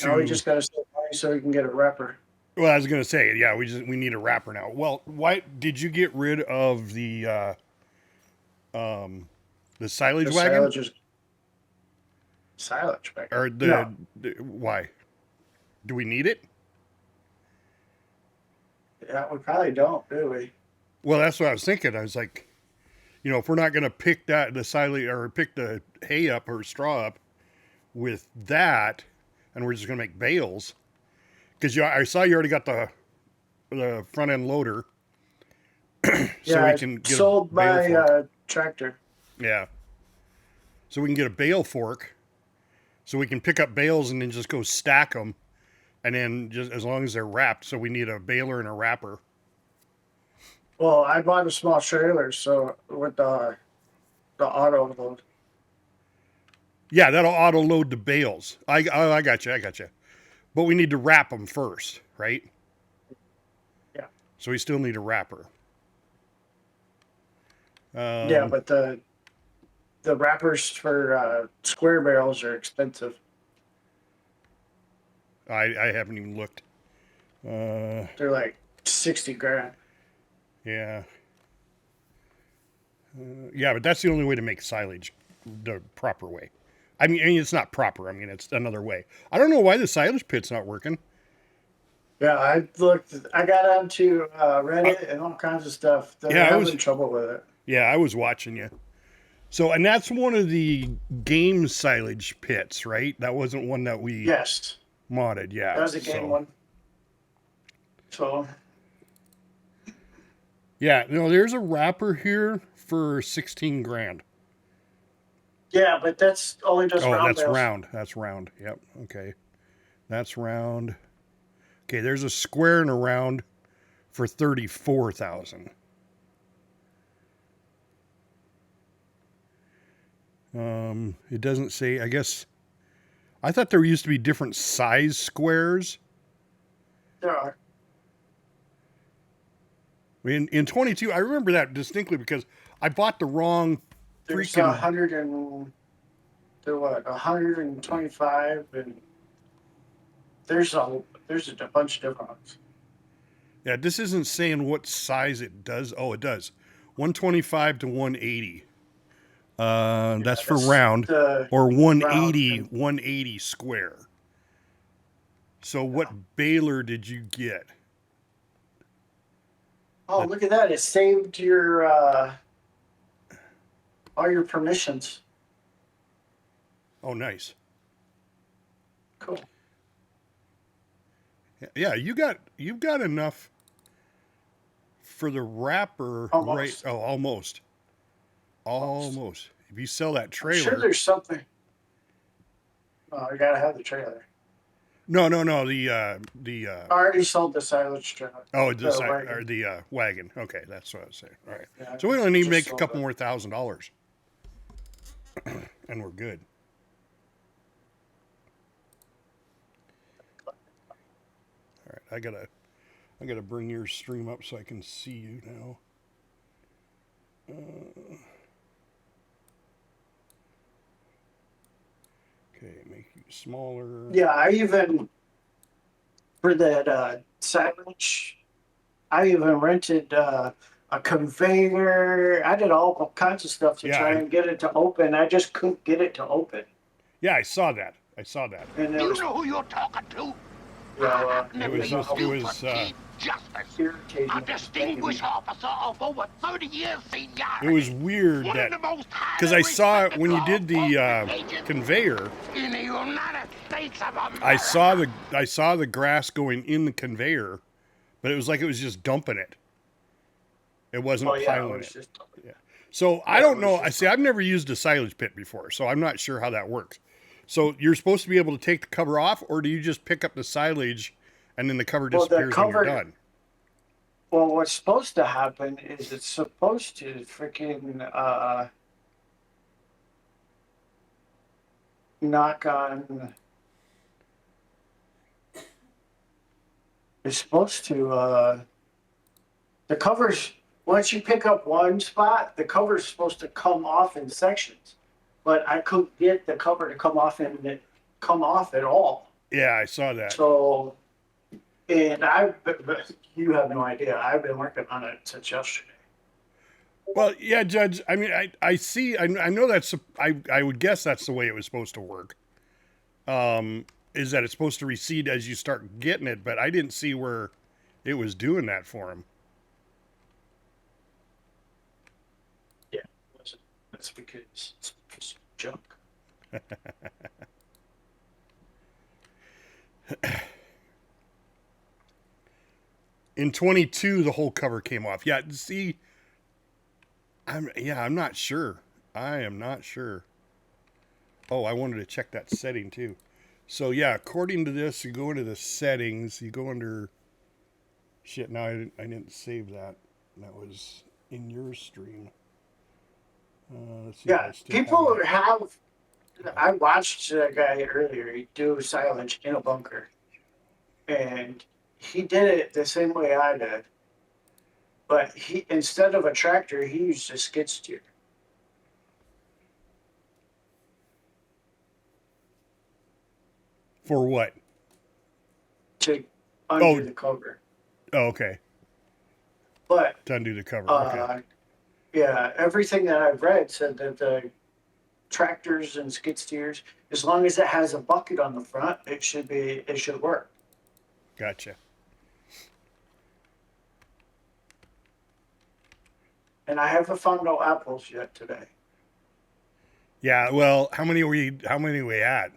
Now we to. just got to save money so we can get a wrapper. Well, I was gonna say, yeah, we need a wrapper now. Well, why did you get rid of the silage The wagon silage is silage back. or No, the why? Do we need it? yeah, we probably don't, do we? Well, that's what I was thinking. I was like, if we're not gonna pick the silage or pick the hay up or straw up with that, and we're just gonna make bales, because I saw you already got the front end loader, so Yeah, we I can get a sold bale my fork. tractor. Yeah, so we can get a bale fork, so we can pick up bales and then just go stack them, and then just as long as they're wrapped. So we need a baler and a wrapper. Well, I bought a small trailer, so with the auto load. Yeah, that'll auto load the bales. I got you. I got you. But we need to wrap them first, right? Yeah, So we still need a wrapper. yeah, Um, but the wrappers for square barrels are expensive. I haven't even looked. Uh, They're like 60 grand. yeah, yeah, but that's the only way to make silage the proper way. I mean, it's not proper. I mean, it's another way. I don't know why the silage pit's not working. Yeah, I looked. I got onto Uh, Reddit and all kinds of stuff. They're yeah, I having was. trouble with it. Yeah, I was watching you. So, and that's one of the game silage pits, right? That wasn't one that we Yes, modded. that Yeah. was a game So, one. So yeah, there's a wrapper here for 16 grand. yeah, but that's only just Oh, round that's bales. round. That's round. Yep. Okay. That's round. Okay, there's a square and a round for 34,000. It doesn't say, I guess I thought there used to be different size squares. There are. In 22, I remember that distinctly because I bought the wrong There's freaking. 125, and there's a bunch of different ones. Yeah, this isn't saying what size it does. Oh, it does. 125 to 180. Yeah, That's for that's round, the or round. 180, And 180 square. So what yeah. baler did you get? Oh, That look at that! It saved your all your permissions. Oh, nice. Cool. Yeah, you've got enough for the wrapper, right? Almost. Oh, almost, Almost. almost. If you sell that I'm sure trailer, there's something. Oh, I gotta have the trailer. no, no, no, the I already sold the silage trailer. oh, The or wagon. the wagon. Okay, that's what I was saying. All right, Yeah, so we only need to just make a sold couple it. more $1,000, and we're good. All right, I gotta bring your stream up so I can see you now. Okay, make you smaller. Yeah, I even for that silage. I even rented a conveyor. I did all kinds of stuff to Yeah, try and get it to open. I just couldn't get it to open, yeah, I saw that. I saw that. and it You was, know who you're talking to? you know, It it was was just, it You for was, Chief Justice. A irritating, making me. distinguished officer of over 30 years it was seniority. weird One of that the most because highly I saw it respected when you law did the enforcement agents conveyor. in the United States of I saw America. the grass going in the conveyor, but it was like it was just dumping it. It Oh wasn't yeah, it piling was it. just. Yeah. So I Yeah, it don't was know. I just. see. I've never used a silage pit before, so I'm not sure how that works. So you're supposed to be able to take the cover off, or do you just pick up the silage and then the cover Well, the disappears when you're cover. done? Well, what's supposed to happen is it's supposed to freaking knock on. It's supposed to the covers. Once you pick up one spot, the cover's supposed to come off in sections. But I couldn't get the cover to come off and come off at all. Yeah, I saw that. So, and you have no idea. I've been working on it since yesterday. Well, yeah, Judge. I mean, I see. I know that's. I would guess that's the way it was supposed to work. Is that it's supposed to recede as you start getting it, but I didn't see where it was doing that for him. Yeah, that's because it's a piece of junk. In 22, the whole cover came off. Yeah, see, I'm not sure. I am not sure. Oh, I wanted to check that setting too. So yeah, according to this, you go into the settings. You go under. Shit, no, I didn't save that. That was in your stream. Let's see if I Yeah, still people have it. have. I watched a guy earlier. He do silage in a bunker, and he did it the same way I did. But he instead of a tractor, he used a skid steer For what? to Oh, undo the cover. oh, okay. But To undo the cover. Okay. uh, yeah, everything that I've read said that the tractors and skid steers, as long as it has a bucket on the front, it should work. Gotcha. And I haven't found no apples yet today. Yeah. Well, how many we at?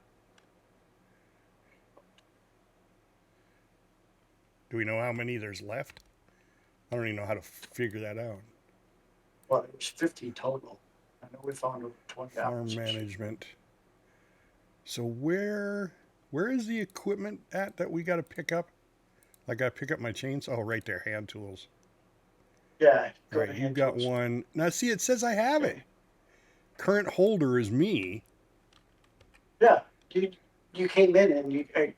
Do we know how many there's left? I don't even know how to figure that out. Well, it was 50 total. I know we found over 20 Farm apples. management. So where is the equipment at that we got to pick up? I got to pick up my chainsaw. Oh, right there, hand tools. Yeah, All go right, to you hand got tools. one. Now see, it says I have it. Okay. Current holder is me. Yeah, you came in and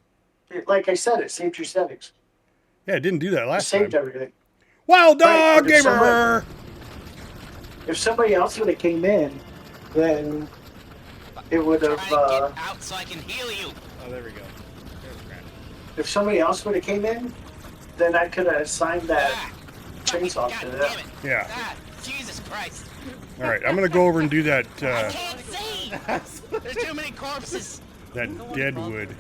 like I said, it saved your settings. Yeah, it didn't do that It last saved time. everything. Wild Right, Dog but Gamer. if somebody else would have came in, then it would Try have. to get out so I can heal you. Oh, there we go. If somebody else would have came in, then I could have assigned that Ah, chainsaw God to damn them. it. Yeah. Ah, Jesus Christ. All right, I'm gonna go over and do that. I can't see. There's too many corpses. That dead wood.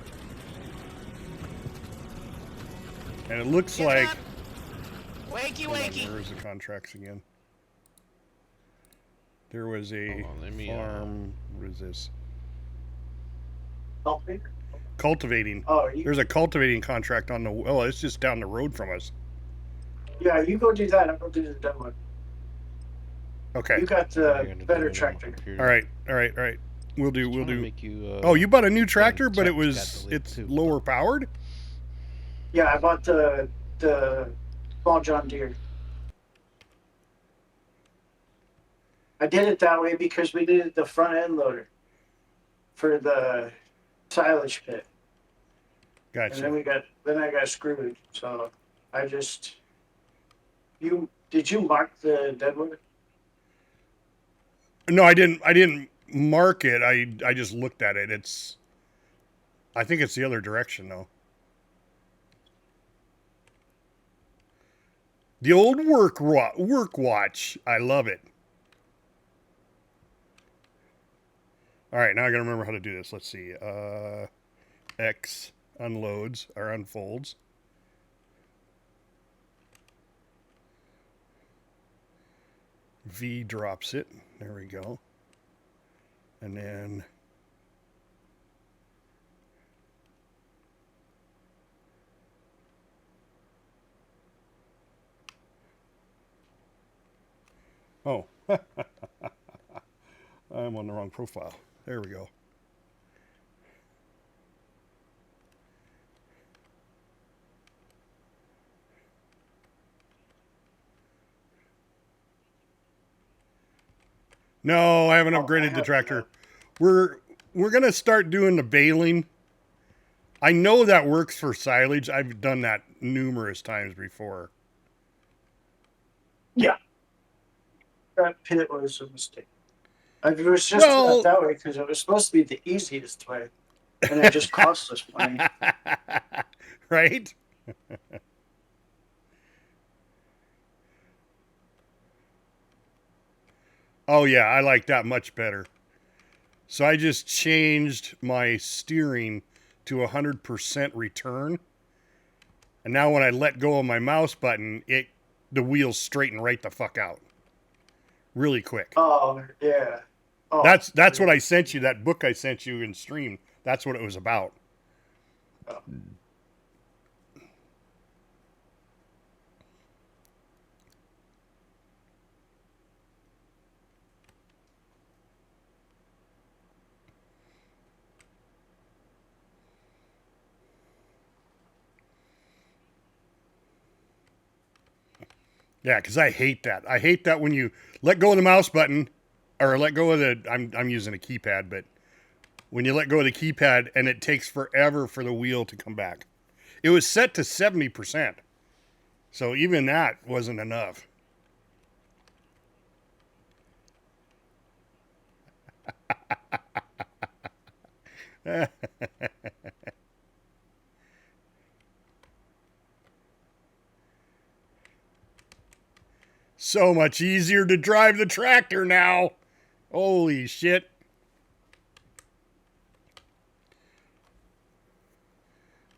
And it looks Get like. up. Wakey, Hold on, wakey. where's the contracts again? There was a Hold on, let me, farm. What is this? Help me? Cultivating. Oh, There's a cultivating contract on the. Oh, it's just down the road from us. yeah, you go do that. I'll go do the demo. Okay. You got you're the gonna do better it on my tractor. computer. All right. All right. All right. We'll do. Just We'll trying to do. make you, Oh, you bought a new tractor, but it text got was deleted it's too. lower powered. Yeah, I bought the small John Deere. I did it that way because we needed the front end loader for the silage pit, and Gotcha. then I got screwed. So I just did you mark the deadwood? No, I didn't. I didn't mark it. I just looked at it. It's. I think it's the other direction though. The old work watch. I love it. All right, now I gotta remember how to do this. Let's see. X unloads or unfolds. V drops it. There we go. And then oh, I'm on the wrong profile. There we go. No, I haven't Oh, I upgraded the have tractor. We're gonna start doing the baling. I know that works for silage. I've done that numerous times before. yeah, that pit was a mistake. It was just set up Well, that way because it was supposed to be the easiest way. and it just costs us money. Right? Oh yeah, I like that much better. So I just changed my steering to 100% return. And now when I let go of my mouse button, the wheels straighten right the fuck out. Really quick. Oh yeah. Oh, That's what I sent you, that book I sent you in stream. That's what it was about. oh. Yeah, because I hate that. I hate that when you let go of the mouse button, or let go of the. I'm using a keypad, but when you let go of the keypad and it takes forever for the wheel to come back. It was set to 70%, so even that wasn't enough. So much easier to drive the tractor now. Holy shit.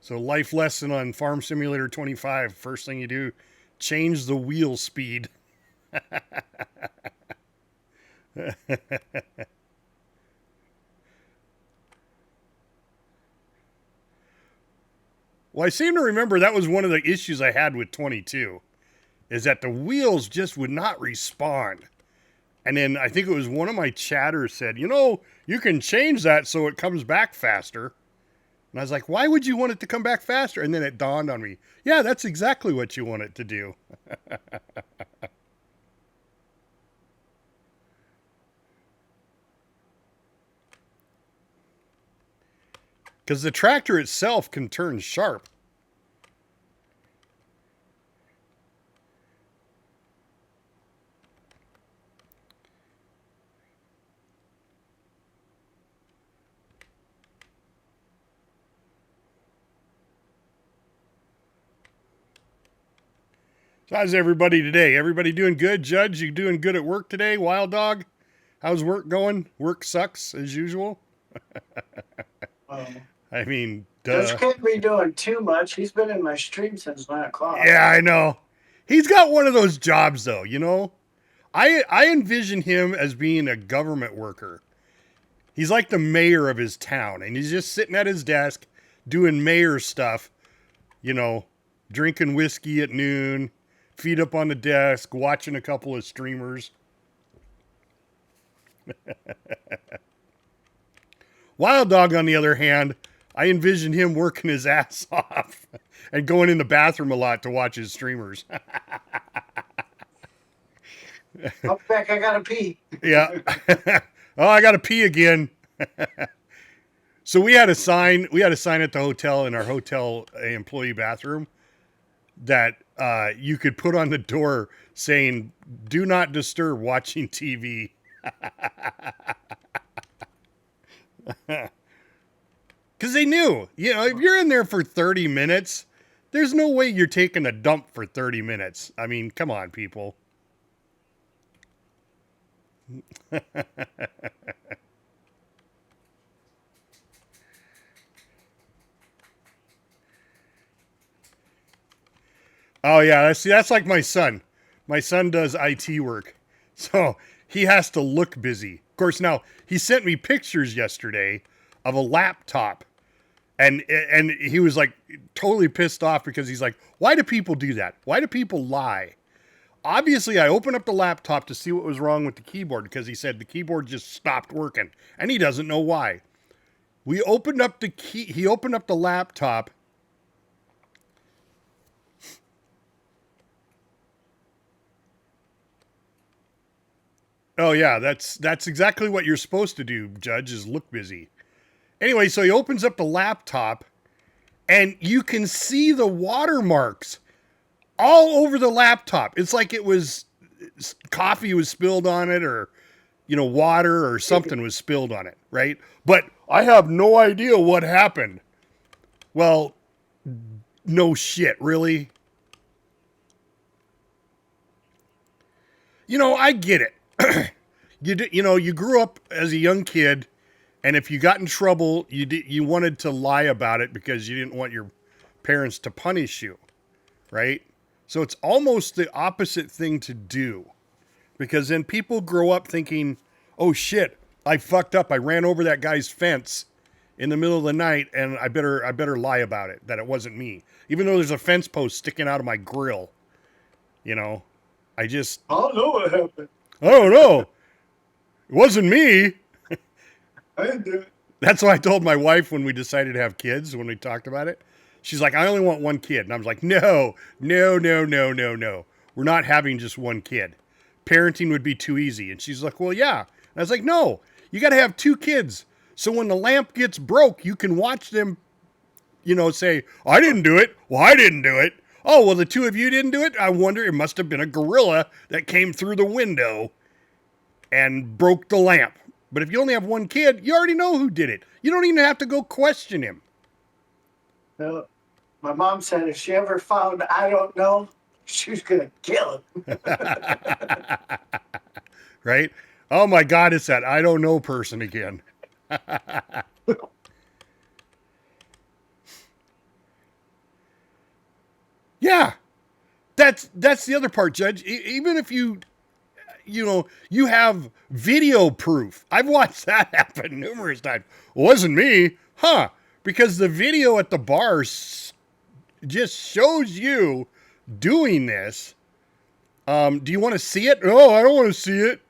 So life lesson on Farm Simulator 25. First thing you do, change the wheel speed. Well, I seem to remember that was one of the issues I had with 22, is that the wheels just would not respond. And then I think it was one of my chatters said, you can change that so it comes back faster. And I was like, why would you want it to come back faster? And then it dawned on me, yeah, that's exactly what you want it to do. Because the tractor itself can turn sharp. So how's everybody today? Everybody doing good? Judge, you doing good at work today? Wild Dog, how's work going? Work sucks as usual. I mean, duh. Judge can't be doing too much. He's been in my stream since 9 o'clock. Yeah, I know. He's got one of those jobs though, I envision him as being a government worker. He's like the mayor of his town, and he's just sitting at his desk doing mayor stuff, drinking whiskey at noon, feet up on the desk, watching a couple of streamers. Wild Dog, on the other hand, I envision him working his ass off and going in the bathroom a lot to watch his streamers. I'll be back. I gotta pee. Yeah. Oh, I gotta pee again. So we had a sign at the hotel, in our hotel employee bathroom, that you could put on the door saying, "Do not disturb watching TV." Because they knew, if you're in there for 30 minutes, there's no way you're taking a dump for 30 minutes. I mean, come on, people. Oh yeah, that's like my son. My son does IT work, so he has to look busy. Of course, now he sent me pictures yesterday of a laptop, and he was like totally pissed off because he's like, "Why do people do that? Why do people lie?" Obviously, I opened up the laptop to see what was wrong with the keyboard because he said the keyboard just stopped working, and he doesn't know why. He opened up the laptop. Oh yeah, that's exactly what you're supposed to do, Judge, is look busy. Anyway, so he opens up the laptop and you can see the watermarks all over the laptop. It's like coffee was spilled on it, or water or something was spilled on it, right? But I have no idea what happened. Well, no shit, really? You know, I get it. You grew up as a young kid, and if you got in trouble, you wanted to lie about it because you didn't want your parents to punish you, right? So it's almost the opposite thing to do, because then people grow up thinking, "Oh shit, I fucked up. I ran over that guy's fence in the middle of the night, and I better lie about it that it wasn't me, even though there's a fence post sticking out of my grill." You know, I just I don't know what happened. I don't know. It wasn't me. I didn't do it. That's what I told my wife when we decided to have kids, when we talked about it. She's like, I only want one kid. And I was like, no. We're not having just one kid. Parenting would be too easy. And she's like, well, yeah. And I was like, no, you got to have two kids. So when the lamp gets broke, you can watch them, say, I didn't do it. Well, I didn't do it. Oh, well, the two of you didn't do it? I wonder, it must have been a gorilla that came through the window and broke the lamp. But if you only have one kid, you already know who did it. You don't even have to go question him. No. My mom said if she ever found I don't know, she was going to kill him. Right? Oh my God, it's that I don't know person again. Yeah. That's the other part, Judge. Even if you have video proof. I've watched that happen numerous times. It wasn't me. Huh. Because the video at the bar just shows you doing this. Do you want to see it? Oh, I don't want to see it.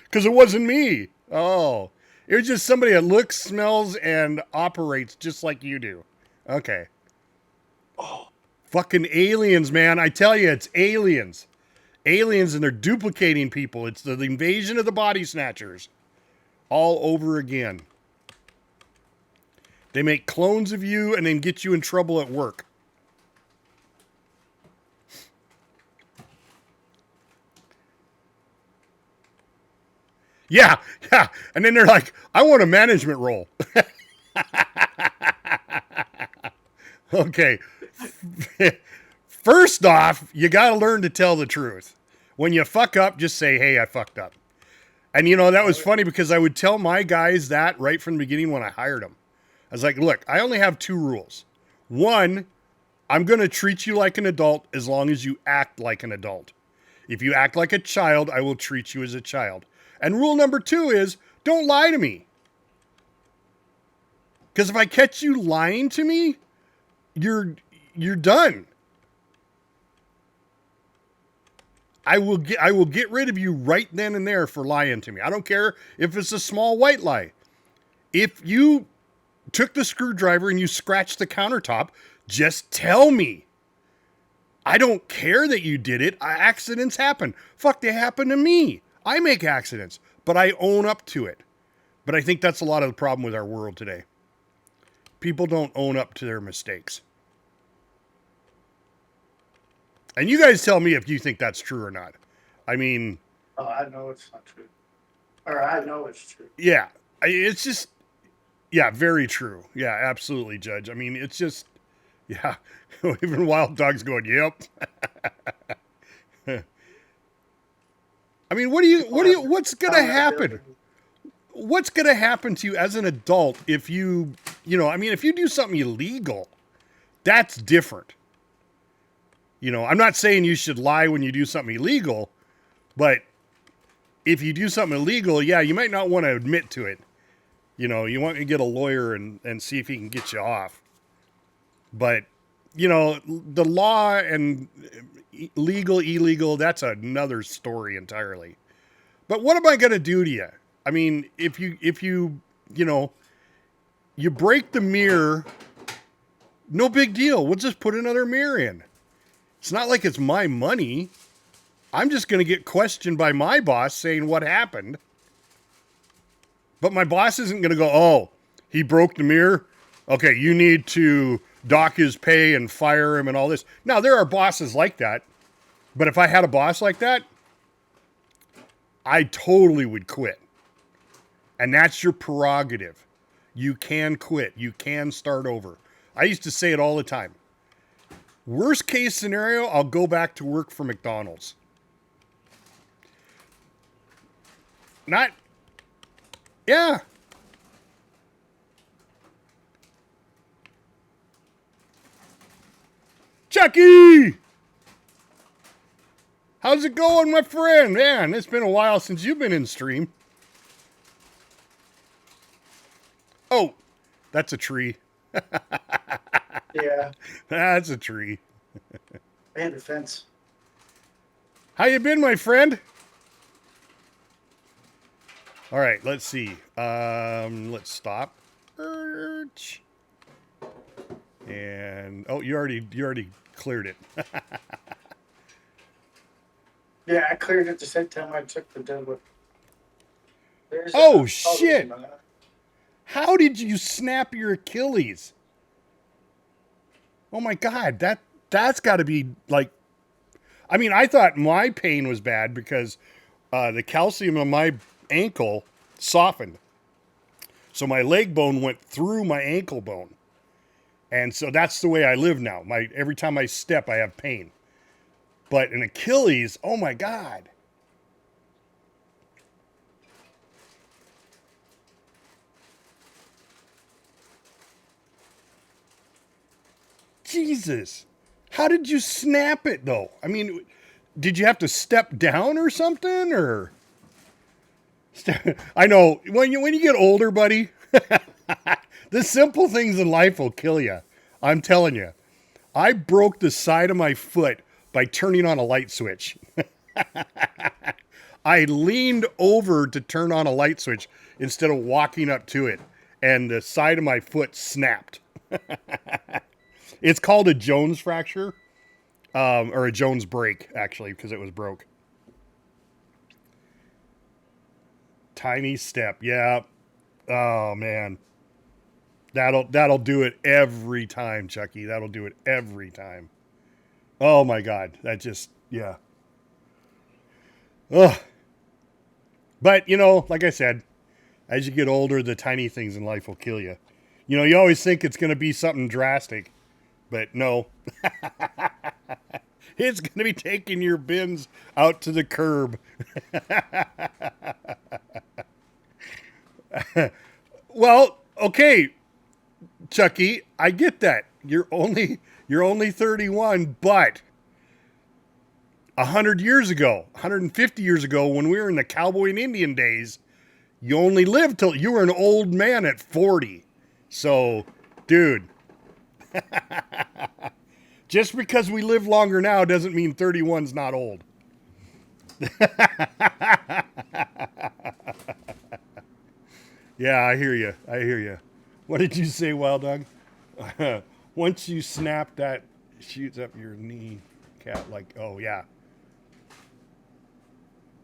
Because it wasn't me. Oh. It was just somebody that looks, smells, and operates just like you do. Okay. Oh. Fucking aliens, man. I tell you, it's aliens. Aliens, and they're duplicating people. It's the invasion of the body snatchers all over again. They make clones of you and then get you in trouble at work. Yeah. And then they're like, I want a management role. Okay. First off, you got to learn to tell the truth. When you fuck up, just say, hey, I fucked up. And that was funny because I would tell my guys that right from the beginning when I hired them. I was like, look, I only have two rules. One, I'm going to treat you like an adult as long as you act like an adult. If you act like a child, I will treat you as a child. And rule number two is don't lie to me. Because if I catch you lying to me, you're done. I will get rid of you right then and there for lying to me. I don't care if it's a small white lie. If you took the screwdriver and you scratched the countertop, just tell me. I don't care that you did it. Accidents happen. Fuck, they happen to me. I make accidents, but I own up to it. But I think that's a lot of the problem with our world today. People don't own up to their mistakes. And you guys tell me if you think that's true or not. I mean... Oh, I know it's not true. Or I know it's true. Yeah. It's just... Yeah, very true. Yeah, absolutely, Judge. I mean, it's just... Yeah. Even Wild Dog's going, yep. I mean, what's going to happen? What's going to happen to you as an adult if if you do something illegal, that's different. I'm not saying you should lie when you do something illegal, but if you do something illegal, yeah, you might not want to admit to it. You want to get a lawyer and see if he can get you off. But, the law and legal, illegal, that's another story entirely. But what am I going to do to you? I mean, if you break the mirror, no big deal. We'll just put another mirror in. It's not like it's my money. I'm just going to get questioned by my boss saying what happened. But my boss isn't going to go, oh, he broke the mirror. Okay, you need to dock his pay and fire him and all this. Now, there are bosses like that. But if I had a boss like that, I totally would quit. And that's your prerogative. You can quit. You can start over. I used to say it all the time. Worst case scenario, I'll go back to work for McDonald's. Not, yeah. Chucky! How's it going, my friend? Man, it's been a while since you've been in stream. Oh, that's a tree. Yeah, That's a tree. and the fence. How you been, my friend? All right, let's see. Let's stop. And oh, you already cleared it. Yeah, I cleared it the same time I took the deadwood. There's Oh, there's shit. none. How did you snap your Achilles? Oh my God, that's got to be like. I mean, I thought my pain was bad because the calcium on my ankle softened, so my leg bone went through my ankle bone, and so that's the way I live now. Every time I step, I have pain. But an Achilles, oh my God. Jesus. How did you snap it though? I mean, did you have to step down or something or I know when you get older, buddy, the simple things in life will kill you. I'm telling you. I broke the side of my foot by turning on a light switch. I leaned over to turn on a light switch instead of walking up to it, and the side of my foot snapped. It's called a Jones fracture, or a Jones break, actually, because it was broke. Tiny step, yeah. Oh man, that'll do it every time, Chucky. That'll do it every time. Oh my God, that just yeah. Ugh. But you know, like I said, as you get older, the tiny things in life will kill you. You know, you always think it's going to be something drastic, but no. It's going to be taking your bins out to the curb. Well, okay, Chucky, I get that. You're only 31, but 100 years ago, 150 years ago, when we were in the cowboy and Indian days, you only lived till you were an old man at 40. So, dude, just because we live longer now doesn't mean 31's not old. Yeah, I hear you. I hear you. What did you say, Wild Dog? Once you snap that, shoots up your knee, cat. Like, oh yeah.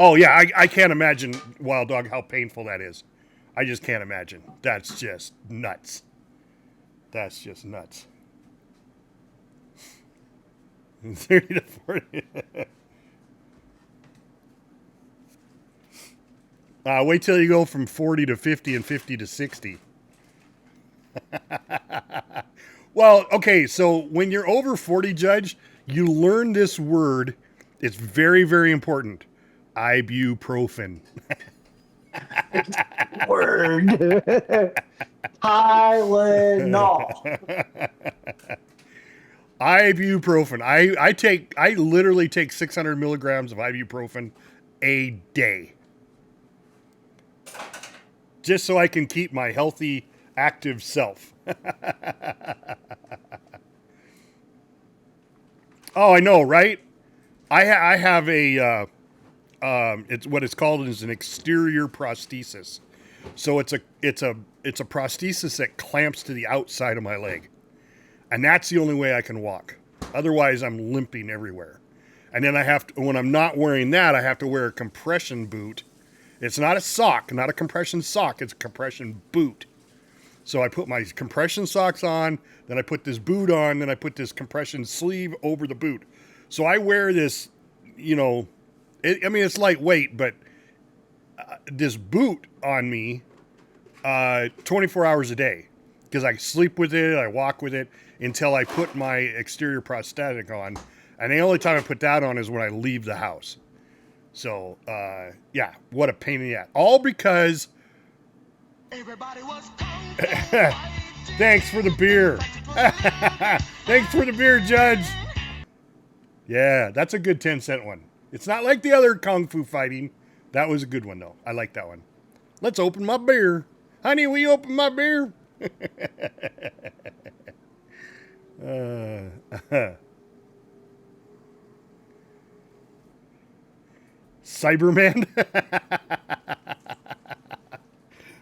Oh yeah, I can't imagine, Wild Dog, how painful that is. I just can't imagine. That's just nuts. That's just nuts. 30 to 40. Wait till you go from 40 to 50 and 50 to 60. Well, okay, so when you're over 40, Judge, you learn this word. It's very, very important. Ibuprofen. Word. Tylenol. Ibuprofen. I literally take 600 milligrams of ibuprofen a day. Just so I can keep my healthy, active self. Oh, I know, right? I have a, it's what it's called is an exterior prosthesis. So it's a prosthesis that clamps to the outside of my leg. And that's the only way I can walk. Otherwise, I'm limping everywhere. And then I have to, when I'm not wearing that, I have to wear a compression boot. It's not a sock, not a compression sock. It's a compression boot. So I put my compression socks on, then I put this boot on, then I put this compression sleeve over the boot. So I wear this, you know, I mean, it's lightweight, but this boot on me 24 hours a day because I sleep with it, I walk with it until I put my exterior prosthetic on. And the only time I put that on is when I leave the house. So, yeah, what a pain in the ass. All because. Everybody was Thanks for the beer. Thanks for the beer, Judge. Yeah, that's a good 10-cent one. It's not like the other kung fu fighting. That was a good one, though. I like that one. Let's open my beer. Honey, will you open my beer? Cyberman?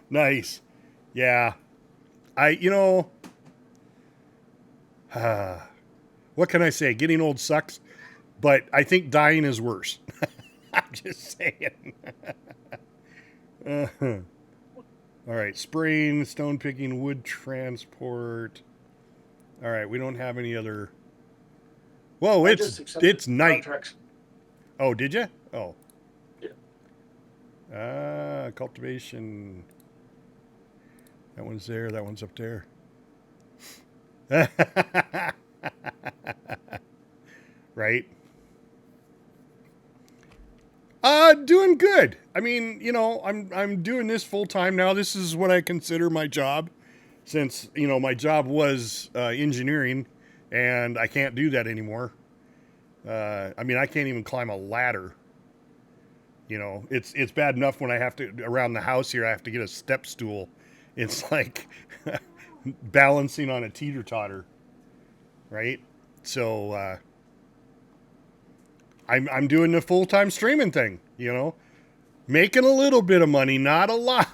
Nice. Yeah. What can I say? Getting old sucks, but I think dying is worse. I'm just saying. All right, spraying, stone picking, wood transport. All right, we don't have any other. Whoa, I it's just accepted night. contracts. Oh, did you? Oh. Yeah. Cultivation. That one's there. That one's up there. Right. Doing good. I mean, I'm doing this full time now. This is what I consider my job, since my job was engineering, and I can't do that anymore. I mean, I can't even climb a ladder. It's bad enough when I have to around the house here. I have to get a step stool. It's like balancing on a teeter totter, right? So I'm doing the full time streaming thing. Making a little bit of money, not a lot.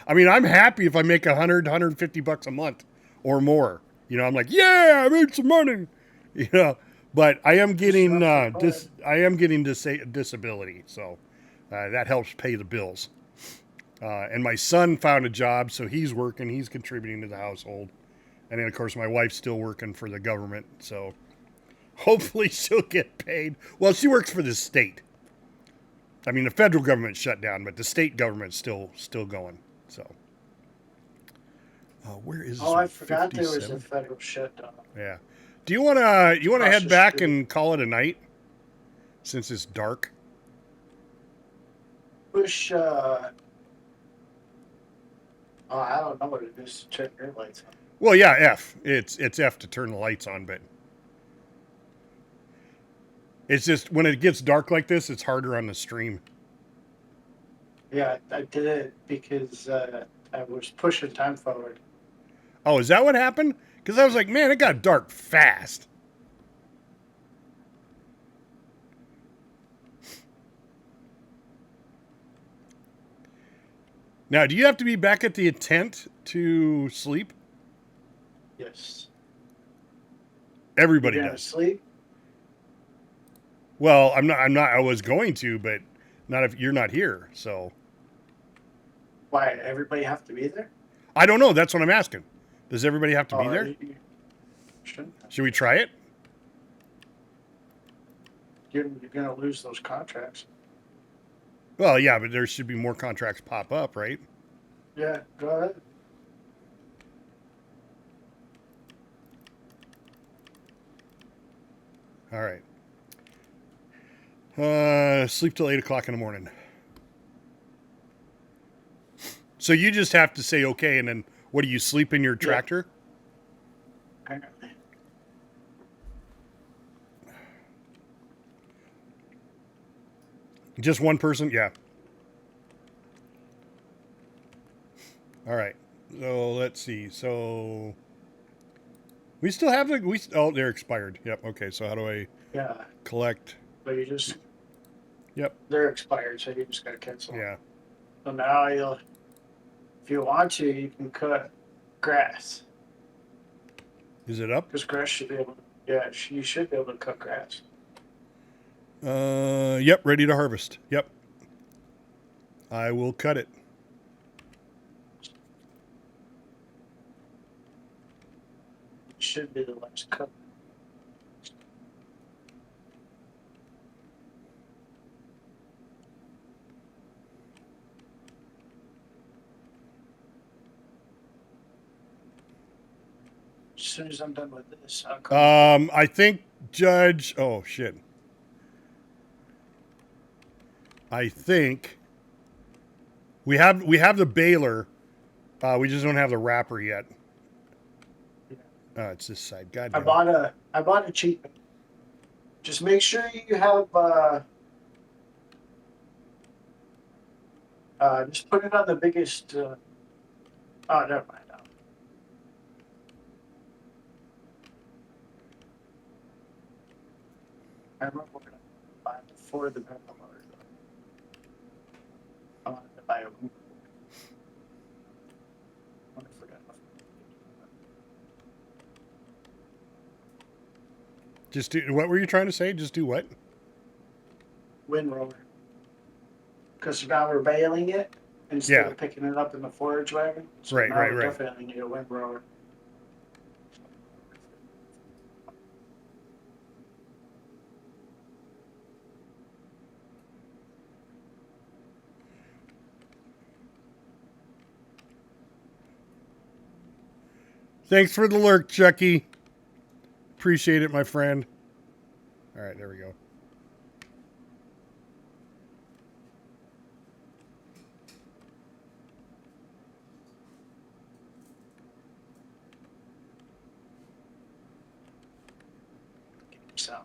I mean, I'm happy if I make $150 a month or more. I'm like, yeah, I made some money. But I am getting disability, so that helps pay the bills. And my son found a job, so he's working. He's contributing to the household, and then of course my wife's still working for the government. So hopefully she'll get paid. Well, she works for the state. I mean, the federal government shut down, but the state government's still going. So, where is? Oh, I forgot 57? there was a federal shutdown. Yeah. Do you wanna Across head the back street. and call it a night, since it's dark? Push. Oh, I don't know what it is to turn your lights on. Well, yeah, F. It's F to turn the lights on, but it's just when it gets dark like this, it's harder on the stream. Yeah, I did it because I was pushing time forward. Oh, is that what happened? Because I was like, man, it got dark fast. Now, do you have to be back at the tent to sleep? Yes. Everybody You're gonna does. sleep? Well, I'm not. I was going to, but not if you're not here. So Why? Everybody have to be there? I don't know. That's what I'm asking. Does everybody have to be there? You shouldn't. Should we try it? You're gonna lose those contracts. Well, yeah, but there should be more contracts pop up, right? Yeah, go ahead. All right. Sleep till 8 o'clock in the morning. So you just have to say okay, and then what do you sleep in your tractor? Apparently. Just one person? Yeah. All right. So let's see. So we still have they're expired. Yep. Okay. So how do I Yeah, collect? but you just Yep. they're expired, so you just gotta cancel. Yeah. So now if you want to, you can cut grass. Is it up? Because grass should be able to, yeah, you should be able to cut grass. Yep. Ready to harvest. Yep. I will cut it. It should be the last cut. As soon as I'm done with this, I'll come. I think Judge. Oh shit. I think we have the baler. We just don't have the wrapper yet. It's this side. God damn it. I bought a cheap. Just make sure you have. Just put it on the biggest. Oh, never mind. I remember when I bought before the Vandal. I wanted to buy a Coop. I forgot. Just do. What were you trying to say? Just do what? Windrower. Because now we're baling it instead of picking it up in the forage wagon. So Right, now right, we right. definitely need a windrower. Thanks for the lurk, Chucky. Appreciate it, my friend. All right, there we go. Sound.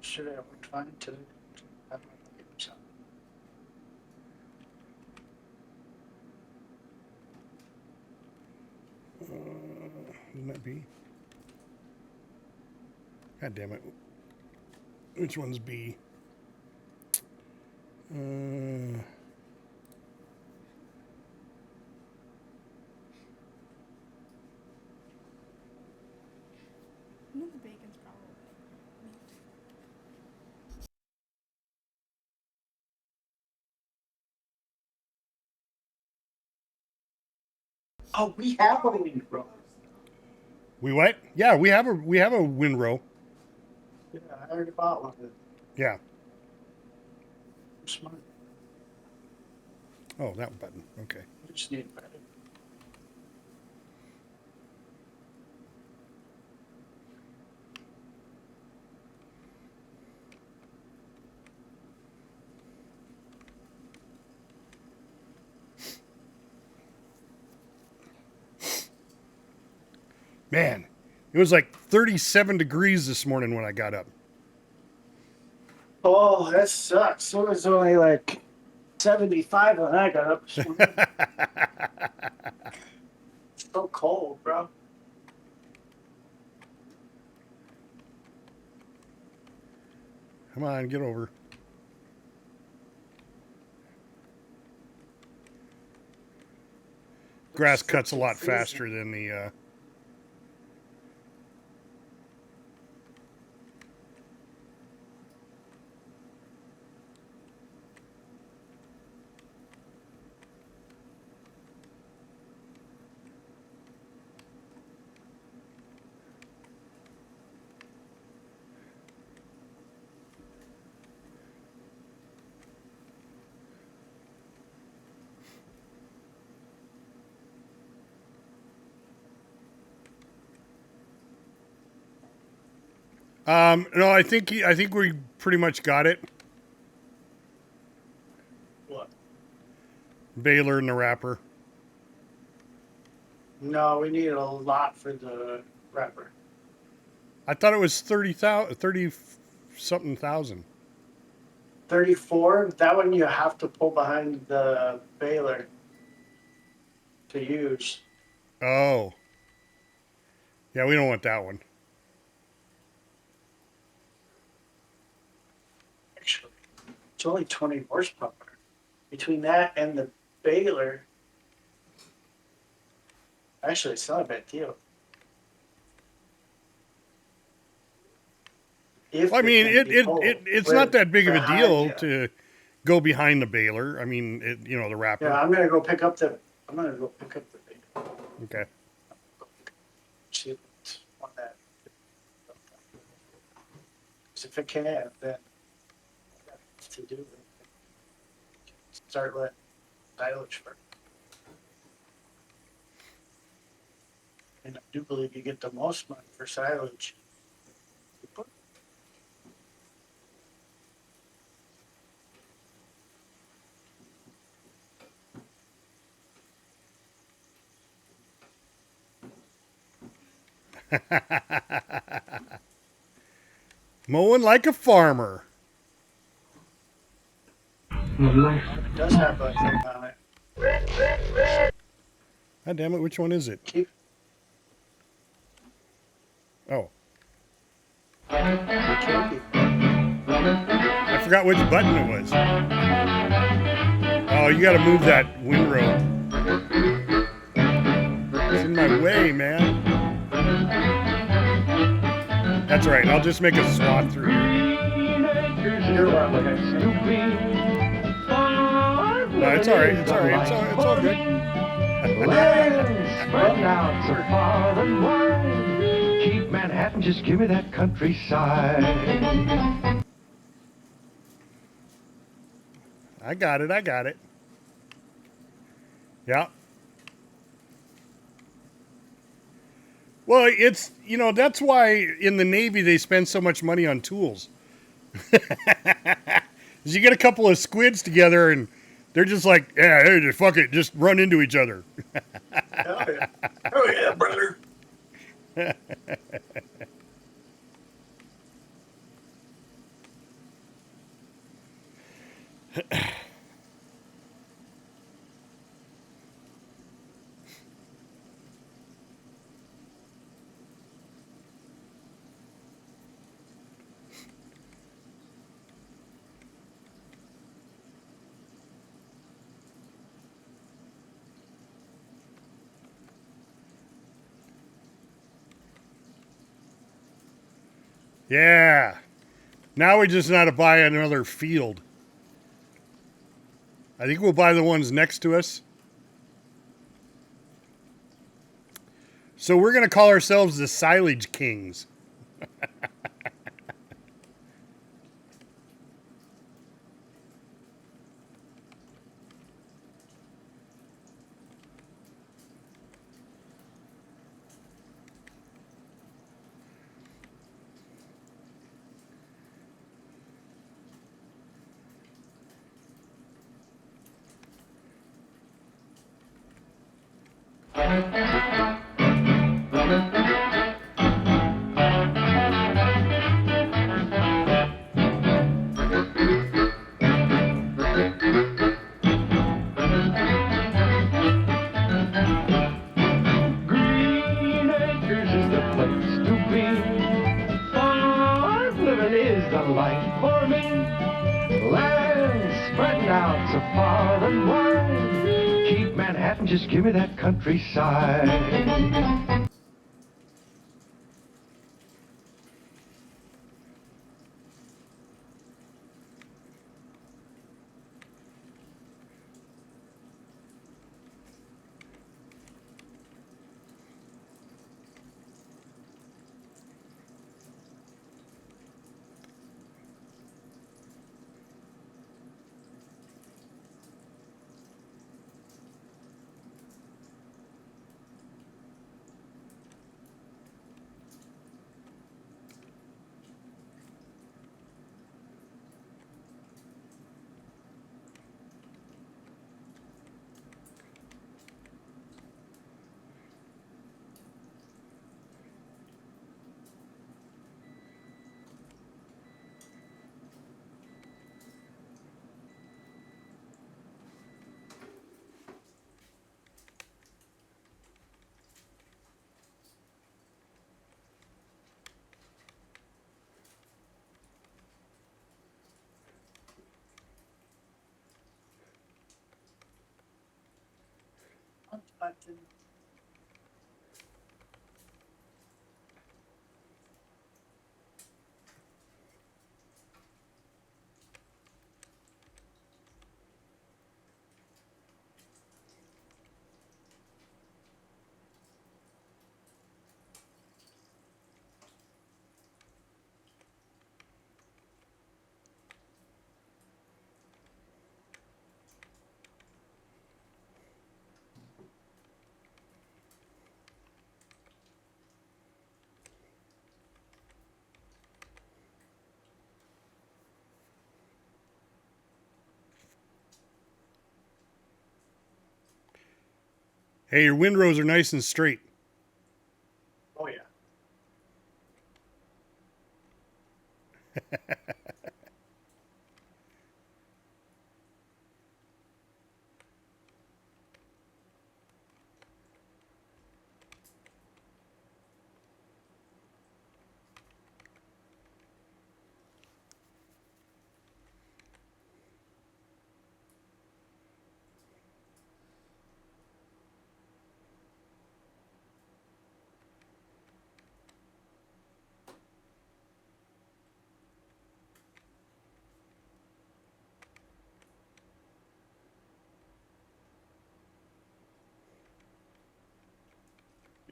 Should have worked fine today. Have my sound. Wouldn't that be? God damn it. Which one's B? No, the bacon's probably meat. Oh, we have a windrower. We what? Yeah, we have a windrow. Yeah, I already bought one. Yeah. I'm smart. Oh, that button. Okay. I just need a better. Man, it was like 37 degrees this morning when I got up. Oh, that sucks. It was only like 75 when I got up this morning. It's so cold, bro. Come on, get over. Grass cuts a lot faster than the. No, I think we pretty much got it. What? Baler and the wrapper. No, we need a lot for the wrapper. I thought it was 30 something thousand. 34, that one you have to pull behind the baler to use. Oh. Yeah, we don't want that one. Actually, it's only 20 horsepower. Between that and the baler, actually, it's not a bad deal. If Well, I mean, can be pulled it's not that big of a behind deal you. to go behind the baler. I mean, the wrapper. Yeah, I'm gonna go pick up the. I'm gonna go pick up the baler. Okay. See if it's on that. 'Cause if it can, then to do it. Start letting silage for. And I do believe you get the most money for silage. Mowing like a farmer. It does have a thing on it. God damn it, which one is it? Keep Oh, keep. I forgot which button it was. Oh, you gotta move that windrow. It's in my way, man. That's all right, I'll just make a swath through here. You're welcome. No, it's all right, it's all right, it's all good. Land spread out so far and wide. Keep Manhattan, just give me that countryside. I got it, I got it. Yeah. Well, it's, you know, that's why in the Navy they spend so much money on tools. You get a couple of squids together and they're just like, yeah, hey, just fuck it, just run into each other. Oh yeah. Oh yeah, brother. Yeah. Now we just got to buy another field. I think we'll buy the ones next to us. So we're going to call ourselves the Silage Kings. Green Acres is the place to be. Farm living is the life for me. Land spreading out so far and wide. Keep Manhattan, just give me that countryside. Hey, your windrows are nice and straight. Oh yeah.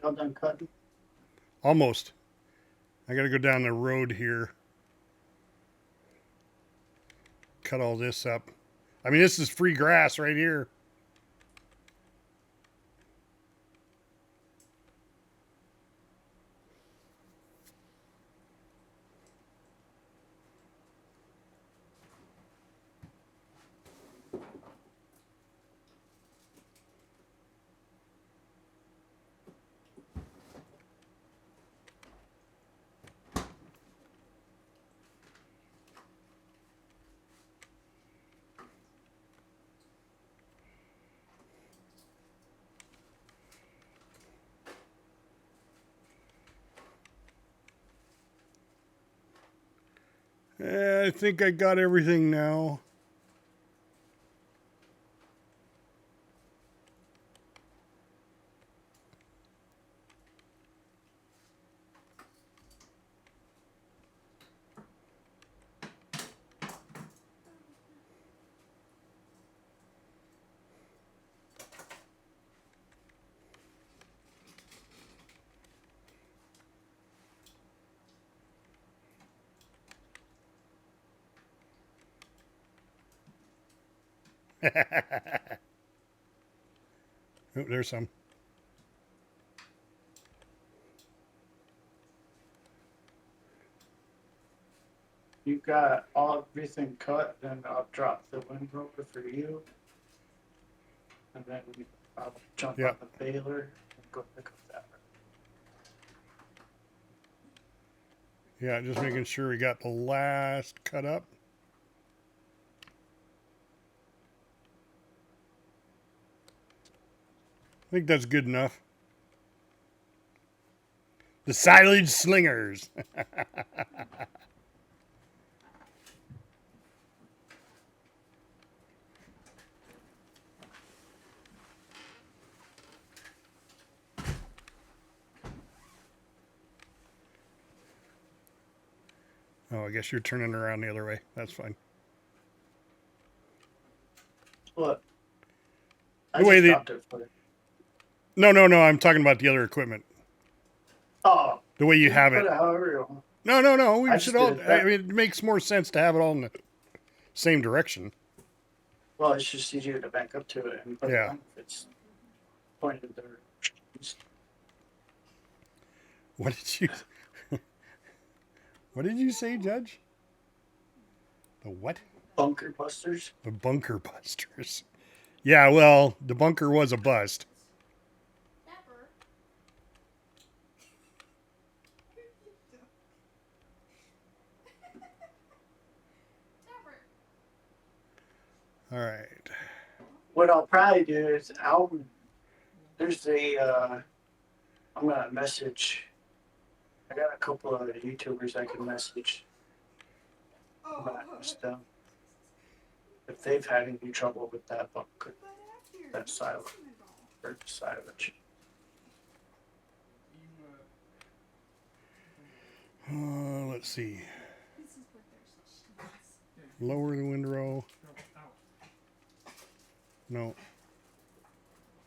Y'all done cutting? Almost. I got to go down the road here. Cut all this up. I mean, this is free grass right here. I think I got everything now. Oh, there's some. You got everything cut, then I'll drop the windrower for you. And then I'll jump Yeah. on the baler and go pick up that. Yeah, just making sure we got the last cut up. I think that's good enough. The silage slingers. Oh, I guess you're turning around the other way. That's fine. What? I The way just they. dropped it for you. No, no, no. I'm talking about the other equipment. Oh, The way you you can have put it. it however you want. No, no, no. We I should just all. did it I that. mean, it makes more sense to have it all in the same direction. Well, it's just easier to back up to it and put it Yeah. on if it's pointed there. What did you? What did you say, Judge? The what? Bunker busters. The bunker busters. Yeah, well, the bunker was a bust. Pepper. Pepper. All right. What I'll probably do is there's I'm gonna message. I got a couple of YouTubers I can message. I'm gonna ask them if they've had any trouble with that bunker, that silage, or the silage. Let's see. Lower the windrow. No.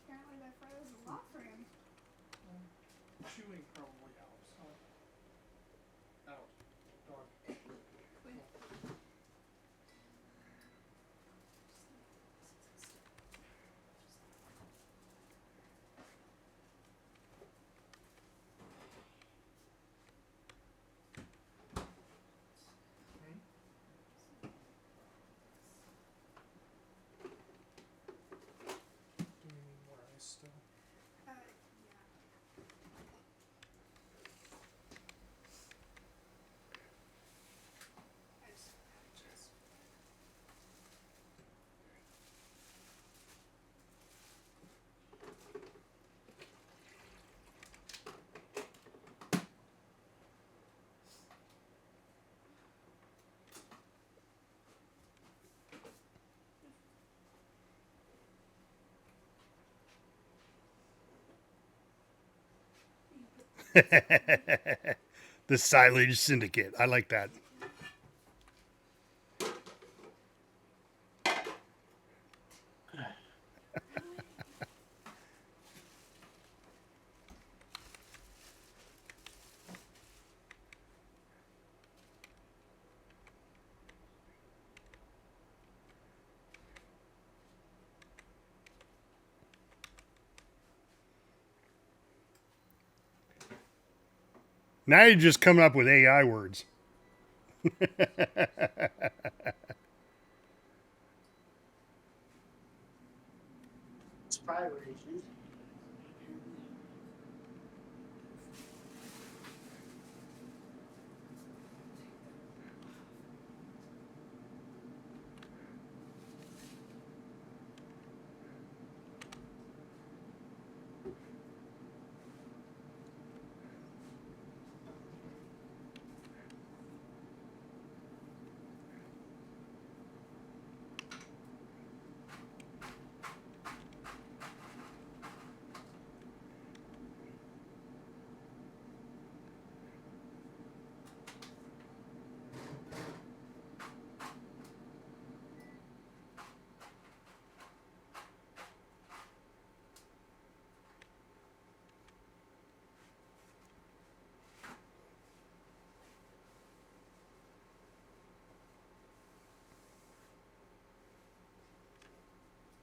Apparently that froze a lot for him. Chewing probably helps. Out. Dog. Do we need more ice still? The Silage Syndicate. I like that. Now you're just coming up with AI words. It's probably what he's using.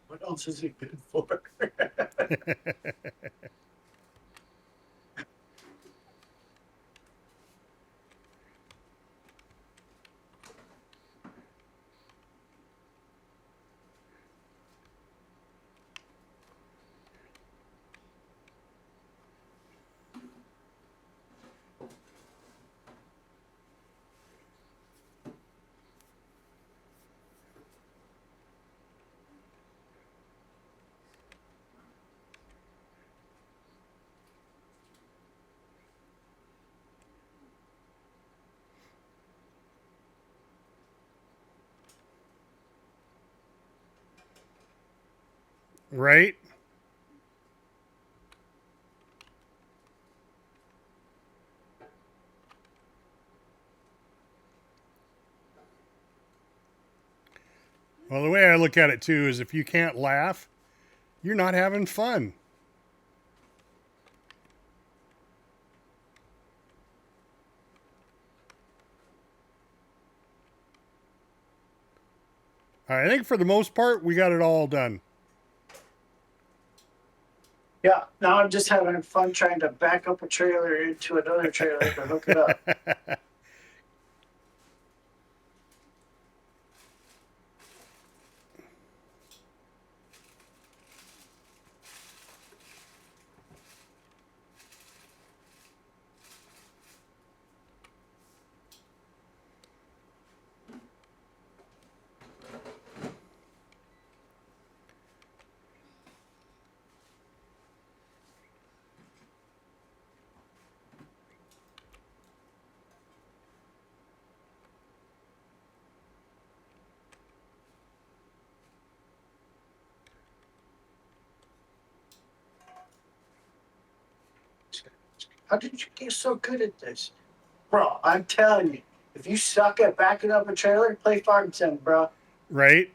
What else is it good for? Right? Well, the way I look at it too is if you can't laugh, you're not having fun. All right, I think for the most part, we got it all done. Yeah, now I'm just having fun trying to back up a trailer into another trailer to hook it up. How did you get so good at this? Bro, I'm telling you, if you suck at backing up a trailer, play Farm Sim, bro. Right?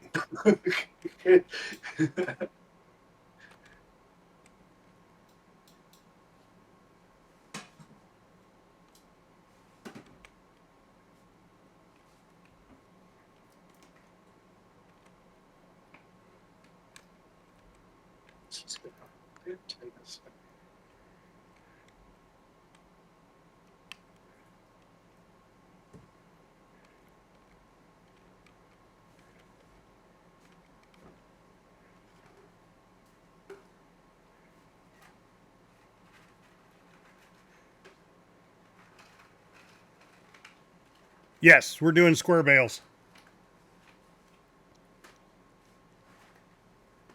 Yes, we're doing square bales.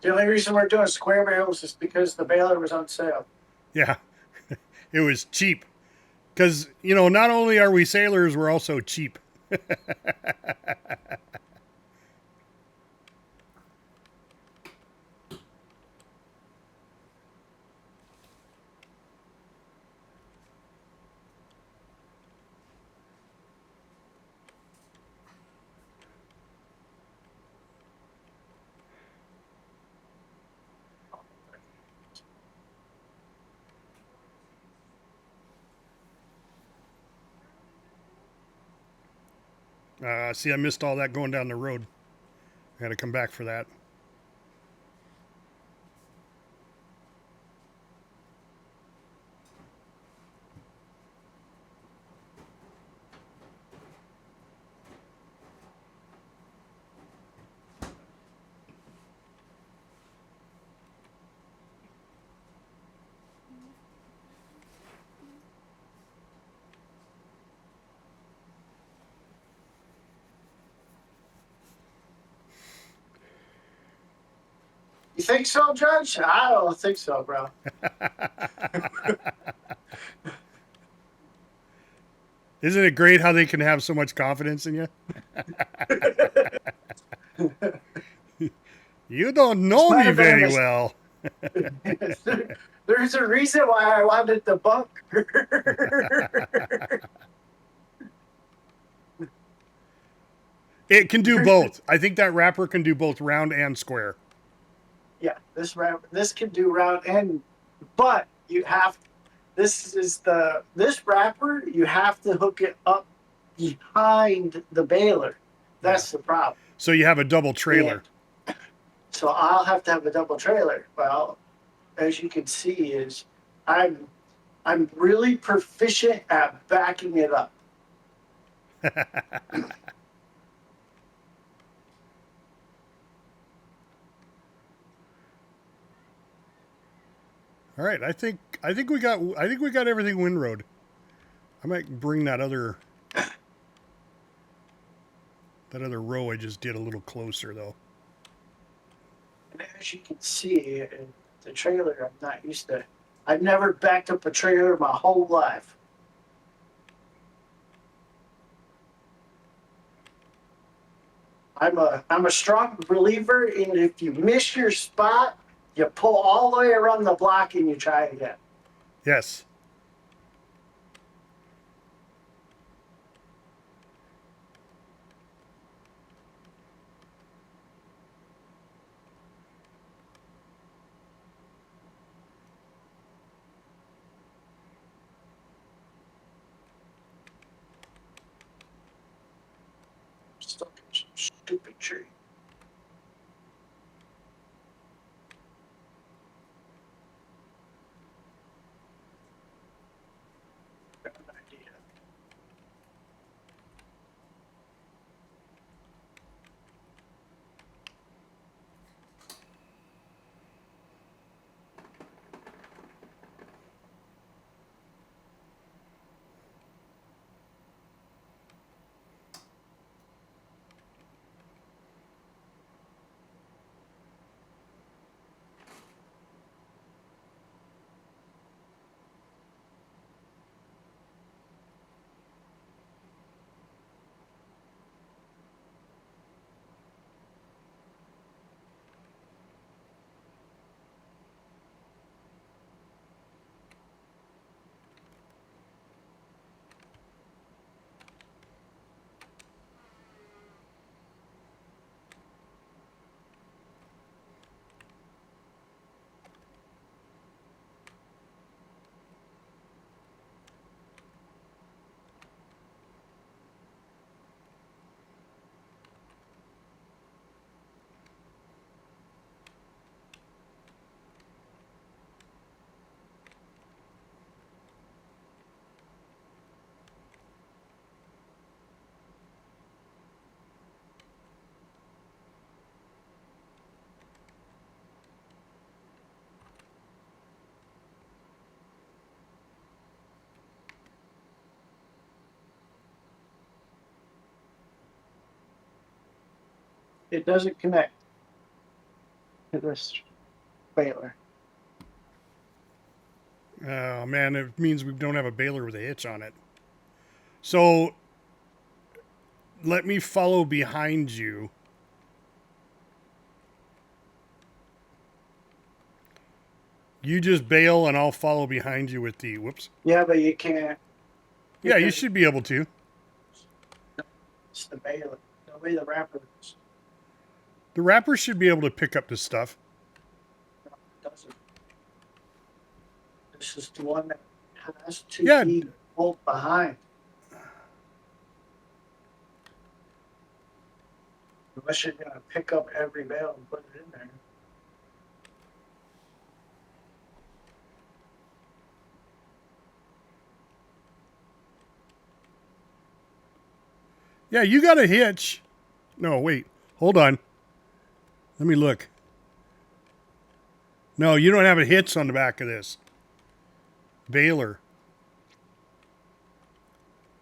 The only reason we're doing square bales is because the baler was on sale. Yeah, it was cheap. Because, not only are we sailors, we're also cheap. See, I missed all that going down the road. I got to come back for that. You think so, Judge? I don't think so, bro. Isn't it great how they can have so much confidence in you? You don't This know might me have been a very well. There's a reason why I wanted the bunker. It can do both. I think that wrapper can do both round and square. Yeah, this can do round and, but you have, this wrapper, you have to hook it up behind the baler. That's the problem. So you have a double trailer. And so I'll have to have a double trailer. Well, as you can see, is I'm I'm really proficient at backing it up. All right, I think we got everything windrowed. I might bring that other row I just did a little closer though. And as you can see, the trailer, I'm not used to. I've never backed up a trailer my whole life. I'm a strong believer in if you miss your spot, you pull all the way around the block and you try again. Yes. Stuck in some stupid tree. Got an idea. It doesn't connect to this baler. Oh man, it means we don't have a baler with a hitch on it. So let me follow behind you. You just bail and I'll follow behind you with the whoops. Yeah, but you can't. Yeah, you should be able to. It's the baler. The way the wrapper is. The wrapper should be able to pick up this stuff. No, it doesn't. This is the one that has to Yeah. be pulled behind. Unless you're gonna pick up every bale and put it in there. Yeah, you got a hitch. No, wait. Hold on. Let me look. No, you don't have a hitch on the back of this. Baler.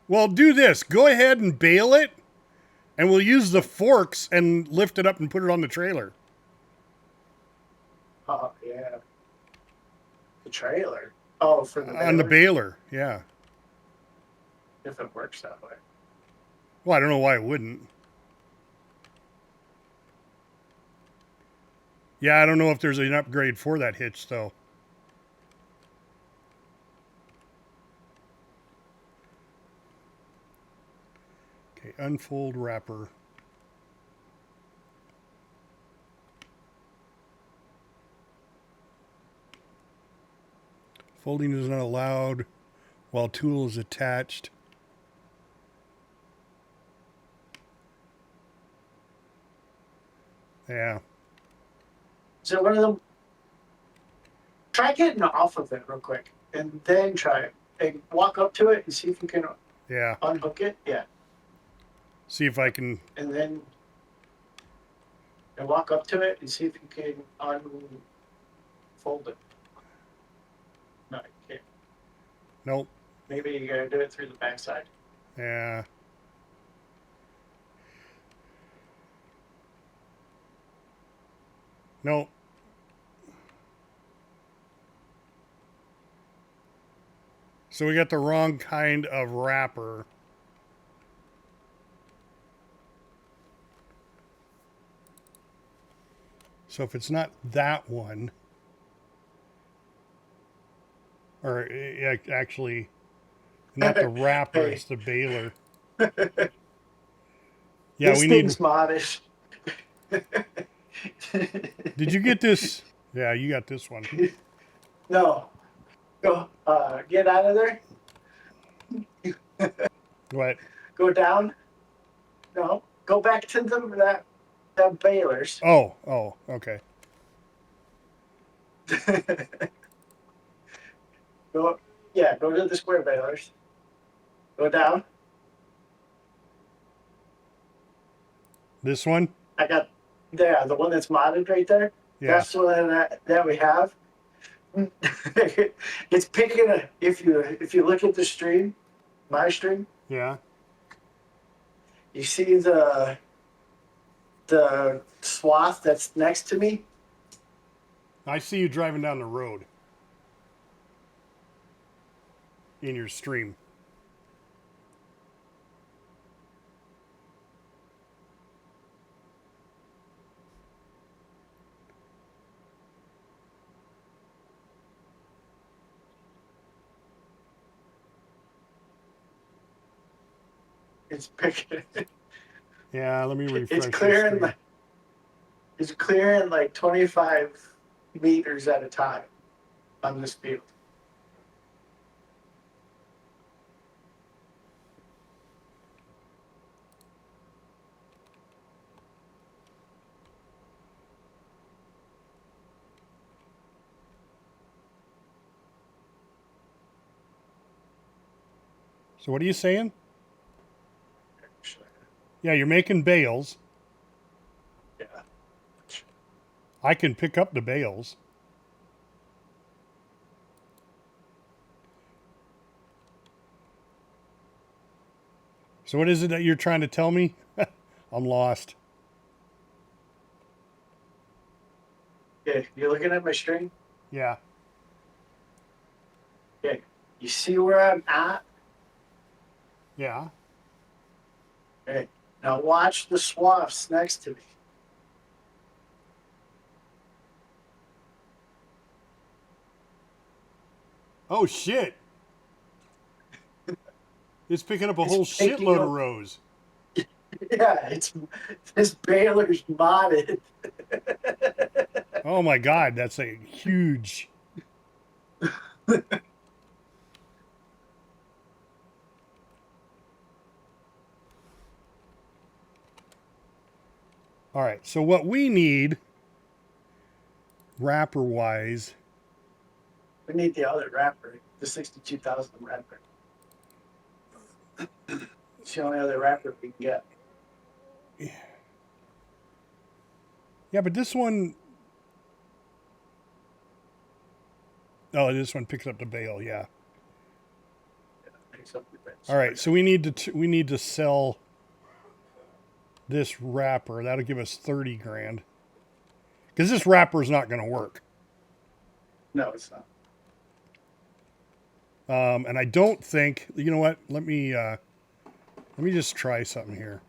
Well, do this. Go ahead and bale it, and we'll use the forks and lift it up and put it on the trailer. Oh yeah. The trailer. Oh, for the On the baler? baler, yeah. If it works that way. Well, I don't know why it wouldn't. Yeah, I don't know if there's an upgrade for that hitch, though. Okay, unfold wrapper. Folding is not allowed while tool is attached. Yeah. So one of them. Try getting off of it real quick, and then try it. And walk up to it and see if you can Yeah. unhook it. Yeah, See if I can. and then and walk up to it and see if you can unfold it. No, you can't. Nope. Maybe you gotta do it through the backside. Yeah. Nope. So we got the wrong kind of wrapper. So if it's not that one, or actually, not the wrapper, Hey. it's the baler. Yeah, This we need. thing's modish. Did you get this? Yeah, you got this one. No. Go. Get out of there. What? Go down. No. Go back to that balers. Oh, okay. Go. Yeah. Go to the square balers. Go down. This one? I got there, the one that's modded right there. Yeah. That's the one that we have. It's picking a. If you look at the stream, my stream, Yeah. you see the swath that's next to me. I see you driving down the road in your stream. It's picking. Yeah, let me refresh. It's clearing. It's clearing like 25 meters at a time on this field. So what are you saying? Yeah, you're making bales. Yeah. I can pick up the bales. So what is it that you're trying to tell me? I'm lost. Yeah, you're looking at my string. Yeah. Yeah, you see where I'm at. Yeah. Okay. Now watch the swaths next to me. Oh shit. It's picking up a It's whole picking shitload up- of rows. Yeah, it's this baler's modded. Oh my god, that's a huge. All right. So what we need, wrapper wise, We need the other wrapper, the 62,000 wrapper. It's the only other wrapper we can get. yeah, but this one, oh, this one picks up the bale. Yeah. Picks up the bits. All right. So we need to sell this wrapper. That'll give us 30 grand. Because this wrapper is not going to work. No, it's not. And I don't think, you know what? Let me just try something here.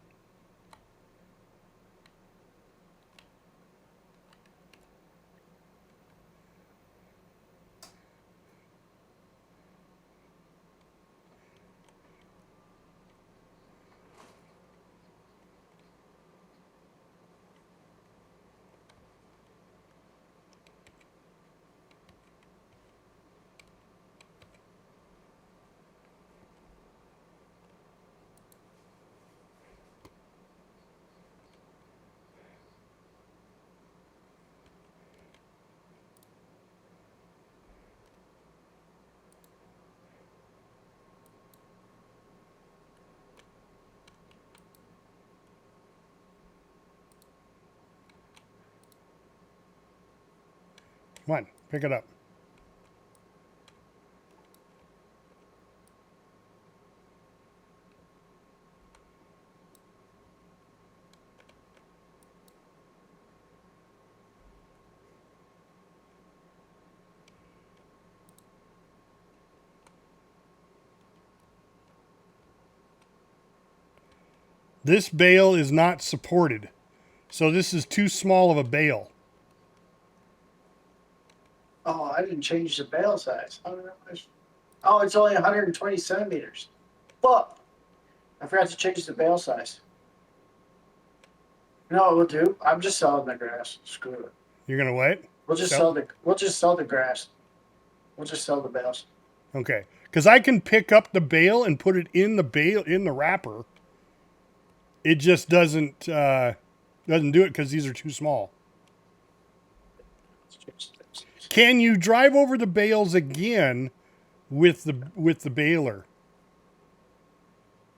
Come on, pick it up. This bale is not supported. So this is too small of a bale. Oh, I didn't change the bale size. Oh, it's only 120 centimeters. Fuck. I forgot to change the bale size. No, it will do. I'm just selling the grass. Screw it. You're going to wait? We'll just sell the grass. We'll just sell the bales. Okay. Because I can pick up the bale and put it in the wrapper. It just doesn't do it because these are too small. Can you drive over the bales again with the baler?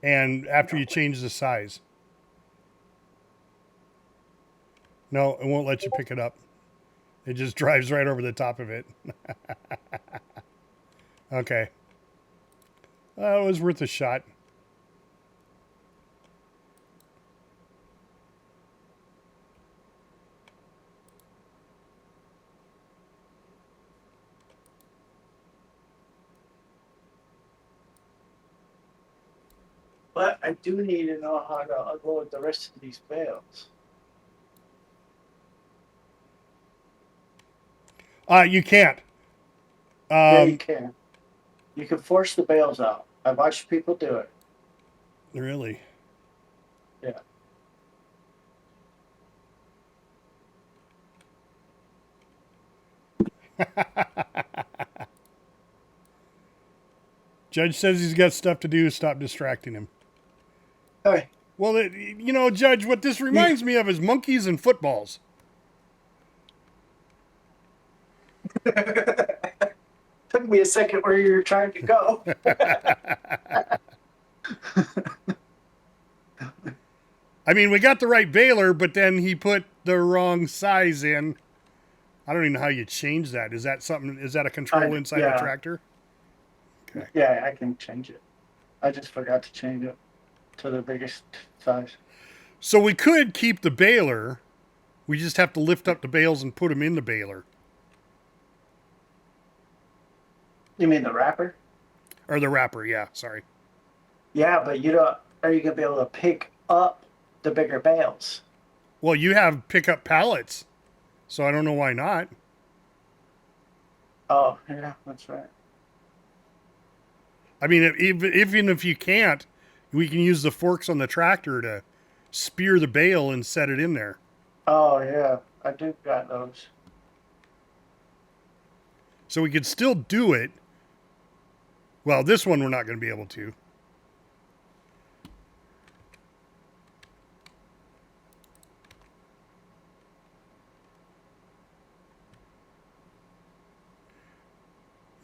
And after you change the size? No, it won't let you pick it up. It just drives right over the top of it. Okay. It was worth a shot. But I do need to know how to unload the rest of these bales. You can't. Yeah, you can. You can force the bales out. I watched people do it. Really? Yeah. Judge says he's got stuff to do. Stop distracting him. Okay. Well, Judge, what this reminds me of is monkeys and footballs. Took me a second where you were trying to go. I mean, we got the right baler, but then he put the wrong size in. I don't even know how you change that. Is that something? Is that a control inside the tractor? Okay. Yeah, I can change it. I just forgot to change it to the biggest size. So we could keep the baler. We just have to lift up the bales and put them in the baler. You mean the wrapper? Or the wrapper, yeah, sorry. Yeah, but are you going to be able to pick up the bigger bales? Well, you have pickup pallets, so I don't know why not. Oh, yeah, that's right. I mean, even if you can't, we can use the forks on the tractor to spear the bale and set it in there. Oh, yeah, I do got those. So we could still do it. Well, this one we're not going to be able to.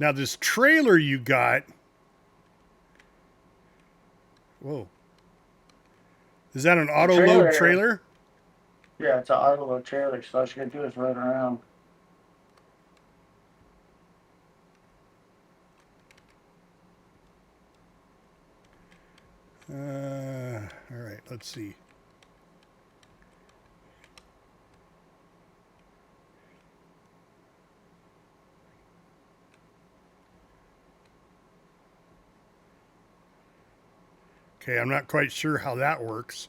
Now this trailer you got. Whoa. Is that an auto load trailer? Yeah, it's an auto load trailer, so all you gotta do is run around. All right, let's see. Okay, I'm not quite sure how that works.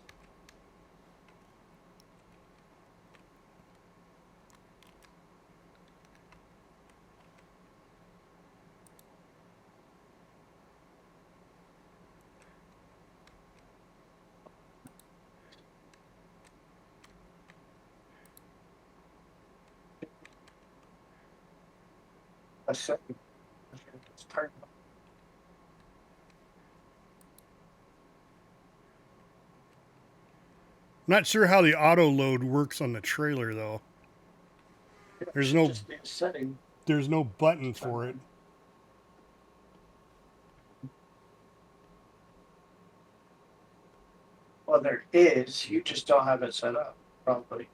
A second. It's turned. Not sure how the auto load works on the trailer though. There's no Just be a setting. there's no button for it. Well, there is. You just don't have it set up, probably.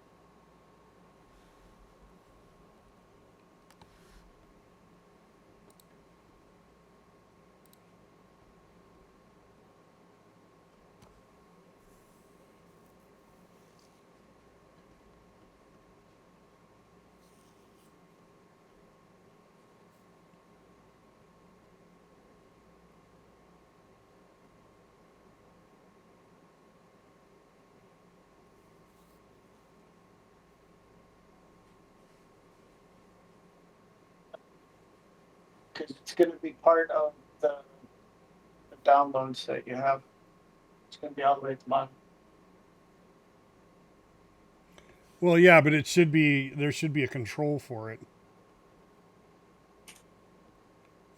Because it's going to be part of the downloads that you have. It's going to be all the way at the bottom. Well, yeah, but there should be a control for it.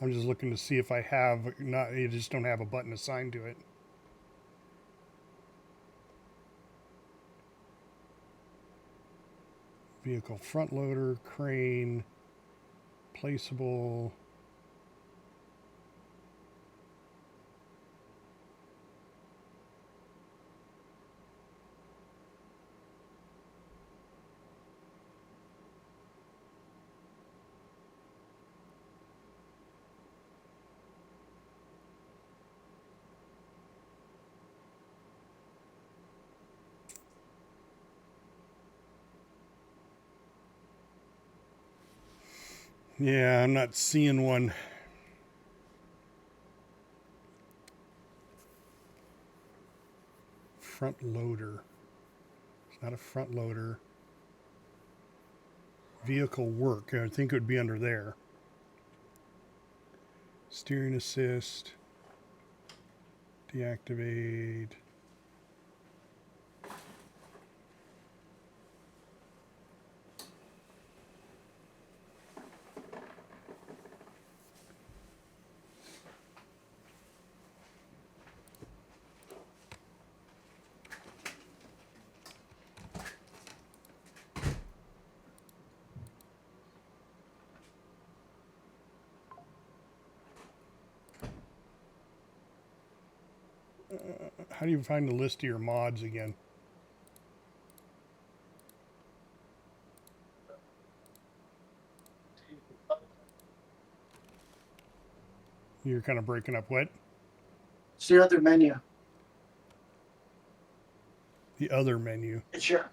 I'm just looking to see if I have not. You just don't have a button assigned to it. Vehicle front loader, crane, placeable. Yeah, I'm not seeing one. Front loader. It's not a front loader. Vehicle work. I think it would be under there. Steering assist. Deactivate. How do you find the list of your mods again? You're kind of breaking up. What? It's the other menu. The other menu. It's your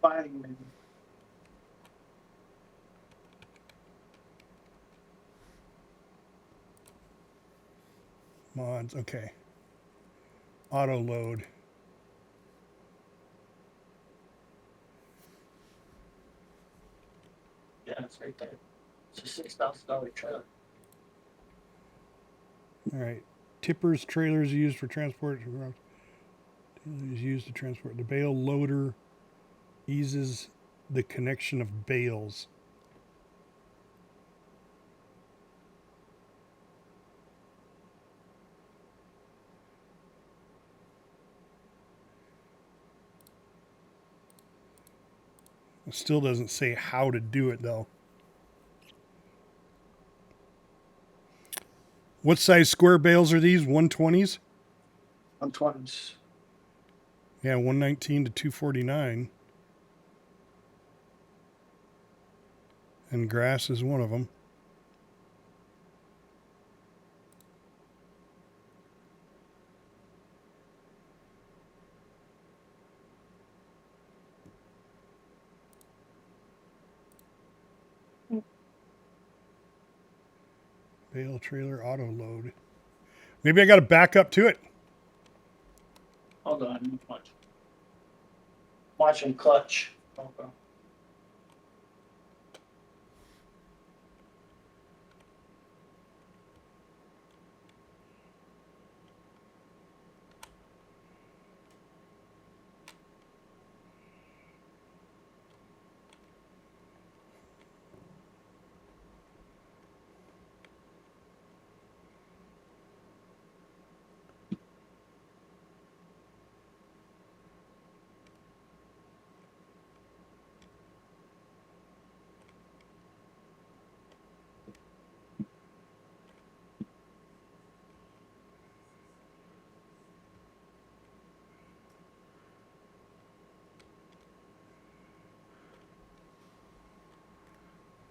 buying menu. Mods. Okay. Auto load. Yeah, it's right there. It's a $6,000 trailer. All right. Tippers, trailers used for transport. Is used to transport. The bale loader eases the connection of bales. It still doesn't say how to do it though. What size square bales are these? 120s? 120s. Yeah, 119 to 249. And grass is one of them. Bale trailer auto load. Maybe I got to back up to it. Hold on. Watching clutch. Okay.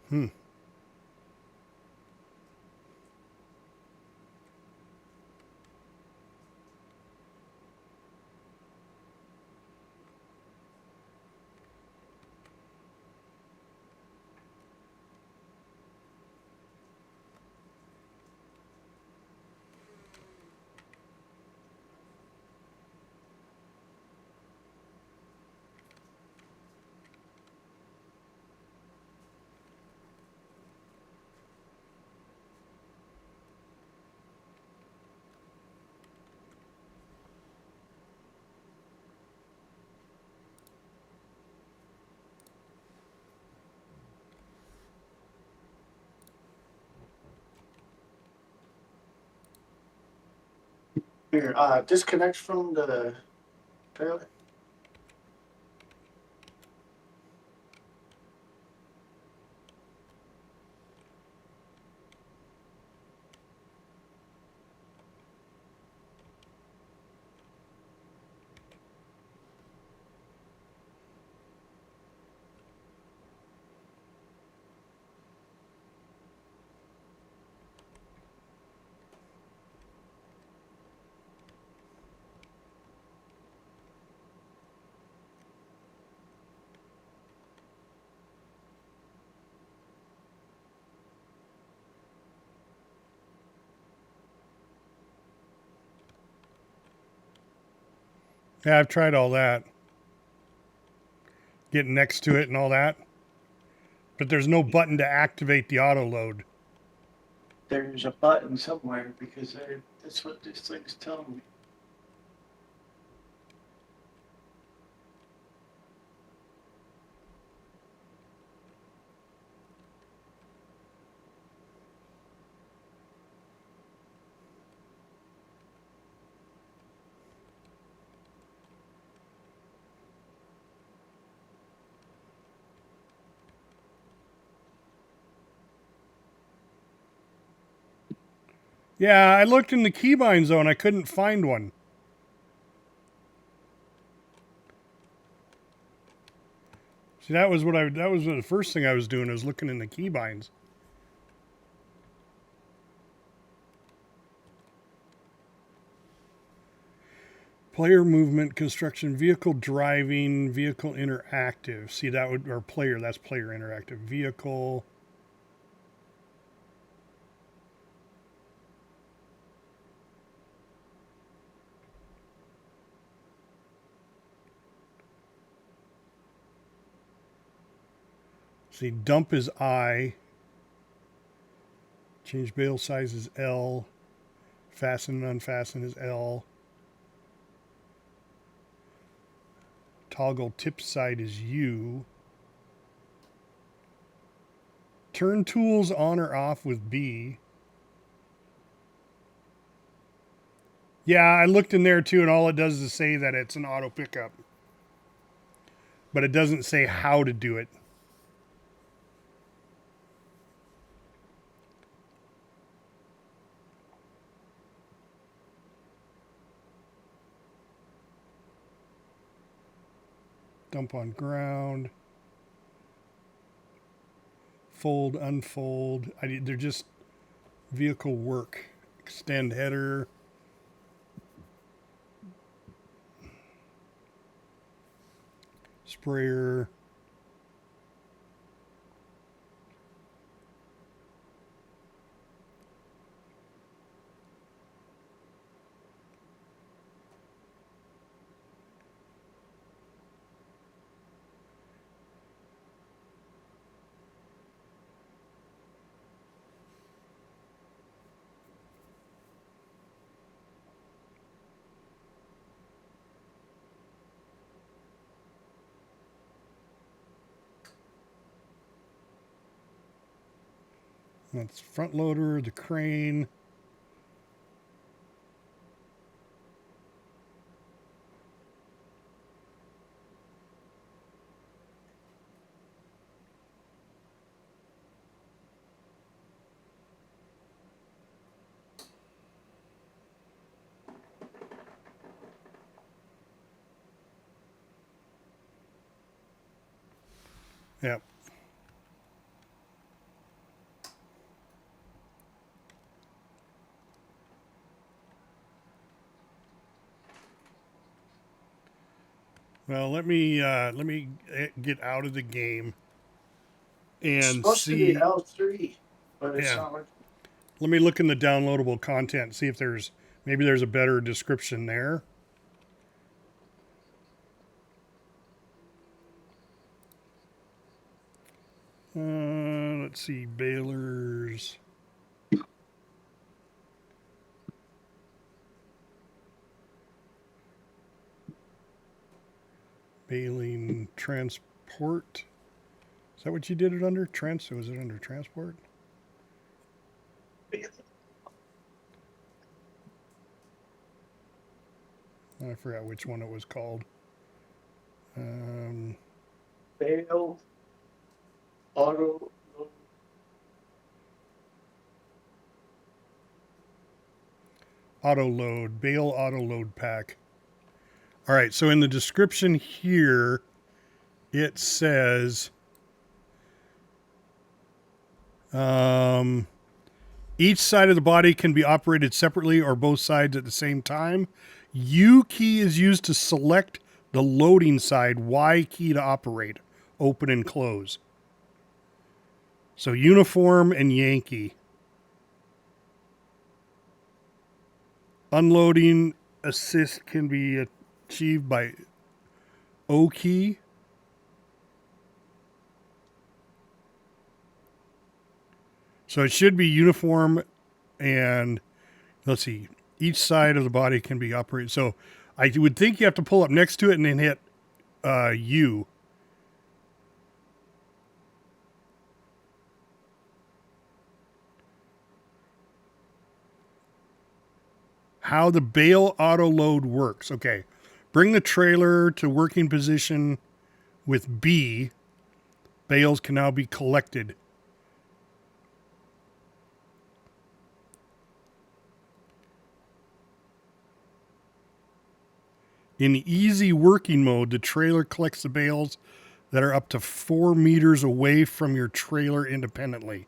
Hmm. Here, disconnect from the trailer. Yeah, I've tried all that. Getting next to it and all that. But there's no button to activate the auto load. There's a button somewhere because that's what this thing's telling me. Yeah, I looked in the keybind zone. I couldn't find one. See, that was the first thing I was doing. I was looking in the keybinds. Player movement, construction, vehicle driving, vehicle interactive. See, that would, or player, that's player interactive. Vehicle. See, dump is I. Change bale size is L. Fasten and unfasten is L. Toggle tip side is U. Turn tools on or off with B. Yeah, I looked in there too, and all it does is say that it's an auto pickup. but it doesn't say how to do it. Dump on ground. Fold, unfold. They're just vehicle work. Extend header. Sprayer. That's front loader, the crane. Yep. Well, let me get out of the game It's and supposed to be see. L3, but it's Yeah. not like Let me look in the downloadable content, see if maybe there's a better description there. Let's see, balers. Baling transport. Is that what you did it under? Was it under transport? I forgot which one it was called. bale, auto, Auto load, bale auto load pack. All right, so in the description here, it says each side of the body can be operated separately or both sides at the same time. U key is used to select the loading side. Y key to operate, open and close. So uniform and Yankee. Unloading assist can be achieved by O key. So it should be uniform and let's see, each side of the body can be operated. So I would think you have to pull up next to it and then hit U. How the bale auto load works. Okay. Bring the trailer to working position with B. Bales can now be collected. In easy working mode, the trailer collects the bales that are up to 4 meters away from your trailer independently.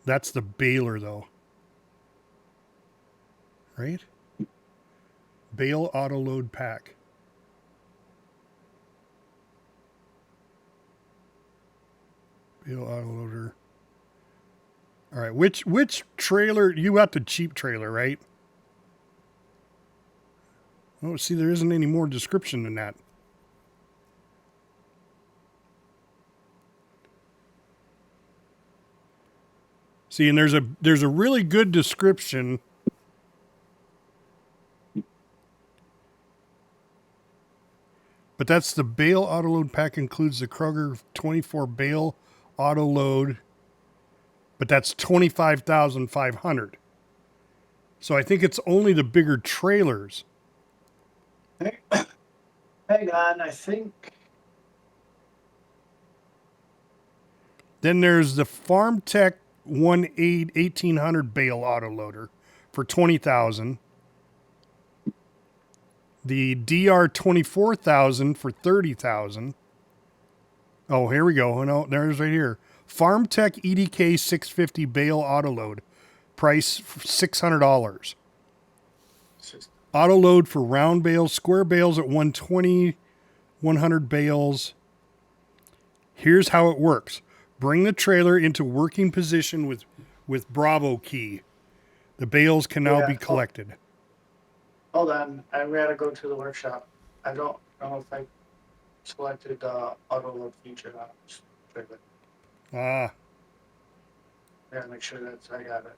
That's the baler, though. Right? Bale auto load pack. Bale auto loader. All right, which trailer? You got the cheap trailer, right? Oh, see, there isn't any more description than that. See, and there's a really good description. But that's the bale auto load pack includes the Kroger 24 bale auto load. But that's $25,500. So I think it's only the bigger trailers. Hang on, I think. Then there's the Farm Tech 1800 bale autoloader for 20,000. The DR 24,000 for 30,000. Oh, here we go. Oh, no, there's right here. Farm Tech EDK 650 bale autoload. Price $600. Autoload for round bales, square bales at 120, 100 bales. Here's how it works. Bring the trailer into working position with Bravo key. The bales can now be collected. Hold on, I gotta go to the workshop. I don't know if I selected the auto load feature on this trailer. Ah, I gotta make sure that I got it.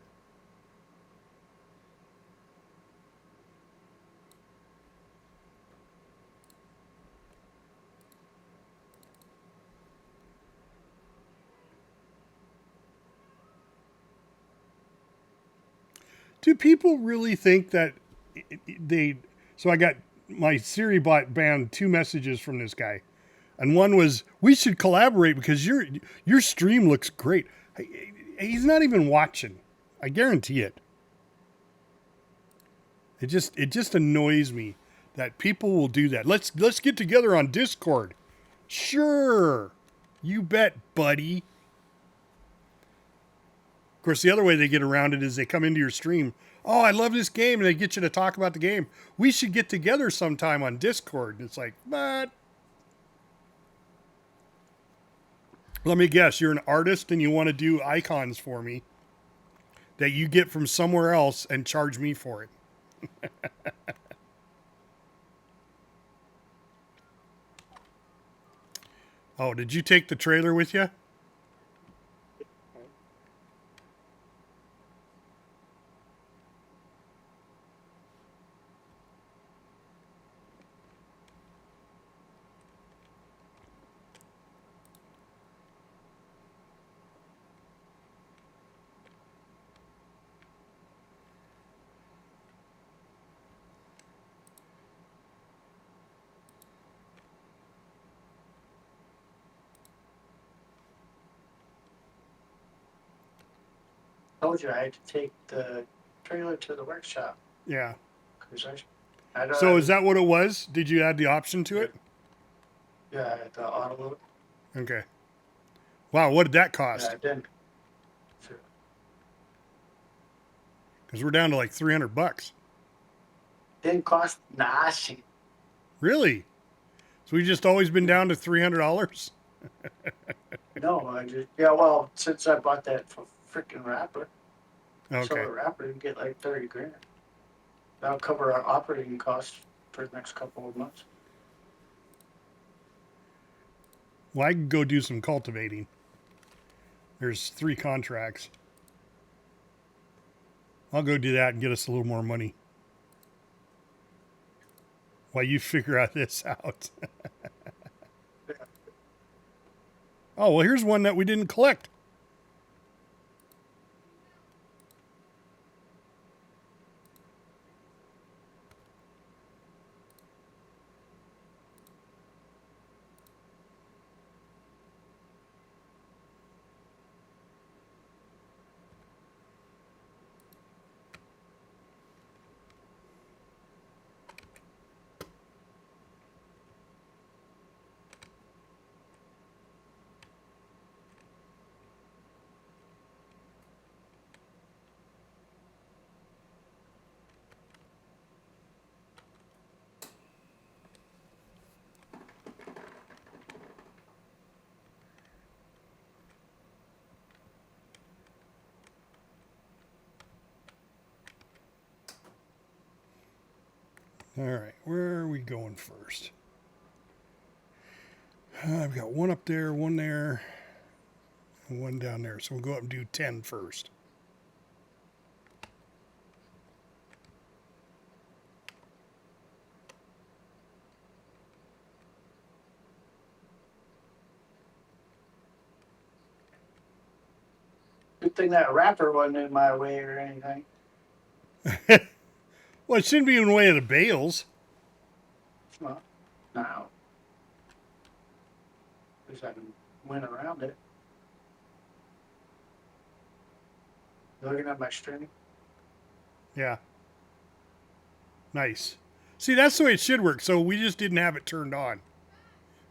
do people really think that they? So I got my Siri bot banned 2 messages from this guy, and one was, "We should collaborate because your stream looks great." He's not even watching. I guarantee it. It just annoys me that people will do that. Let's get together on Discord. Sure, you bet, buddy. Of course, the other way they get around it is they come into your stream. Oh, I love this game, and they get you to talk about the game. We should get together sometime on Discord. And it's like, but let me guess, you're an artist and you want to do icons for me that you get from somewhere else and charge me for it. Oh, did you take the trailer with you? Told you I had to take the trailer to the workshop. Yeah. 'Cause I don't So have- is that what it was? Did you add the option to it? Yeah, the auto load. Okay. Wow, what did that cost? Yeah, I didn't. Sure. Because we're down to like $300. Didn't cost nothing. Really? So we just always been down to $300? No, well, since I bought that freaking wrapper, Okay. solar wrapper, you get like 30 grand. That'll cover our operating costs for the next couple of months. Well, I can go do some cultivating. There's 3 contracts. I'll go do that and get us a little more money. While you figure out this out. Oh, well, here's one that we didn't collect. All right, where are we going first? I've got one up there, one there, and one down there. So we'll go up and do 10 first. Good thing that wrapper wasn't in my way or anything. Well, it shouldn't be in the way of the bales. Well, now, because I went around it. Looking at my stream. Yeah. Nice. See, that's the way it should work. So we just didn't have it turned on.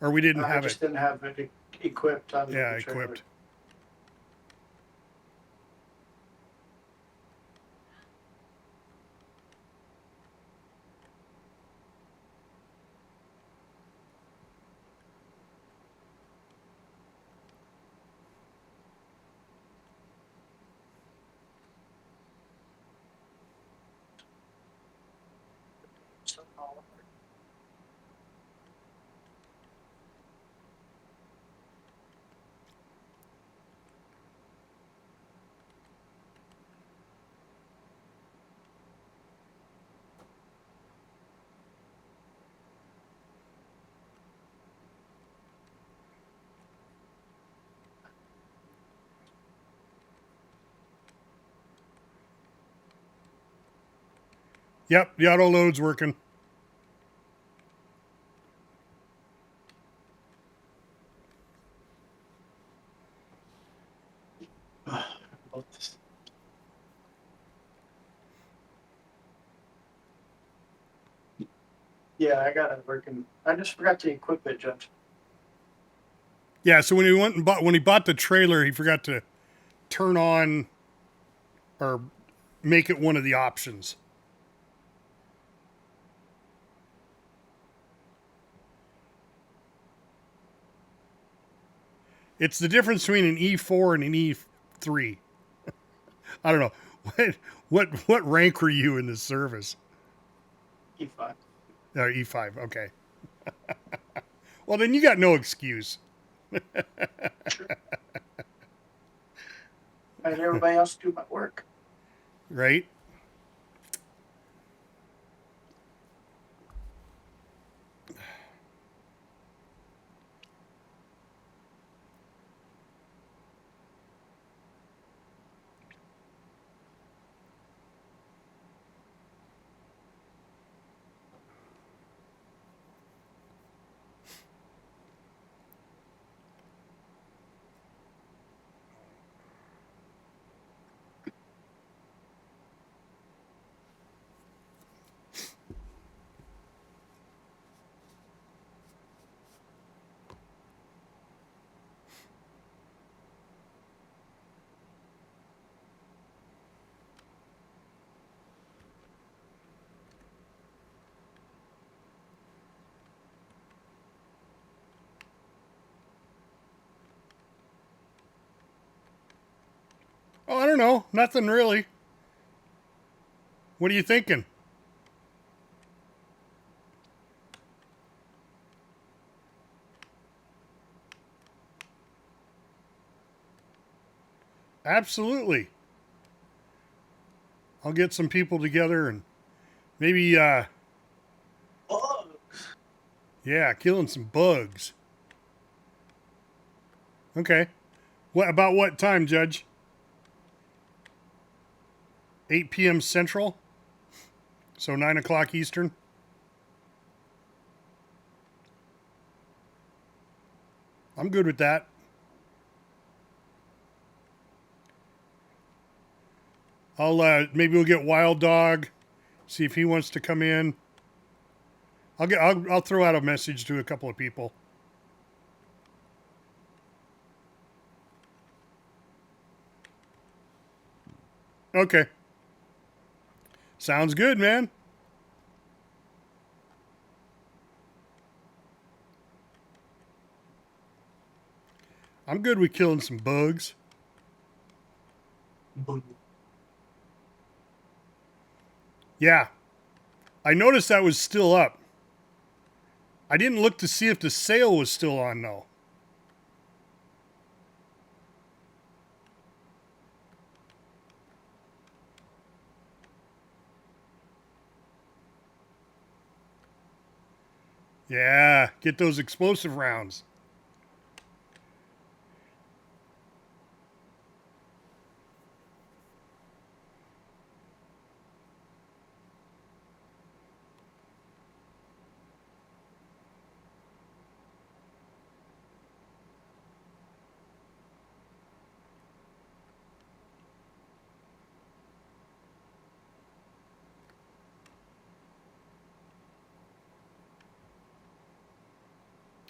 Or we didn't I have it, just didn't have it equipped on yeah, the trailer. equipped. Yep, the auto load's working. Yeah, I got it working. I just forgot to equip it, Judge. Yeah, so when he bought the trailer, he forgot to turn on or make it one of the options. It's the difference between an E4 and an E3. I don't know. What rank were you in this service? E5. E5. Okay. Well, then you got no excuse, I had everybody else do my work. right? Oh, I don't know. Nothing really. What are you thinking? Absolutely. I'll get some people together and maybe, Oh, yeah, killing some bugs. Okay. What about what time, Judge? 8 p.m. Central? So 9 o'clock Eastern? I'm good with that. Maybe we'll get Wild Dog, see if he wants to come in. I'll throw out a message to a couple of people. Okay. Sounds good, man. I'm good with killing some bugs. Yeah. I noticed that was still up. I didn't look to see if the sale was still on, though. Yeah, get those explosive rounds.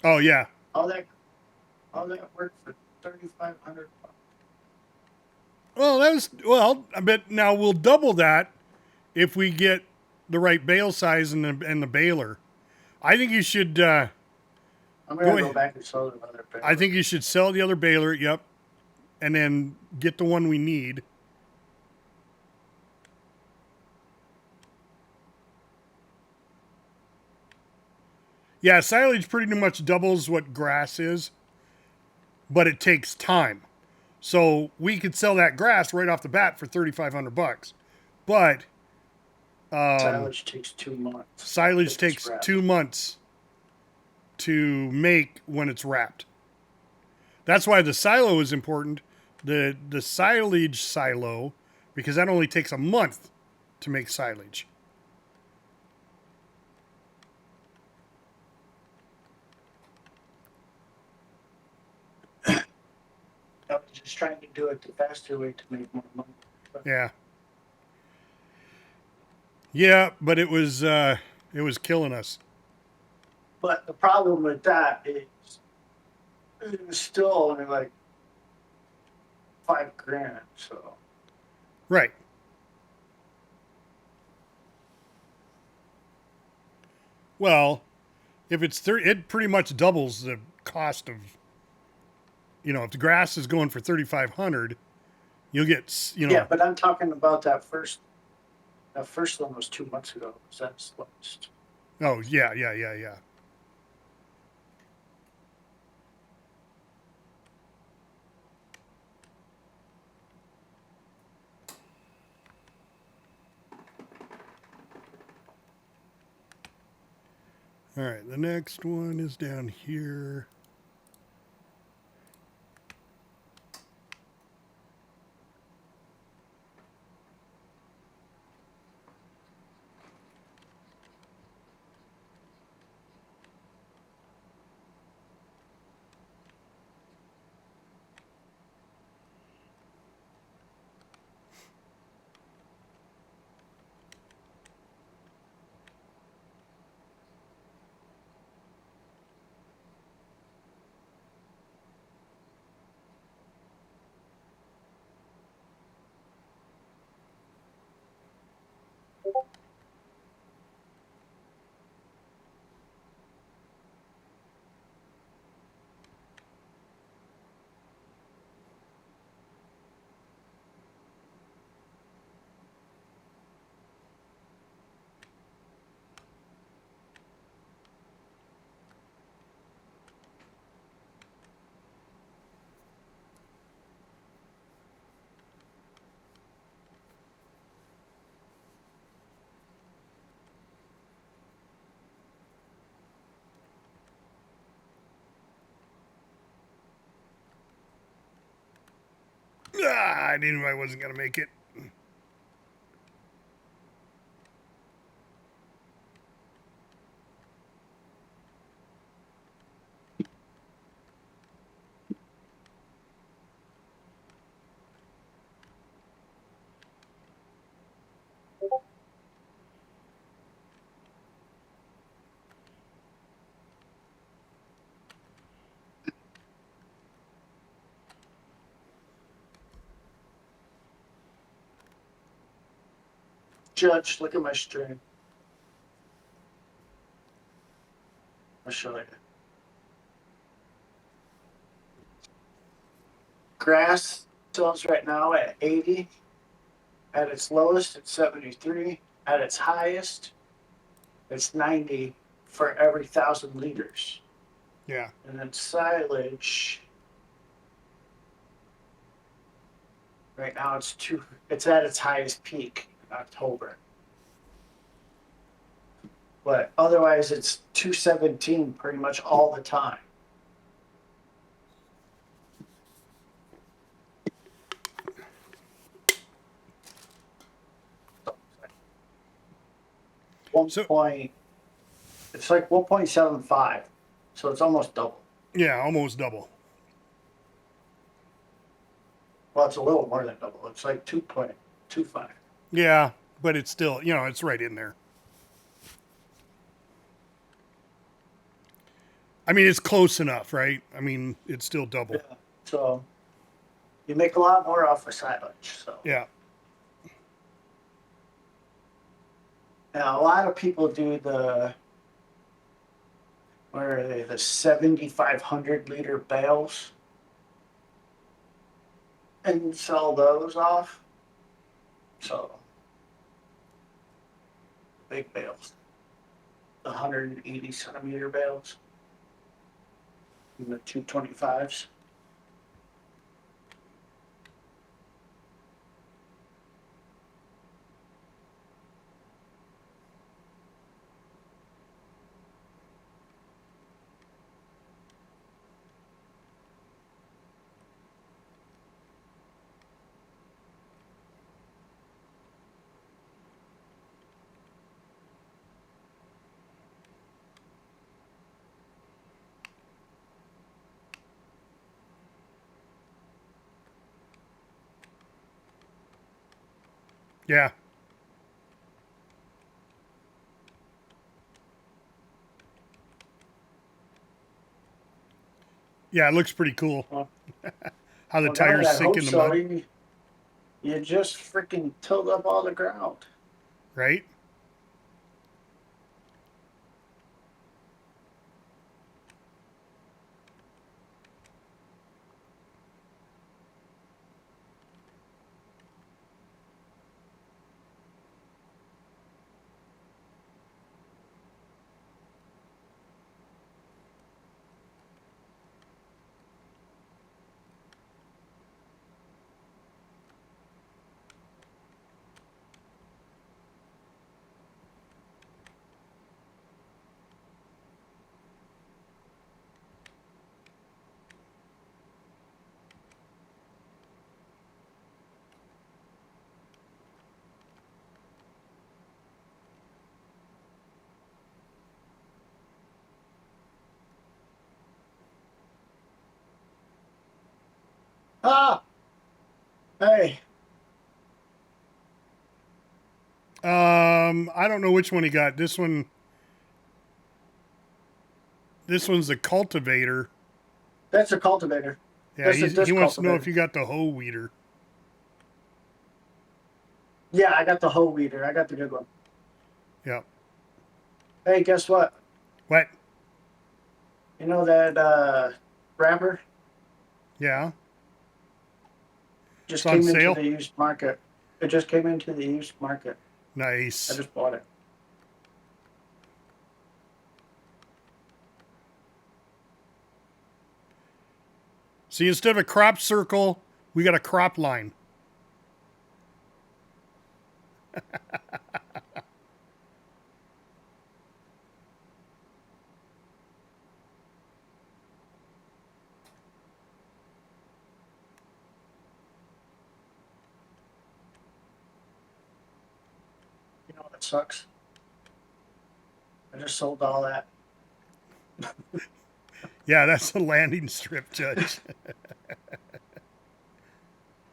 Oh yeah. All that, all that work for 3,500 bucks. Well, I bet now we'll double that if we get the right bale size and the baler. I think you should I'm go gonna go ahead. back and sell the other I baler. think you should sell the other baler. Yep, and then get the one we need. Yeah, silage pretty much doubles what grass is, but it takes time. So we could sell that grass right off the bat for $3,500. But Silage takes 2 months. silage If it's takes wrapped. 2 months to make when it's wrapped. That's why the silo is important. The silage silo, because that only takes a month to make silage. I was just trying to do it the faster way to make more money. But, Yeah. Yeah, but it was killing us. but the problem with that is it was still only like $5,000. So Right. Well, if it's 30, it pretty much doubles the cost of, if the grass is going for 3,500, you'll get, yeah, but I'm talking about that first. That first one was 2 months ago. So that's last. oh, yeah. All right, the next one is down here. I knew I wasn't going to make it. Judge, look at my string. I'll show you. Grass sells right now at 80. At its lowest, it's 73. At its highest, it's 90 for every 1,000 liters. Yeah. And then silage, right now it's at its highest peak in October. But otherwise it's 217 pretty much all the time. One So- point, it's like 1.75, so it's almost double. Yeah, almost double. Well, it's a little more than double. It's like 2.25. Yeah, but it's still, it's right in there. I mean, it's close enough, right? I mean, it's still double. Yeah. So you make a lot more off of silage. So Yeah. now a lot of people do what are they, the 7,500 liter bales and sell those off. So big bales, the 180 centimeter bales, and the 225s. Yeah. Yeah, it looks pretty cool. Well, How the well, tires God, I sink hope in the so. mud, You just freaking tilled up all the ground. right? Ah, hey, I don't know which one he got. This one. This one's the cultivator. that's a cultivator. Yeah, That's a he disc wants to know if cultivator. you got the hoe weeder. Yeah, I got the hoe weeder. I got the good one. Yeah. Hey, guess what? What? You know that wrapper Yeah. just It's on came into sale. the used market. It just came into the used market. I Nice. just bought it. See, instead of a crop circle, we got a crop line. You know what sucks? I just sold all that. Yeah, that's a landing strip, Judge.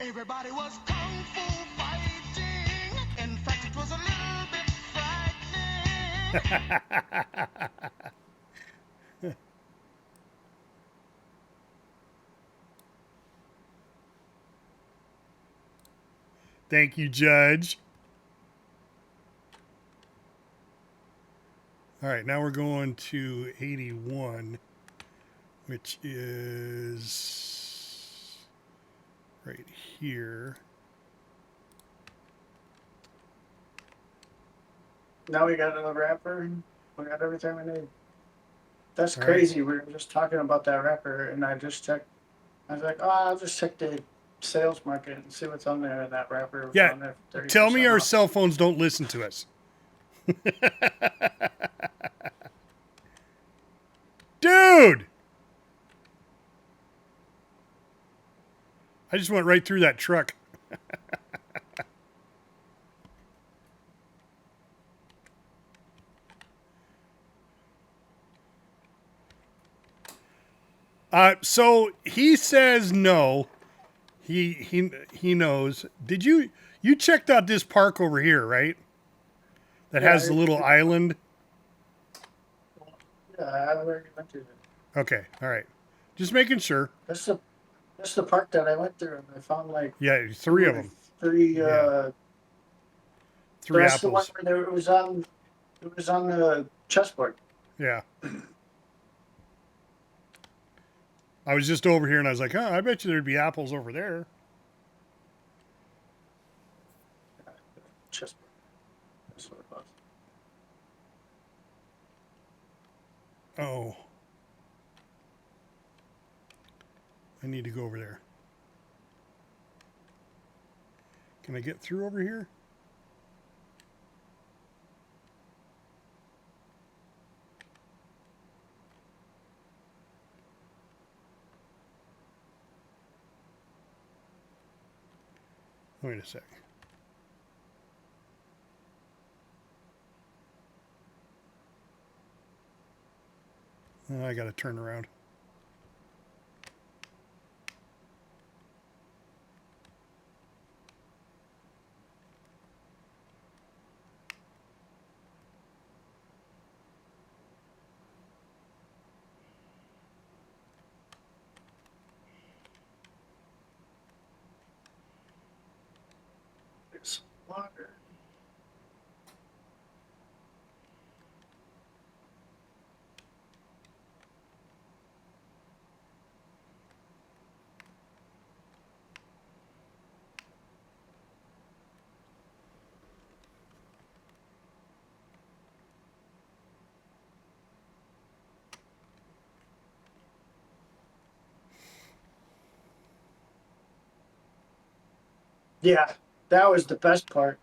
Everybody was kung fu fighting. In fact, it was a little bit frightening. Thank you, Judge. All right, now we're going to 81, which is right here. Now we got another wrapper. We got everything we need. That's All right. crazy. We were just talking about that wrapper, and I just checked. I was like, oh, I'll just check the sales market and see what's on there. And that wrapper was Yeah, on there for 30%. tell me our off. cell phones don't listen to us. Dude! I just went right through that truck. So he says no. He knows. Did you checked out this park over here, right? That Yeah, has the little island. Yeah, I already went to it. Okay, all right. Just making sure. That's the park that I went through, and I found like Yeah, two three of or them. three. Yeah, three That's the one apples. where it was on. It was on the chessboard. Yeah. I was just over here and I was like, oh, I bet you there'd be apples over there. Chessboard. That's what it was. Oh, I need to go over there. Can I get through over here? Wait a sec. I got to turn around. There's water. Yeah, that was the best part.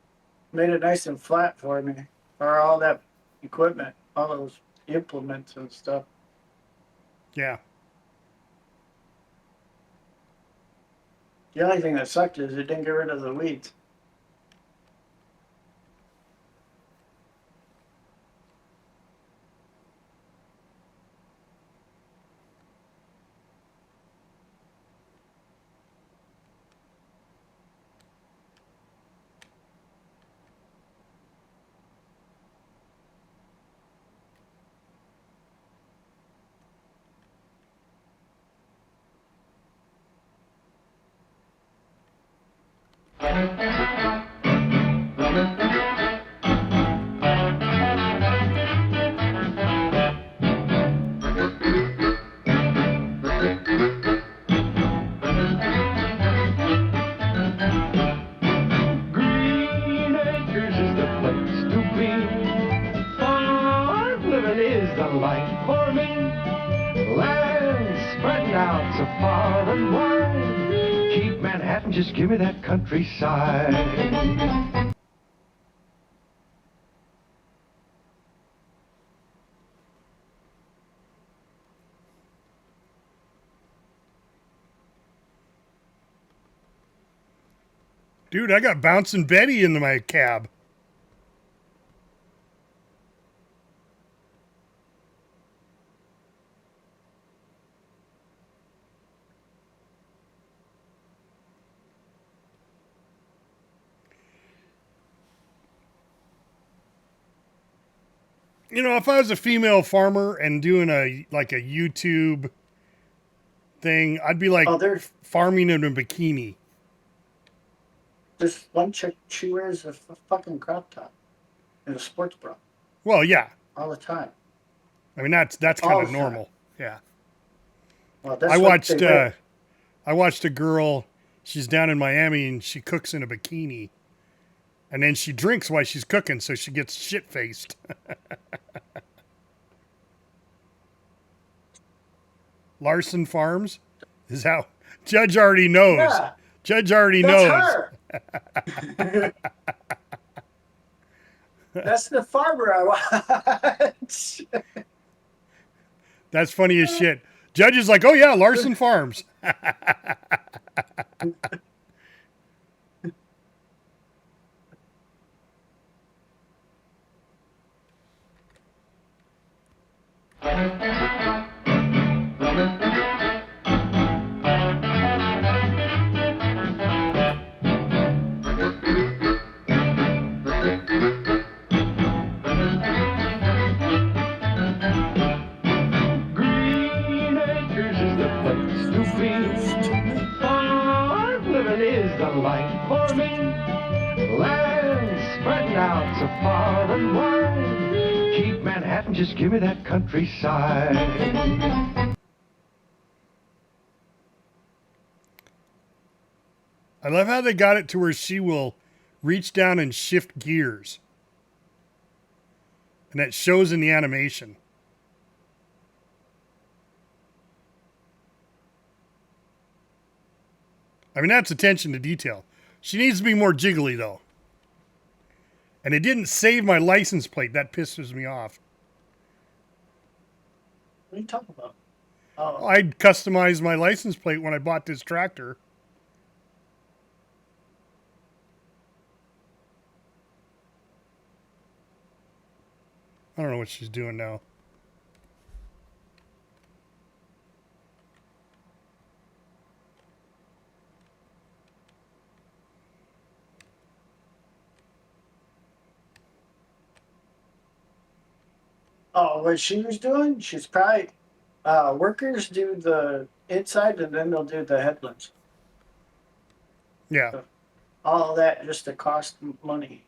Made it nice and flat for me. For all that equipment, all those implements and stuff. Yeah. The only thing that sucked is it didn't get rid of the weeds. Green Acres is the place to be. Farm living is the life for me. Land spreading out so far and wide. Keep Manhattan, just give me that countryside. Dude, I got Bouncing Betty in my cab. You know, if I was a female farmer and doing a YouTube thing, I'd be like Oh, there's farming in a bikini. this one chick. She wears a fucking crop top and a sports bra Well, yeah. all the time. I mean that's kind All of the time. normal. Yeah. Well, that's I what watched they wear. I watched a girl, she's down in Miami and she cooks in a bikini. And then she drinks while she's cooking, so she gets shit faced. Larson Farms is how Judge already knows. Yeah, Judge already that's knows. her. That's the farmer I want. That's funny as shit. Judge is like, oh yeah, Larson Farms. Green me. Farm living is the life for me. Land spreading out so far and wide. Keep Manhattan, just give me that countryside. I love how they got it to where she will reach down and shift gears. And that shows in the animation. I mean, that's attention to detail. She needs to be more jiggly, though. And it didn't save my license plate. That pisses me off. What are you talking about? Oh, I customized my license plate when I bought this tractor. I don't know what she's doing now. oh, what she was doing? She's probably workers do the inside and then they'll do the headlands. Yeah. All of that just to cost money.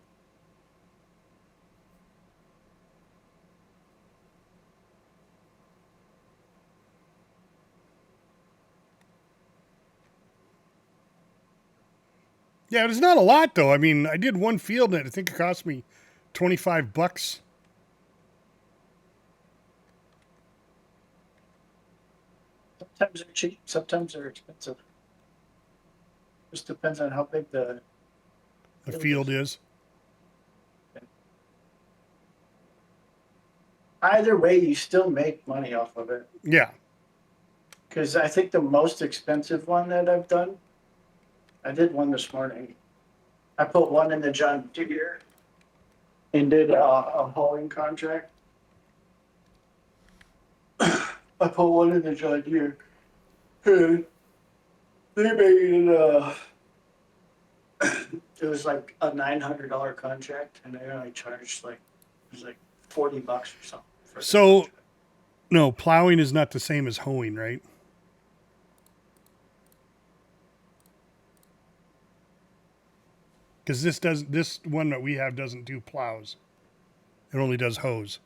Yeah, it's not a lot, though. I mean, I did one field and I think it cost me $25. Sometimes they're cheap, sometimes they're expensive. Just depends on how big the Field is. Either way, you still make money off of it. Yeah. Because I think the most expensive one that I've done, I did one this morning. I put one in the John Deere and did a hauling contract. I put one in the John Deere. And they made it was like a $900 contract, and they only charged like it was like $40 or something. For the So, contract. no, plowing is not the same as hoeing, right? Because this one that we have doesn't do plows. It only does hoes.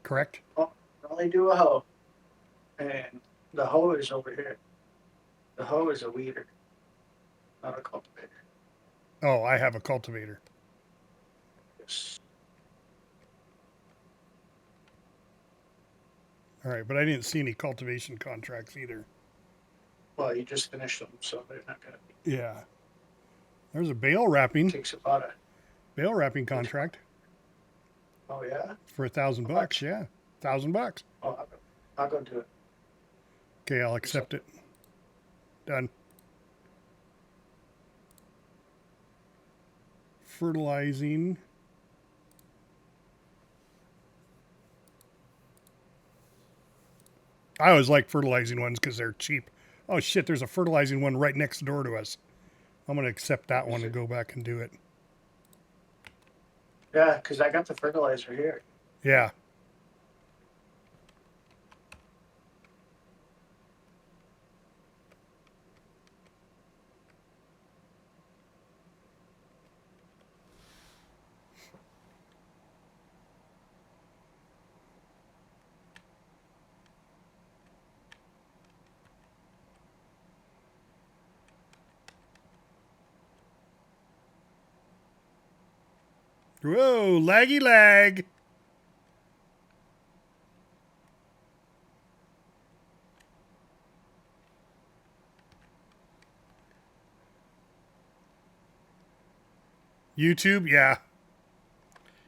Correct? Oh, only do a hoe, and the hoe is over here. The hoe is a weeder, not a cultivator. Oh, I have a cultivator. Yes. All right, but I didn't see any cultivation contracts either. Well, you just finished them, so they're not gonna be. Yeah. There's a bale wrapping Takes about contract Oh yeah. for $1,000 How bucks. much? Yeah, $1,000. Oh, I'll go do it. Okay, I'll accept it. Done. Fertilizing. I always like fertilizing ones because they're cheap. Oh shit, there's a fertilizing one right next door to us. I'm going to accept that one and go back and do it. Yeah, because I got the fertilizer here. Yeah. Whoa, laggy lag. YouTube, yeah.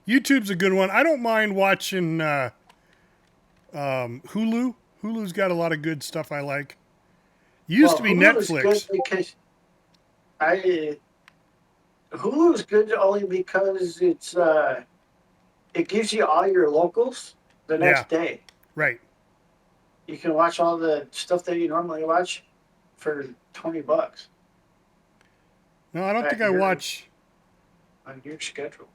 YouTube's a good one. I don't mind watching Hulu. Hulu's got a lot of good stuff I like. Used to be Hulu's good Netflix. because I Hulu's good only because it gives you all your locals the Yeah, next day. right. You can watch all the stuff that you normally watch for $20 No, I don't think I Your- watch. on your schedule.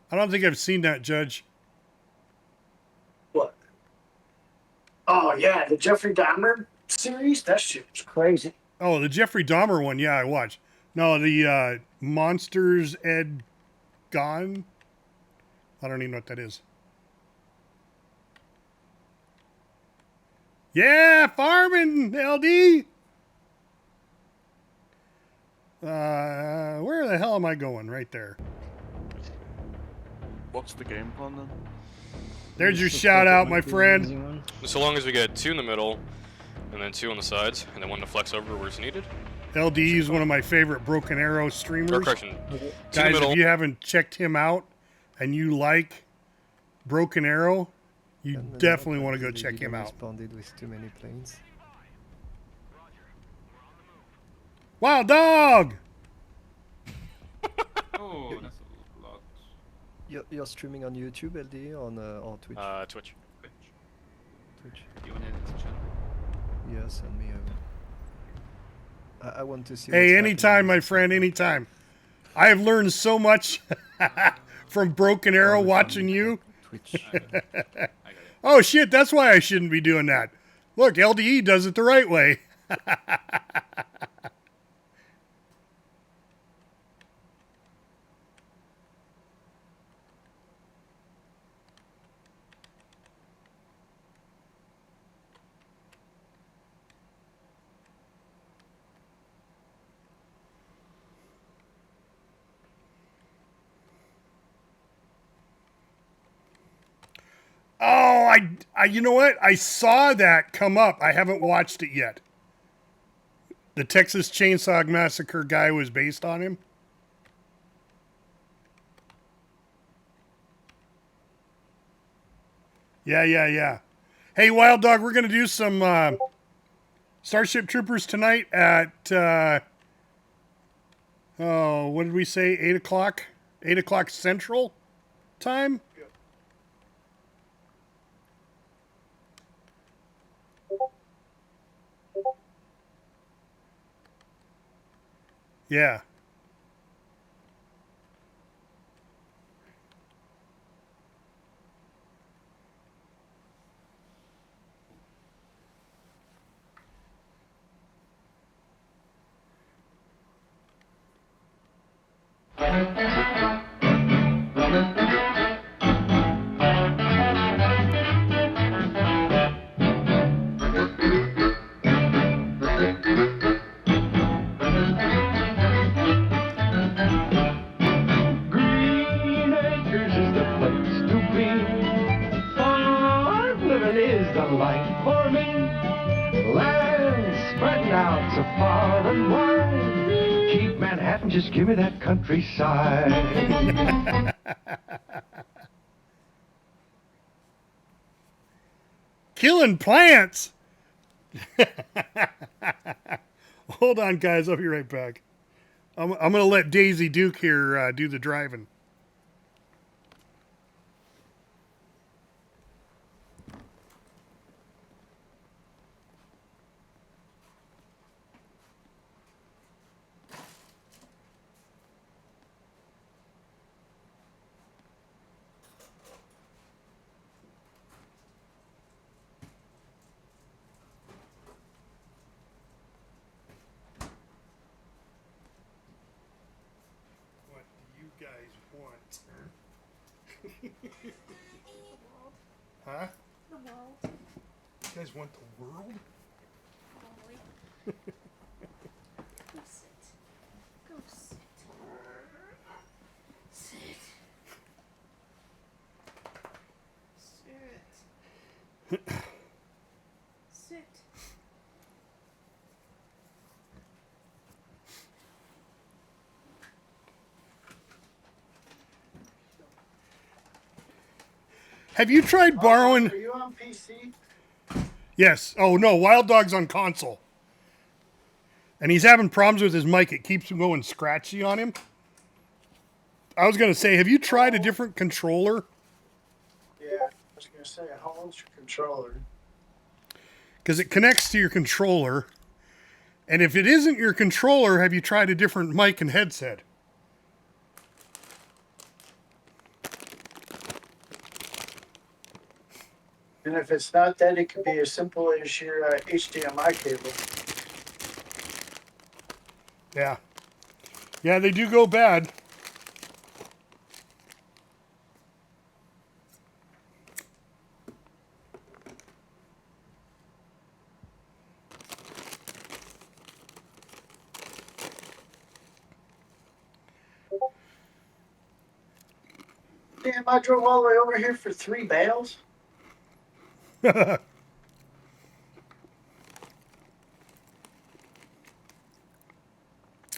I don't think I've seen that, Judge. What? Oh yeah, the Jeffrey Dahmer series. That shit was crazy. Oh, the Jeffrey Dahmer one. Yeah, I watched. No, the Monsters Ed Gone. I don't even know what that is. Yeah, farming, LD. Where the hell am I going? Right there. What's the game plan then? There's your shout out, my friend. So long as we get 2 in the middle, and then 2 on the sides, and then 1 to flex over where it's needed. LD is one of my favorite Broken Arrow streamers. Or correction, 2 in the Guys, middle. if you haven't checked him out and you like Broken Arrow, you definitely want to go check him out. Responded with too many planes. Wild dog! Oh, that's a lot. You're streaming on YouTube, LD, or Twitch? Twitch. Twitch. You want to edit the channel? Yeah, send me I want to see. Hey, what's anytime, happening. my friend, anytime. I have learned so much from Broken Arrow watching you. Twitch. I got it. Oh, shit, that's why I shouldn't be doing that. Look, LDE does it the right way. Oh, you know what? I saw that come up. I haven't watched it yet. The Texas Chainsaw Massacre guy was based on him. Yeah. Hey, Wild Dog, we're going to do some Starship Troopers tonight at, what did we say? 8 o'clock? 8 o'clock Central time? Yeah. Green Acres is the place to be. Farm living is the life for me. Land spreading out so far and wide. Keep Manhattan, just give me that countryside. Killing plants. Hold on, guys. I'll be right back. I'm going to let Daisy Duke here do the driving. What do you guys want? Huh? The world. You guys want the world? Probably. Go sit. Go sit. Sit. Sit. Sit. Have you tried borrowing? Are you on PC? Yes. Oh, no. Wild Dog's on console. And he's having problems with his mic. It keeps going scratchy on him. I was going to say, have you tried a different controller? Yeah, I was gonna say, how old's your controller? Because it connects to your controller. And if it isn't your controller, have you tried a different mic and headset? And if it's not that, it could be as simple as your HDMI cable. Yeah. Yeah, they do go bad. Damn, I drove all the way over here for 3 bales. That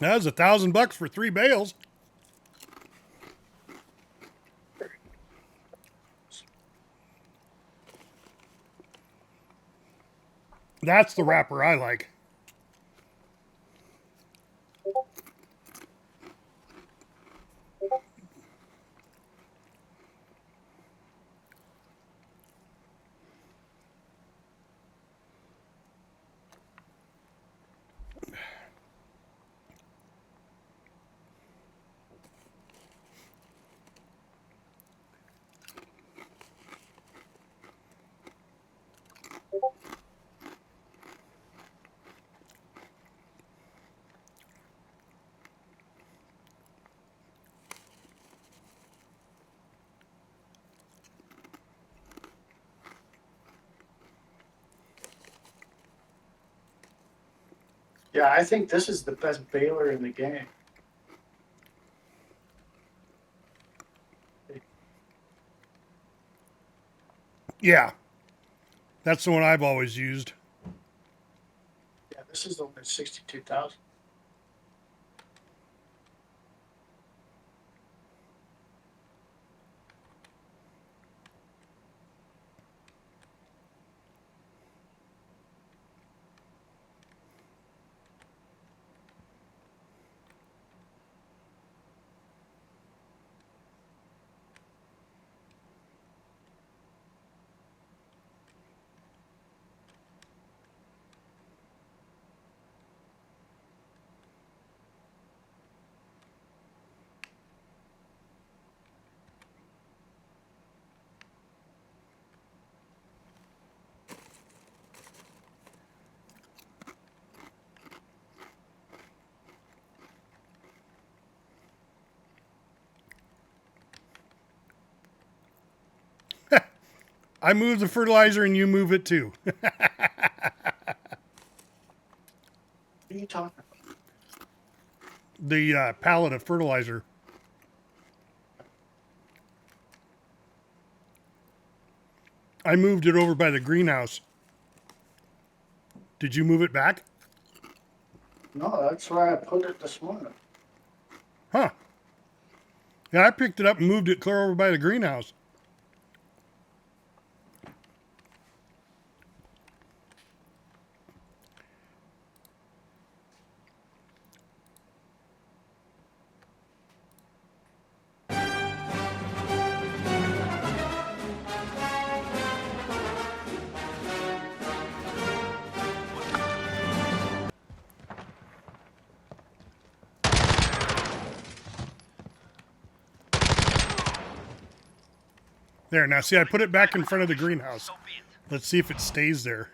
was $1,000 for 3 bales. That's the wrapper I like. Yeah, I think this is the best baler in the game. Yeah. That's the one I've always used. Yeah, this is the one that's 62,000. I move the fertilizer and you move it too. What are you talking about? The pallet of fertilizer. I moved it over by the greenhouse. Did you move it back? No, that's where I put it this morning. Huh. Yeah, I picked it up and moved it clear over by the greenhouse. There, now see, I put it back in front of the greenhouse. Let's see if it stays there.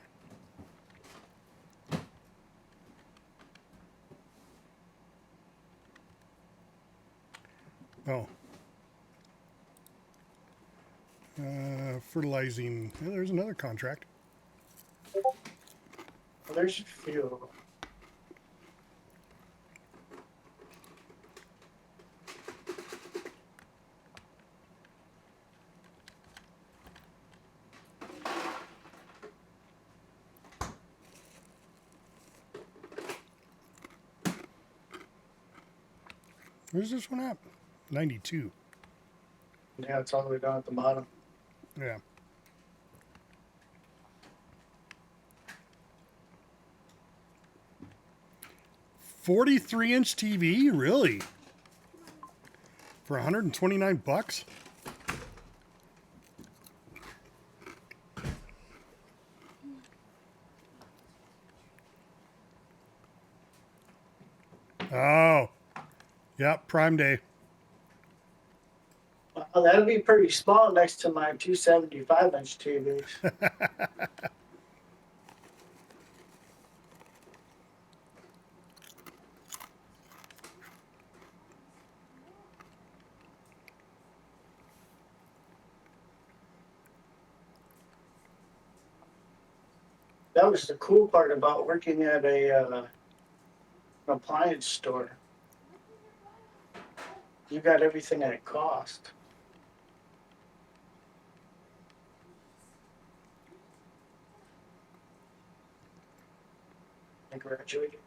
Oh. Fertilizing. Yeah, there's another contract. Well, there's a few of them. Where's this one at? 92. Yeah, it's all the way down at the bottom. Yeah. $43-inch TV? Really? For $129? Oh. Yep, Prime Day. Oh, that'll be pretty small next to my 275-inch TVs. That was the cool part about working at an appliance store. You got everything at cost. I graduated.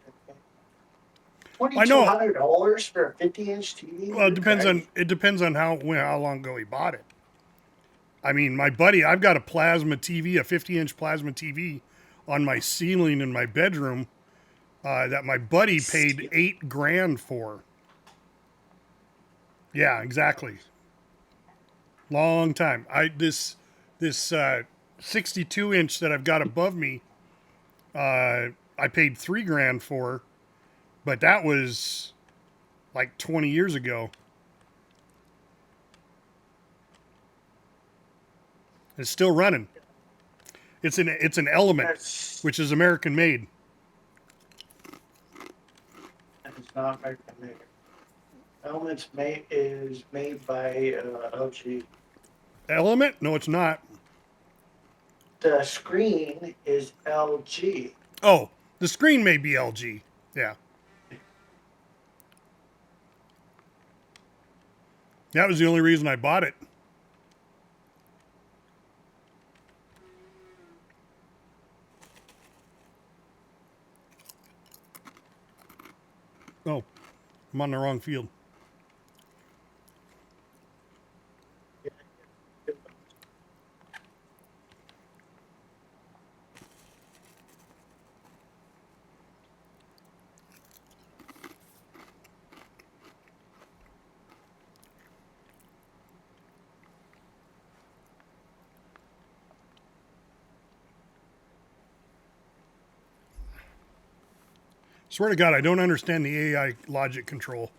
I know. $2,200 for a 50-inch TV. Well, it depends on how long ago he bought it. I mean, my buddy, I've got a plasma TV, a 50-inch plasma TV, on my ceiling in my bedroom that my buddy paid $8,000 for. Yeah, exactly. Long time. This 62-inch that I've got above me, I paid $3,000 for, but that was like 20 years ago. It's still running. It's an Element, which is American made. It's not American made. Elements is made by LG. Element? No, it's not. The screen is LG. Oh, the screen may be LG. Yeah. That was the only reason I bought it. Oh, I'm on the wrong field. Swear to God, I don't understand the AI logic control.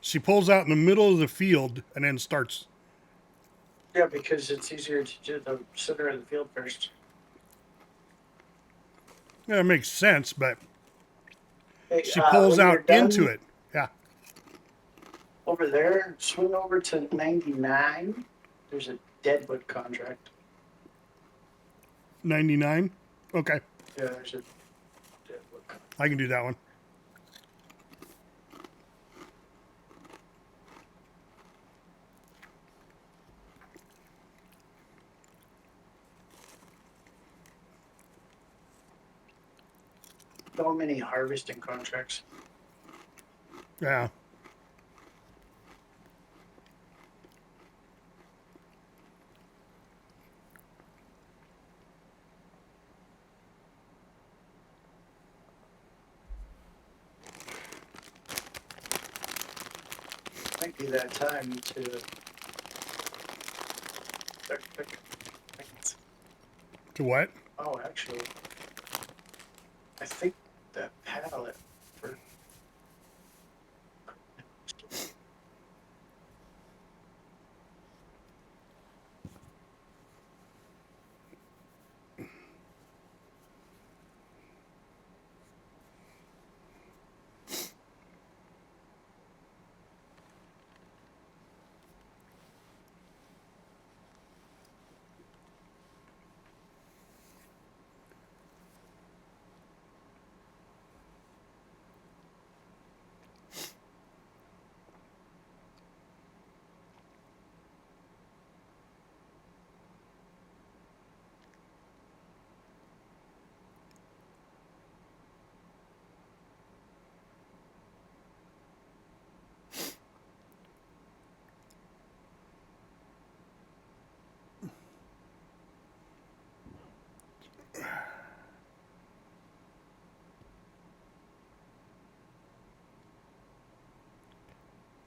She pulls out in the middle of the field and then starts. Yeah, because it's easier to do the center of the field first. Yeah, it makes sense, but Hey, she pulls when you're out done into it. Yeah. over there, swing over to 99. There's a deadwood contract. 99? Okay. Yeah, there's a deadwood contract. I can do that one. So many harvesting contracts. Yeah. Might be that time to start picking things. To what? Oh, actually, I think the pallet for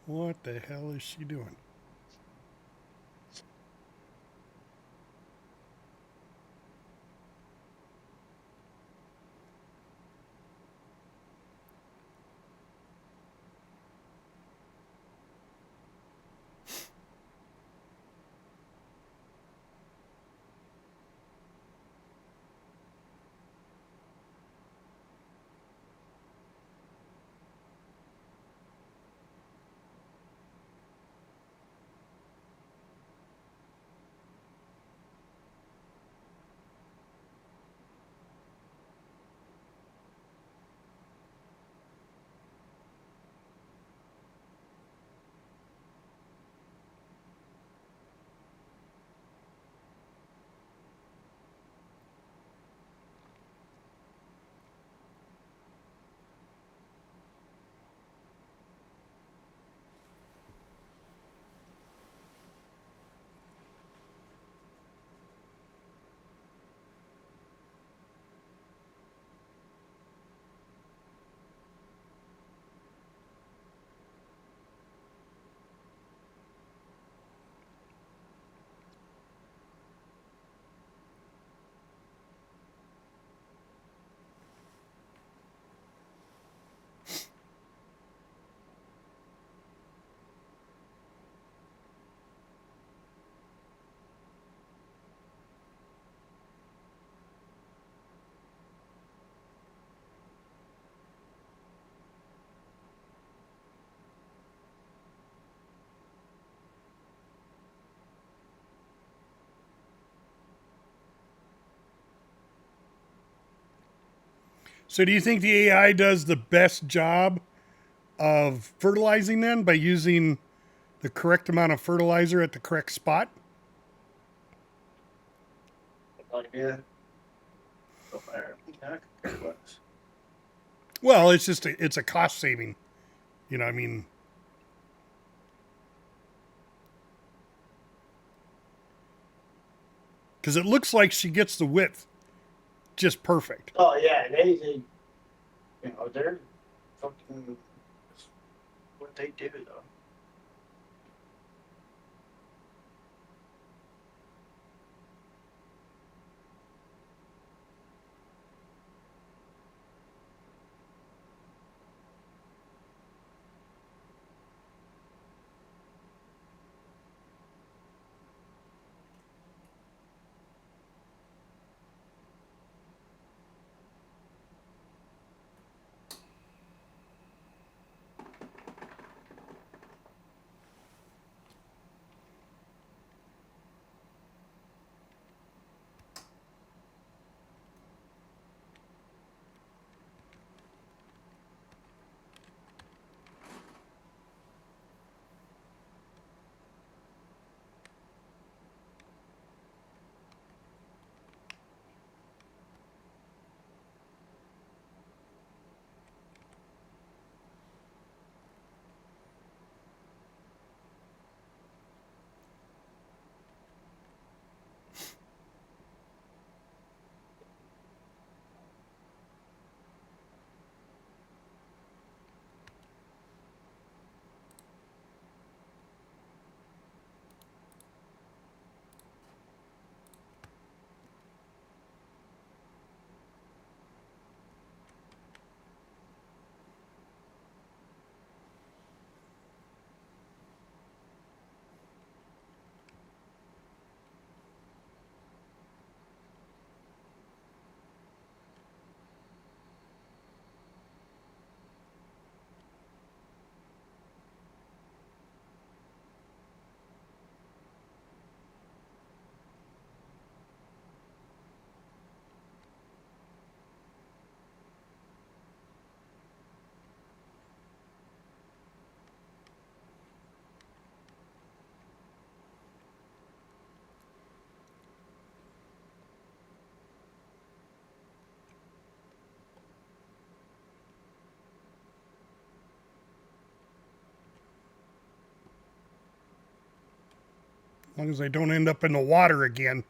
What the hell is she doing? So do you think the AI does the best job of fertilizing then by using the correct amount of fertilizer at the correct spot? Yeah. So far, I could care less. Well, it's just it's a cost saving. You know, I mean, because it looks like she gets the width just perfect. Oh yeah, they you know, they're fucking what they do though. As long as they don't end up in the water again.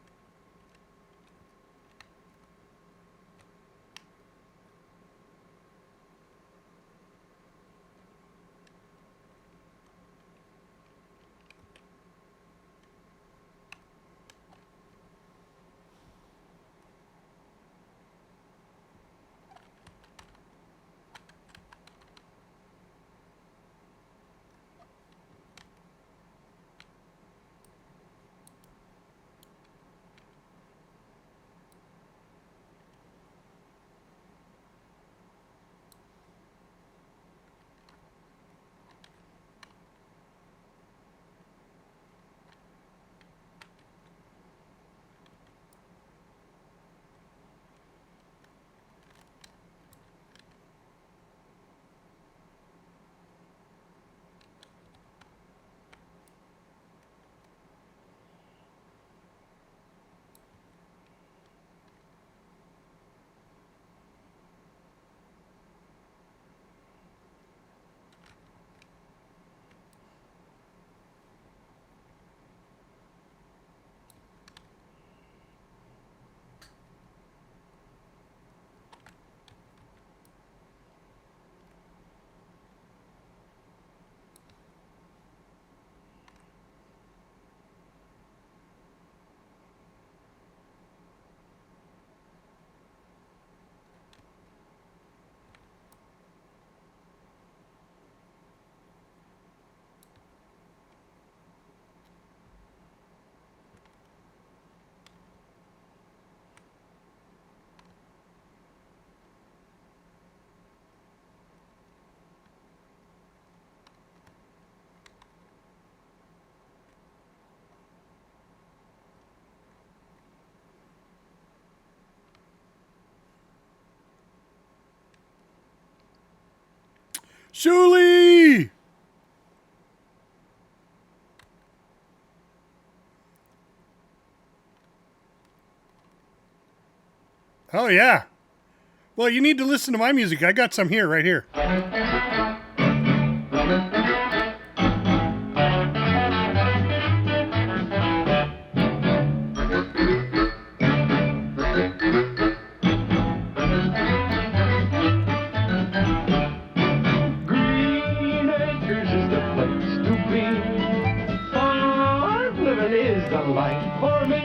Shuli! Oh, yeah. Well, you need to listen to my music. I got some here, right here. Green Acres is the place to be. Farm living is the life for me.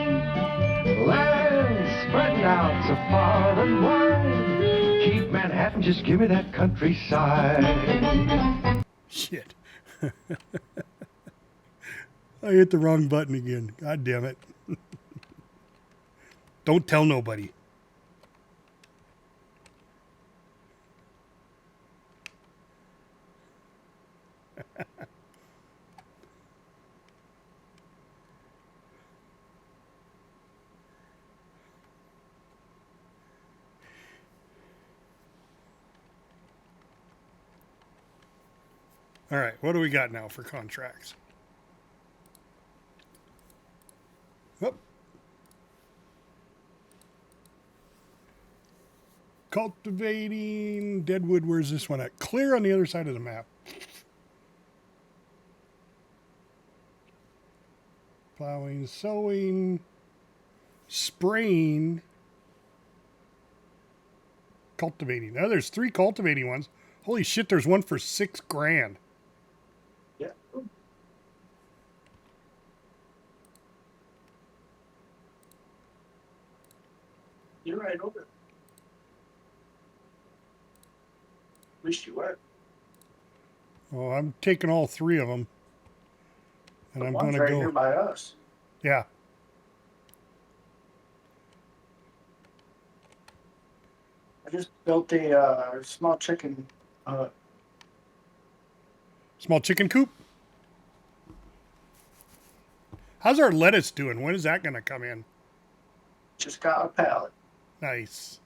Land spreading out so far and wide. Keep Manhattan, just give me that countryside. Shit. I hit the wrong button again. God damn it. Don't tell nobody. All right, what do we got now for contracts? Oh. Cultivating Deadwood. Where's this one at? Clear on the other side of the map. Plowing, sowing, spraying, cultivating. Now there's 3 cultivating ones. Holy shit, there's one for $6,000. Yeah. You're right over. At least you were. Oh, I'm taking all 3 of them. And The I'm one's going to right go. here by us. Yeah. I just built a small chicken. Small chicken coop. How's our lettuce doing? When is that going to come in? Just got a pallet. Nice.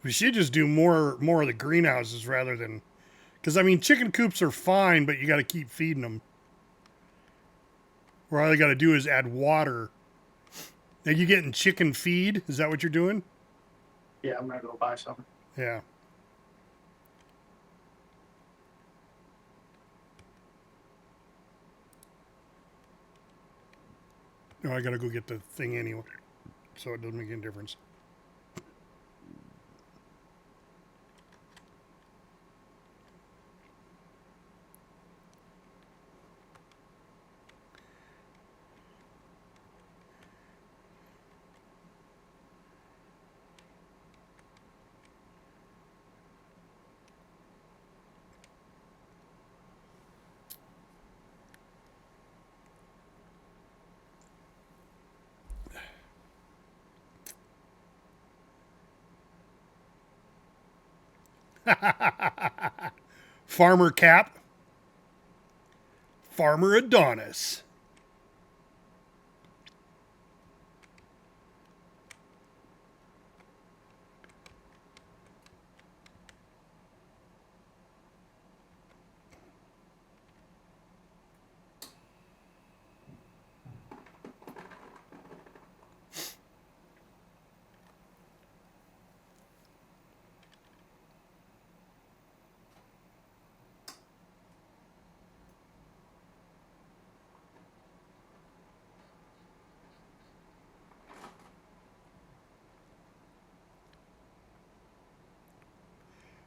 We should just do more of the greenhouses rather than, because I mean chicken coops are fine, but you got to keep feeding them. Or all you got to do is add water. Are you getting chicken feed? Is that what you're doing? Yeah, I'm gonna go buy some. Yeah. No, I got to go get the thing anyway, so it doesn't make any difference. Farmer Cap. Farmer Adonis.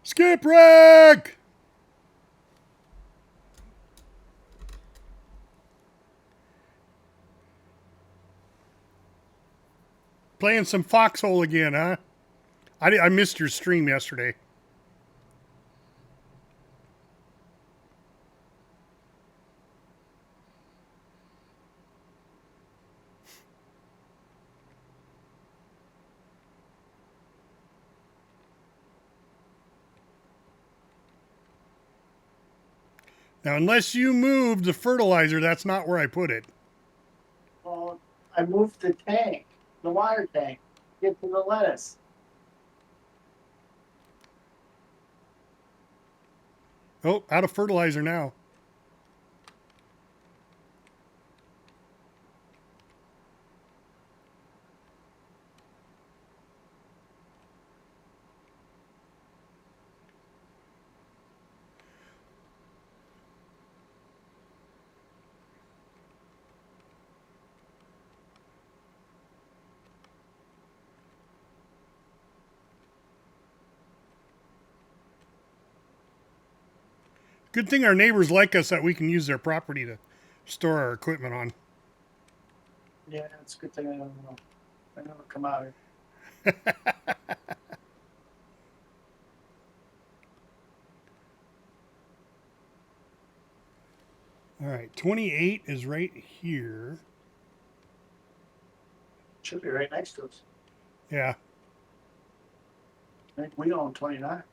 Skip Rack! Playing some Foxhole again, huh? I missed your stream yesterday. Now, unless you moved the fertilizer, that's not where I put it. Well, I moved the tank, the water tank, get to the lettuce. Oh, out of fertilizer now. Good thing our neighbors like us that we can use their property to store our equipment on. Yeah, it's a good thing I don't know. I never come out here. All right, 28 is right here. Should be right next to us. Yeah. I think we own 29.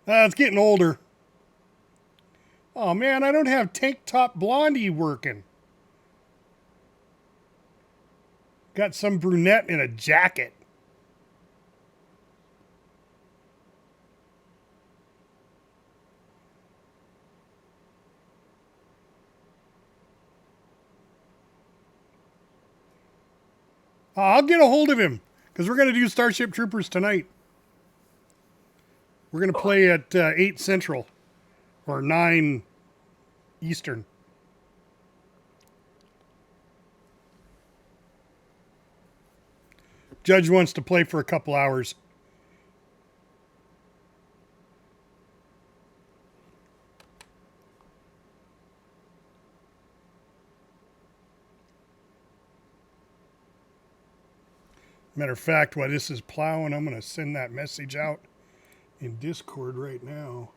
It's getting older. Oh man, I don't have tank top blondie working. Got some brunette in a jacket. I'll get a hold of him because we're going to do Starship Troopers tonight. We're going to play at 8 Central or 9 Eastern. Judge wants to play for a couple hours. Matter of fact, while this is plowing, I'm going to send that message out in Discord right now.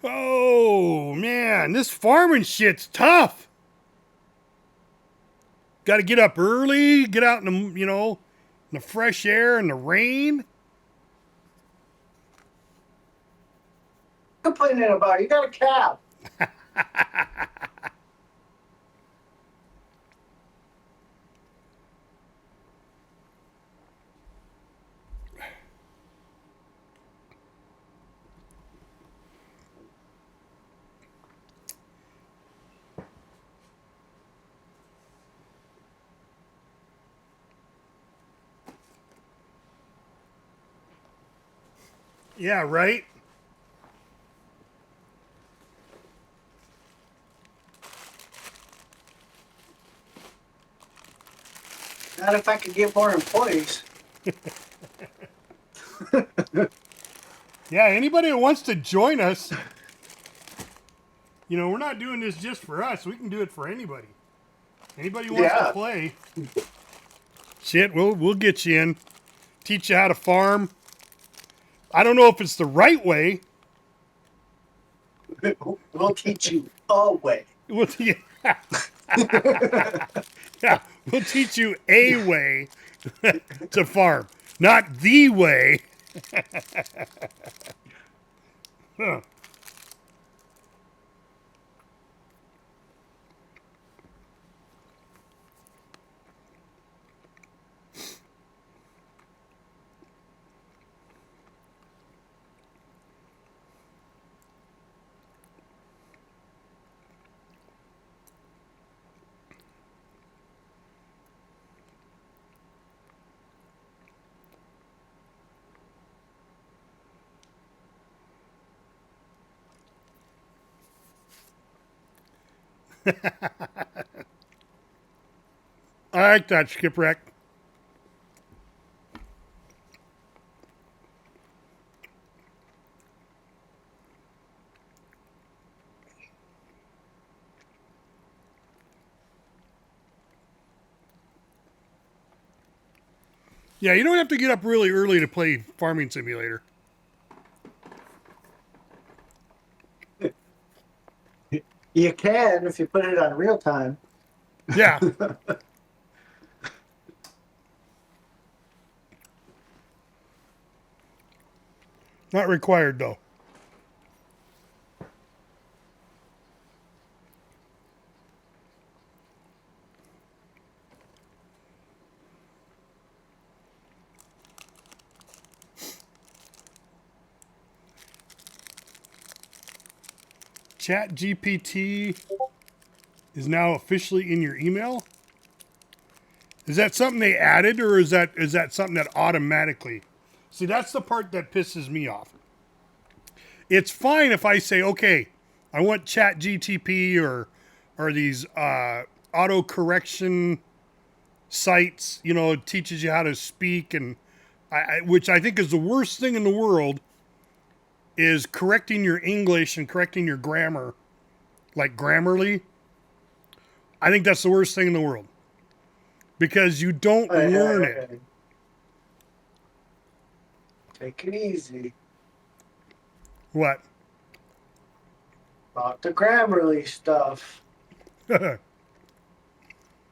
Oh, man, this farming shit's tough. Got to get up early, get out in the, in the fresh air and the rain. Complaining about, you got a cab. Yeah, right? Not if I could get more employees. Yeah, anybody that wants to join us, you know, we're not doing this just for us. We can do it for anybody. Anybody who wants to Yeah. play, shit, we'll get you in. Teach you how to farm. I don't know if it's the right way. We'll teach you a way. We'll yeah, we'll teach you a way to farm, not the way. Huh. I like that, Skipwreck. Yeah, you don't have to get up really early to play Farming Simulator. You can if you put it on real time. Yeah. Not required, though. Chat GPT is now officially in your email. Is that something they added, or is that something that automatically? See, that's the part that pisses me off. It's fine if I say, okay, I want Chat GTP or these auto correction sites. You know, it teaches you how to speak, and which I think is the worst thing in the world. Is correcting your English and correcting your grammar, like Grammarly. I think that's the worst thing in the world. Because you don't learn it. Take it easy. What? About the Grammarly stuff.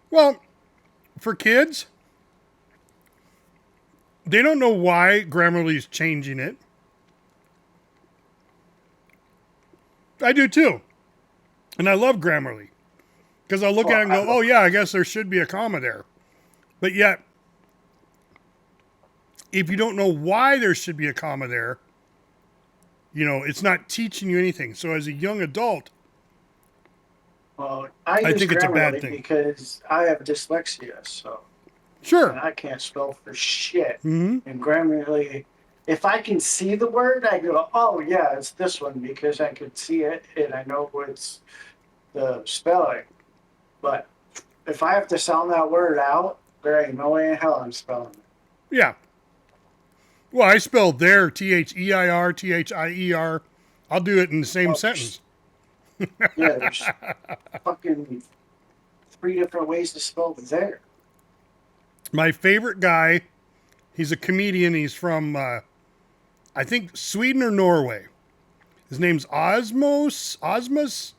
Well, for kids, they don't know why Grammarly's changing it. I do too. And I love Grammarly. Because I look at it and go, oh yeah, I guess there should be a comma there. But yet, if you don't know why there should be a comma there, you know, it's not teaching you anything. So as a young adult, Well, I think it's a bad thing. Because I have dyslexia, so. Sure. And I can't spell for shit. Mm-hmm. And Grammarly, if I can see the word, I go, oh yeah, it's this one because I can see it and I know what's the spelling. But if I have to sound that word out, there ain't no way in hell I'm spelling it. Yeah. Well, I spelled there, Their, Thier. I'll do it in the same sentence. Yeah, there's fucking 3 different ways to spell there. My favorite guy, he's a comedian. He's from, I think, Sweden or Norway. His name's Osmus.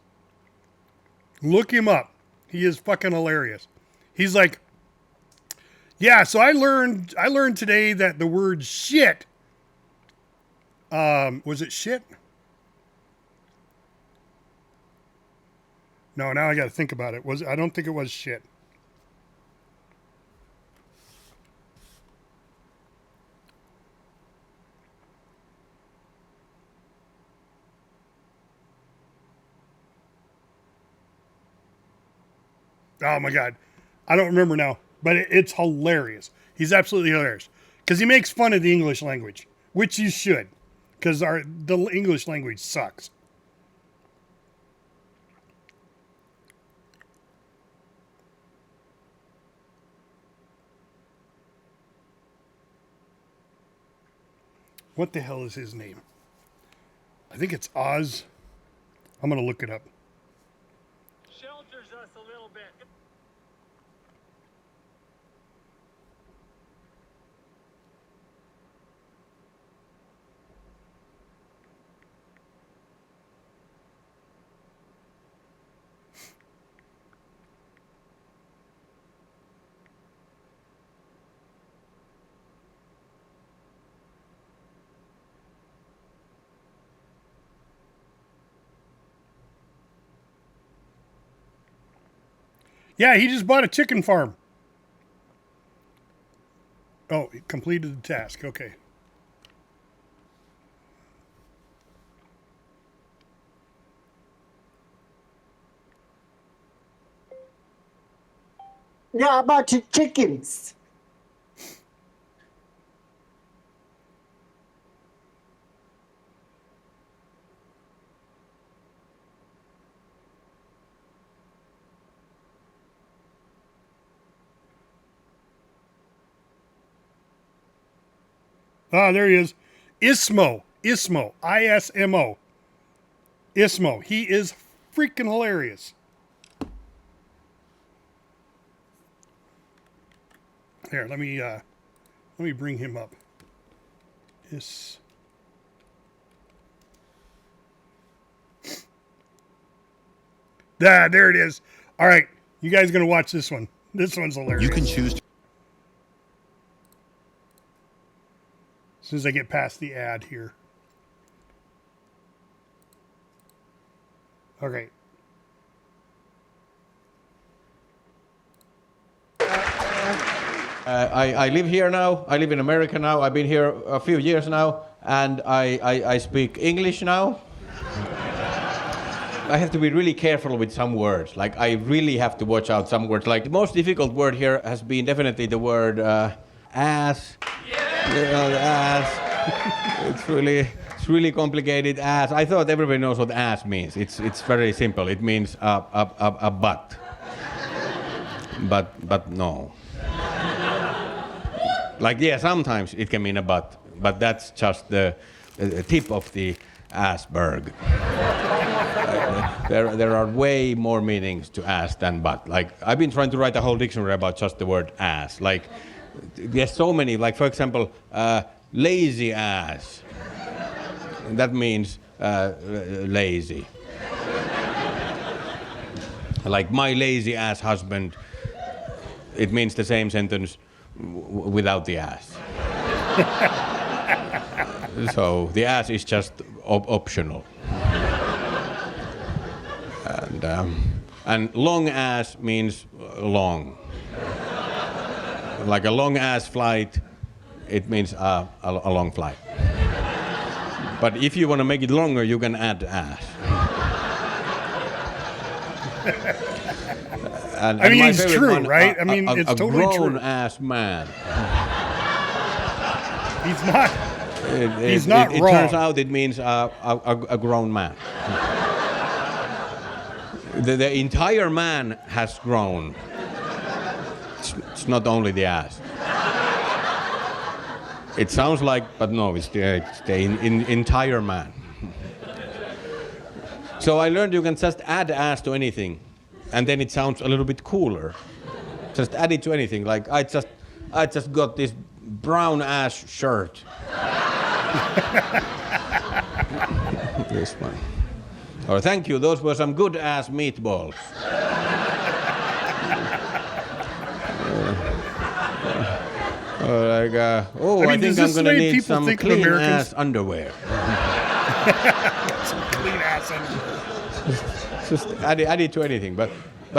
Look him up. He is fucking hilarious. He's like, yeah, so I learned today that the word shit, was it shit? No, now I got to think about it. I don't think it was shit. Oh my God. I don't remember now, but it's hilarious. He's absolutely hilarious because he makes fun of the English language, which you should, because the English language sucks. What the hell is his name? I think it's Oz. I'm going to look it up. Shelters us a little bit. Yeah, he just bought a chicken farm. Oh, he completed the task. Okay. Yeah, about your chickens. Ah, there he is. Ismo. Ismo. ISMO. Ismo. He is freaking hilarious. Here, let me bring him up. There it is. All right, you guys gonna watch this one. This one's hilarious. You can choose to. As soon as I get past the ad here. Okay. I live here now. I live in America now. I've been here a few years now, and I speak English now. I have to be really careful with some words. Like, I really have to watch out some words. Like, the most difficult word here has been definitely the word ass. Ass. It's really complicated. Ass. I thought everybody knows what ass means. It's very simple. It means a butt. But no. Like, yeah, sometimes it can mean a butt, but that's just the tip of the iceberg. There are way more meanings to ass than butt. Like, I've been trying to write a whole dictionary about just the word ass. Like, there's so many. Like, for example, lazy ass. That means lazy. Like, my lazy ass husband. It means the same sentence without the ass. So the ass is just optional. And long ass means long. Like a long ass flight, it means a long flight. But if you want to make it longer, you can add ass. And I mean, my it's favorite true, one, right? I mean, it's totally true. A grown-ass man. He's not it wrong. turns out it means a grown man. The entire man has grown. It's not only the ass. It sounds like, but no, it's the entire man. So I learned you can just add ass to anything. And then it sounds a little bit cooler. Just add it to anything. Like, I just got this brown ass shirt. This one. Or thank you, those were some good ass meatballs. I think I'm gonna need some clean ass underwear. Some clean ass underwear. Just add it to anything, but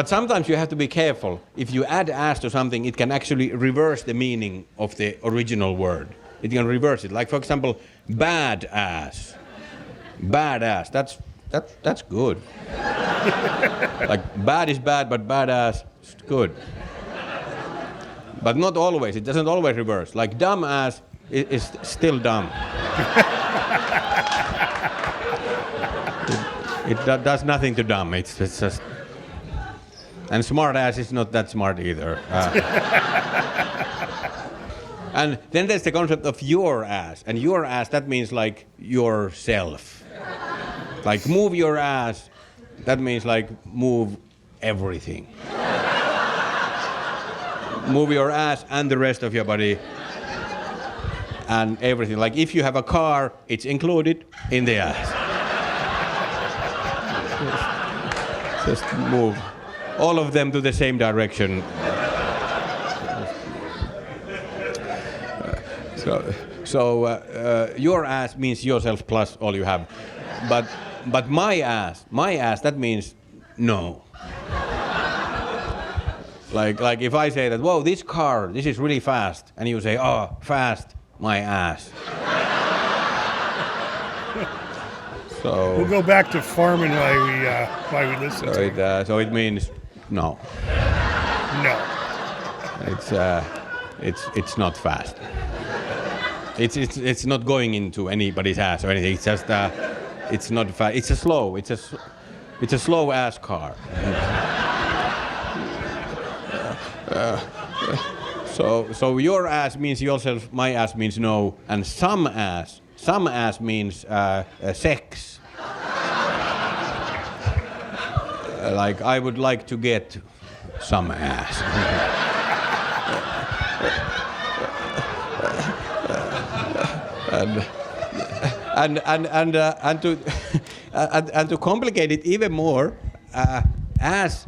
sometimes you have to be careful. If you add ass to something, it can actually reverse the meaning of the original word. It can reverse it. Like, for example, bad ass. Bad ass. That's good. Like, bad is bad, but bad ass is good. But not always. It doesn't always reverse. Like, dumb ass is still dumb. It does nothing to dumb. It's just. And smart ass is not that smart either. And then there's the concept of your ass. And your ass, that means like yourself. Like move your ass, that means like move everything. Move your ass and the rest of your body and everything. Like if you have a car, it's included in the ass. Just move all of them to the same direction. So your ass means yourself plus all you have. But my ass, that means no. Like if I say that, whoa, this car, this is really fast, and you say, oh, fast, my ass. So we'll go back to farming while we listen to it. So it means no. No. It's not fast. It's not going into anybody's ass or anything. It's just it's not fast. It's a slow ass car. So your ass means yourself, my ass means no, and some ass means sex. Like I would like to get some ass. And to complicate it even more, ass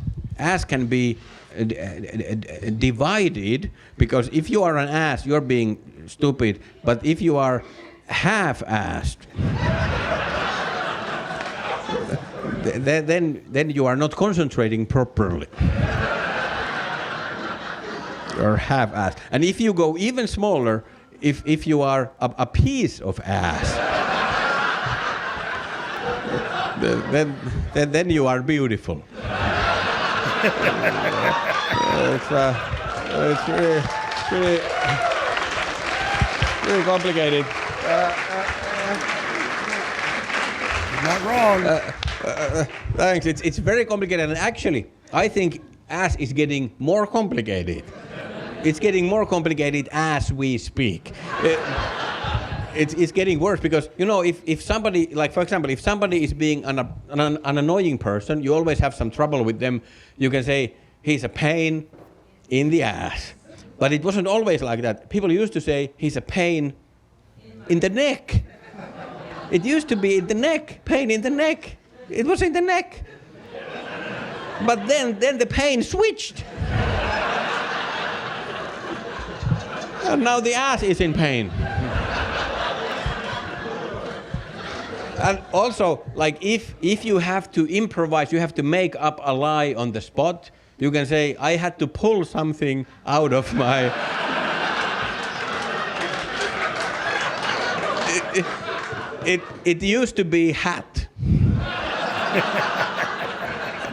can be divided, because if you are an ass, you're being stupid. But if you are half-assed, then you are not concentrating properly. You're half-assed. And if you go even smaller, if you are a piece of ass, then you are beautiful. It's really complicated. Not wrong. Thanks. It's very complicated, and actually, I think ass is getting more complicated. It's getting more complicated as we speak. It's getting worse because, you know, if somebody, like for example, if somebody is being an annoying person, you always have some trouble with them. You can say he's a pain in the ass. But it wasn't always like that. People used to say he's a pain in the neck. It used to be in the neck, pain in the neck. It was in the neck. But then the pain switched. And now the ass is in pain. And also, like if you have to improvise, you have to make up a lie on the spot, you can say, I had to pull something out of my... It used to be hat.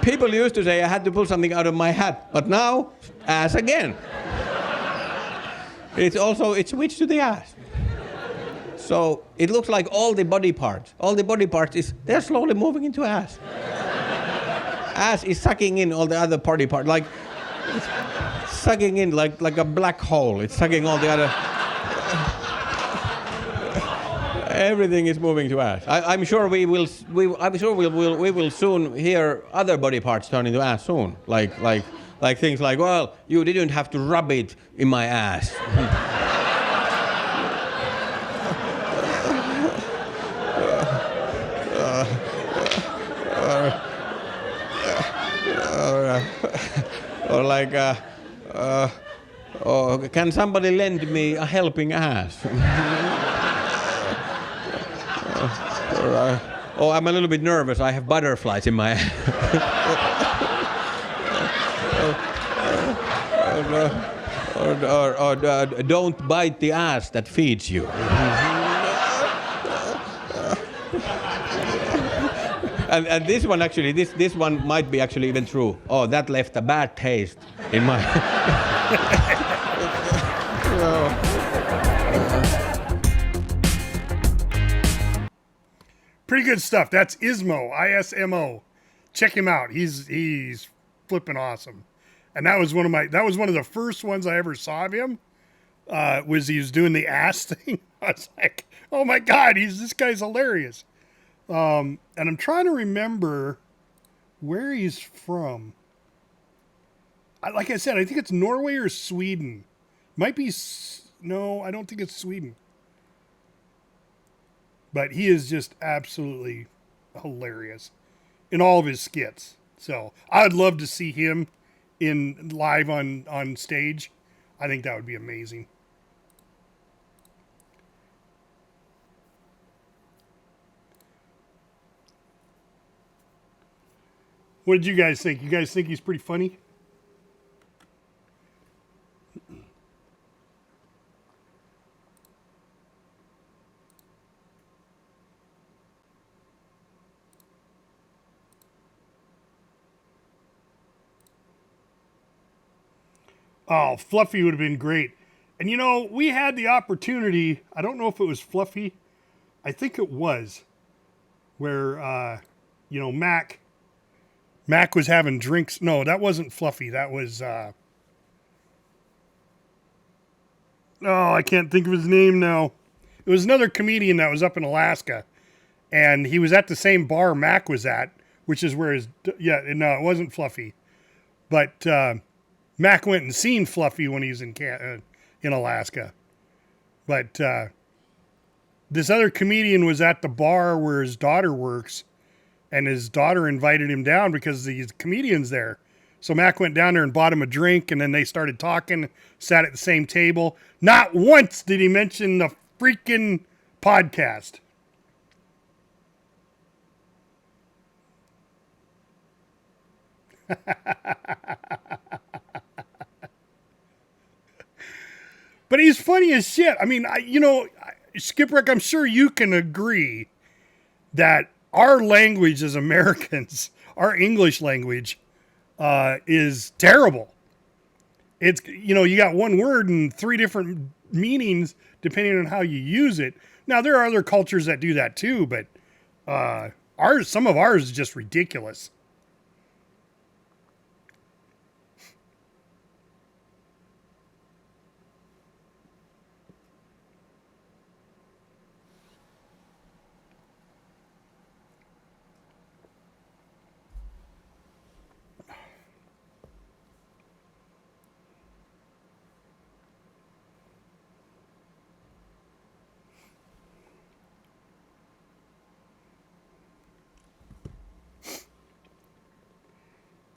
People used to say, I had to pull something out of my hat, but now, ass again. It's switched to the ass. So it looks like all the body parts they're slowly moving into ass. Ass is sucking in all the other body parts, like it's sucking in like a black hole. It's sucking all the other. Everything is moving to ass. I'm sure we will soon hear other body parts turn into ass soon. Like things like, well, you didn't have to rub it in my ass. Or like, can somebody lend me a helping ass? Oh, I'm a little bit nervous. I have butterflies in my ass. Or don't bite the ass that feeds you. And this one actually, this one might be actually even true. Oh, that left a bad taste in my... Pretty good stuff. That's Ismo, ISMO. Check him out. He's flipping awesome. And that was one of the first ones I ever saw of him. was he was doing the ass thing. I was like, oh my God, this guy's hilarious. And I'm trying to remember where he's from. Like I said, I think it's Norway or Sweden. Might be, no, I don't think it's Sweden. But he is just absolutely hilarious in all of his skits. So I'd love to see him in live on stage. I think that would be amazing. What did you guys think? You guys think he's pretty funny? Oh, Fluffy would have been great. And you know, we had the opportunity, I don't know if it was Fluffy, I think it was, where, Mac was having drinks. No, that wasn't Fluffy. That was, I can't think of his name now. It was another comedian that was up in Alaska. And he was at the same bar Mac was at, which is where no, it wasn't Fluffy. But Mac went and seen Fluffy when he was in Alaska. But this other comedian was at the bar where his daughter works, and his daughter invited him down because the comedian's there. So Mac went down there and bought him a drink, and then they started talking, sat at the same table. Not once did he mention the freaking podcast. But he's funny as shit. I mean, Skipwreck, I'm sure you can agree that our language as Americans, our English language, is terrible. It's, you got one word and three different meanings depending on how you use it. Now, there are other cultures that do that too, but some of ours is just ridiculous.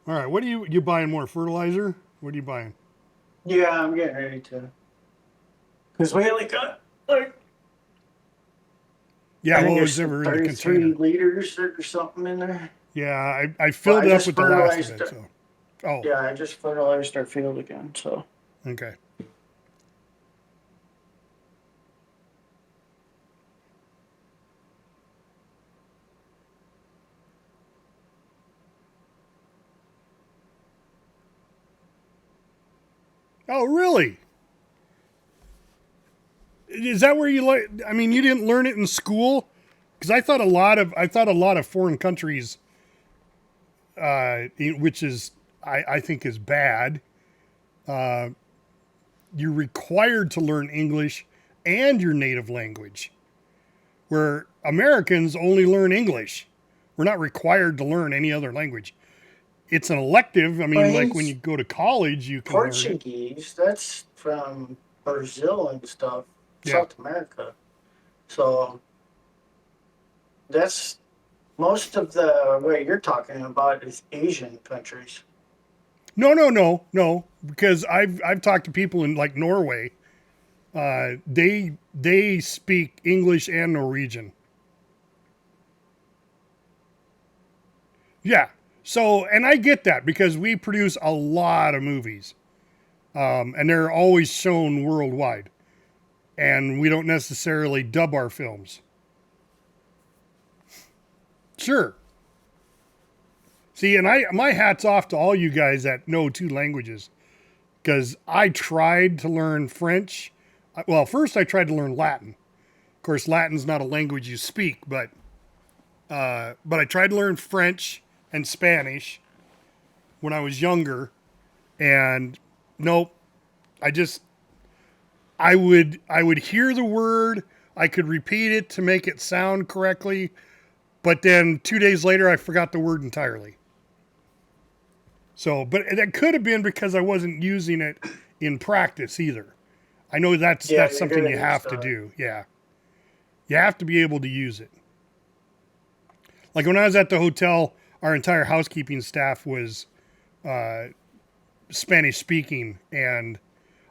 All right, what are you buying more fertilizer? What are you buying? Yeah, I'm getting ready to. Because we only got like. Yeah, I think what was there's ever in the 33 container? liters or something in there. Yeah, I filled it up with the last of it. So. Oh. Yeah, I just fertilized our field again. So. Okay. Oh, really? Is that where you like? I mean, you didn't learn it in school, because I thought a lot of foreign countries, which is I think is bad. You're required to learn English and your native language, where Americans only learn English. We're not required to learn any other language. It's an elective. I mean, like when you go to college, you can Portuguese. That's from Brazil and stuff, Yeah. South America. So that's most of the what you're talking about is Asian countries. No. Because I've talked to people in like Norway. They speak English and Norwegian. Yeah. So, and I get that because we produce a lot of movies, and they're always shown worldwide, and we don't necessarily dub our films. Sure. See, and my hat's off to all you guys that know two languages, because I tried to learn French. Well, first I tried to learn Latin. Of course, Latin's not a language you speak, but I tried to learn French and Spanish when I was younger, and nope, I would hear the word, I could repeat it to make it sound correctly, but then 2 days later I forgot the word entirely. So, but that could have been because I wasn't using it in practice either. I know that's Yeah, you're something gonna you use have to that. do. Yeah. You have to be able to use it. Like when I was at the hotel, our entire housekeeping staff was Spanish speaking, and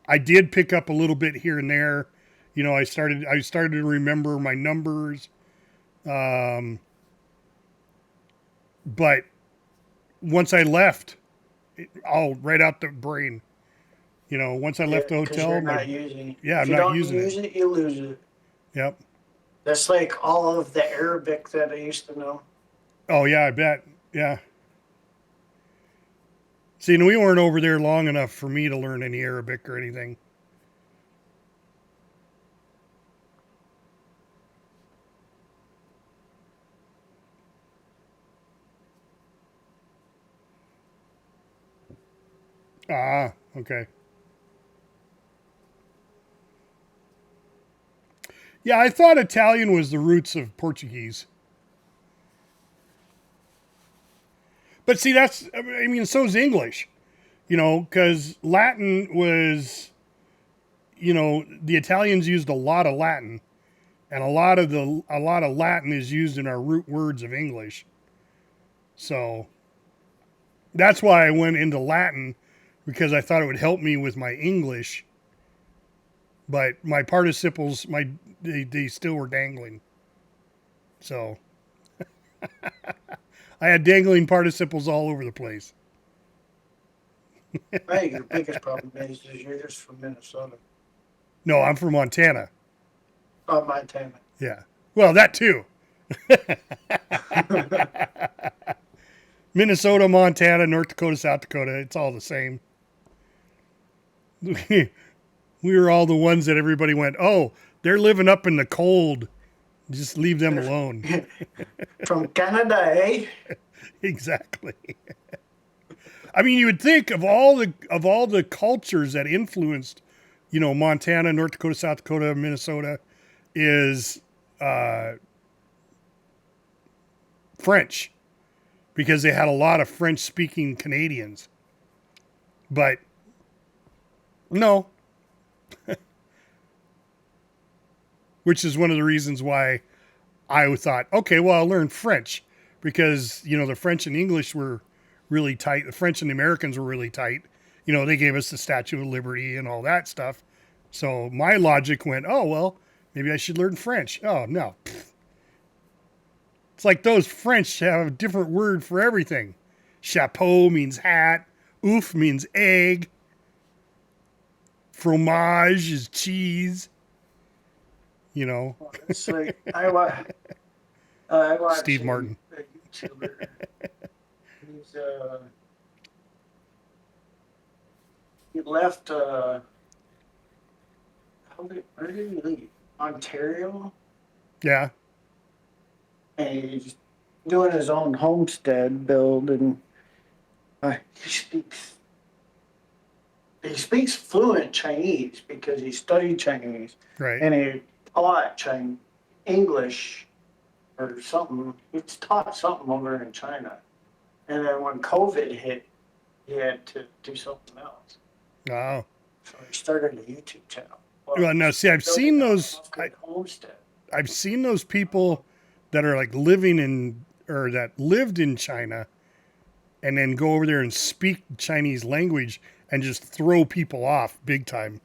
I did pick up a little bit here and there. You know, I started to remember my numbers, but once I left, all right out the brain. You know, once I Yeah, left the because you're hotel, not using it. yeah, If I'm you not don't using it. use it, you lose it. Yep. That's like all of the Arabic that I used to know. Oh yeah, I bet. Yeah. See, and we weren't over there long enough for me to learn any Arabic or anything. Ah, okay. Yeah, I thought Italian was the roots of Portuguese. But see, I mean, so is English, you know, because Latin was, you know, the Italians used a lot of Latin, and a lot of Latin is used in our root words of English. So that's why I went into Latin, because I thought it would help me with my English. But my participles, they still were dangling. So I had dangling participles all over the place. I think your biggest problem is you're just from Minnesota. No, I'm from Montana. Oh, Montana. Yeah. Well, that too. Minnesota, Montana, North Dakota, South Dakota, it's all the same. We were all the ones that everybody went, oh, they're living up in the cold. Just leave them alone. From Canada, eh? Exactly. I mean, you would think of all the cultures that influenced, you know, Montana, North Dakota, South Dakota, Minnesota, is French, because they had a lot of French-speaking Canadians. But no, which is one of the reasons why I thought, okay, well, I'll learn French, because, you know, the French and English were really tight. The French and the Americans were really tight. You know, they gave us the Statue of Liberty and all that stuff. So my logic went, oh, well, maybe I should learn French. Oh, no. It's like those French have a different word for everything. Chapeau means hat. Ouf means egg. Fromage is cheese. You know. It's like I watch Steve Martin. a YouTuber. He's he left. Where did he leave? Ontario, Yeah. and he's doing his own homestead build, and he speaks fluent Chinese because he studied Chinese, Right. and he taught Chinese English or something. He's taught something over in China, and then when COVID hit, he had to do something else. Oh. So he started a YouTube channel. Well, no, see, I've seen those. Homestead. I've seen those people that are like living in, or that lived in China, and then go over there and speak Chinese language and just throw people off big time.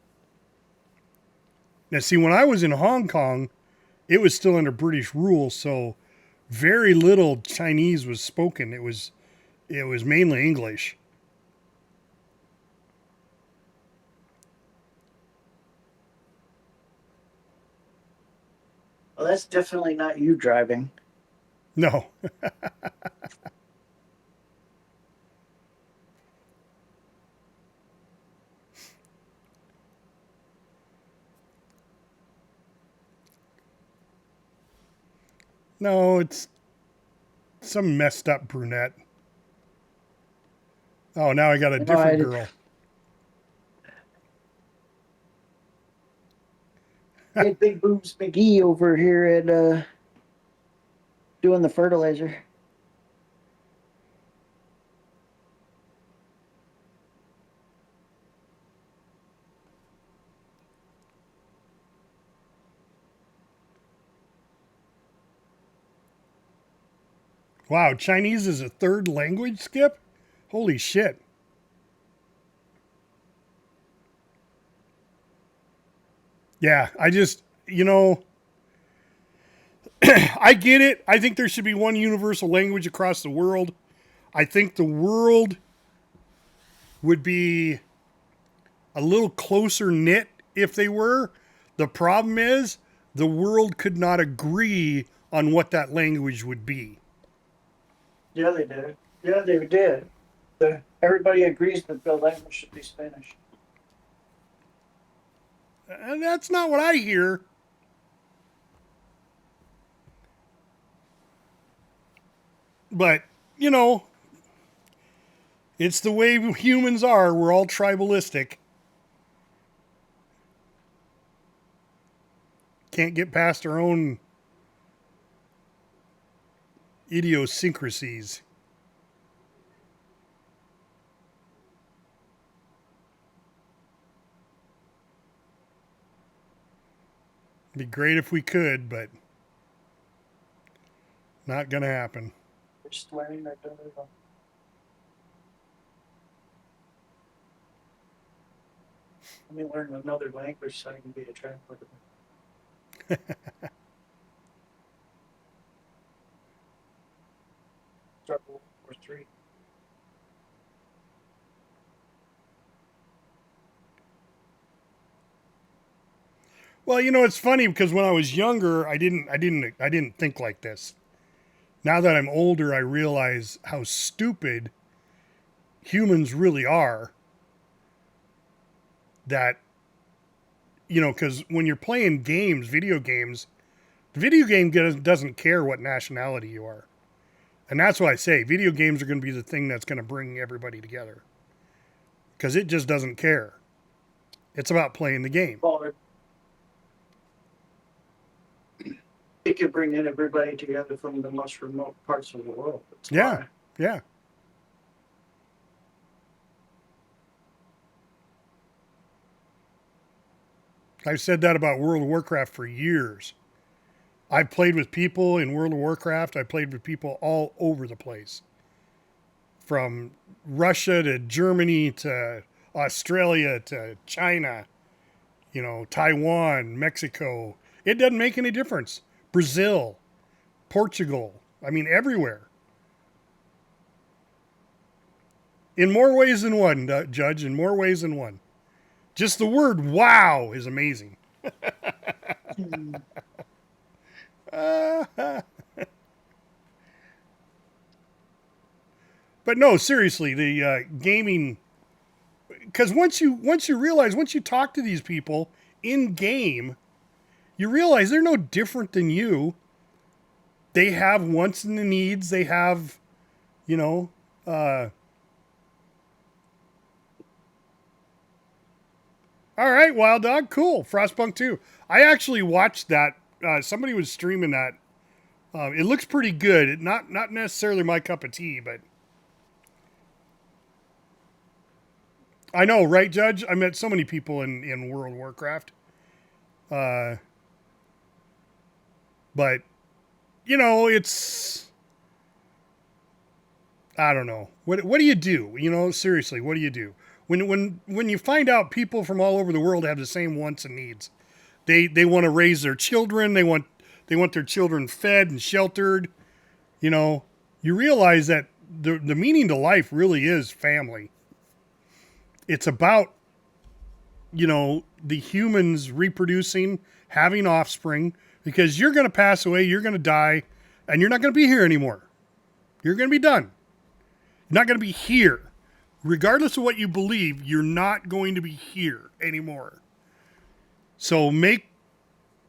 Now, see, when I was in Hong Kong, it was still under British rule, so very little Chinese was spoken. It was mainly English. Well, that's definitely not you driving. No. No, it's some messed up brunette. Oh, now I got a different girl. Hey, Big Boobs McGee over here at doing the fertilizer. Wow, Chinese is a third language, Skip? Holy shit. Yeah, I just, I get it. I think there should be one universal language across the world. I think the world would be a little closer knit if they were. The problem is the world could not agree on what that language would be. Yeah, they did. Yeah, they did. Everybody agrees that the language should be Spanish. And that's not what I hear. But, it's the way humans are. We're all tribalistic. Can't get past our own idiosyncrasies. It'd be great if we could, but not gonna happen. They're swearing that they're wrong. Let me learn another language so I can be a translator. Start World War III. Well, it's funny because when I was younger, I didn't think like this. Now that I'm older, I realize how stupid humans really are. That, because when you're playing games, video games, the video game doesn't care what nationality you are. And that's why I say video games are going to be the thing that's going to bring everybody together. Because it just doesn't care. It's about playing the game. Well, it could bring in everybody together from the most remote parts of the world. That's Yeah, why. yeah. I've said that about World of Warcraft for years. I've played with people in World of Warcraft. I played with people all over the place. From Russia to Germany to Australia to China, Taiwan, Mexico. It doesn't make any difference. Brazil, Portugal. I mean, everywhere. In more ways than one, Judge, in more ways than one. Just the word wow is amazing. But no, seriously, the gaming, because once you realize, once you talk to these people in game, you realize they're no different than you. They have wants and needs. They have, all right, Wild Dog, cool. Frostpunk 2. I actually watched that. Somebody was streaming that. It looks pretty good. Not necessarily my cup of tea, but I know, right, Judge? I met so many people in World of Warcraft. But it's, I don't know. What do you do? Seriously, what do you do? When you find out people from all over the world have the same wants and needs, they want to raise their children, they want their children fed and sheltered, you realize that the meaning to life really is family. It's about, the humans reproducing, having offspring, because you're going to pass away, you're going to die, and you're not going to be here anymore. You're going to be done. You're not going to be here. Regardless of what you believe, you're not going to be here anymore. So make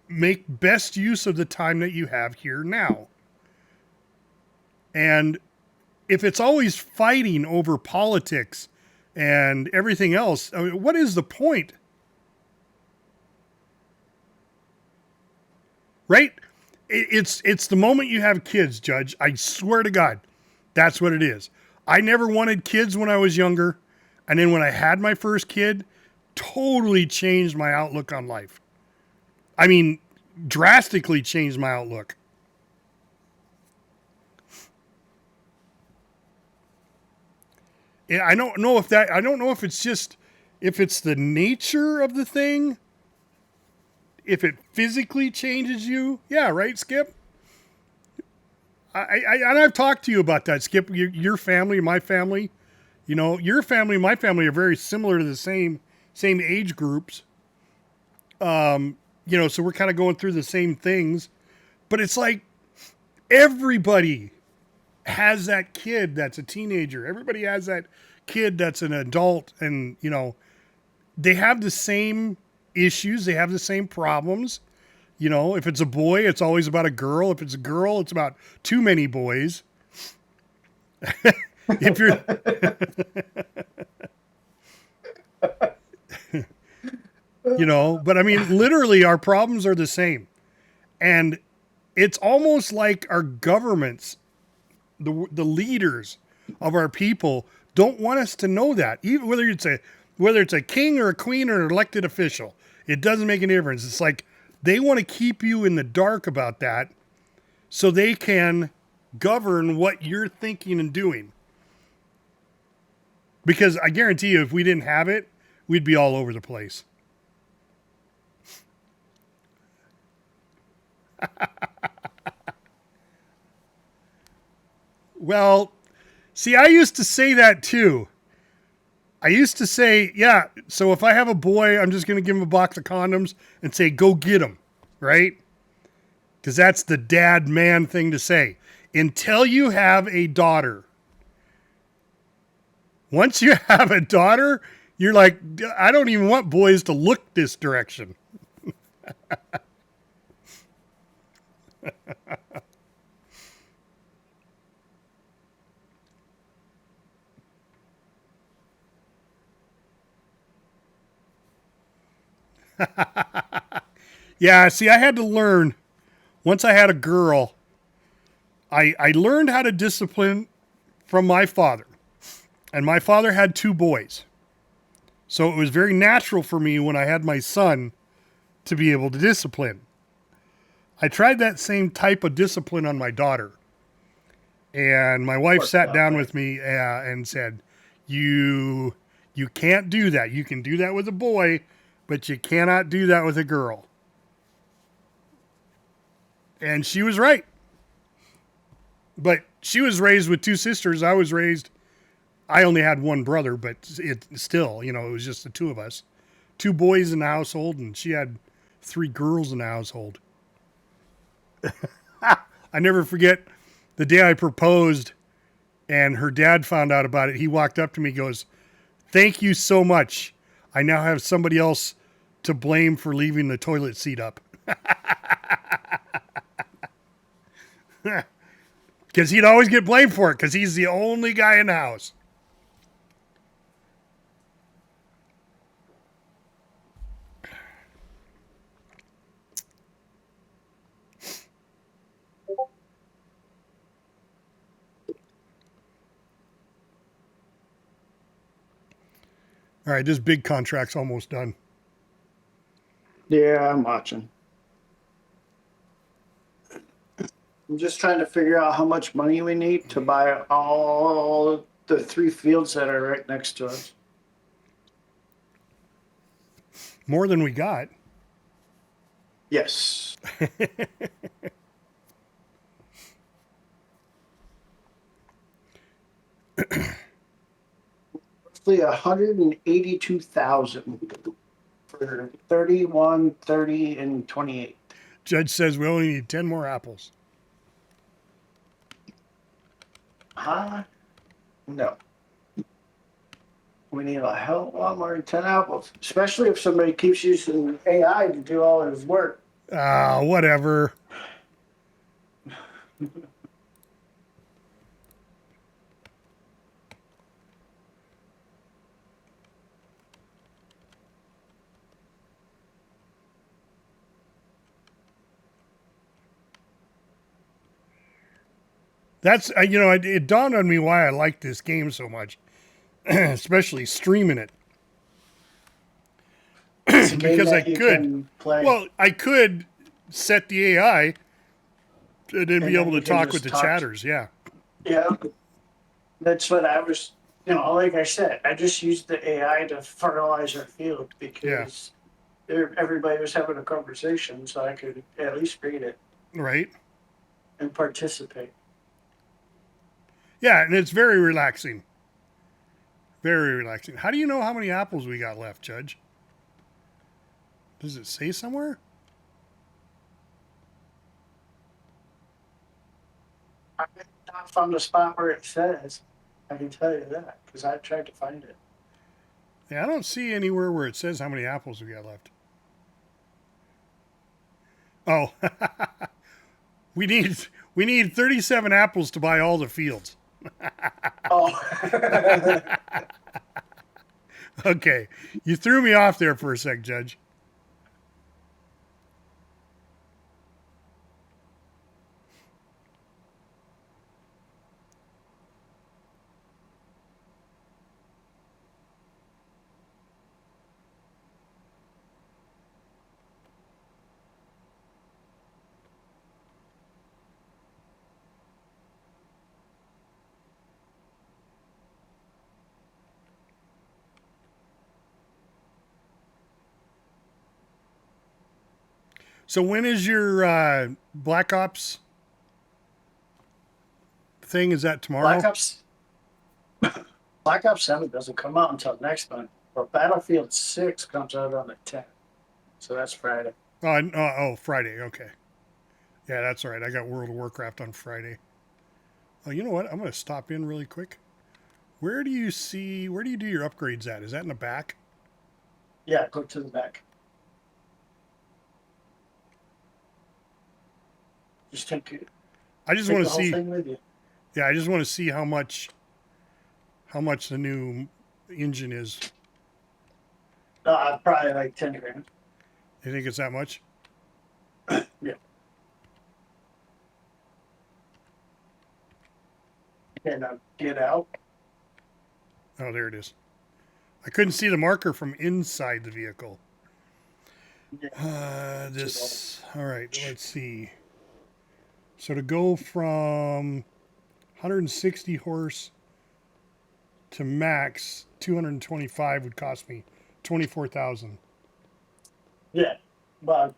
best use of the time that you have here now. And if it's always fighting over politics and everything else, I mean, what is the point? right? It's the moment you have kids, Judge. I swear to God, that's what it is. I never wanted kids when I was younger, and then when I had my first kid, totally changed my outlook on life. I mean, drastically changed my outlook. I don't know if it's just, if it's the nature of the thing, if it physically changes you. Yeah, right, Skip? And I've talked to you about that, Skip. Your family, my family, your family and my family are very similar to the same age groups. So we're kind of going through the same things, but it's like everybody has that kid that's a teenager. Everybody has that kid that's an adult, and they have the same issues, they have the same problems. If it's a boy, it's always about a girl. If it's a girl, it's about too many boys. If you're but I mean, literally our problems are the same. And it's almost like our governments, the leaders of our people, don't want us to know that. Even whether it's a king or a queen or an elected official, it doesn't make any difference. It's like they want to keep you in the dark about that so they can govern what you're thinking and doing. Because I guarantee you, if we didn't have it, we'd be all over the place. Well, see, I used to say that too. I used to say, yeah, so if I have a boy, I'm just going to give him a box of condoms and say, go get him, right? Because that's the dad man thing to say. Until you have a daughter. Once you have a daughter, you're like, I don't even want boys to look this direction. Yeah, see, I had to learn. Once I had a girl, I learned how to discipline from my father. And my father had 2 boys. So it was very natural for me when I had my son to be able to discipline. I tried that same type of discipline on my daughter. And my wife sat down with me and said, you can't do that. You can do that with a boy, but you cannot do that with a girl. And she was right. But she was raised with 2 sisters. I only had one brother, but it still, it was just the 2 of us. 2 boys in the household, and she had 3 girls in the household. I never forget the day I proposed and her dad found out about it. He walked up to me and goes, "Thank you so much. I now have somebody else to blame for leaving the toilet seat up." Because he'd always get blamed for it because he's the only guy in the house. All right, this big contract's almost done. Yeah, I'm watching. I'm just trying to figure out how much money we need to buy all the 3 fields that are right next to us. More than we got. Yes. Roughly 182,000 for 31, 30, and 28. Judge says we only need 10 more apples. Huh? No. We need a hell of a lot more than 10 apples, especially if somebody keeps using AI to do all his work. Ah, whatever. That's it dawned on me why I like this game so much, especially streaming it. It's a game Because I that you could, can play. well, I could set the AI and then be then able you to can talk with just the talk. chatters. Yeah. Yeah, that's what I was. Like I said, I just used the AI to fertilize our field because everybody was having a conversation, so I could at least read it Right. and participate. Yeah, and it's very relaxing. Very relaxing. How do you know how many apples we got left, Judge? Does it say somewhere? I not found a spot where it says. I can tell you that because I tried to find it. Yeah, I don't see anywhere where it says how many apples we got left. Oh, we need 37 apples to buy all the fields. Oh. Okay, you threw me off there for a sec, Judge. So when is your Black Ops thing? Is that tomorrow? Black Ops 7 doesn't come out until next month. But Battlefield 6 comes out on the 10th. So that's Friday. Oh, Friday. Okay. Yeah, that's all right. I got World of Warcraft on Friday. Oh, you know what? I'm going to stop in really quick. Where do you do your upgrades at? Is that in the back? Yeah, go to the back. Just take it. I just want to see. Thing with you. Yeah, I just want to see how much the new engine is. Probably like 10 grand. You think it's that much? Yeah. And get out. Oh, there it is. I couldn't see the marker from inside the vehicle. Yeah. All right, let's see. So to go from 160 horse to max 225 would cost me 24,000. Yeah, but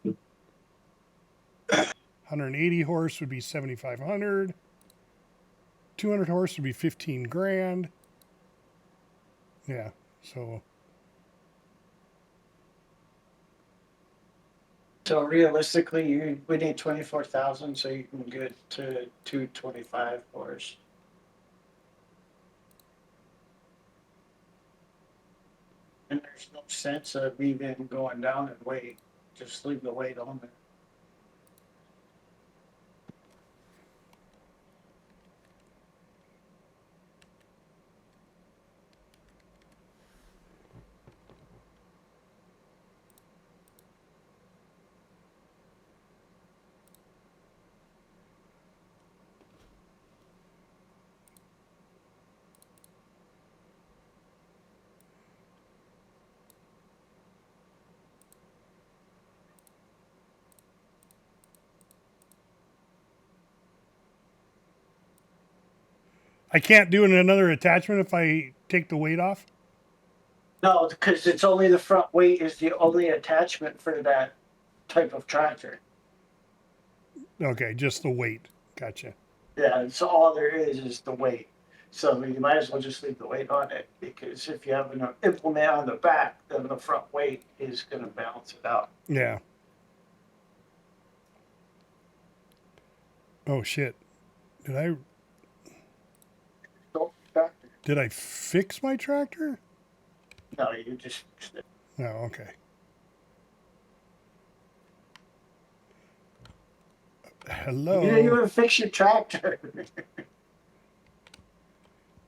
180 horse would be 7,500. 200 horse would be 15 grand. Yeah, so realistically, we need 24,000 so you can get to 225 horse. And there's no sense of even going down and weight. Just leave the weight on there. I can't do another attachment if I take the weight off? No, because it's only the front weight is the only attachment for that type of tractor. Okay, just the weight. Gotcha. Yeah, so all there is the weight. So you might as well just leave the weight on it because if you have an implement on the back, then the front weight is going to balance it out. Yeah. Oh shit. Did I fix my tractor? No, you just fixed it. No, okay. Hello. You didn't even fix your tractor.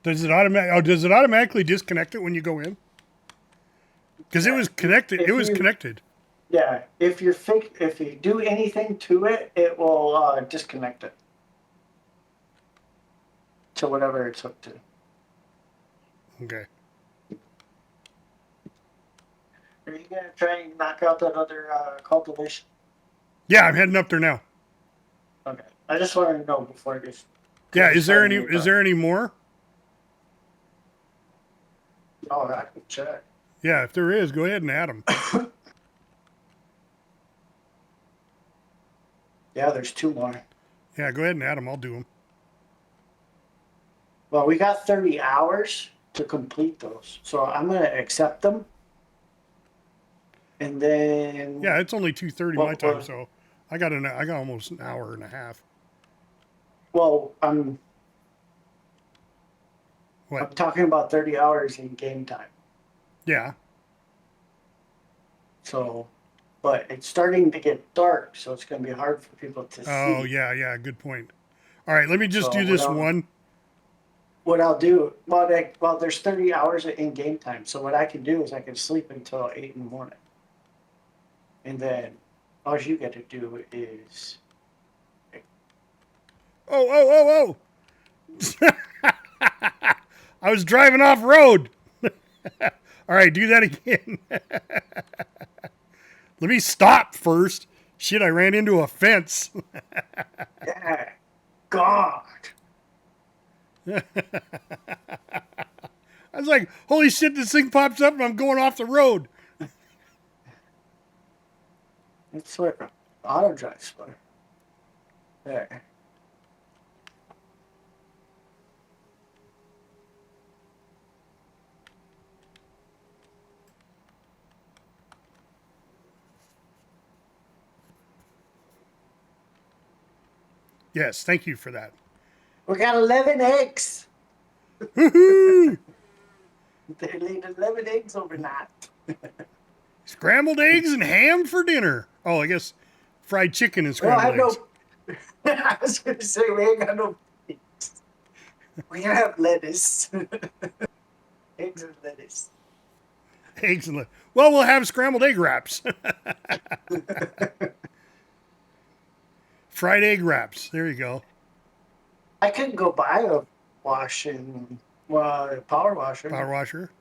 Does it automatically disconnect it when you go in? Because it was connected. It was connected. Yeah, if you do anything to it, it will disconnect it. to whatever it's hooked to. Okay. Are you gonna try and knock out that other cultivation? Yeah, I'm heading up there now. Okay. I just wanted to know before I get. Yeah, is there any more? Oh, I can check. Yeah, if there is, go ahead and add them. Yeah, there's 2 more. Yeah, go ahead and add them. I'll do them. Well, we got 30 hours to complete those, so I'm gonna accept them. And then. Yeah, it's only 2:30 my Well, time, so I got almost an hour and a half. Well, I'm What? talking about 30 hours in game time. Yeah. So, but it's starting to get dark, so it's going to be hard for people to see. Oh, yeah, good point. All right, let me just So do this one. What I'll do, well, there's 30 hours in game time. So what I can do is I can sleep until 8 in the morning. And then all you got to do is. Oh. I was driving off road. All right, do that again. Let me stop first. Shit, I ran into a fence. Yeah. God. I was like, holy shit, this thing pops up and I'm going off the road. It's what auto drive's for. There. Yes, thank you for that. We got 11 eggs. Woohoo! They laid 11 eggs overnight. Scrambled eggs and ham for dinner. Oh, I guess fried chicken and scrambled eggs. No. I was going to say, we ain't got no eggs. We have lettuce. Eggs and lettuce. Eggs and lettuce. Well, we'll have scrambled egg wraps. Fried egg wraps. There you go. I couldn't go buy a power washer. Power washer.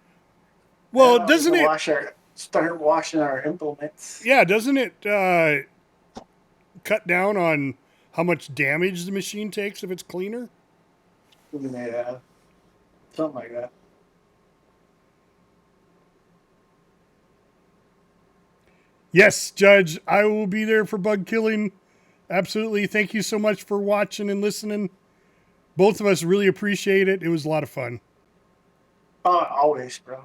Well, doesn't it start washing our implements? Yeah, doesn't it cut down on how much damage the machine takes if it's cleaner? Yeah, something like that. Yes, Judge, I will be there for bug killing. Absolutely. Thank you so much for watching and listening. Both of us really appreciate it. It was a lot of fun. Always, bro.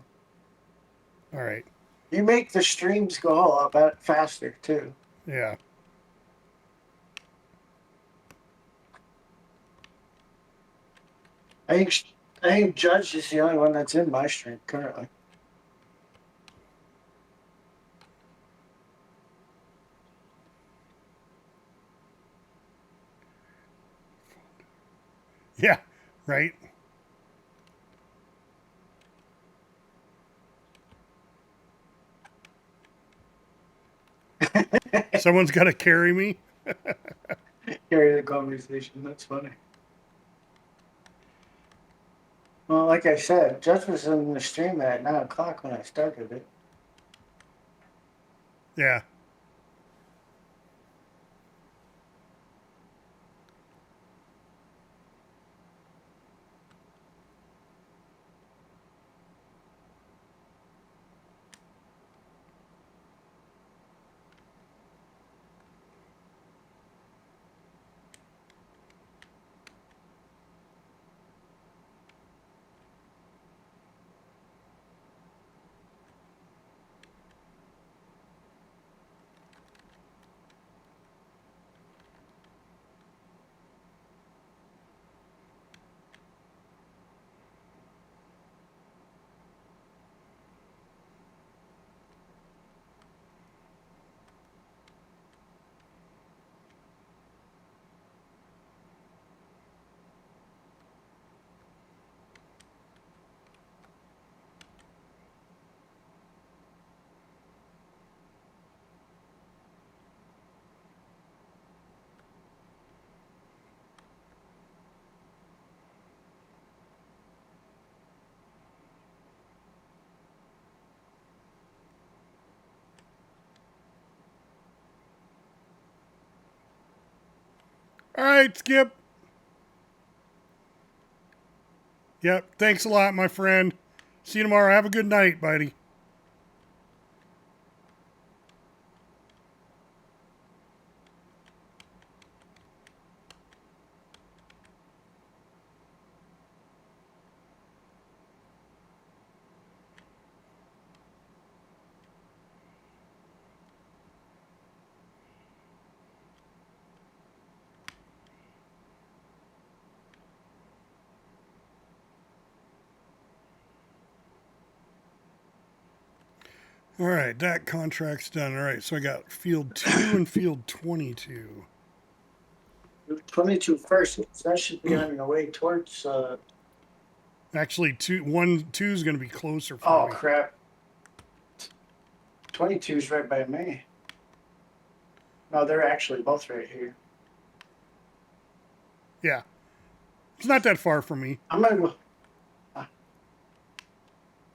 All right. You make the streams go a lot better, faster, too. Yeah. I think Judge is the only one that's in my stream currently. Yeah, right. Someone's got to carry me. Carry the conversation. That's funny. Well, like I said, Judge was in the stream at 9 o'clock when I started it. Yeah. All right, Skip. Yep. Thanks a lot, my friend. See you tomorrow. Have a good night, buddy. All right, that contract's done. All right, so I got field 2 and field 22. 22 first. So that should be on the way towards. Actually, 2 is going to be closer for Oh me. crap! 22 is right by me. No, they're actually both right here. Yeah, it's not that far from me. I'm gonna go.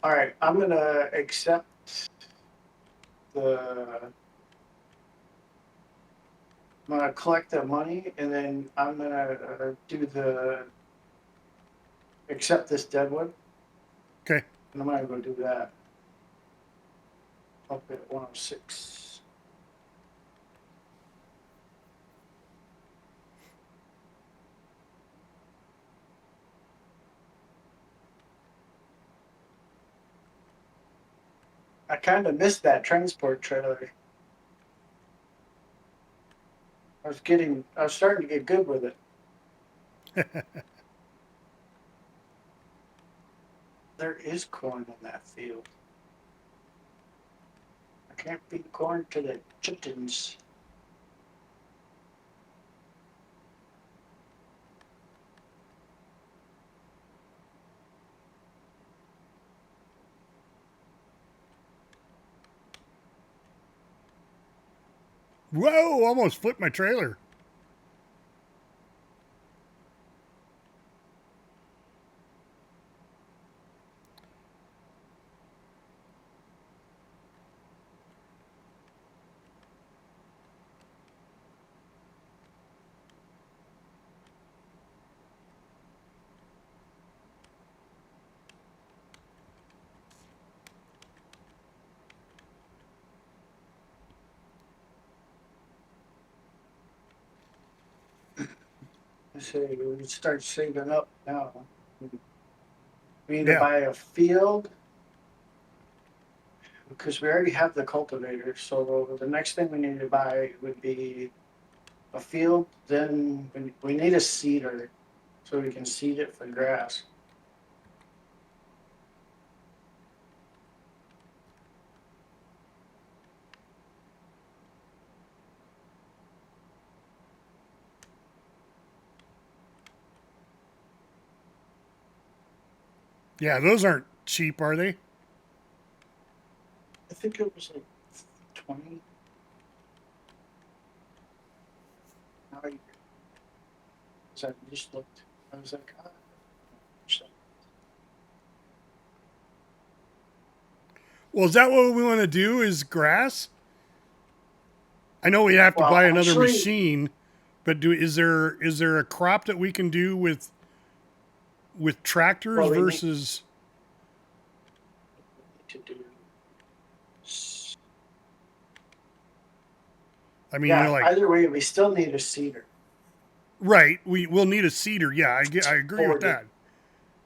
All right, I'm gonna accept the. I'm gonna collect the money and then I'm gonna do the. Accept this deadwood. Okay. And I'm gonna go do that. Up at 106. I kind of missed that transport trailer. I was starting to get good with it. There is corn in that field. I can't feed corn to the chickens. Whoa, almost flipped my trailer. I say we start saving up now. We need to buy a field because we already have the cultivator. So the next thing we need to buy would be a field. Then we need a seeder so we can seed it for grass. Yeah, those aren't cheap, are they? I think it was like 20. Now I just looked. I was like, ah. Well, is that what we want to do? Is grass? I know we have to buy another machine, but is there a crop that we can do with tractors versus? To do. I mean, yeah, you know, like either way, we still need a seeder. Right, we will need a seeder. Yeah, I agree with that.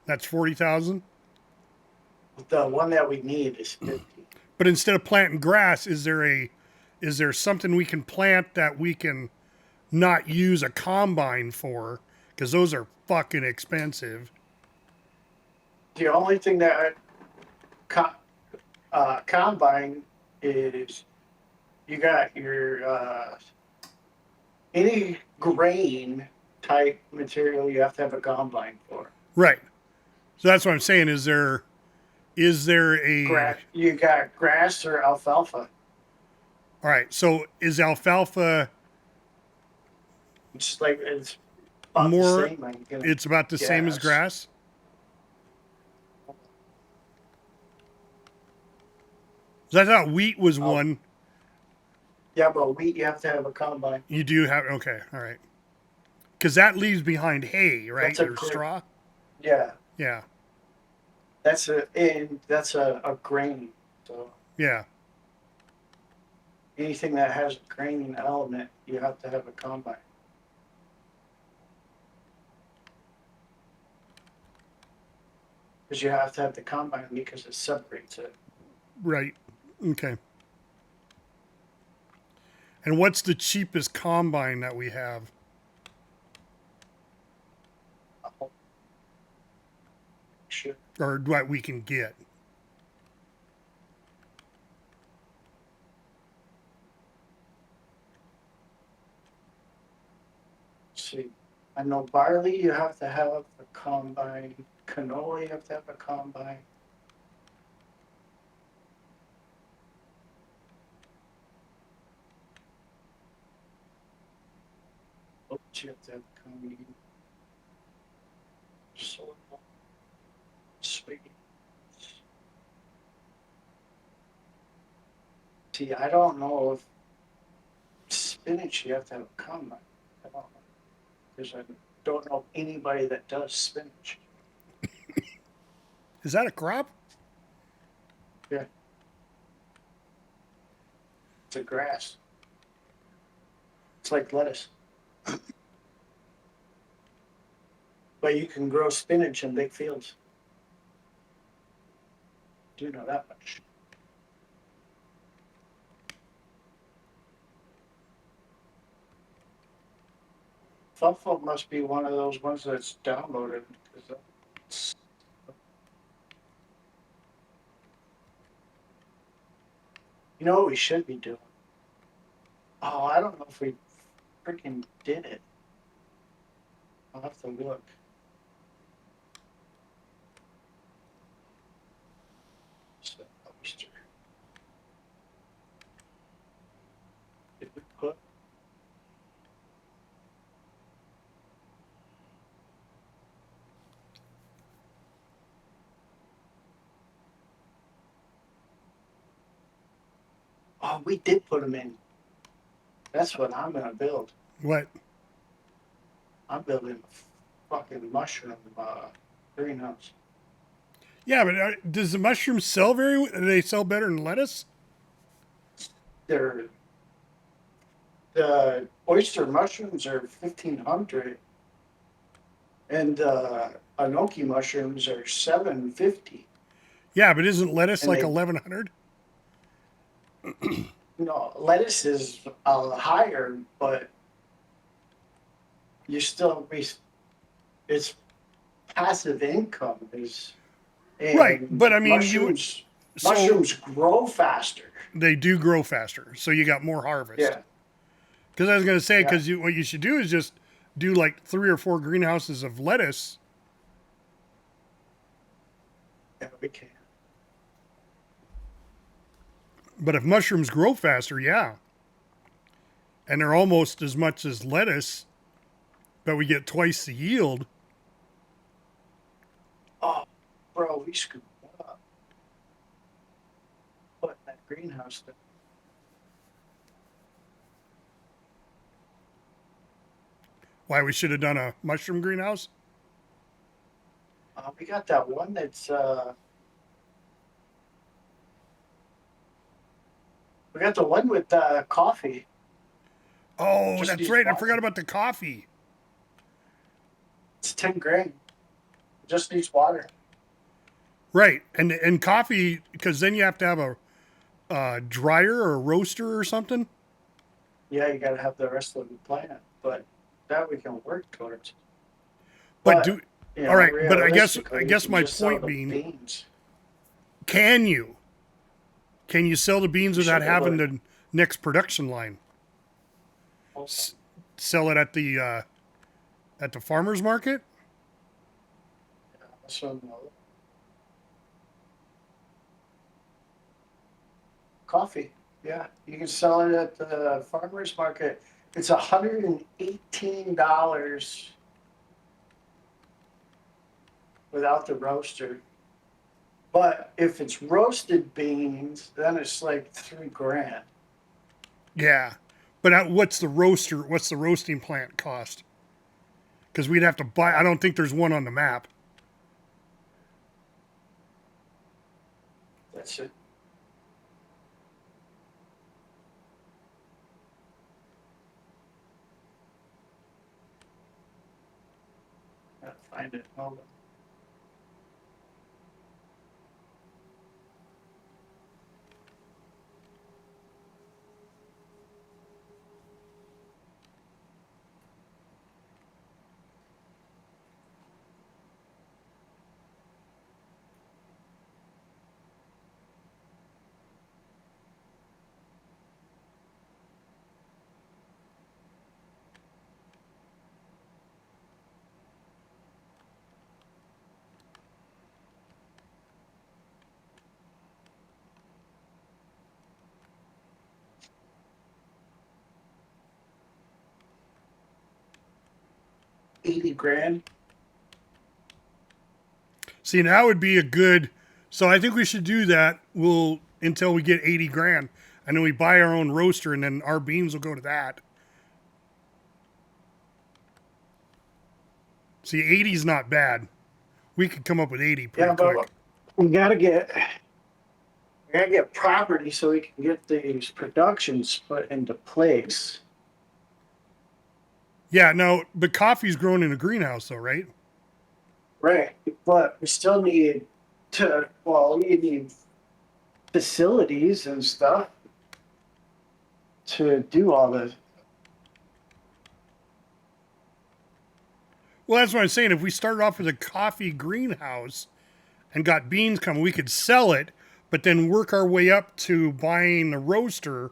That's 40,000. The one that we need is 50. But instead of planting grass, is there something we can plant that we can not use a combine for? Because those are fucking expensive. The only thing that combine is you got your any grain type material you have to have a combine for. Right. So that's what I'm saying. Is there a you got grass or alfalfa? All right. So is alfalfa? It's about more. The same, it's about the same as grass. So I thought wheat was one. Yeah, but wheat you have to have a combine. You do have, okay, all right. because that leaves behind hay, right? That's a Or straw. Yeah, Yeah. that's a grain. So Yeah. anything that has a graining element, you have to have a combine. Because you have to have the combine because it separates it. Right. Okay. And what's the cheapest combine that we have? Sure. Or what we can get? See, I know barley you have to have a combine. Canola you have to have a combine. Oats you have to have a combine. Soil, sweet. See, I don't know if spinach you have to have a combine. I don't know. Because I don't know anybody that does spinach. Is that a crop? Yeah. It's a grass. It's like lettuce. But you can grow spinach in big fields. Do know that much. Fluffle must be one of those ones that's downloaded. You know what we should be doing? Oh, I don't know if we freaking did it. I'll have to look. Oyster. Did we put? Oh, we did put them in. That's what I'm gonna build. What? I'm building a fucking mushroom greenhouse. Yeah, but does the mushrooms sell do they sell better than lettuce? The oyster mushrooms are 1,500, and enoki mushrooms are 750. Yeah, but isn't lettuce And like they- 1,100? No, lettuce is higher, but you still be. It's passive income is. Right, but I mean, mushrooms grow faster. They do grow faster, so you got more harvest. Yeah. Because I was going to say, because what you should do is just do like 3 or 4 greenhouses of lettuce. Yeah, we can. But if mushrooms grow faster, yeah. And they're almost as much as lettuce, but we get twice the yield. Oh, bro, we screwed up. Putting that greenhouse there. Why we should have done a mushroom greenhouse? We got that one that's. We got the one with coffee. Oh, Just that's needs right. I water. forgot about the coffee. It's 10 grand. It just needs water. Right, and coffee, because then you have to have a dryer or a roaster or something. Yeah, you got to have the rest of the plant, but that we can work towards. But all right, but I guess realistically, you can my just sell point the being, beans. can you sell the beans You without should having able the next production line? Sell it at the farmers market. So no. Coffee, yeah, you can sell it at the farmers market. It's $118 without the roaster. But if it's roasted beans, then it's like $3 grand. Yeah, but what's the roasting plant cost? Because we'd have to buy. I don't think there's one on the map. That's it. Gotta find it. Hold on. $80,000. See, that would be a good. So I think we should do that. We'll until we get 80 grand, and then we buy our own roaster, and then our beans will go to that. See, 80's not bad. We could come up with 80 pretty Yeah, but quick. we gotta get property so we can get these productions put into place. Yeah, no, but coffee's grown in a greenhouse, though, right? Right, but we still need to, well, we need facilities and stuff to do all this. Well, that's what I'm saying. If we started off with a coffee greenhouse and got beans coming, we could sell it, but then work our way up to buying the roaster,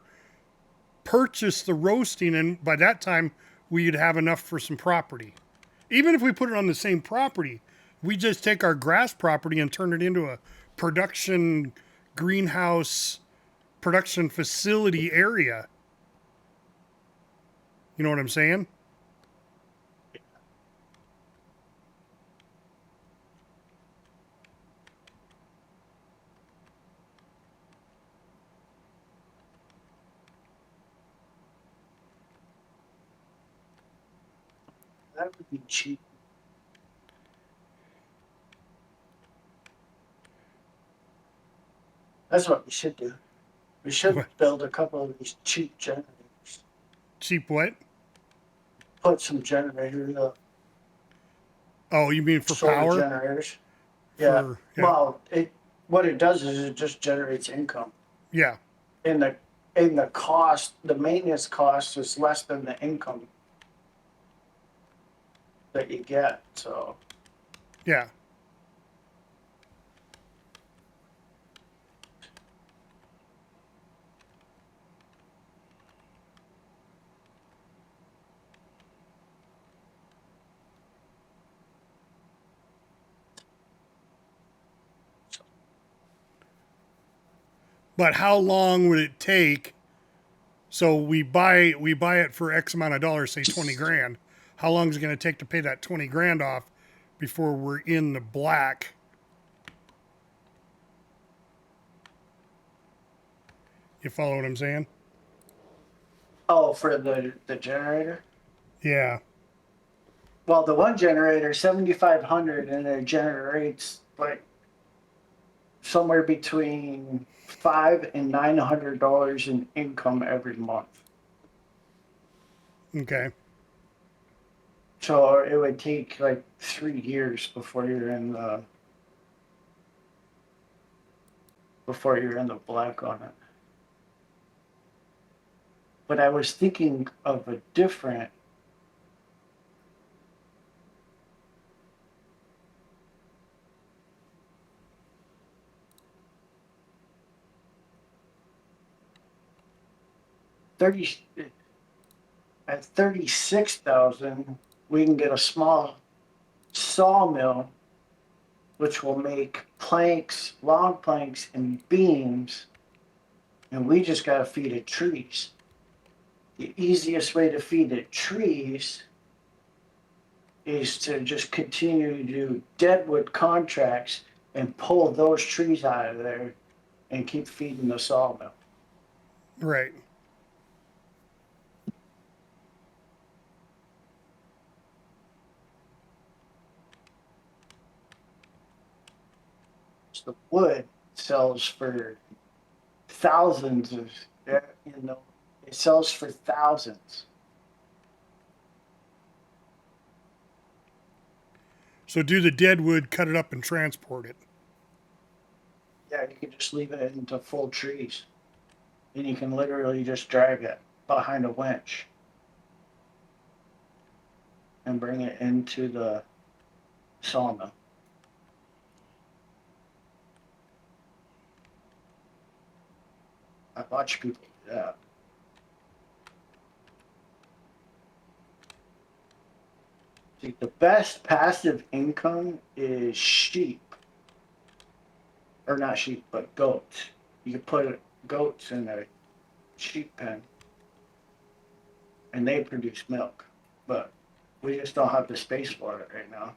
purchase the roasting, and by that time, we'd have enough for some property. Even if we put it on the same property, we just take our grass property and turn it into a production greenhouse, production facility area. You know what I'm saying? That would be cheap. That's what we should do. We should What? build a couple of these cheap generators. Cheap what? Put some generators up. Oh, you mean for Solar power? generators. Yeah. Yeah. Well, what it does is it just generates income. Yeah. And the cost, the maintenance cost is less than the income that you get. So Yeah. But how long would it take? So we buy it for X amount of dollars, say 20 grand. How long is it going to take to pay that 20 grand off before we're in the black? You follow what I'm saying? oh, for the generator. Yeah. Well, the one generator 7,500 and it generates like somewhere between $500 and $900 in income every month. Okay. So it would take like 3 years before you're in the black on it. But I was thinking of a different. At 36,000, we can get a small sawmill, which will make planks, long planks, and beams, and we just gotta feed it trees. The easiest way to feed it trees is to just continue to do deadwood contracts and pull those trees out of there and keep feeding the sawmill. Right. because the wood sells for thousands of, it sells for thousands. So do the dead wood, cut it up, and transport it. Yeah, you can just leave it into full trees. And you can literally just drag it behind a winch and bring it into the sawmill. I watch people do that. See, the best passive income is sheep. Or not sheep, but goats. You can put goats in a sheep pen and they produce milk. But we just don't have the space for it right now.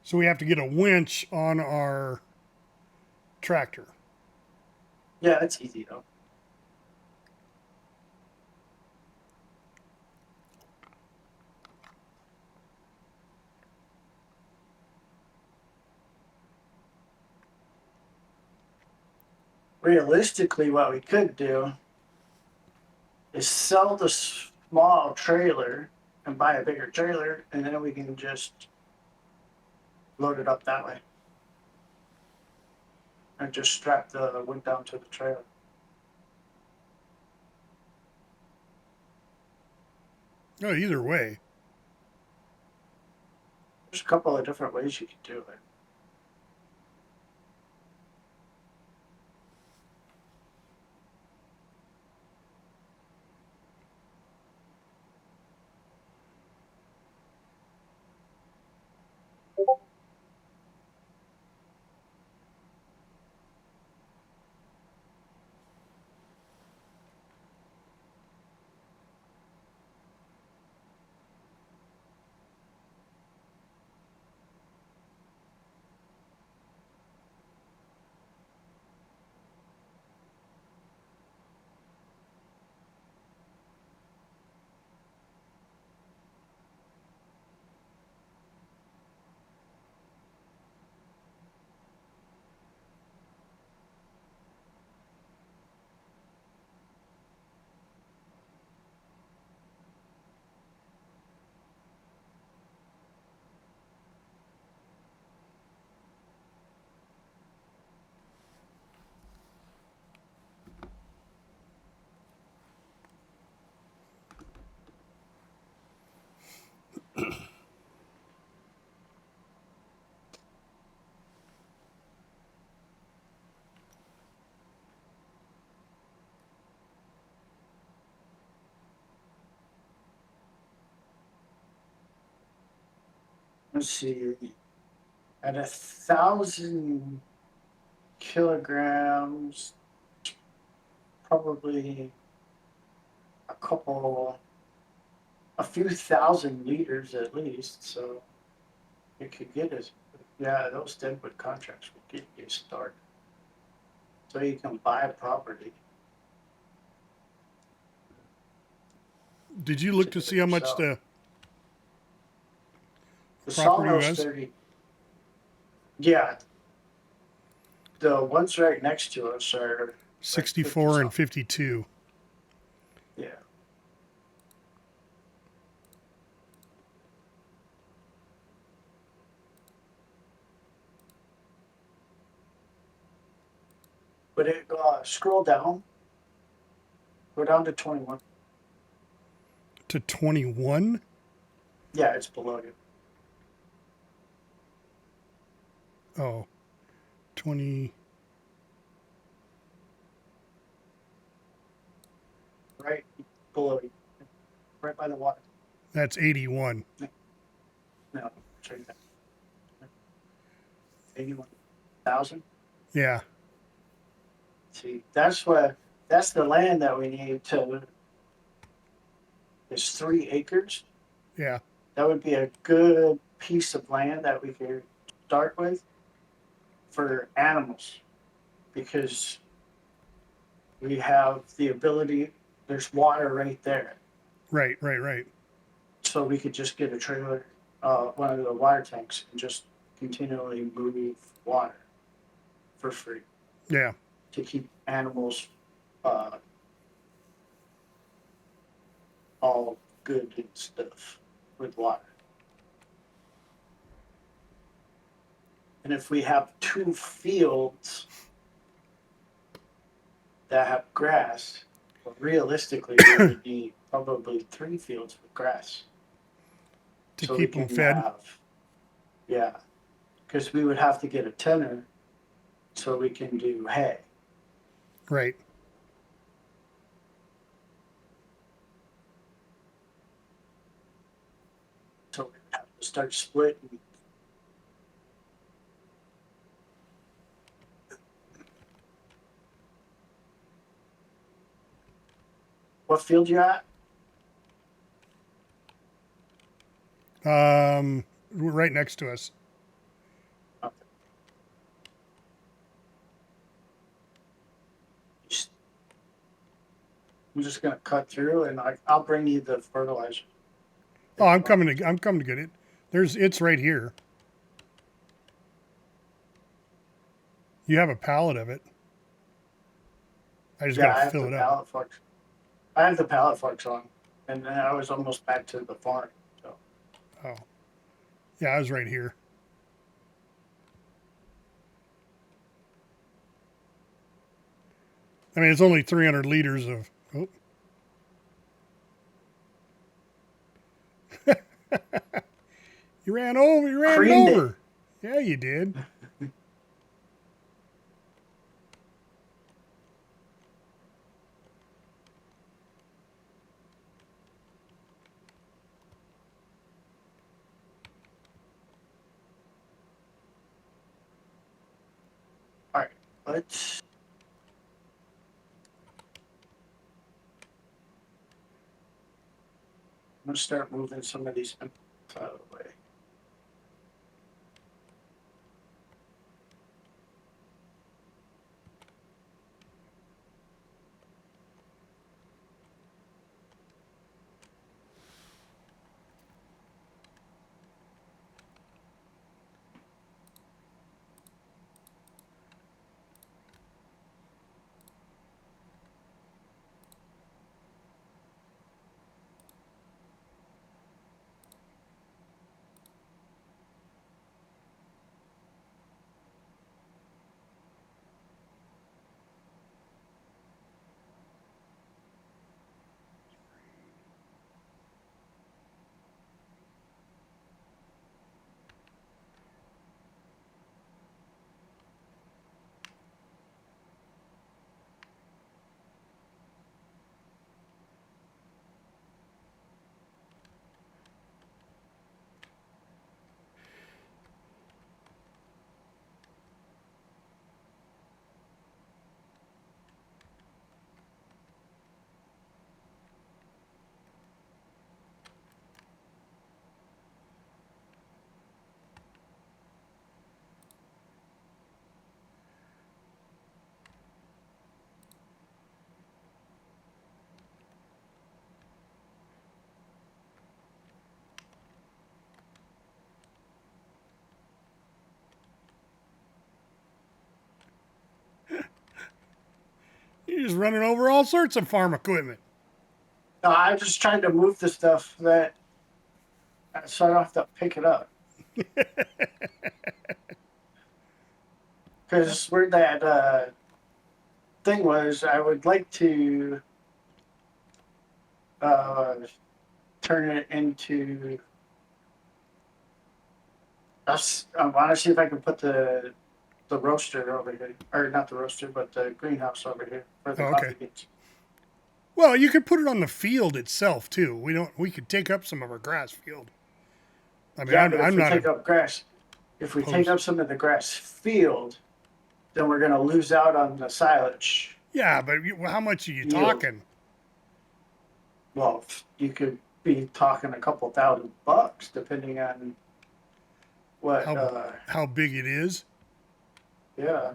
So we have to get a winch on our tractor. Yeah, it's easy though. Realistically, what we could do is sell the small trailer and buy a bigger trailer, and then we can just load it up that way. And just strap the wood down to the trailer. No, either way. There's a couple of different ways you can do it. Let's see. At 1,000 kilograms, probably a few thousand liters at least. So it could get us, yeah, those deadwood contracts will get you started. So you can buy a property. Did you look to see how much the The property sawmill's was? 30. Yeah. The ones right next to us are 64 and 52. Yeah. But scroll down. Go down to 21. To 21? Yeah, it's below you. Oh, 20. Right below you. Right by the water. That's 81. No, it's right there. 81,000. Yeah. See, that's the land that we need to. It's 3 acres. Yeah. That would be a good piece of land that we could start with for animals, because we have the ability. There's water right there, Right, right, right. so we could just get a trailer, one of the water tanks, and just continually move water for free Yeah. to keep animals all good and stuff with water. And if we have 2 fields that have grass, well, realistically, we would need probably 3 fields with grass. To so keep we them can fed. Yeah, because we would have to get a tenor so we can do hay. Right. So we have to start splitting. What field you at? Right next to us. Okay. I'm just gonna cut through, and I'll bring you the fertilizer. Oh, I'm coming to get it. It's right here. You have a pallet of it. I just Yeah, I gotta have fill the it up. pallet forks. I have the pallet forks on, and then I was almost back to the farm. So Oh. Yeah, I was right here. I mean, it's only 300 liters of. Oh. You ran over. You ran Creamed it it. over. Yeah, you did. All right, let's. I'm gonna start moving some of these out of the way. You're just running over all sorts of farm equipment. No, I'm just trying to move the stuff that so I don't have to pick it up. Because we're that thing was I would like to turn it into us. I want to see if I can put the roaster over here, or not the roaster, but the greenhouse over here for the Oh, coffee okay. beans. Well, you could put it on the field itself too. We could take up some of our grass field. I mean, Yeah, but if I'm we not take up grass, if we take opposed. up some of the grass field, then we're going to lose out on the silage Yeah, but how much are you yield. talking? Well, you could be talking a couple $1,000 depending on what. How big it is? Yeah.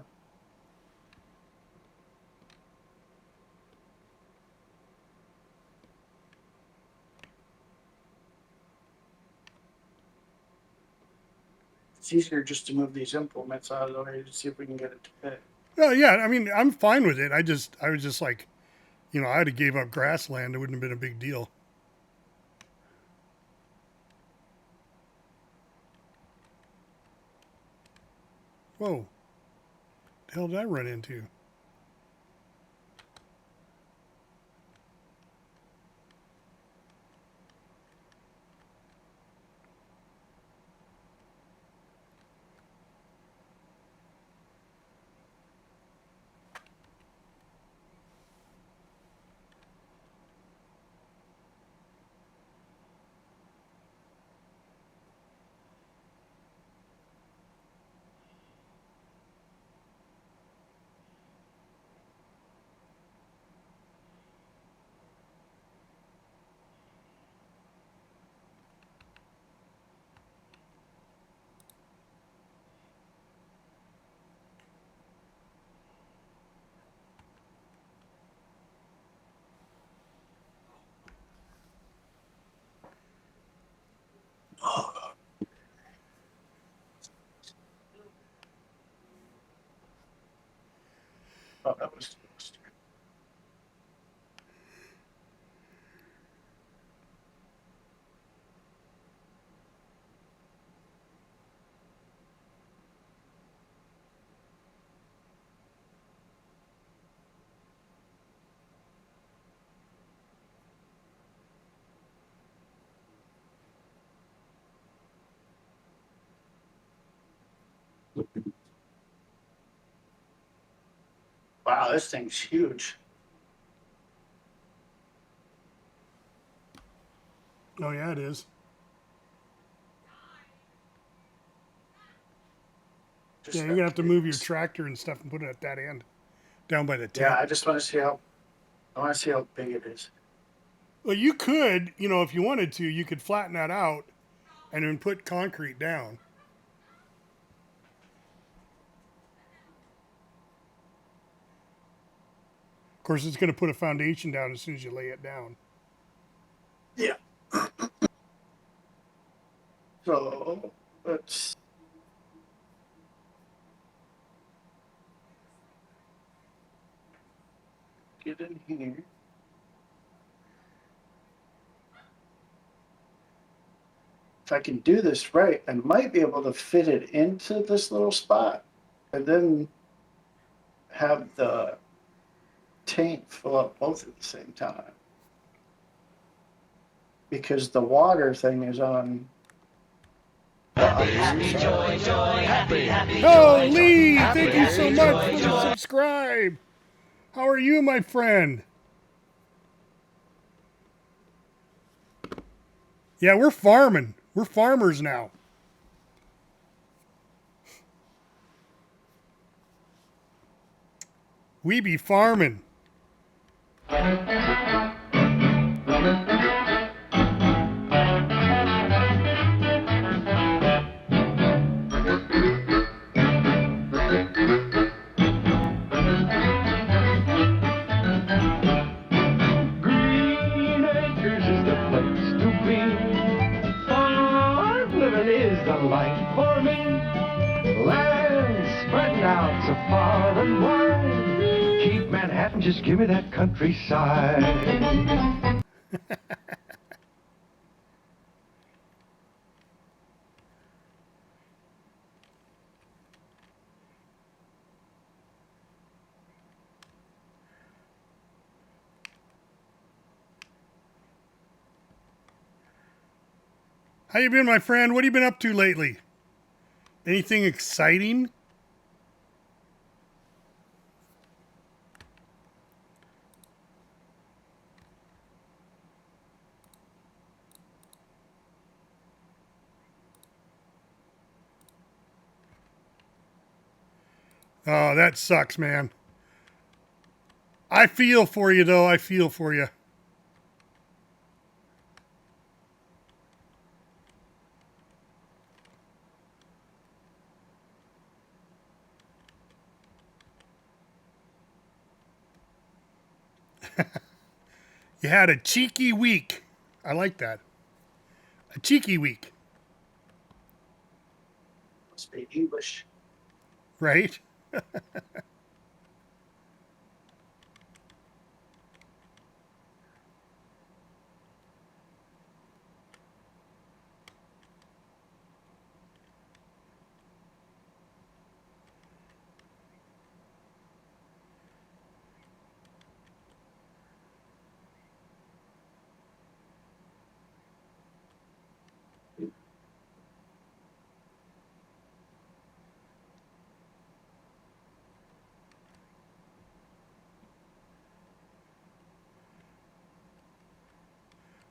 It's easier just to move these implements out of the way to see if we can get it to fit. Well, yeah. I mean, I'm fine with it. I was just like, I'd have gave up grassland. It wouldn't have been a big deal. Whoa. The hell did I run into? Oh, that was. Wow, this thing's huge. Oh yeah, it is. Just Yeah, you're gonna have to move your tractor and stuff and put it at that end, down by the tent. Yeah, I just want to see how. I want to see how big it is. Well, you could, if you wanted to, you could flatten that out and then put concrete down. Of course, it's going to put a foundation down as soon as you lay it down. Yeah. So let's. Get in here. If I can do this right, I might be able to fit it into this little spot and then have the tank fill up both at the same time. Because the water thing is on. Happy, joy, joy, happy, happy, Oh, joy, Lee, happy, thank you so happy, much joy, for the joy. subscribe. How are you, my friend? Yeah, we're farming. We're farmers now. We be farming. Green Acres is the place to be. Farm living is the life for me. Land spreading out so far and wide. Keep Manhattan, just give me that countryside. How you been, my friend? What have you been up to lately? Anything exciting? Oh, that sucks, man. I feel for you, though. I feel for you. You had a cheeky week. I like that. A cheeky week. Must be English. Right?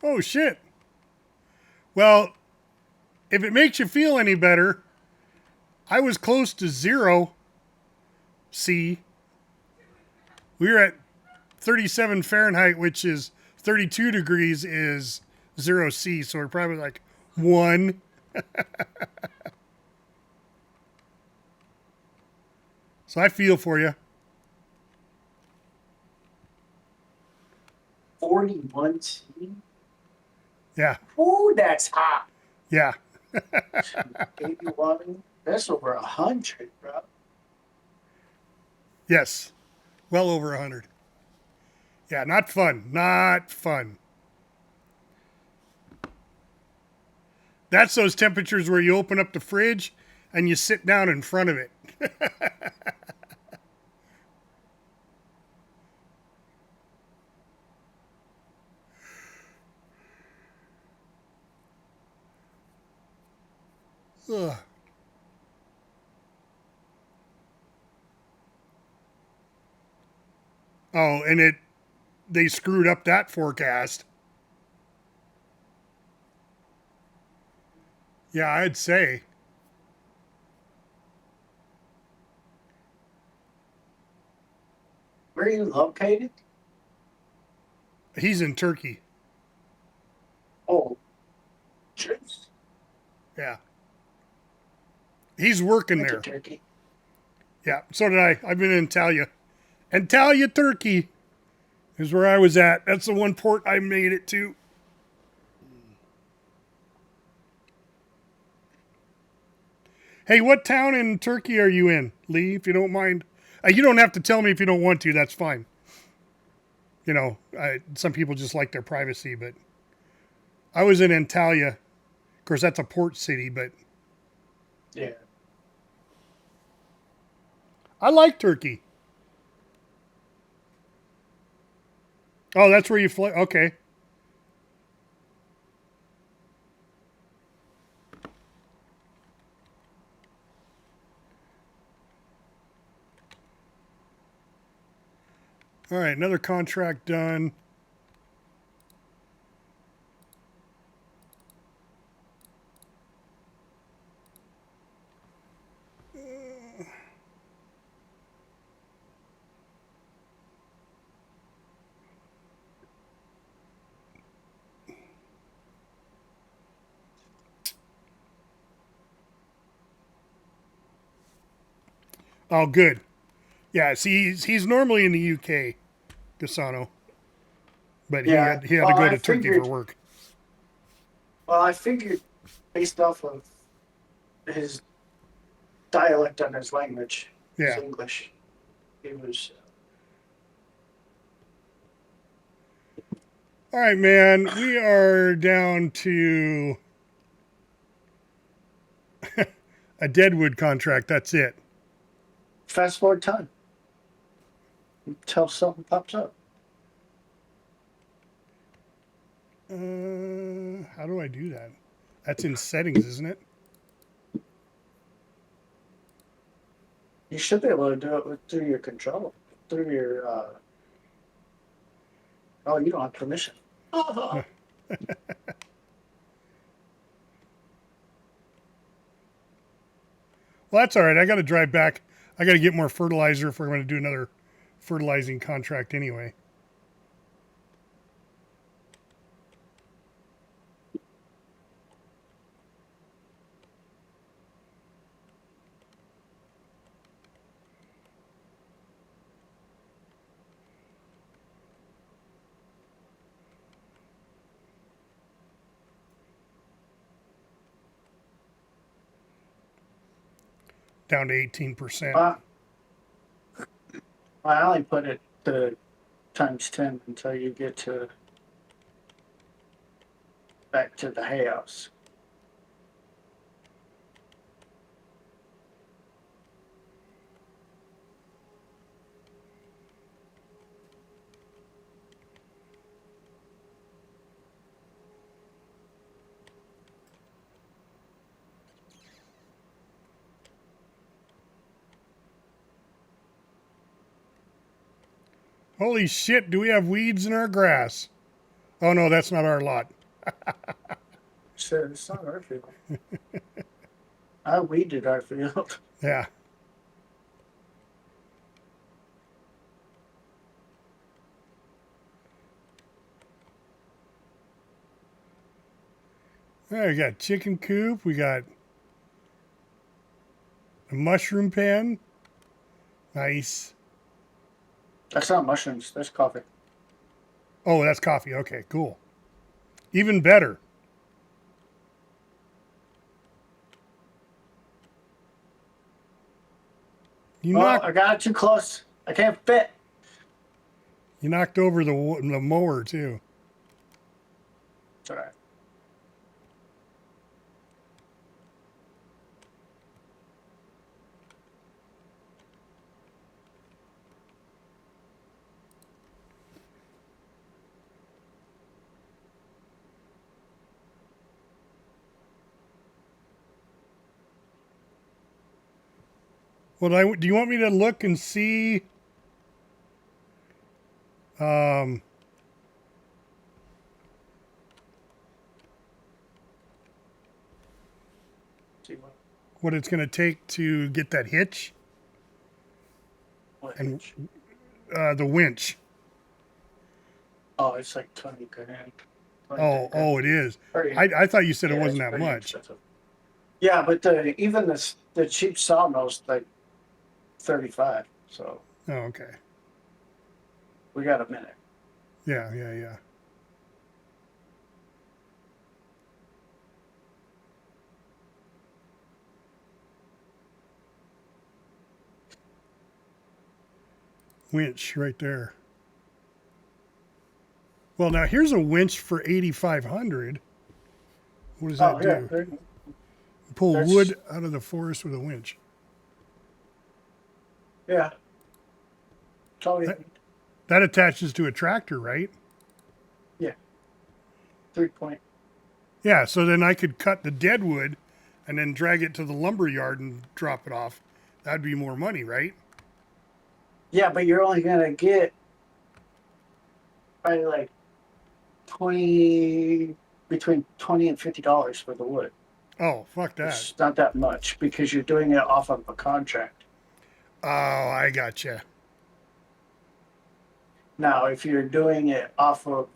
Oh, shit. Well, if it makes you feel any better, I was close to 0 C. We were at 37 Fahrenheit, which is 32 degrees is 0 C. So we're probably like 1. So I feel for you. 41 T. Yeah. Ooh, that's hot. Yeah. 81. That's over 100, bro. Yes. Well over 100. Yeah, not fun. Not fun. That's those temperatures where you open up the fridge and you sit down in front of it. Ugh. Oh, and they screwed up that forecast. Yeah, I'd say. Where are you located? He's in Turkey. Oh, jeez. Yeah. He's working Went to there. Turkey. Yeah, so did I. I've been in Antalya. Antalya, Turkey is where I was at. That's the one port I made it to. Hey, what town in Turkey are you in, Lee, if you don't mind? You don't have to tell me if you don't want to. That's fine. You know, some people just like their privacy, but I was in Antalya. Of course, that's a port city, but Yeah. I like Turkey. Oh, that's where you fly. Okay. All right, another contract done. Oh, good. Yeah, see, he's normally in the UK, Gusano, but Yeah. he had to Well, go I to Turkey figured. for work. Well, I figured based off of his dialect on his language, his Yeah. English, he was. All right, man. We are down to a Deadwood contract. That's it. Fast forward time until something pops up. How do I do that? That's in settings, isn't it? You should be able to do it through your control, through your. Oh, you don't have permission. Well, that's all right. I got to drive back. I got to get more fertilizer if we're going to do another fertilizing contract anyway. Down to 18%. I only put it to times 10 until you get to back to the hay house. Holy shit, do we have weeds in our grass? Oh no, that's not our lot. Sure, it's not our field. I weeded our field. Yeah. All right, we got chicken coop. We got a mushroom pen. Nice. That's not mushrooms. That's coffee. Oh, that's coffee. Okay, cool. Even better. You I got it too close. I can't fit. You knocked over the mower too. It's all right. Well, do you want me to look and see? See what it's going to take to get that hitch what and hitch? The winch. Oh, it's like 20 grand. Oh, it is. Pretty, I thought you said it yeah, wasn't it's that pretty much. expensive. Yeah, but the cheap sawmill's like 35. So Oh, okay. we got a minute. Yeah. Winch right there. Well, now here's a winch for 8,500. What does that do? Pull wood out of the forest with a winch. Yeah. That attaches to a tractor, right? Yeah. 3-point. Yeah, so then I could cut the dead wood and then drag it to the lumber yard and drop it off. That'd be more money, right? Yeah, but you're only gonna get probably like between $20 and $50 for the wood. Oh, fuck that. It's not that much because you're doing it off of a contract. Oh, I gotcha. Now, if you're doing it off of,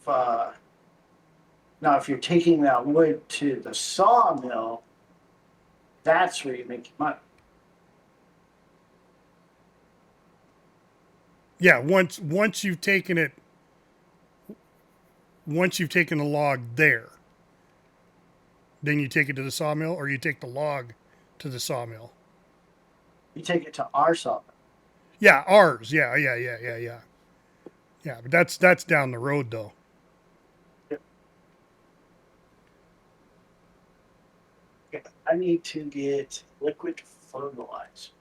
if you're taking that wood to the sawmill, that's where you make your money. Yeah, once you've taken the log there, then you take it to the sawmill, or you take the log to the sawmill. You take it to our sawmill. Yeah, ours. Yeah. Yeah, but that's down the road though. Yep. I need to get liquid fertilizer.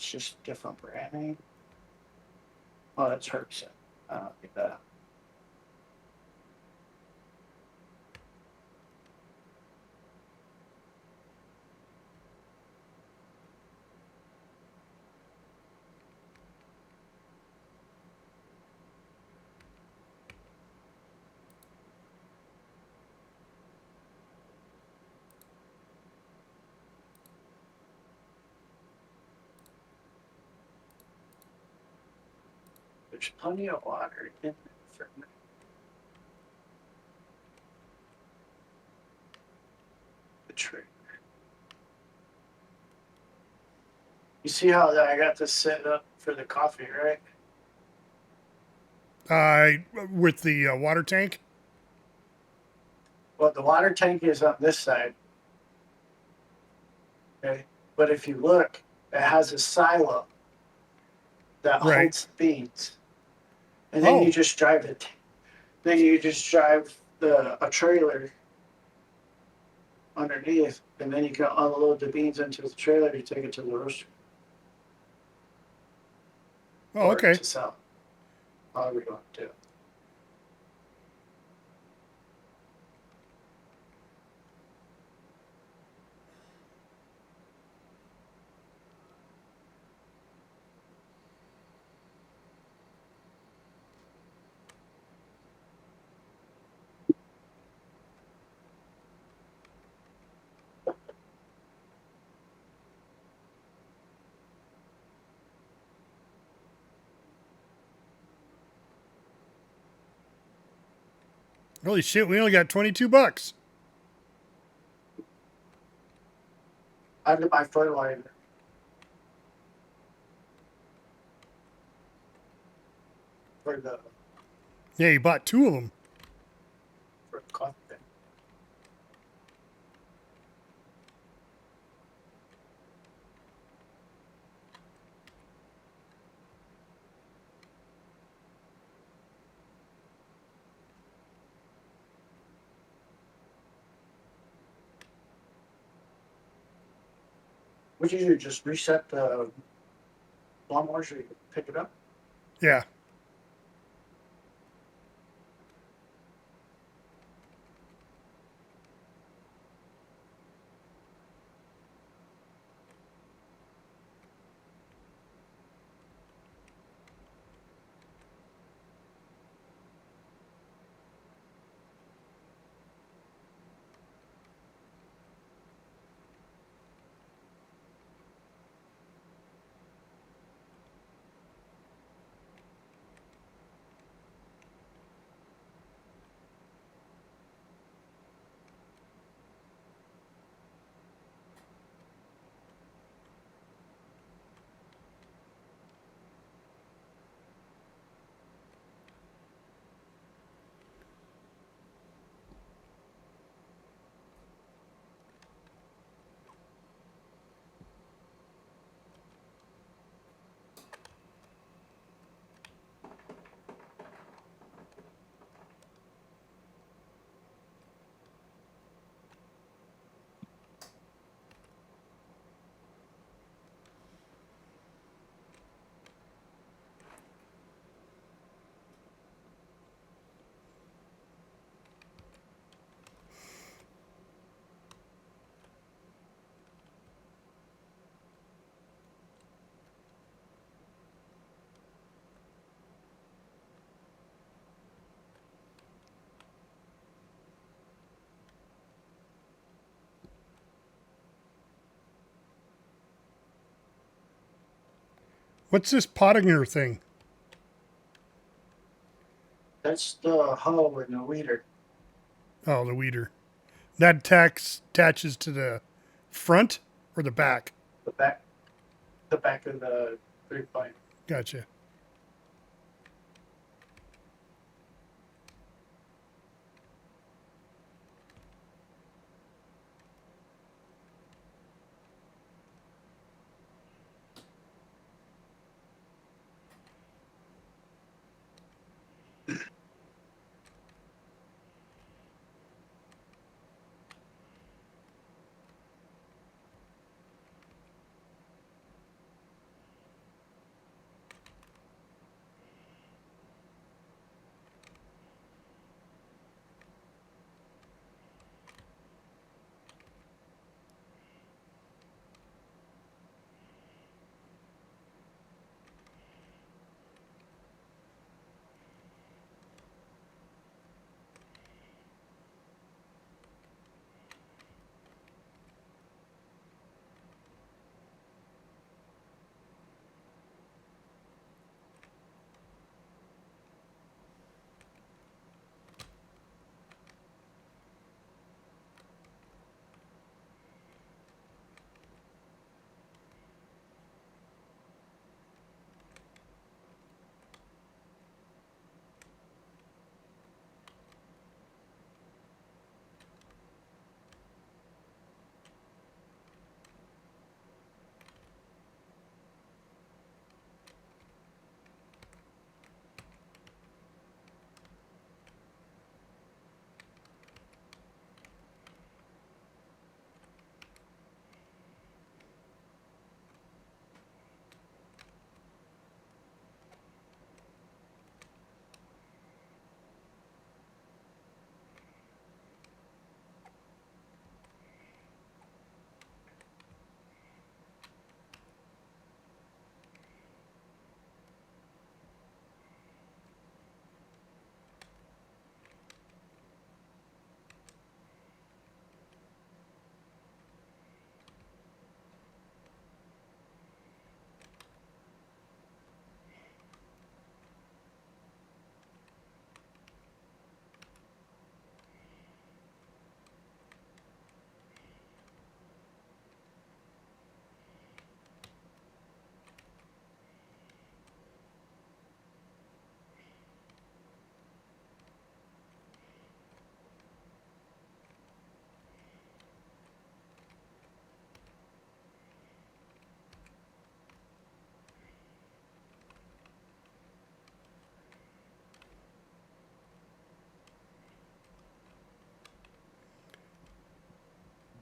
It's just different branding. Oh, that's Herkson. I don't get that. There's plenty of water in there for me. The tree. You see how I got this set up for the coffee, right? With the water tank. Well, the water tank is on this side. Okay. But if you look, it has a silo that Right. holds the beans. And then you just drive it. Then you just drive a trailer underneath, and then you can unload the beans into the trailer to take it to the roaster. Oh, or okay. to sell. However you want to do it. Holy shit, we only got $22. I did my fertilizer. For the Yeah, you bought 2 of them. for the coffee thing. Would you do? Just reset the lawnmower so you can pick it up? Yeah. What's this Pottinger thing? That's the hoe and the weeder. Oh, the weeder. That attaches to the front or the back? The back of the 3-point. Gotcha.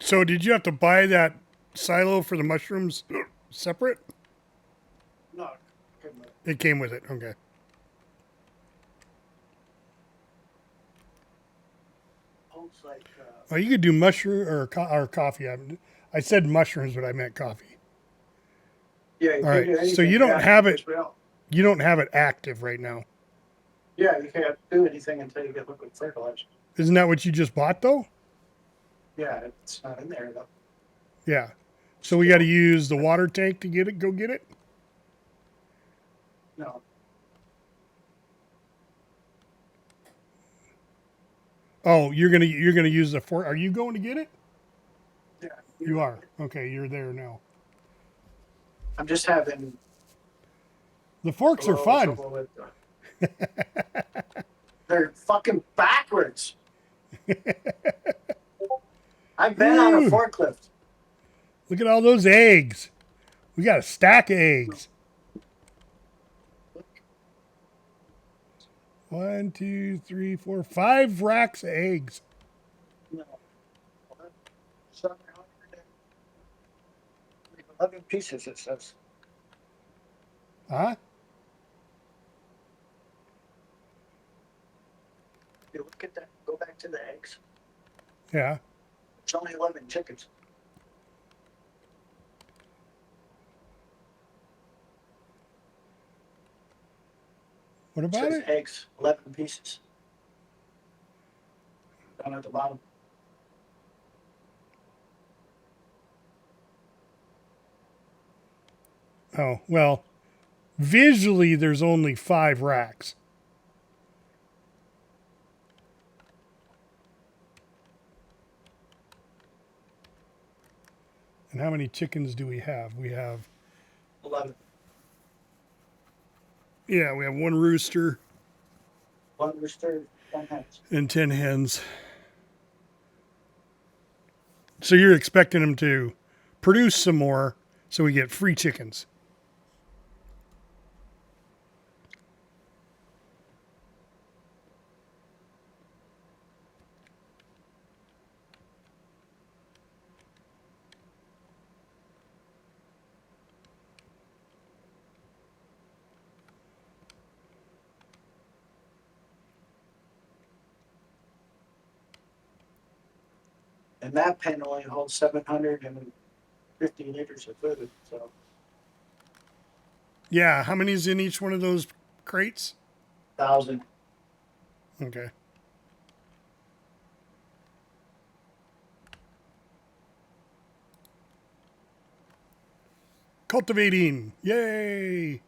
So did you have to buy that silo for the mushrooms separate? No, It came with it. Okay. holds like Oh, you could do mushroom or coffee. I said mushrooms, but I meant coffee. yeah. You All can't right. do anything. So you don't have it. Just real. You don't have it active right now. Yeah, you can't do anything until you get liquid fertilizer. Isn't that what you just bought though? Yeah, it's not in there though. Yeah. So we got to use the water tank to get it. Go get it. No. Oh, you're gonna use the fork. Are you going to get it? Yeah. You are. Okay, you're there now. I'm just having. The forks are fun. They're fucking backwards. I've been on a Ooh. forklift. Look at all those eggs. We got a stack of eggs. 1, 2, 3, 4, 5 racks of eggs. No. 11 pieces, it says. Huh? You look at that, go back to the eggs. Yeah. It's only 11 chickens. What about it? Eggs, 11 pieces. Down at the bottom. Oh, well, visually there's only 5 racks. And how many chickens do we have? We have 11. Yeah, we have 1 rooster. 1 rooster, 10 hens. And 10 hens. So you're expecting them to produce some more so we get free chickens. And that pen only holds 750 liters of food. So Yeah, how many is in each one of those crates? 1,000. Okay. Cultivating. Yay!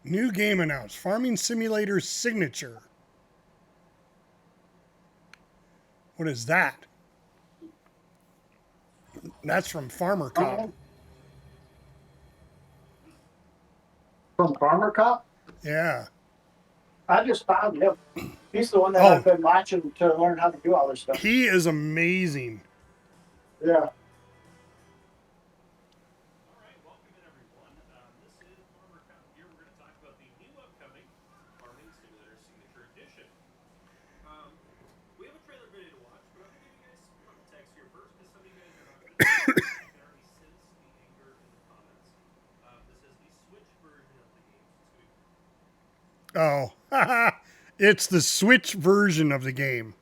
New game announced. Farming Simulator Signature. What is that? That's from Farmer Cop. From Farmer Cop? Yeah. I just found him. He's the one that Oh. I've been watching to learn how to do all this stuff. He is amazing. Yeah. Oh, it's the Switch version of the game.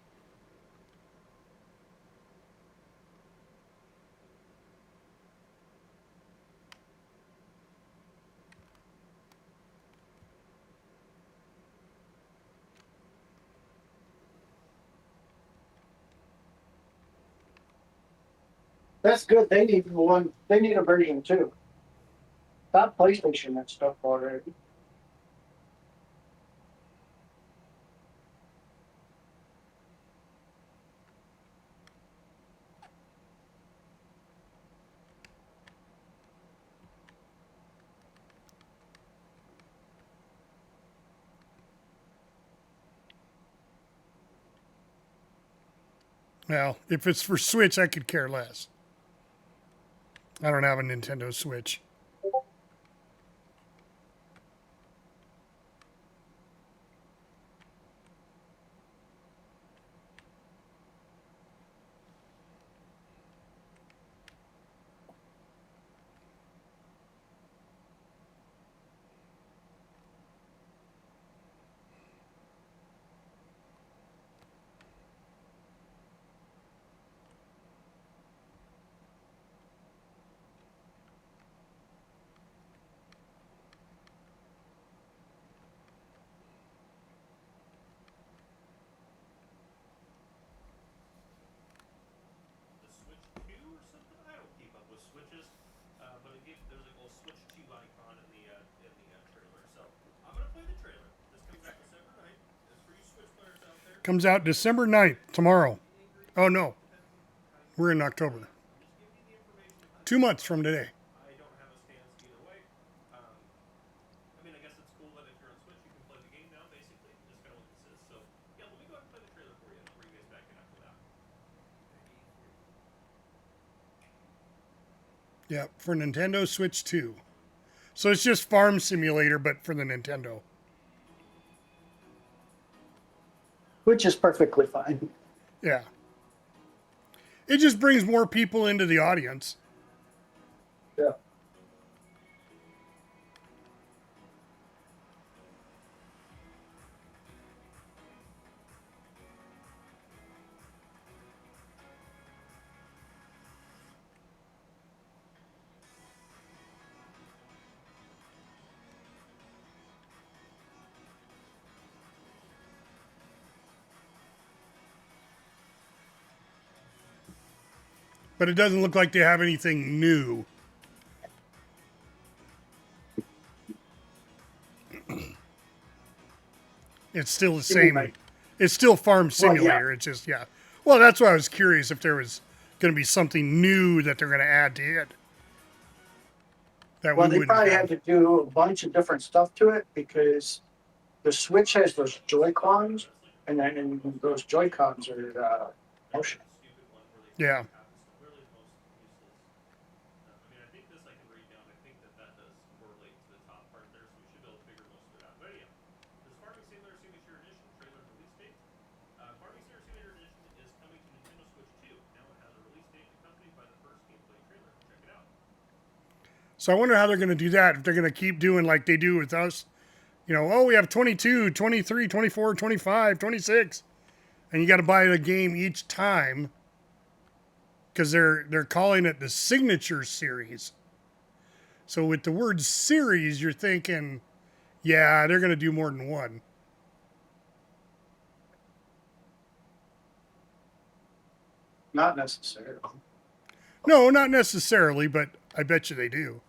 That's good. They need one. They need a version too. Stop PlayStation that stuff already. Well, if it's for Switch, I could care less. I don't have a Nintendo Switch. Comes out December 9th, tomorrow. Oh, no. We're in October. 2 months from today. Yeah, for Nintendo Switch 2. So it's just Farm Simulator, but for the Nintendo. Which is perfectly fine. Yeah. It just brings more people into the audience. Yeah. But it doesn't look like they have anything new. It's still the same. It's still Farm Simulator. It's just, yeah. Well, that's why I was curious if there was going to be something new that they're going to add to it. Well, they probably had to do a bunch of different stuff to it because the Switch has those Joy-Cons, and then those Joy-Cons are motion. Yeah. So I wonder how they're going to do that. If they're going to keep doing like they do with us. You know, oh, we have 22, 23, 24, 25, 26. And you got to buy the game each time because they're calling it the Signature Series. So with the word series, you're thinking, yeah, they're going to do more than one. Not necessarily. No, not necessarily, but I bet you they do.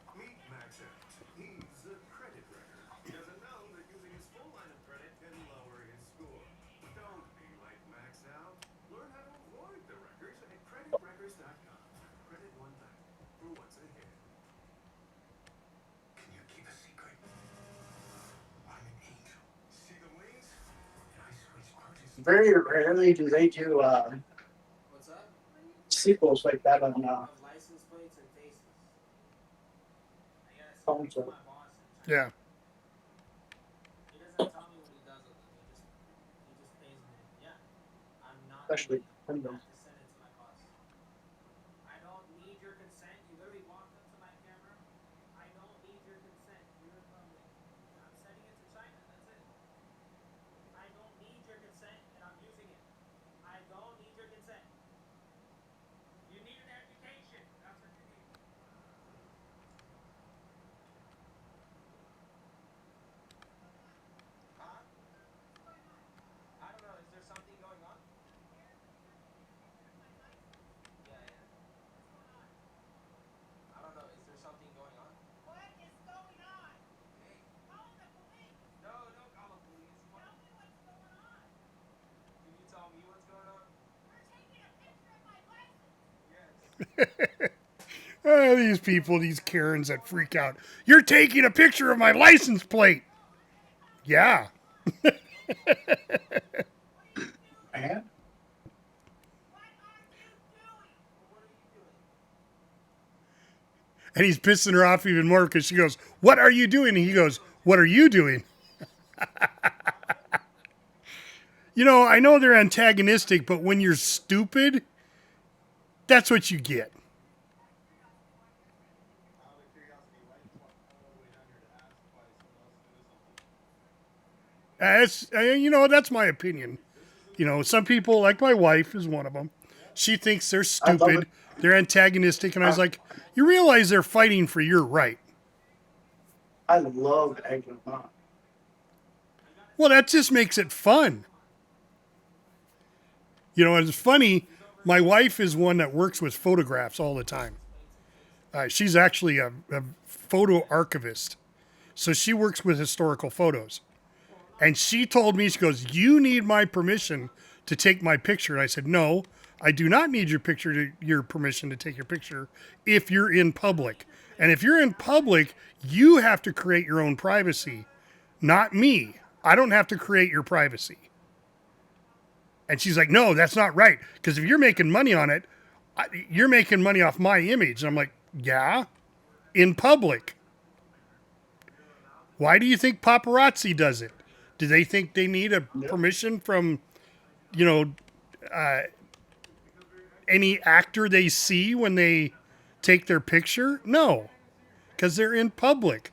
very rarely do they do What's that? sequels like that on Of license plates and faces. I gotta phones. speak to my boss in China. Yeah. He doesn't tell me what he does with them. He just pays me. Yeah. I'm not Especially doing it. I Windows. have to send it to my boss. I don't need your consent. You literally walked up to my camera. I don't need your consent. You're in public. I'm sending it to China. That's it. I don't need your consent, and I'm using it. I don't need your consent. You need an education. That's what you need. Huh? I don't know. Is there something going on? Yeah, yeah. I don't know. Is there something going on? What is going on? Hey. Call the police. No, don't call the police. Tell me what's going on. Can you tell me what's going on? You're taking a picture of my license. Yes. Oh, these people, these Karens that freak out. You're taking a picture of my license plate. Yeah. Man, And he's pissing her off even more because she goes, "What are you doing?" And he goes, "What are you doing?" You know, I know they're antagonistic, but when you're stupid, that's what you get. You know, that's my opinion. You know, some people, like my wife is one of them. She thinks they're I love stupid, it. they're antagonistic, and I was like, you realize they're fighting for your right. I love egging them on. Well, that just makes it fun. You know, it's funny. My wife is one that works with photographs all the time. She's actually a photo archivist. So she works with historical photos. And she told me, she goes, "You need my permission to take my picture." And I said, "No, I do not need your permission to take your picture if you're in public. And if you're in public, you have to create your own privacy, not me. I don't have to create your privacy." And she's like, "No, that's not right. Because if you're making money on it, you're making money off my image." And I'm like, "Yeah, in public. Why do you think paparazzi does it? Do they think they need a permission from, you know, any actor they see when they take their picture? No, because they're in public."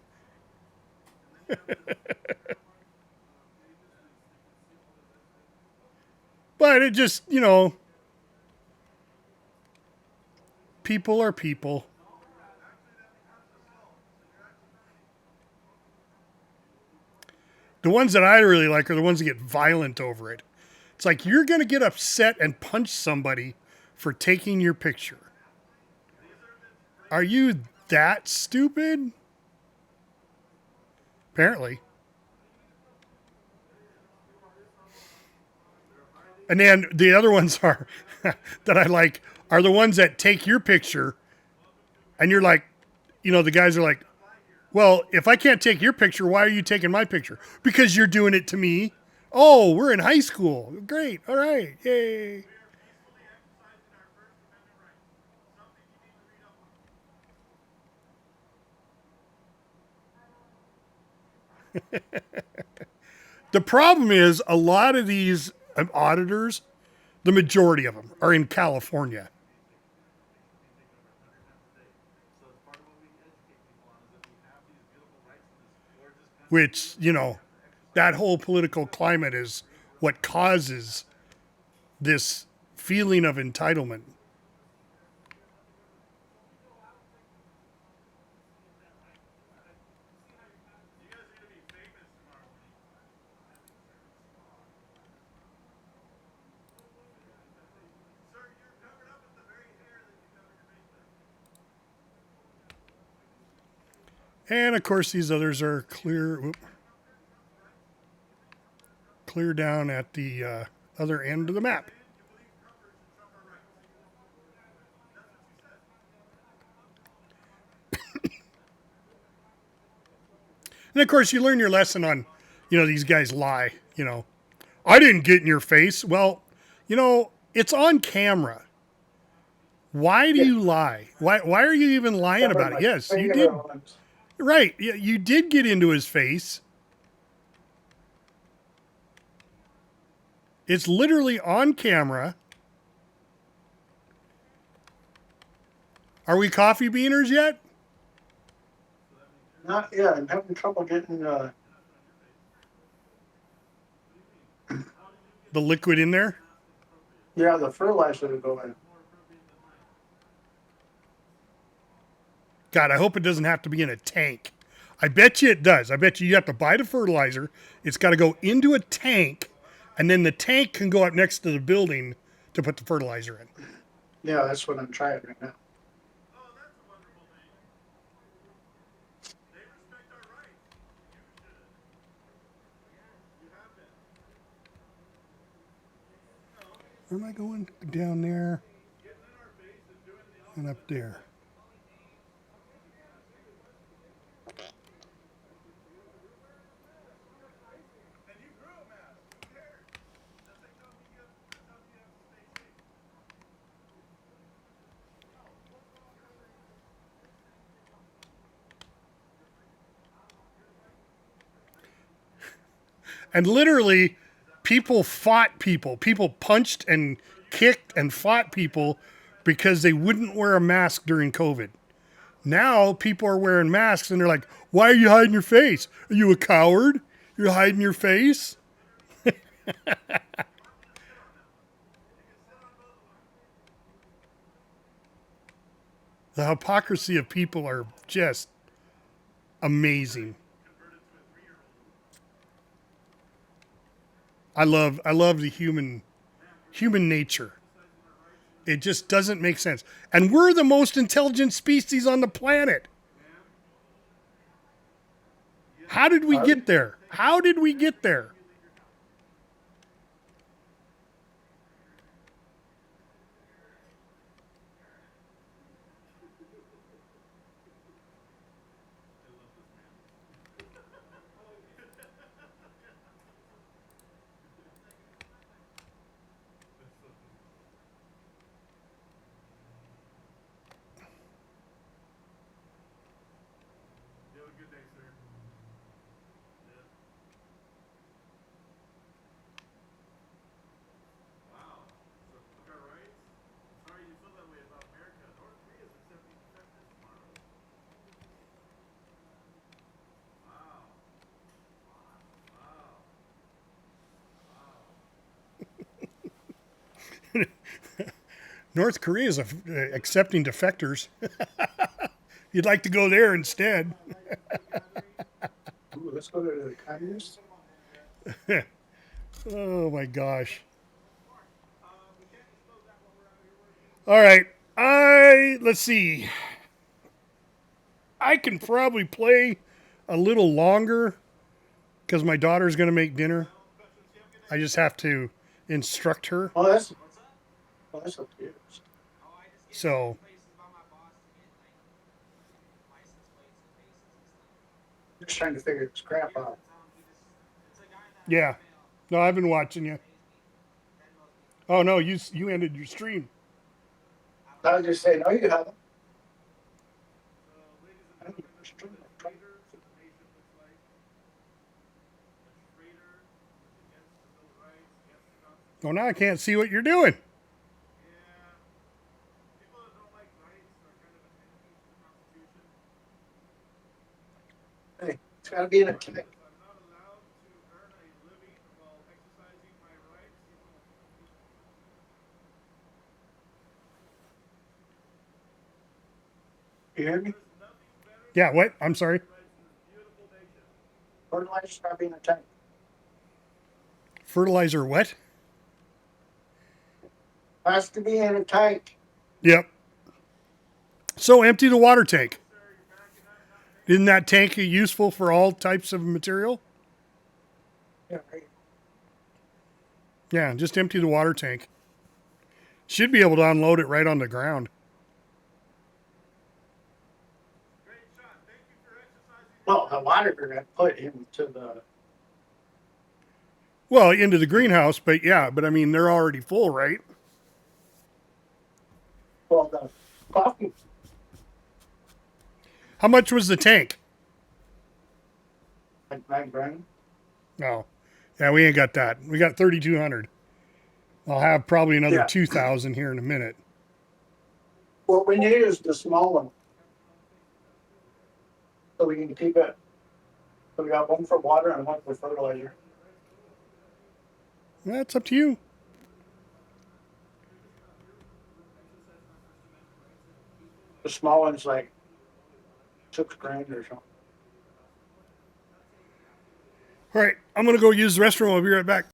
But it just, you know, people are people. The ones that I really like are the ones that get violent over it. It's like you're going to get upset and punch somebody for taking your picture. Are you that stupid? Apparently. And then the other ones are that I like are the ones that take your picture and you're like, you know, the guys are like, "Well, if I can't take your picture, why are you taking my picture?" "Because you're doing it to me." "Oh, we're in high school." "Great. All right. Yay." The problem is a lot of these auditors, the majority of them are in California. Which, you know, that whole political climate is what causes this feeling of entitlement. And of course, these others are clear down at the other end of the map. And of course, you learn your lesson on, you know, these guys lie. You know, I didn't get in your face. Well, you know, it's on camera. Why do you lie? Why are you even lying Cover about it? my Yes, you finger did. on- Right. You did get into his face. It's literally on camera. Are we coffee beaners yet? Not yeah, I'm having trouble getting The liquid in there? yeah, the fertilizer to go in. God, I hope it doesn't have to be in a tank. I bet you it does. I bet you have to buy the fertilizer. It's got to go into a tank, and then the tank can go up next to the building to put the fertilizer in. Yeah, that's what I'm trying right now. Where am I going? Down there and up there. And literally, people fought people. People punched and kicked and fought people because they wouldn't wear a mask during COVID. Now people are wearing masks and they're like, why are you hiding your face? Are you a coward? You're hiding your face? The hypocrisy of people are just amazing. I love the human nature. It just doesn't make sense. And we're the most intelligent species on the planet. How did we get there? How did we get there? North Korea is accepting defectors. You'd like to go there instead. Ooh, let's go to the communists. Oh my gosh. All right. Let's see. I can probably play a little longer because my daughter's going to make dinner. I just have to instruct her. Oh, that's up to you. So, Just trying to figure this crap out. yeah. No, I've been watching you. Oh no, you ended your stream. I was just saying, no, you haven't. Oh, now I can't see what you're doing. Hey, it's got to be in a tank. You hear me? Yeah, what? I'm sorry. Fertilizer's got to be in a tank. Fertilizer what? Has to be in a tank. Yep. So empty the water tank. Isn't that tank useful for all types of material? Yeah, right. Yeah, just empty the water tank. Should be able to unload it right on the ground. Well, the water we're going to put into the. Well, into the greenhouse, but yeah, but I mean, they're already full, right? Well, the coffee, How much was the tank? like $9,000. No. Yeah, we ain't got that. We got 3,200. I'll have probably another Yeah. 2,000 here in a minute. What we need is the small one. So we can keep it. So we got one for water and one for fertilizer. That's up to you. The small one's like $6,000 or something. All right, I'm going to go use the restroom. I'll be right back.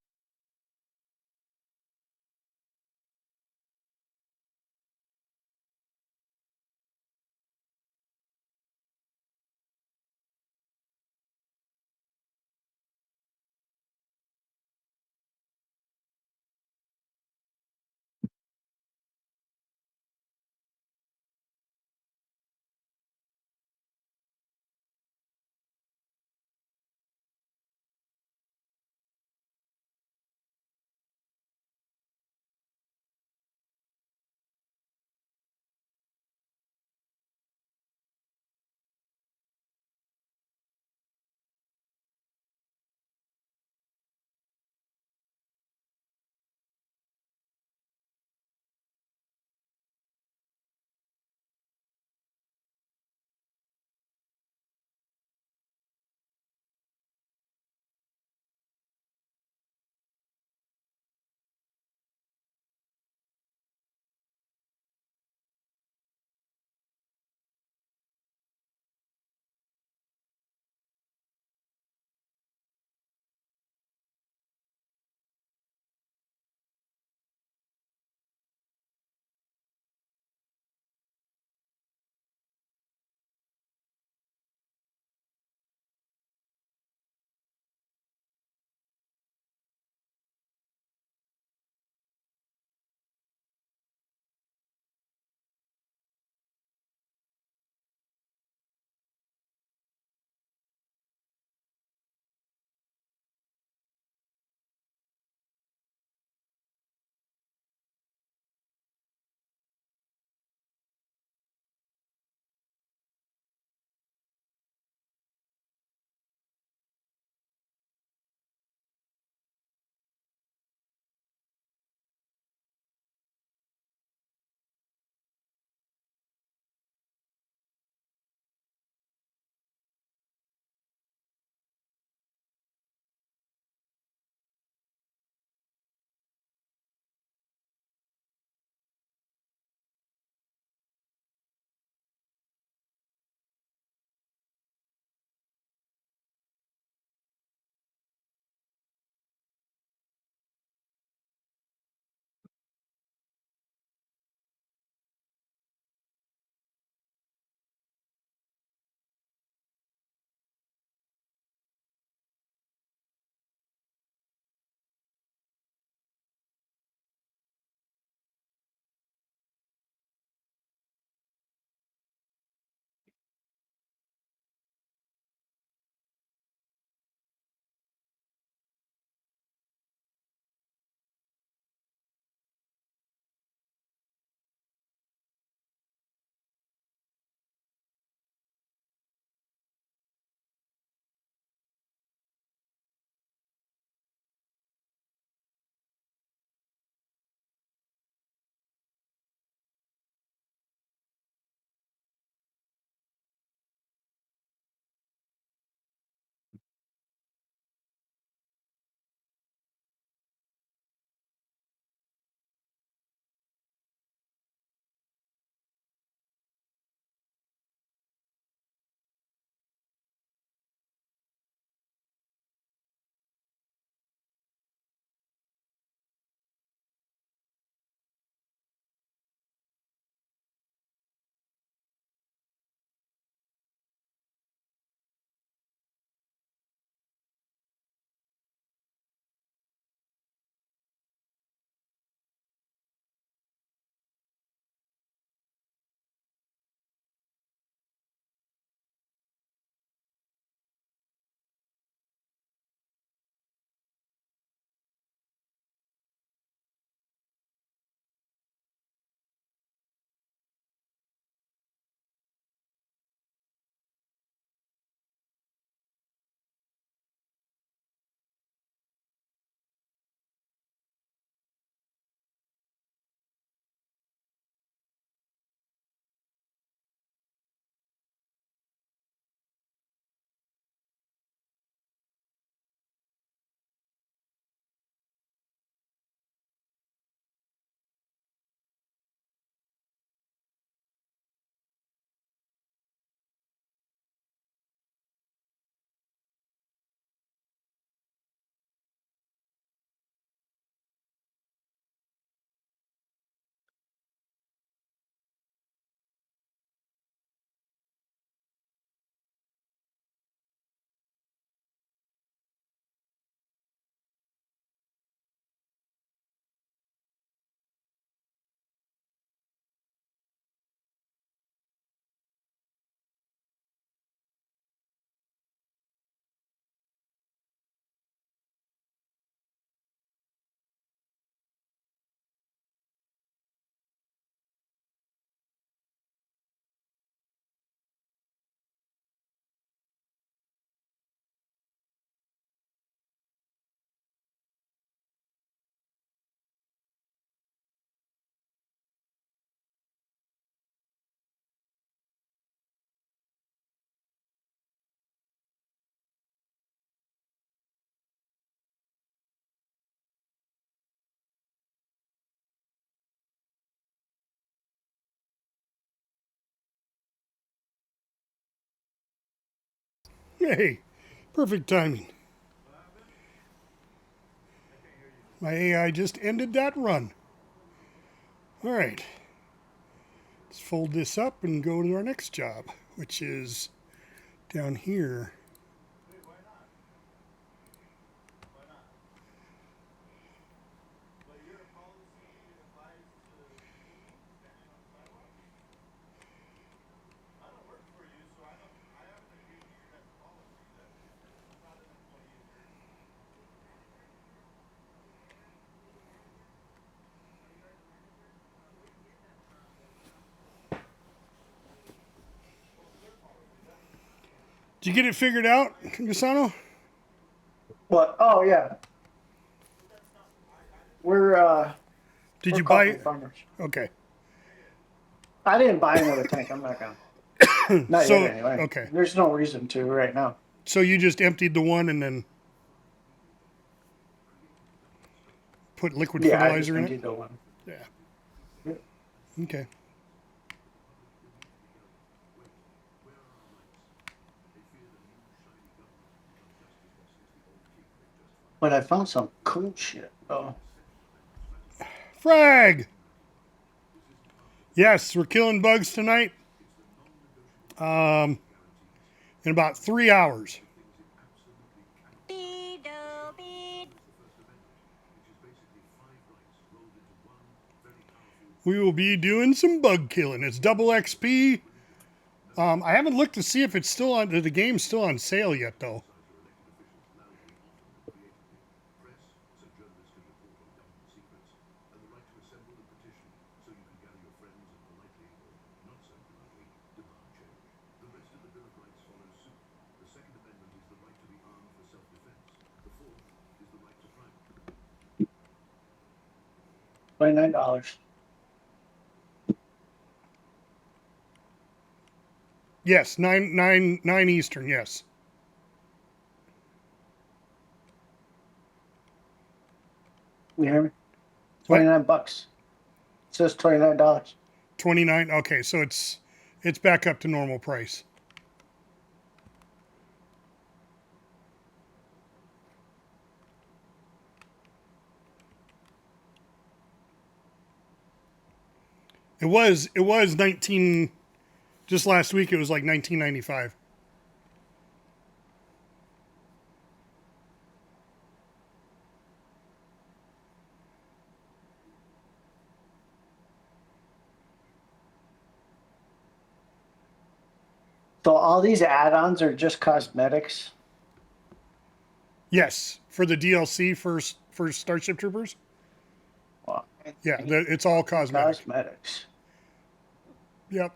Hey, perfect timing. My AI just ended that run. All right. Let's fold this up and go to our next job, which is down here. Did you get it figured out, Gusano? What? Oh yeah. We're Did we're you buy coffee it? farmers. Okay. I didn't buy another tank. I'm not gonna. Not yet, So, anyway. okay. There's no reason to right now. So you just emptied the one and then put liquid Yeah, I just fertilizer in it? emptied the one. Yeah. Okay. But I found some cool shit. Oh, Frag! Yes, we're killing bugs tonight. In about 3 hours. We will be doing some bug killing. It's double XP. I haven't looked to see if it's still on. The game's still on sale yet, though. $29. Yes, 9 Eastern. Yes. You hear me? What? $29. It says $29. 29. Okay, so it's back up to normal price. It was 19. Just last week, it was like 19.95. So all these add-ons are just cosmetics. Yes, for the DLC for Starship Troopers. Well, Yeah, it's all cosmetic. Cosmetics. Yep.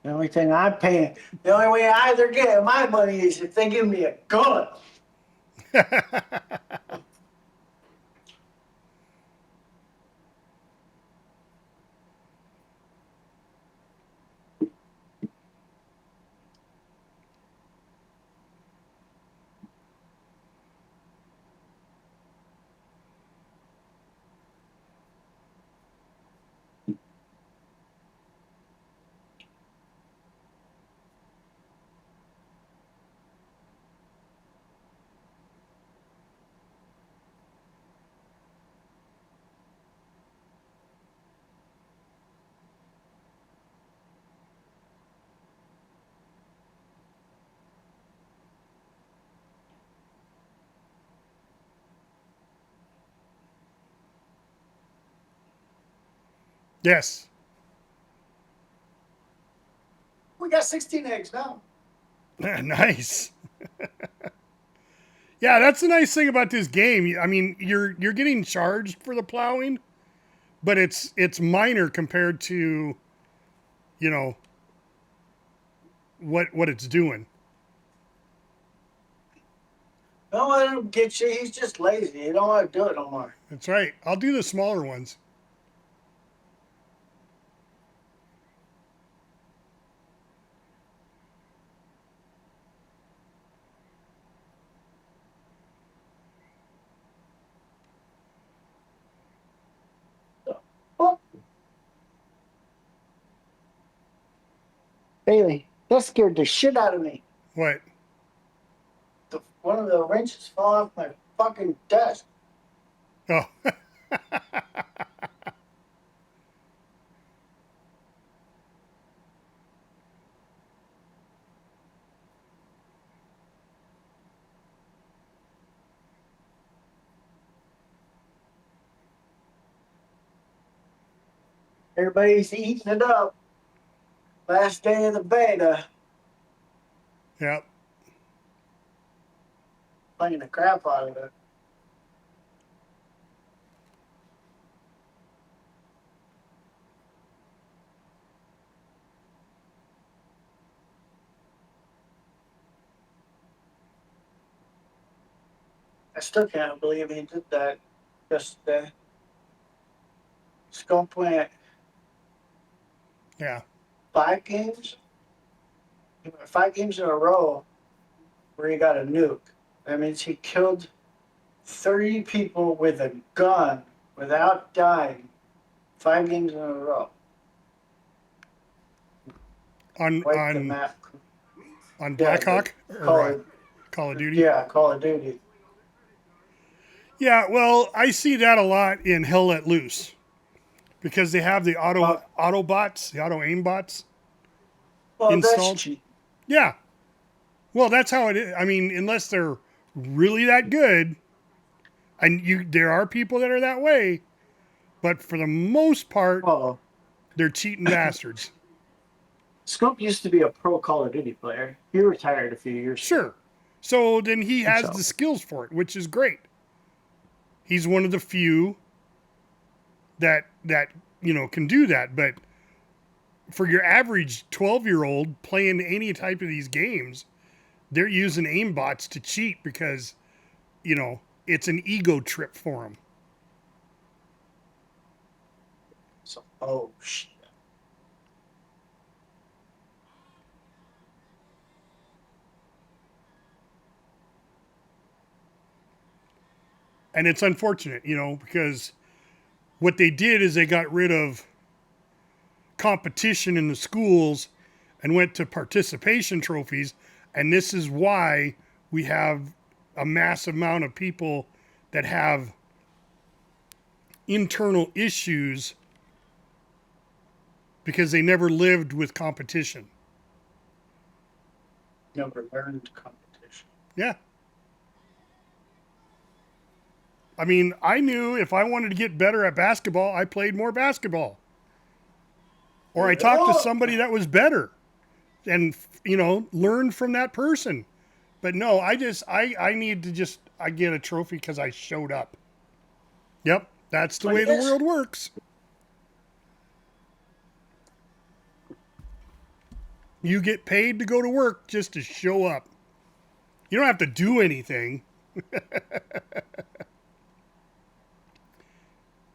The only thing I'm paying, the only way I either get my money is if they give me a gun. Yes. We got 16 eggs now. Nice. Yeah, that's the nice thing about this game. I mean, you're getting charged for the plowing, but it's minor compared to, you know, what it's doing. Don't let him get you. He's just lazy. He don't want to do it no more. That's right. I'll do the smaller ones. Oh. Bailey, that scared the shit out of me. What? one of the wrenches fell off my fucking desk. Oh. Everybody's eating it up. Last day of the beta. Yep. Playing the crap out of it. I still can't believe he did that yesterday. Scump went Yeah. 5 games. He went 5 games in a row where he got a nuke. That means he killed 30 people with a gun without dying. 5 games in a row. On Wipe the map. Blackhawk or Call of Duty. Yeah, Call of Duty. Yeah, well, I see that a lot in Hell Let Loose because they have the auto bots, the auto aim bots installed. That's cheap. Yeah. Well, that's how it is. I mean, unless they're really that good, and there are people that are that way, but for the most part, they're cheating bastards. Scoop used to be a pro Call of Duty player. He retired a few years ago. Sure. So then he has the skills for it, which is great. He's one of the few that can do that. But for your average 12-year-old playing any type of these games, they're using aim bots to cheat because, it's an ego trip for them. So, shit. And it's unfortunate, because what they did is they got rid of competition in the schools and went to participation trophies. And this is why we have a massive amount of people that have internal issues because they never lived with competition. Never learned competition. Yeah. I mean, I knew if I wanted to get better at basketball, I played more basketball. Or I talked to somebody that was better and, learned from that person. But no, I get a trophy because I showed up. Yep, that's the way the world works. You get paid to go to work just to show up. You don't have to do anything.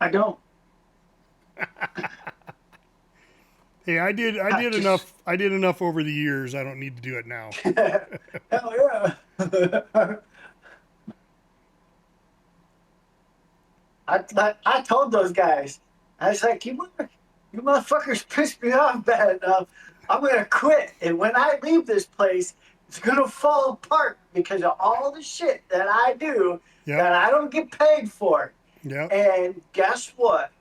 I don't. Hey, I did enough. I did enough over the years. I don't need to do it now. Hell yeah. I told those guys, I was like, you motherfuckers pissed me off bad enough. I'm gonna quit, and when I leave this place, it's gonna fall apart because of all the shit that I do that I don't get paid for. Yeah. And guess what?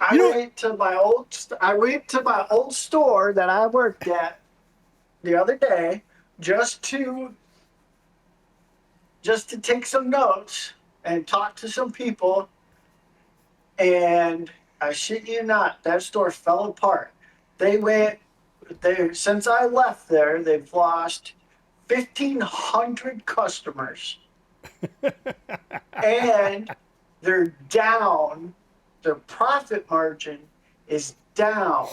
I went to my old store that I worked at the other day just to take some notes and talk to some people, and I shit you not, that store fell apart. Since I left there, they've lost 1,500 customers. And they're down. Their profit margin is down.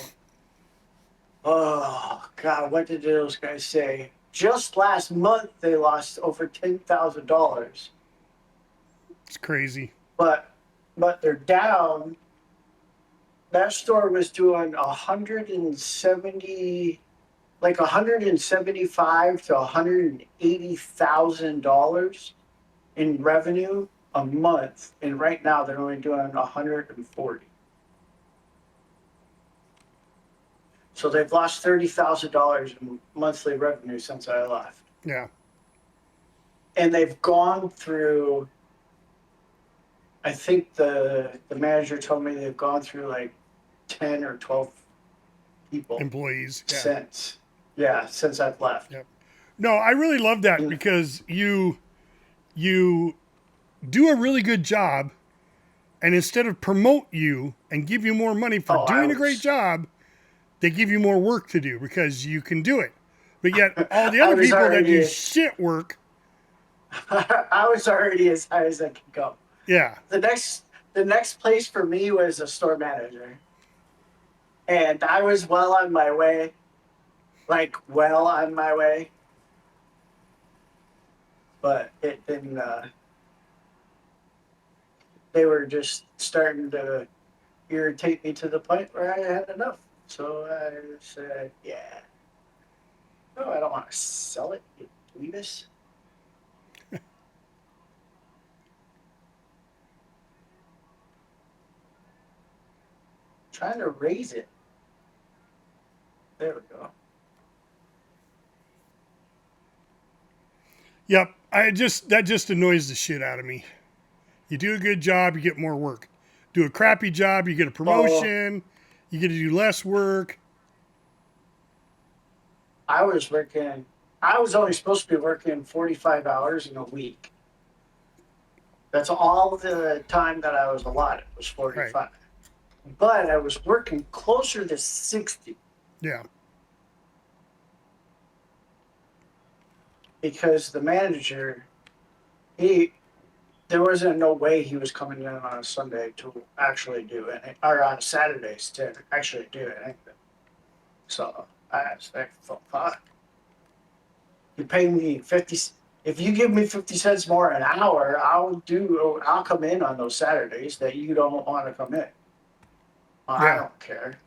Oh, God, what did those guys say? Just last month, they lost over $10,000. It's crazy. But they're down. That store was doing $175 to $180,000 in revenue a month, and right now they're only doing 140. So they've lost $30,000 in monthly revenue since I left. Yeah. and they've gone through. I think the manager told me they've gone through like 10 or 12 people Employees. Yeah. since. Yeah, since I've left. Yep. No, I really love that because you do a really good job, and instead of promote you and give you more money for doing a great job, they give you more work to do because you can do it. But yet all the other people that do shit work. I was already as high as I could go. Yeah. The next place for me was a store manager. And I was well on my way. But it didn't they were just starting to irritate me to the point where I had enough. So I said, yeah. No, I don't want to sell it, you dweebus. Trying to raise it. There we go. Yep. That just annoys the shit out of me. You do a good job, you get more work. Do a crappy job, you get a promotion. You get to do less work. I was only supposed to be working 45 hours in a week. That's all the time that I was allotted was 45. Right. But I was working closer to 60. Yeah. Because the manager, there wasn't no way he was coming in on a Sunday to actually do it, or on Saturdays to actually do it. So I was like, fuck. You pay me 50. If you give me 50 cents more an hour, I'll come in on those Saturdays that you don't want to come in. Well, I don't care.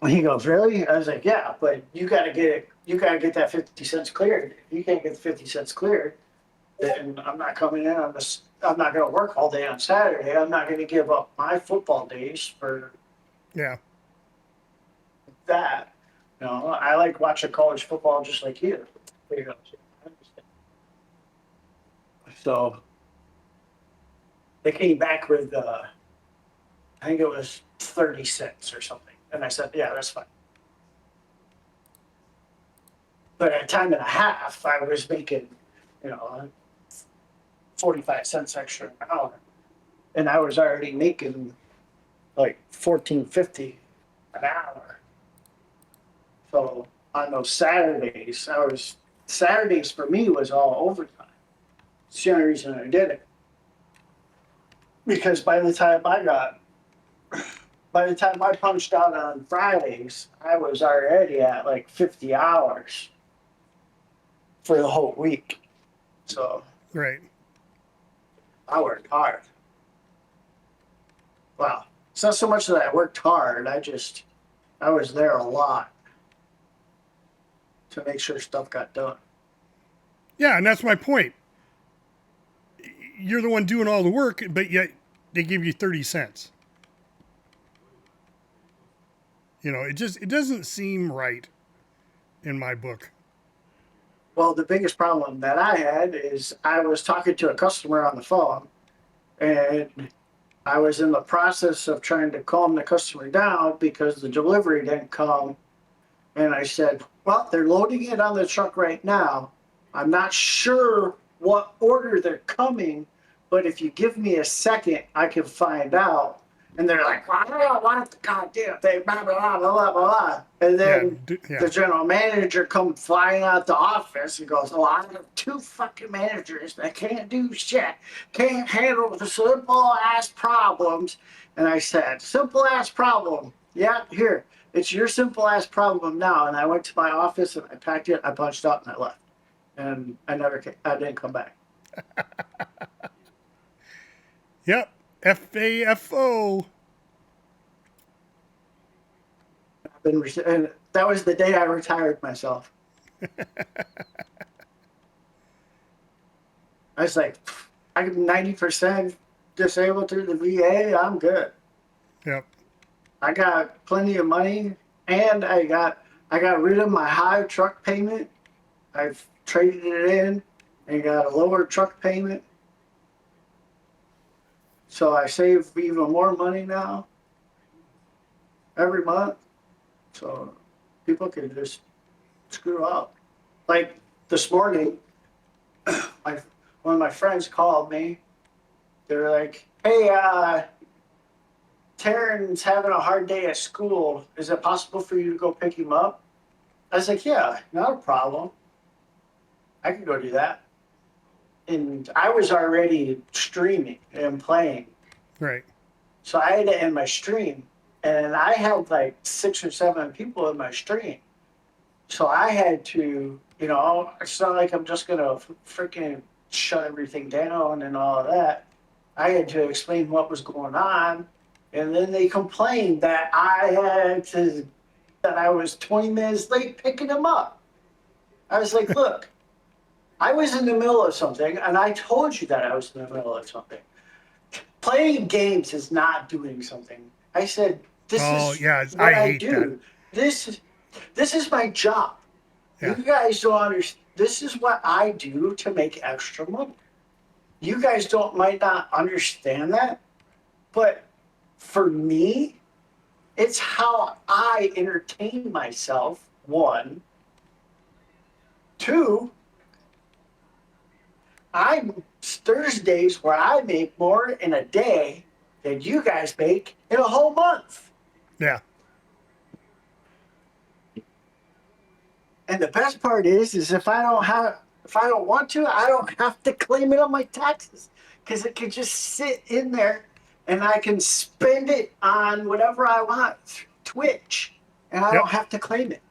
And he goes, really? I was like, yeah, but you gotta get it. You gotta get that 50 cents cleared. If you can't get the 50 cents cleared, then I'm not coming in on this. I'm not gonna work all day on Saturday. I'm not gonna give up my football days for that. You know, I like watching college football just like you. So they came back with, I think it was 30 cents or something. And I said, yeah, that's fine. But at a time and a half, I was making, 45 cents extra an hour. And I was already making like $14.50 an hour. So on those Saturdays, Saturdays for me was all overtime. It's the only reason I did it. Because by the time I punched out on Fridays, I was already at like 50 hours for the whole week. So right. I worked hard. Well, it's not so much that I worked hard. I was there a lot to make sure stuff got done. Yeah, and that's my point. You're the one doing all the work, but yet they give you 30 cents. It doesn't seem right in my book. Well, the biggest problem that I had is I was talking to a customer on the phone, and I was in the process of trying to calm the customer down because the delivery didn't come. And I said, well, they're loading it on the truck right now. I'm not sure what order they're coming, but if you give me a second, I can find out. And they're like, well, I don't want the goddamn thing, blah, blah, blah, blah, blah, blah. And then the general manager comes flying out the office and goes, oh, I have 2 fucking managers that can't do shit, can't handle the simple ass problems. And I said, simple ass problem. Yeah, here, it's your simple ass problem now. And I went to my office and I packed it, I punched out and I left. And I didn't come back. Yep. FAFO. And that was the day I retired myself. I was like, I'm 90% disabled through the VA. I'm good. Yep. I got plenty of money, and I got rid of my high truck payment. I've traded it in and got a lower truck payment. So I save even more money now every month. So people can just screw up. Like this morning, one of my friends called me. They're like, hey, Taryn's having a hard day at school. Is it possible for you to go pick him up? I was like, yeah, not a problem. I can go do that. And I was already streaming and playing. Right. So I had to end my stream. And I had like 6 or 7 people in my stream. So I had to, it's not like I'm just going to freaking shut everything down and all of that. I had to explain what was going on. And then they complained that that I was 20 minutes late picking them up. I was like, look, I was in the middle of something, and I told you that I was in the middle of something. Playing games is not doing something. I said, this is what I do. That. This is my job. Yeah. You guys don't understand. This is what I do to make extra money. You guys might not understand that, but for me, it's how I entertain myself, 1. 2, Thursdays where I make more in a day than you guys make in a whole month. Yeah. And the best part is if I don't want to, I don't have to claim it on my taxes because it can just sit in there and I can spend it on whatever I want through Twitch and I don't have to claim it.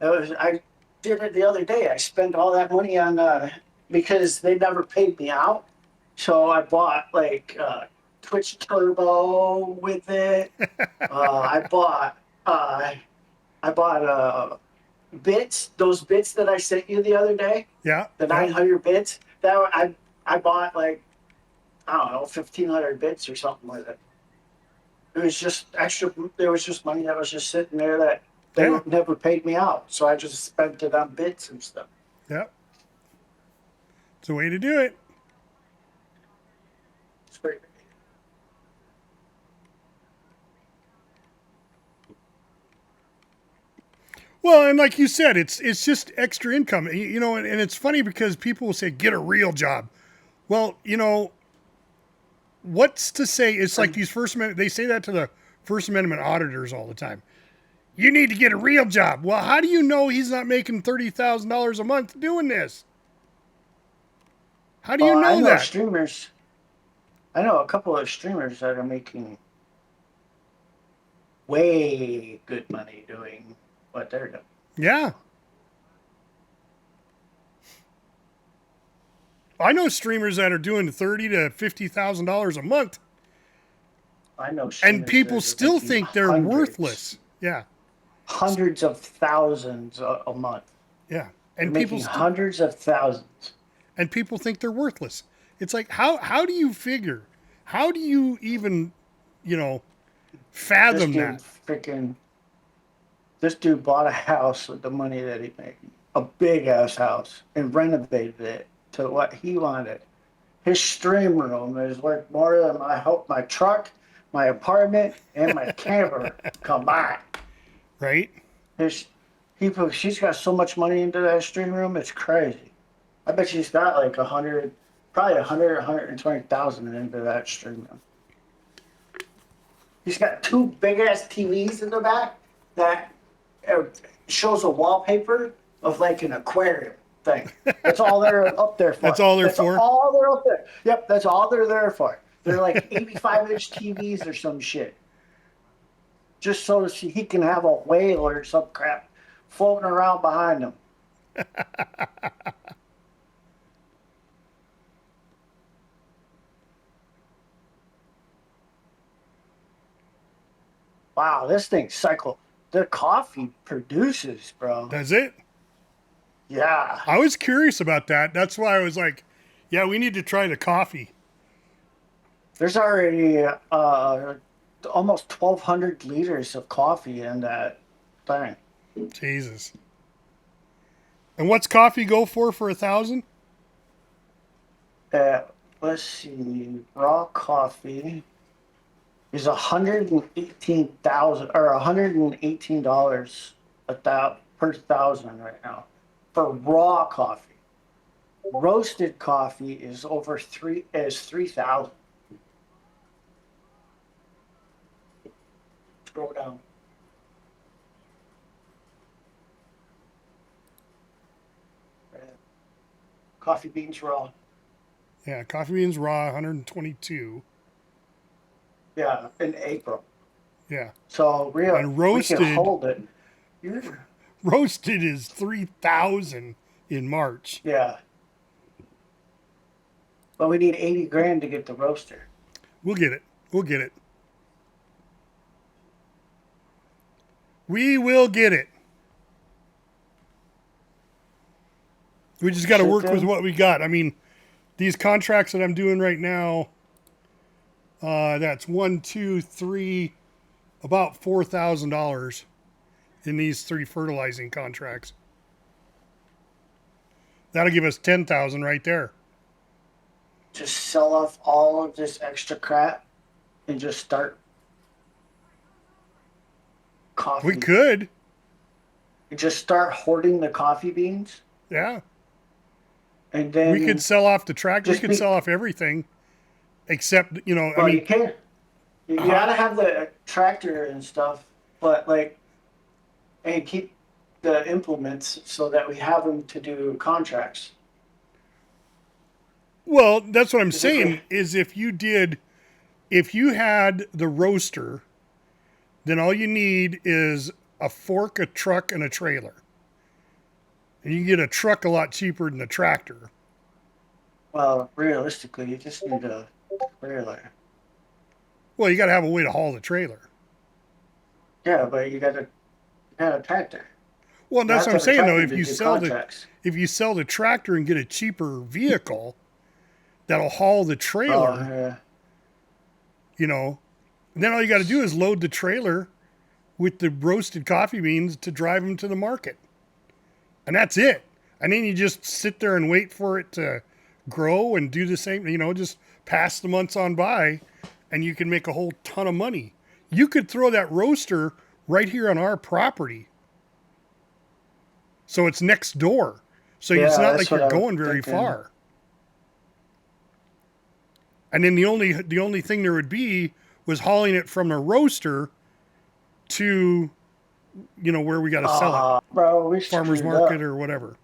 I did it the other day. I spent all that money on because they never paid me out. So I bought like Twitch Turbo with it. I bought bits, those bits that I sent you the other day. Yeah. The 900 bits. That I bought like, I don't know, 1,500 bits or something with it. It was just extra. There was just money that was just sitting there that they never paid me out. So I just spent it on bits and stuff. Yep. It's a way to do it. It's great. Well, and like you said, it's just extra income, and it's funny because people will say, get a real job. Well, what's to say, it's like these First Amendment, they say that to the First Amendment auditors all the time. You need to get a real job. Well, how do you know he's not making $30,000 a month doing this? How do you know I know that? Streamers. I know a couple of streamers that are making way good money doing what they're doing. Yeah. I know streamers that are doing $30,000 to $50,000 a month. I know, and people still think they're worthless. Yeah, hundreds of thousands a month. Yeah, and people hundreds of thousands, and people think they're worthless. It's like how do you figure? How do you even, fathom that? This dude bought a house with the money that he made, a big ass house, and renovated it to what he wanted. His stream room is worth more than my truck, my apartment, and my camper combined. Right? She's got so much money into that stream room, it's crazy. I bet she's got like 120,000 into that stream room. He's got 2 big ass TVs in the back that shows a wallpaper of like an aquarium thing. That's all they're up there for. That's all they're for? That's all they're up there. Yep, that's all they're there for. They're like 85-inch TVs or some shit. Just so he can have a whale or some crap floating around behind him. Wow, this thing the coffee produces, bro. Does it? Yeah. I was curious about that. That's why I was like, yeah, we need to try the coffee. There's already almost 1,200 liters of coffee in that thing. Jesus. And what's coffee go for 1,000? Let's see, raw coffee is 118,000 or $118 per thousand right now for raw coffee. Roasted coffee is 3,000. Scroll down. Coffee beans raw. Yeah, coffee beans raw, 122. Yeah, in April. Yeah. So And we roasted, can hold it. roasted is 3,000 in March. Yeah. But we need 80 grand to get the roaster. We'll get it. We'll get it. We will get it. We just got to work with what we got. I mean, these contracts that I'm doing right now, that's 1, 2, 3, about $4,000 in these 3 fertilizing contracts. That'll give us 10,000 right there. Just sell off all of this extra crap and just start coffee. We could. And just start hoarding the coffee beans. Yeah. And then we could sell off the tractor. We could sell off everything, except Well, I mean, you can't. You gotta have the tractor and stuff, but and keep the implements so that we have them to do contracts. Well, that's what I'm saying. Is if you had the roaster, then all you need is a fork, a truck, and a trailer. And you can get a truck a lot cheaper than a tractor. Well, realistically, you just need a trailer. Well, you got to have a way to haul the trailer. Yeah, but you got a tractor. Well, that's what I'm saying though. If you sell the tractor and get a cheaper vehicle that'll haul the trailer, then all you got to do is load the trailer with the roasted coffee beans to drive them to the market. And that's it. And then you just sit there and wait for it to grow and do the same, just pass the months on by and you can make a whole ton of money. You could throw that roaster right here on our property. So it's next door. So it's not like you're going very far. And then the only thing there would be was hauling it from a roaster to where we got to sell it, bro, farmers market or whatever.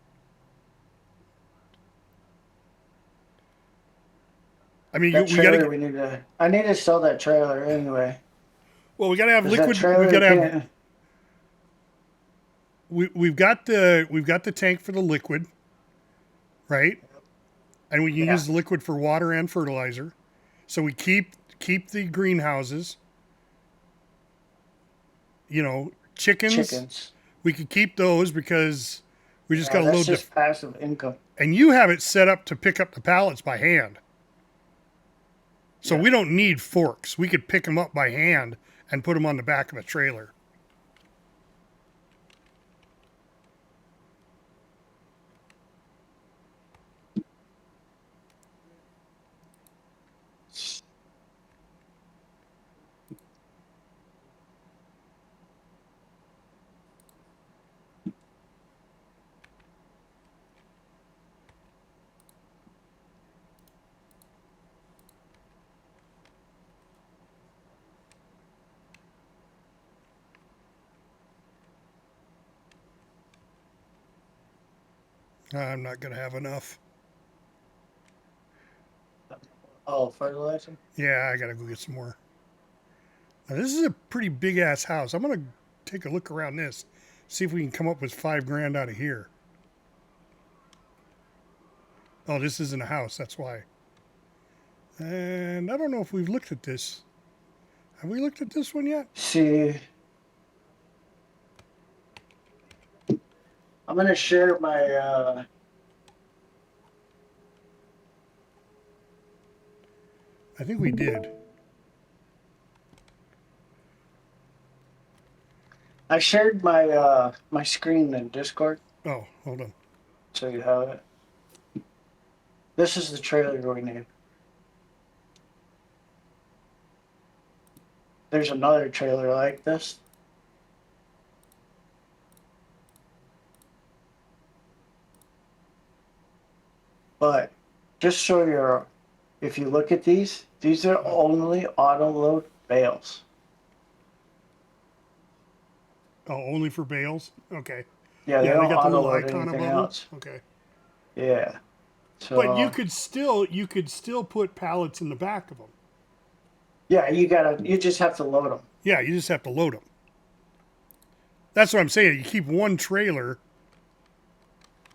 I mean, we got to. I need to sell that trailer anyway. Well, we got to have liquid. We got to have. We've got the tank for the liquid, right? And we can use the liquid for water and fertilizer. So we keep the greenhouses. Chickens. We could keep those because we just got to load the passive income. And you have it set up to pick up the pallets by hand. So we don't need forks. We could pick them up by hand and put them on the back of a trailer. I'm not going to have enough. Oh, fertilizer? Yeah, I got to go get some more. Now, this is a pretty big ass house. I'm going to take a look around this, see if we can come up with $5,000 out of here. Oh, this isn't a house. That's why. And I don't know if we've looked at this. Have we looked at this one yet? See. I'm going to share my... I think we did. I shared my my screen in Discord, Oh, hold on. so you have it. This is the trailer we need. There's another trailer like this. But just so you're, if you look at these are only auto load bales. Oh, only for bales? Okay. Yeah, they Yeah, they don't got the auto little load icon anything above them. else. Okay. Yeah. So, But you could still put pallets in the back of them. yeah, you just have to load them. Yeah, you just have to load them. That's what I'm saying. You keep one trailer.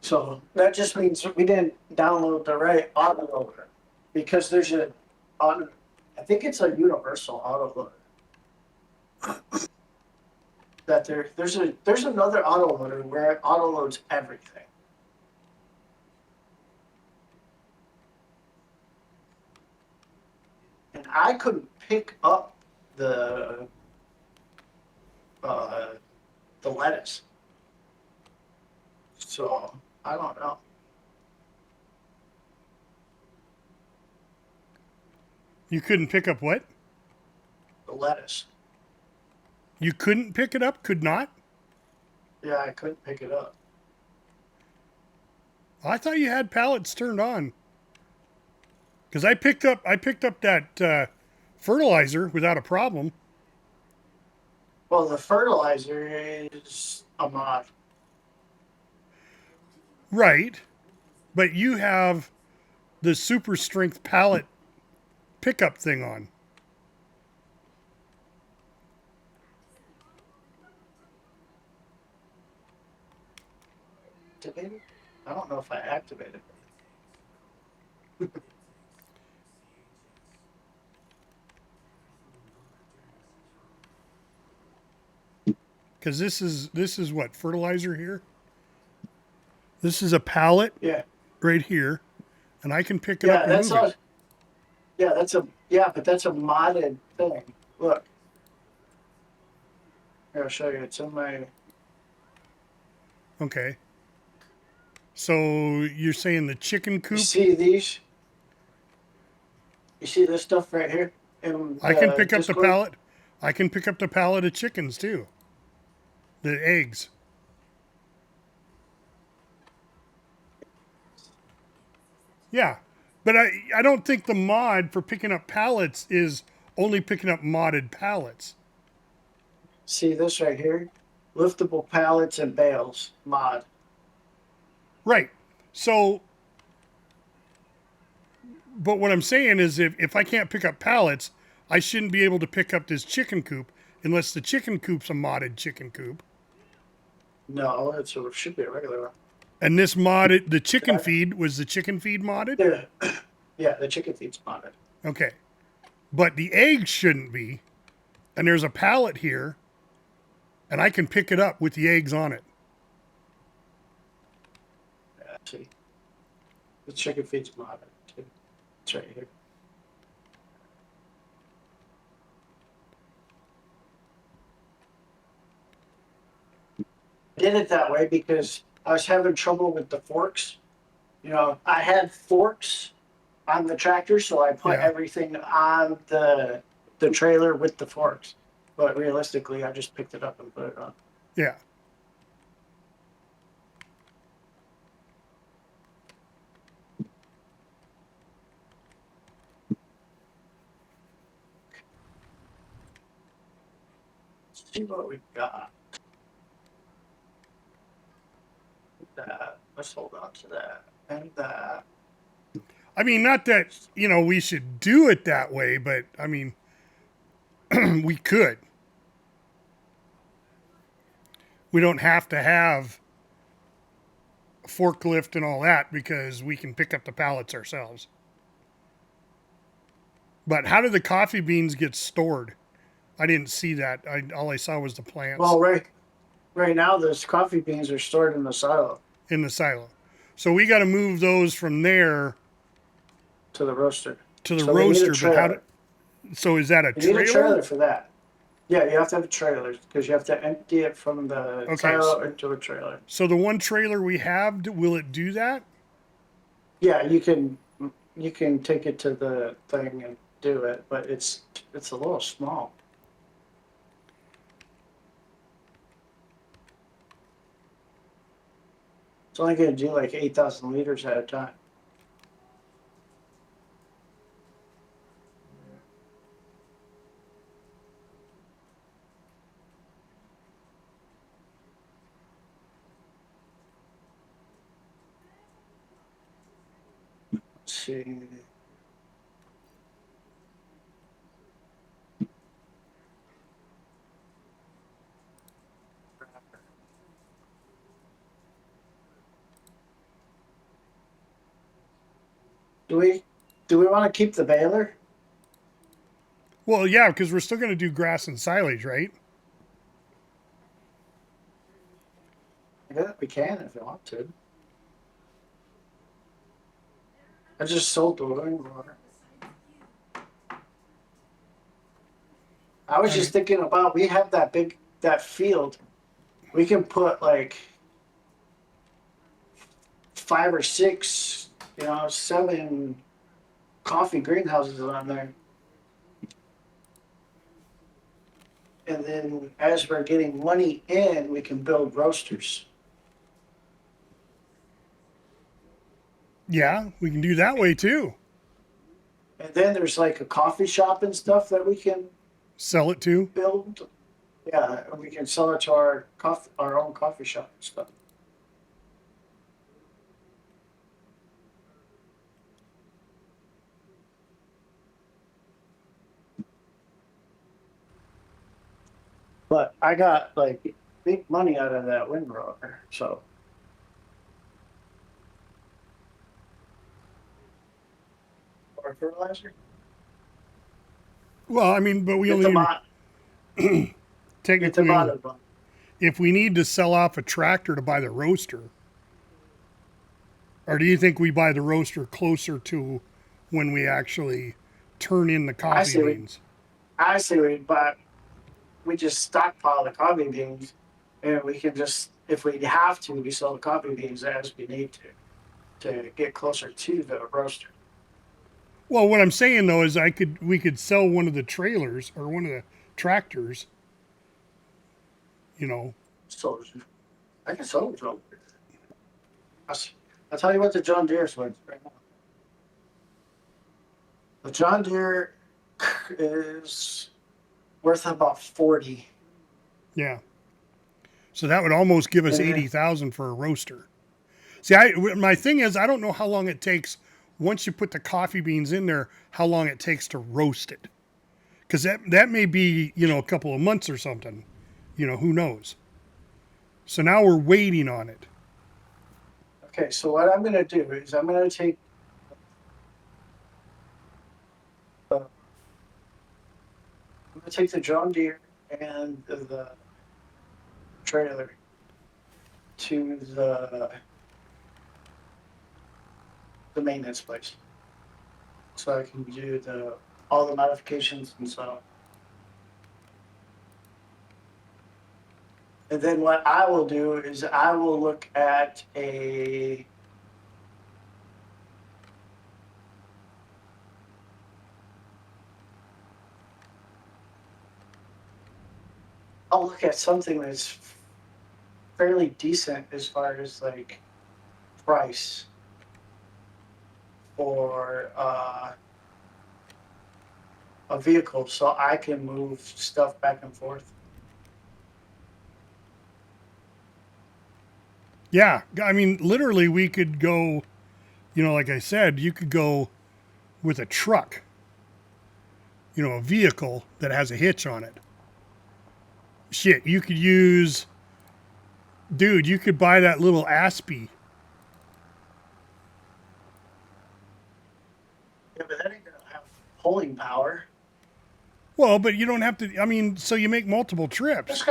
So that just means we didn't download the right auto loader because there's I think it's a universal auto loader. That there's another auto loader where it auto loads everything. And I couldn't pick up the lettuce. So I don't know. You couldn't pick up what? The lettuce. You couldn't pick it up? Could not? Yeah, I couldn't pick it up. I thought you had pallets turned on. Because I picked up that fertilizer without a problem. Well, the fertilizer is a mod. Right. But you have the super strength pallet pickup thing on. Activated? I don't know if I activated it. Because this is what, fertilizer here? This is a pallet right here. And I can pick it up and move it. But that's a modded thing. Look. Here, I'll show you. It's in my. Okay. So you're saying the chicken coop? You see these? You see this stuff right here? I can pick up the pallet. I can pick up the pallet of chickens too. The eggs. Yeah. But I don't think the mod for picking up pallets is only picking up modded pallets. See this right here? Liftable pallets and bales mod. Right. So, but what I'm saying is if I can't pick up pallets, I shouldn't be able to pick up this chicken coop unless the chicken coop's a modded chicken coop. No, it should be a regular one. And this modded, the chicken feed, was the chicken feed modded? Yeah. Yeah, the chicken feed's modded. Okay. But the eggs shouldn't be. And there's a pallet here. And I can pick it up with the eggs on it. Yeah, see. The chicken feed's modded too. It's right here. I did it that way because I was having trouble with the forks. You know, I had forks on the tractor, so I put everything on the trailer with the forks. But realistically, I just picked it up and put it on. Yeah. Let's see what we got. That. Let's hold on to that. And that. I mean, not that, you know, we should do it that way, but, I mean, we could. We don't have to have a forklift and all that because we can pick up the pallets ourselves. But how do the coffee beans get stored? I didn't see that. All I saw was the plants. Well, right now, those coffee beans are stored in the silo. In the silo. So we got to move those from there to the roaster. To the roaster. But how do, so is that a trailer? You need a trailer for that. Yeah, you have to have trailers because you have to empty it from the Okay, silo into a trailer. So the one trailer we have, will it do that? Yeah, you can take it to the thing and do it, but it's a little small. It's only going to do like 8,000 liters at a time. Let's see. Do we want to keep the baler? Well, yeah, because we're still going to do grass and silage, right? Yeah, we can if you want to. I just sold the living water. I was just thinking about we have that field. We can put like 5 or 6, 7 coffee greenhouses on there. And then as we're getting money in, we can build roasters. Yeah, we can do that way too. And then there's like a coffee shop and stuff that we can Sell it to. build. Yeah, and we can sell it to our own coffee shop and stuff. But I got like big money out of that windrower, so. Or fertilizer? Well, I mean, but we Get only the technically, bottom one. if we need to sell off a tractor to buy the roaster, or do you think we buy the roaster closer to when we actually turn in the coffee beans? I say we just stockpile the coffee beans, and we can just, if we have to, we sell the coffee beans as we need to get closer to the roaster. Well, what I'm saying though is we could sell one of the trailers or one of the tractors. So I can sell the John Deere. I'll tell you what the John Deere's worth right now. The John Deere is worth about 40. Yeah. So that would almost give us 80,000 for a roaster. See, my thing is, I don't know how long it takes once you put the coffee beans in there, how long it takes to roast it. Because that may be, a couple of months or something. Who knows? So now we're waiting on it. Okay, so what I'm going to do is I'm going to take the John Deere and the trailer to the maintenance place, so I can do all the modifications and so. And then what I will do is I will look at I'll look at something that's fairly decent as far as like price for a vehicle, so I can move stuff back and forth. Yeah, I mean, literally, we could go, like I said, you could go with a truck, a vehicle that has a hitch on it. Shit, you could use, dude, you could buy that little Aspie. Yeah, but that ain't gonna have pulling power. Well, but you don't have to, I mean, so you make multiple trips.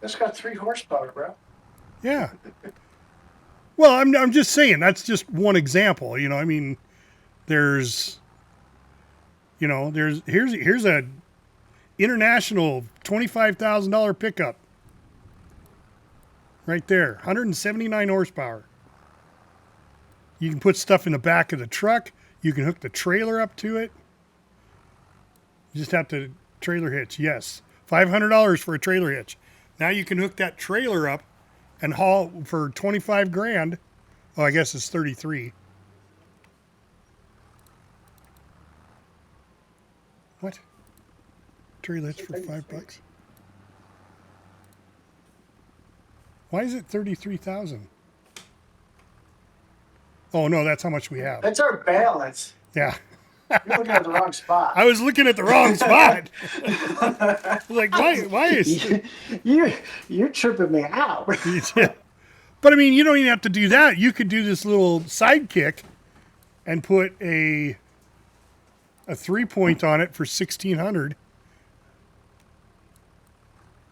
It's got 3 horsepower, bro. Yeah. Well, I'm just saying, that's just one example, I mean, here's a, International $25,000 pickup. Right there, 179 horsepower. You can put stuff in the back of the truck. You can hook the trailer up to it. You just have to trailer hitch, yes. $500 for a trailer hitch. Now you can hook that trailer up and haul for 25 grand. Oh, I guess it's 33. What? Trailer hitch for $5? Why is it 33,000? Oh no, that's how much we have. That's our balance. Yeah. You're looking at the wrong spot. I was looking at the wrong spot. Like, why is you're tripping me out. But I mean, you don't even have to do that. You could do this little sidekick and put a 3-point on it for 1,600.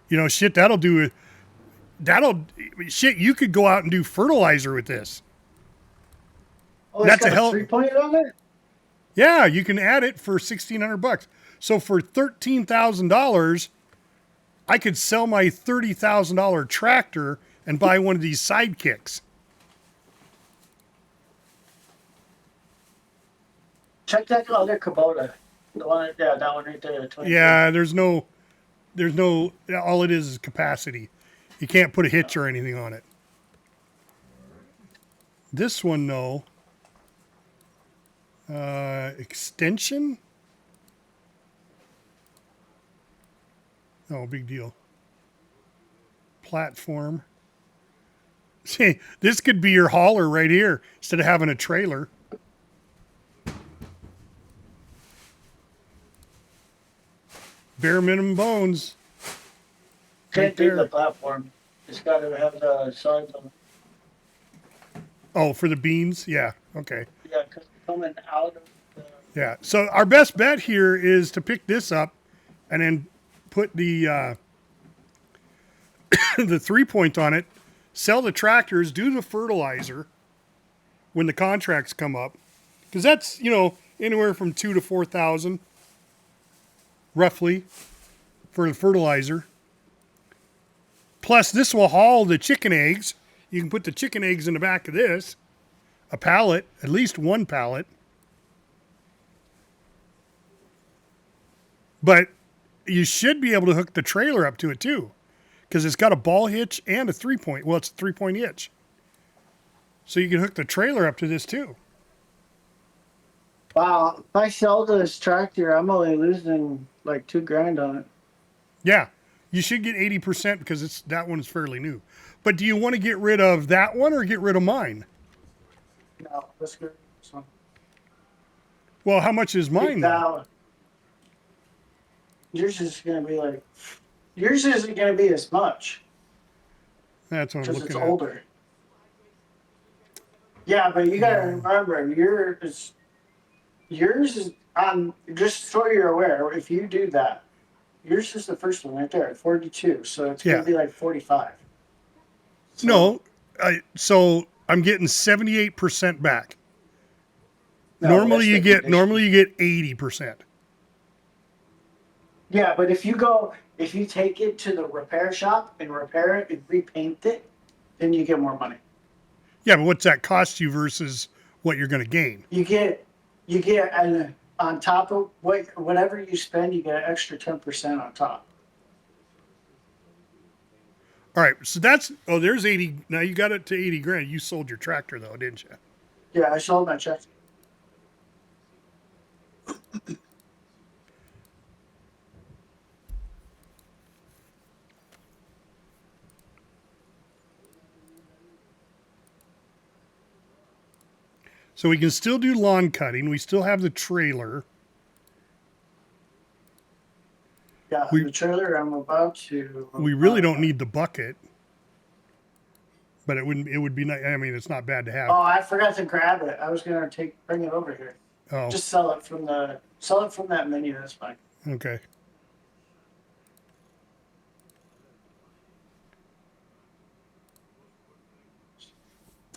You know, shit, shit, you could go out and do fertilizer with this. Oh, that's a 3-point on it? Yeah, you can add it for $1,600. So for $13,000, I could sell my $30,000 tractor and buy one of these sidekicks. Check that other Kubota. The one, yeah, that one right there. Yeah, there's no, all it is capacity. You can't put a hitch or anything on it. This one, no. Extension? Oh, big deal. Platform. See, this could be your hauler right here instead of having a trailer. Bare minimum bones. Can't do the platform. It's got to have the sides on it. Oh, for the beans? Yeah, okay. Yeah, because coming out of the... Yeah, so our best bet here is to pick this up and then put the the 3-point on it, sell the tractors, do the fertilizer when the contracts come up. Because that's, you know, anywhere from 2,000 to 4,000 roughly for the fertilizer. Plus, this will haul the chicken eggs. You can put the chicken eggs in the back of this. A pallet, at least one pallet. But you should be able to hook the trailer up to it too. Because it's got a ball hitch and a 3-point. Well, it's a 3-point hitch. So you can hook the trailer up to this too. Wow, if I sell this tractor, I'm only losing like $2,000 on it. Yeah, you should get 80% because that one is fairly new. But do you want to get rid of that one or get rid of mine? No, let's go this one. Well, how much is mine now? Yours is going to be like... Yours isn't going to be as much. That's what I'm looking at. Because it's older. Yeah, but you got to remember, yours is on, just so you're aware, if you do that, yours is the first one right there at 42. So it's going to be like 45. So, no, so I'm getting 78% back. No, normally you get 80%. Yeah, but if you take it to the repair shop and repair it and repaint it, then you get more money. Yeah, but what's that cost you versus what you're going to gain? You get and on top of whatever you spend, you get an extra 10% on top. All right, so there's 80. Now you got it to 80 grand. You sold your tractor though, didn't you? Yeah, I sold my tractor. So we can still do lawn cutting. We still have the trailer. Yeah, the trailer I'm about to... We really don't need the bucket. But it would be nice. I mean, it's not bad to have. Oh, I forgot to grab it. I was going to bring it over here. Oh. Just sell it from that menu. That's fine. Okay.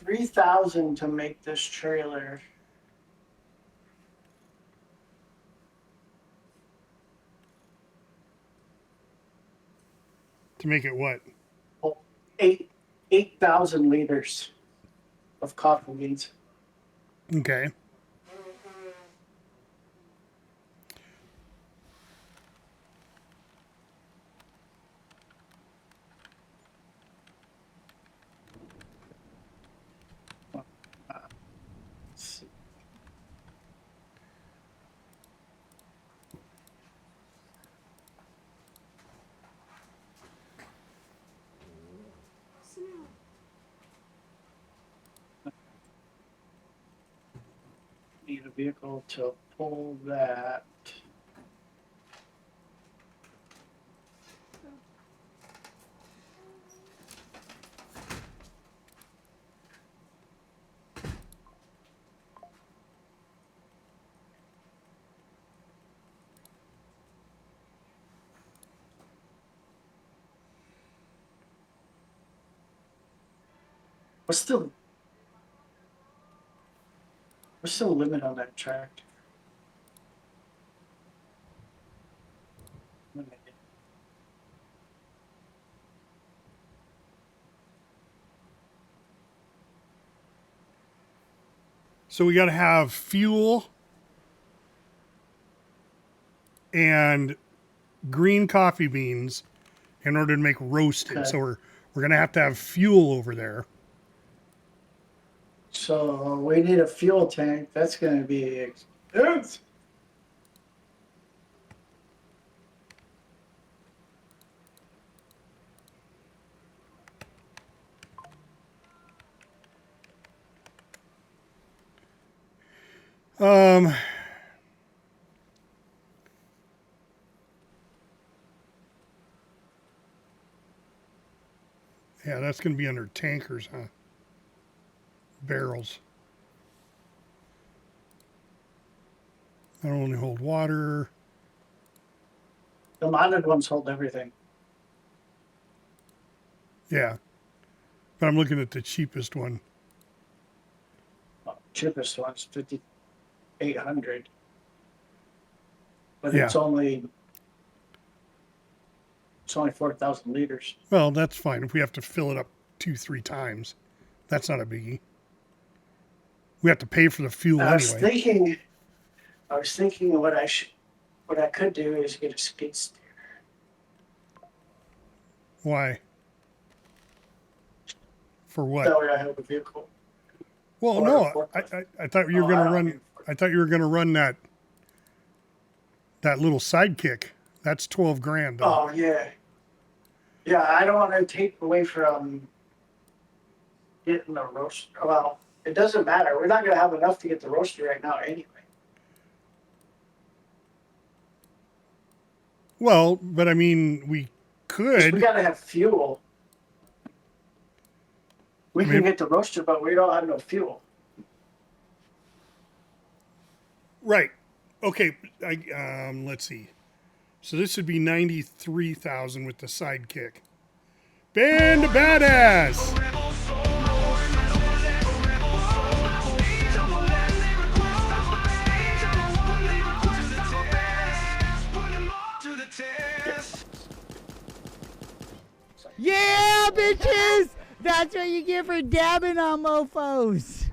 $3,000 to make this trailer. To make it what? 8,000 liters of coffee beans. Okay. Need a vehicle to pull that. What's the limit on that tractor? So we got to have fuel and green coffee beans in order to make roasted. Okay. So we're going to have fuel over there. So we need a fuel tank. That's going to be expensive. Yeah, that's going to be under tankers, huh? Barrels. That'll only hold water. The modded ones hold everything. Yeah. But I'm looking at the cheapest one. Cheapest one's 5,800. But Yeah. it's only 4,000 liters. Well, that's fine. If we have to fill it up 2-3 times, that's not a biggie. We have to pay for the fuel I was anyway. thinking what I could do is get a skid steer. Why? For what? That way I have a vehicle. Well, Or no, a forklift. I thought you were Oh, I going to don't run. mean I thought you were going to run that little sidekick. That's 12 grand. Though. Oh yeah, yeah. I don't want to take away from getting the roaster. Well, it doesn't matter. We're not going to have enough to get the roaster right now anyway. Well, but I mean, we 'Cause could. we got to have fuel. We can get the roaster, but we don't have no fuel. Right. Okay. Let's see. So this would be 93,000 with the sidekick. Band of Badass. Yeah, bitches! That's what you get for dabbing on mofos.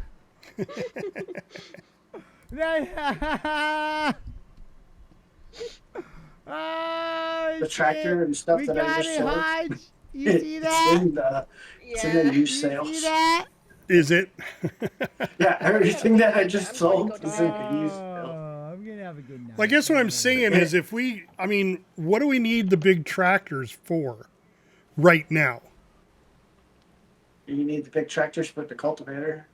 Oh, The tractor and stuff we that got I just it, sold. Hodge. You see that? It's in the used You sales. see that? Is it? Yeah, everything that I just sold is in the used sales. I'm gonna have a good night. Well, I guess what I'm saying is what do we need the big tractors for right now? You need the big tractors with the cultivator.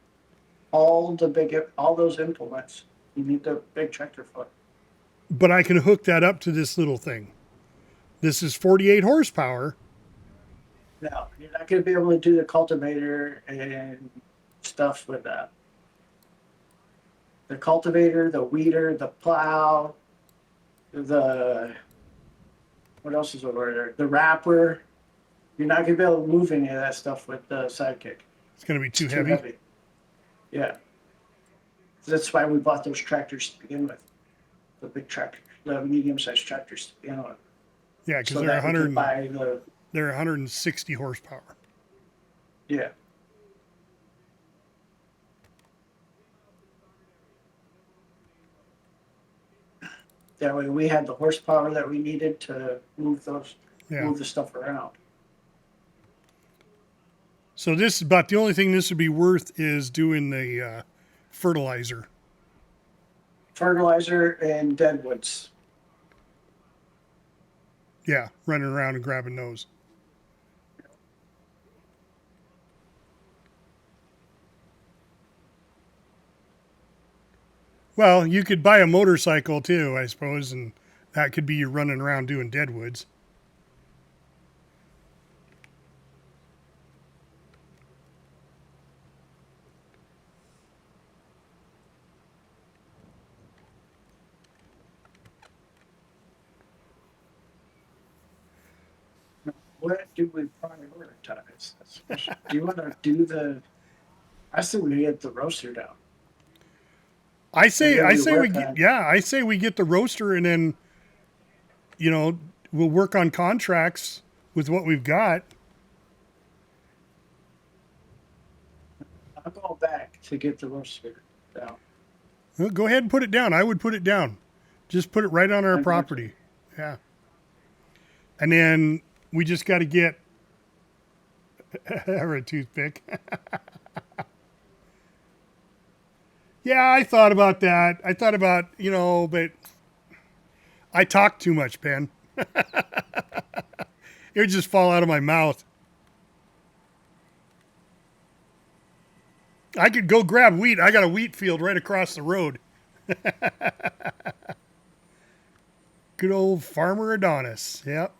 All those implements. You need the big tractor for. But I can hook that up to this little thing. This is 48 horsepower. No, you're not going to be able to do the cultivator and stuff with that. The cultivator, the weeder, the plow, what else is over there? The wrapper. You're not going to be able to move any of that stuff with the sidekick. It's going to be too heavy. Yeah. That's why we bought those tractors to begin with. The big tractors, the medium-sized tractors to begin with. Yeah, because So they're that we 100. could buy They're 160 horsepower. Yeah. That way we had the horsepower that we needed to move the stuff around. So this is about the only thing this would be worth is doing the fertilizer. Fertilizer and deadwoods. Yeah, running around and grabbing those. Well, you could buy a motorcycle too, I suppose, and that could be you running around doing deadwoods. What do we prioritize? Do you want to do the? I say we get the roaster down. I say we get, get, yeah, I say we get the roaster and then, you know, we'll work on contracts with what we've got. I'm going back to get the roaster down. Well, go ahead and put it down. I would put it down. Just put it right on our property. Yeah. And then we just got to get a toothpick. Yeah, I thought about that. I thought about, you know, but I talk too much, Ben. It would just fall out of my mouth. I could go grab wheat. I got a wheat field right across the road. Good old farmer Adonis. Yep.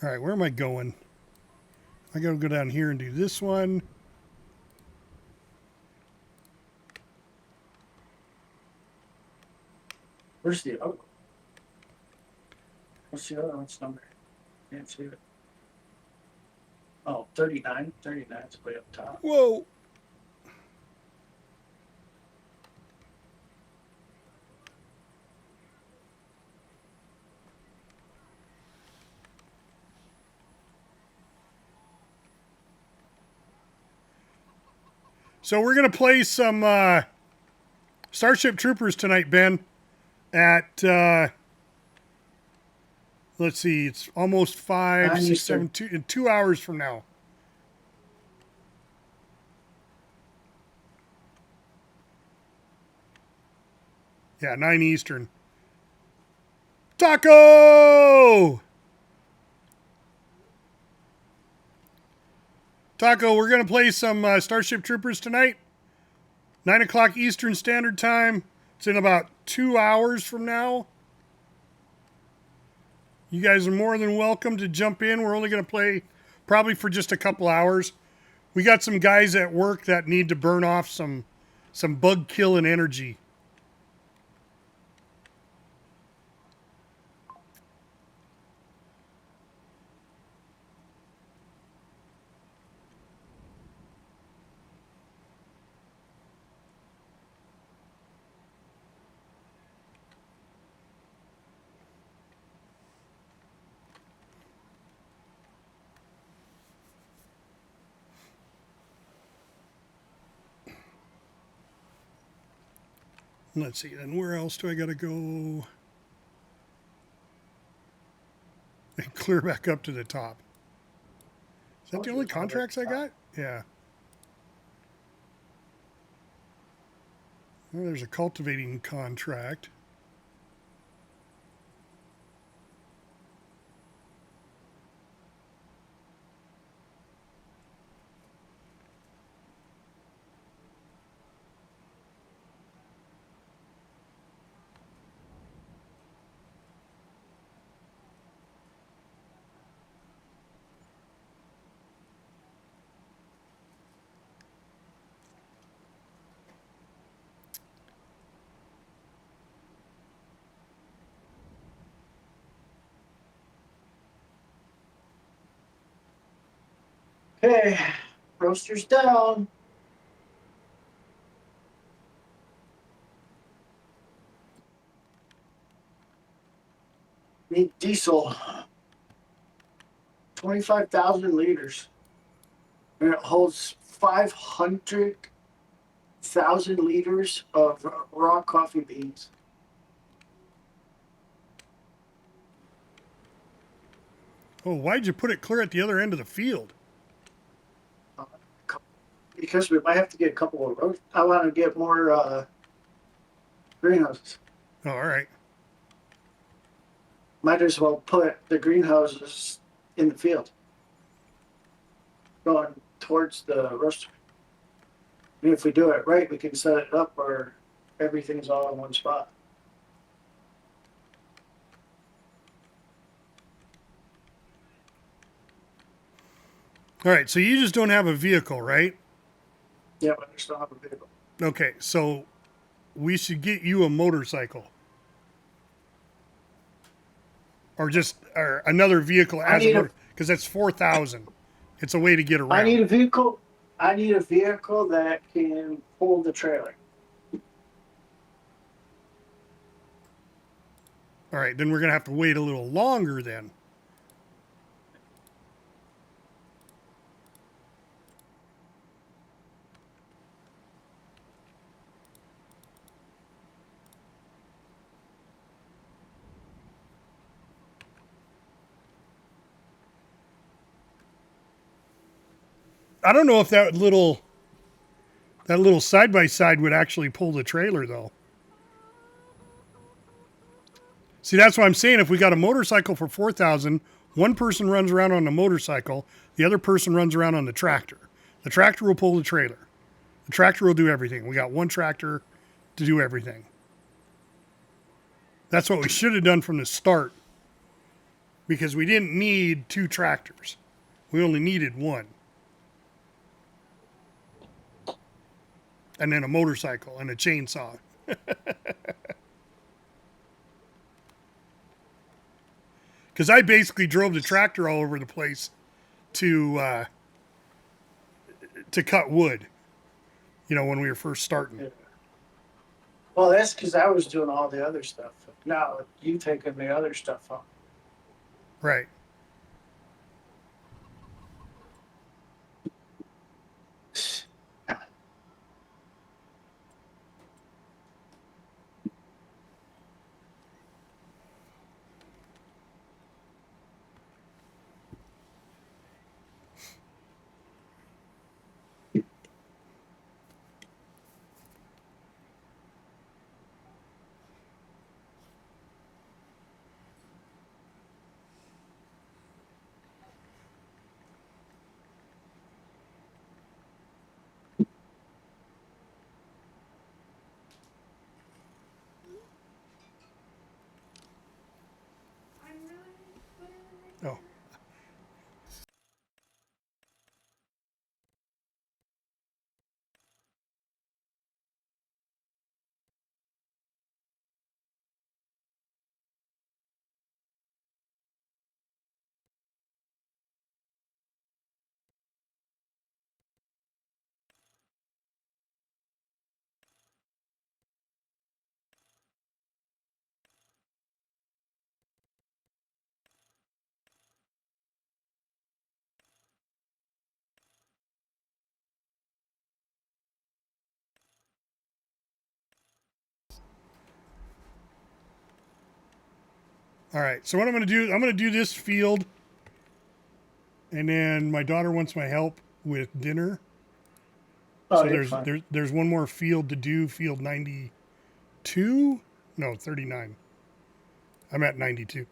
All right, where am I going? I got to go down here and do this one. Where's the other one? What's the other one's number? Can't see it. Oh, 39. 39 is way up top. Whoa. So we're going to play some Starship Troopers tonight, Ben, at, let's see, it's almost 5, 6, 7, 2 hours from now. Yeah, 9 Eastern. Taco! Taco, we're going to play some Starship Troopers tonight. 9 o'clock Eastern Standard Time. It's in about 2 hours from now. You guys are more than welcome to jump in. We're only going to play probably for just a couple hours. We got some guys at work that need to burn off some bug killing energy. Let's see, then where else do I got to go? And clear back up to the top. Is that the only contracts I got? Yeah. Well, there's a cultivating contract. Okay, roaster's down. Need diesel. 25,000 liters. And it holds 500,000 liters of raw coffee beans. Oh, why'd you put it clear at the other end of the field? Because we might have to get a couple of rows. I want to get more greenhouses. Oh, all right. Might as well put the greenhouses in the field, going towards the roaster. And if we do it right, we can set it up where everything's all in one spot. All right, so you just don't have a vehicle, right? Yeah, but I still have a vehicle. Okay, so we should get you a motorcycle. Or just another vehicle as a because that's 4,000. It's a way to get around. I need a vehicle. I need a vehicle that can pull the trailer. All right, then we're going to have to wait a little longer then. I don't know if that little side by side would actually pull the trailer though. See, that's what I'm saying. If we got a motorcycle for 4,000, one person runs around on the motorcycle, the other person runs around on the tractor. The tractor will pull the trailer. The tractor will do everything. We got one tractor to do everything. That's what we should have done from the start, because we didn't need two tractors. We only needed one. And then a motorcycle and a chainsaw. Because I basically drove the tractor all over the place to cut wood, you know, when we were first starting. Yeah. Well, that's because I was doing all the other stuff. Now you taking the other stuff off. Right. Oh. All right, so what I'm going to do, I'm going to do this field, and then my daughter wants my help with dinner. Oh, so there's one more field to do, field 92? No, 39. I'm at 92.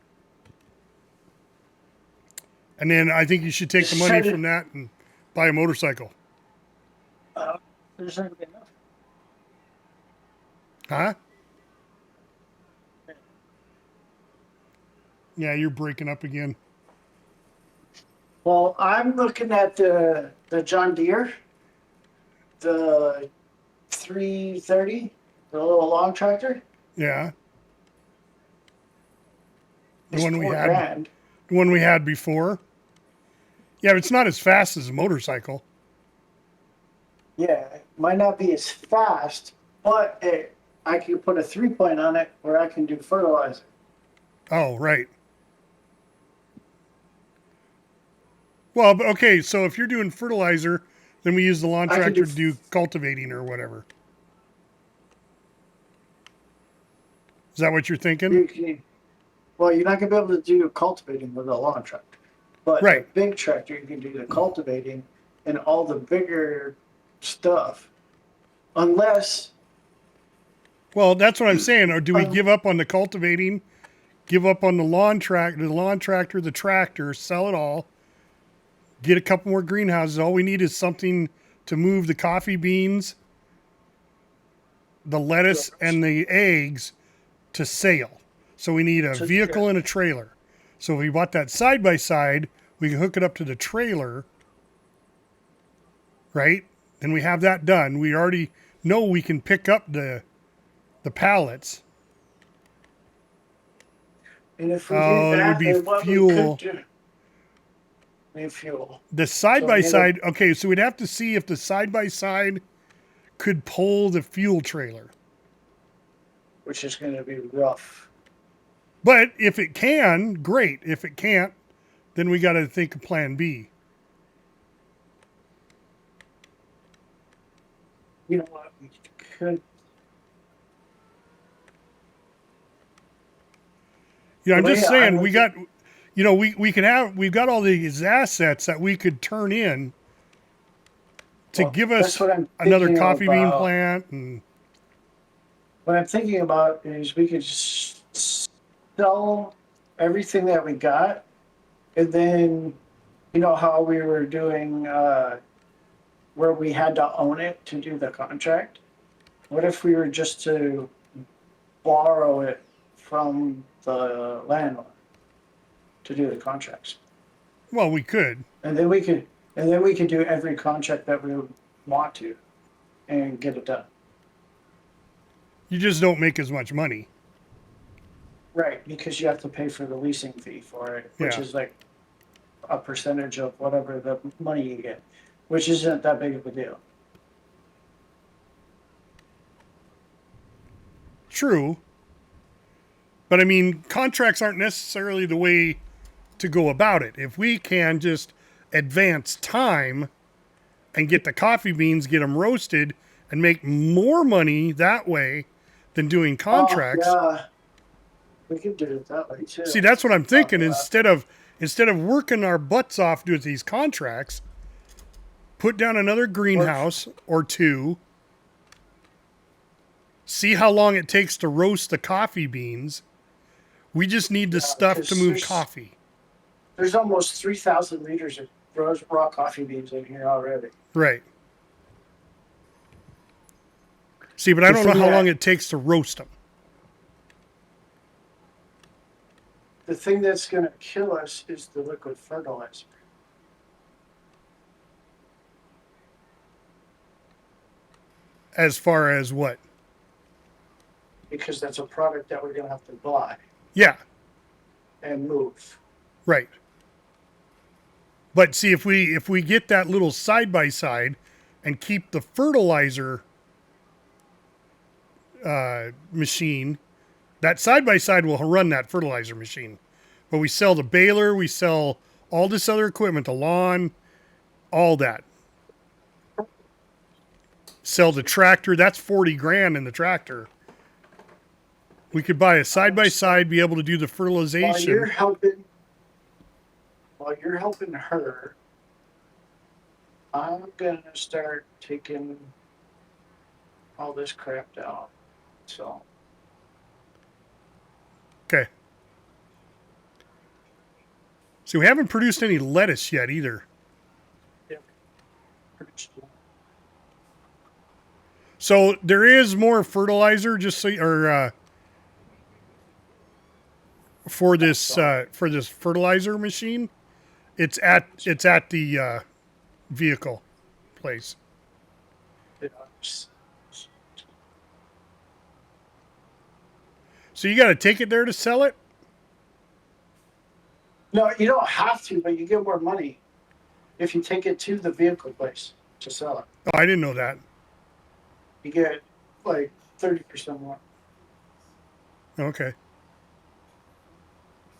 And then I think you should take the money from that and buy a motorcycle. There's not going to be enough. Huh? Yeah, you're breaking up again. Well, I'm looking at the John Deere, the 330, the little long tractor. Yeah. The It's one we had. $4,000. The one we had before. Yeah, but it's not as fast as a motorcycle. Yeah, it might not be as fast, but I can put a 3-point on it where I can do fertilizer. Oh, right. Well, okay, so if you're doing fertilizer, then we use the lawn I can tractor do to do cultivating or whatever. Is that what you're thinking? Well, you're not gonna be able to do cultivating with a lawn tractor, but Right. the big tractor you can do the cultivating and all the bigger stuff, unless. Well, that's what I'm saying. Or do we give up on the cultivating, give up on the lawn tractor, the tractor, sell it all, get a couple more greenhouses. All we need is something to move the coffee beans, the lettuce, and the eggs to sale. So we need a vehicle and a trailer. So if we bought that side by side, we can hook it up to the trailer, right? And we have that done. We already know we can pick up the pallets. And if we Oh, do it that, would be then what fuel. we could do. Need fuel. The side by side. Okay, so we'd have to see if the side by side could pull the fuel trailer. Which is going to be rough. But if it can, great. If it can't, then we got to think of plan B. You know what? We could. You know, I'm just saying we got, you know, we've got all these assets that we could turn in to give us another coffee bean plant. And what I'm thinking about is we could just sell everything that we got, and then, you know how we were doing where we had to own it to do the contract? What if we were just to borrow it from the landlord to do the contracts? Well, we could. And then we could do every contract that we would want to and get it done. You just don't make as much money. Right, because you have to pay for the leasing fee for it, which is like a percentage of whatever the money you get, which isn't that big of a deal. True. But I mean, contracts aren't necessarily the way to go about it. If we can just advance time and get the coffee beans, get them roasted, and make more money that way than doing contracts. Oh, yeah. We can do it that way too. See, that's what I'm thinking. Instead of working our butts off doing these contracts, put down another greenhouse or two. See how long it takes to roast the coffee beans. We just need the stuff to move coffee. There's almost 3,000 liters of raw coffee beans in here already. Right. See, but I don't know how long it takes to roast them. The thing that's going to kill us is the liquid fertilizer. As far as what? Because that's a product that we're going to have to buy. Yeah. And move. Right. But see, if we get that little side by side and keep the fertilizer machine, that side by side will run that fertilizer machine. But we sell the baler, we sell all this other equipment, the lawn, all that. Sell the tractor. That's 40 grand in the tractor. We could buy a side by side, be able to do the fertilization. While you're helping her, I'm gonna start taking all this crap down. So. Okay. See, we haven't produced any lettuce yet either. Yeah. So there is more fertilizer, just so, or for this fertilizer machine. It's at the vehicle place. So you got to take it there to sell it? No, you don't have to, but you get more money if you take it to the vehicle place to sell it. Oh, I didn't know that. You get like 30% more. Okay.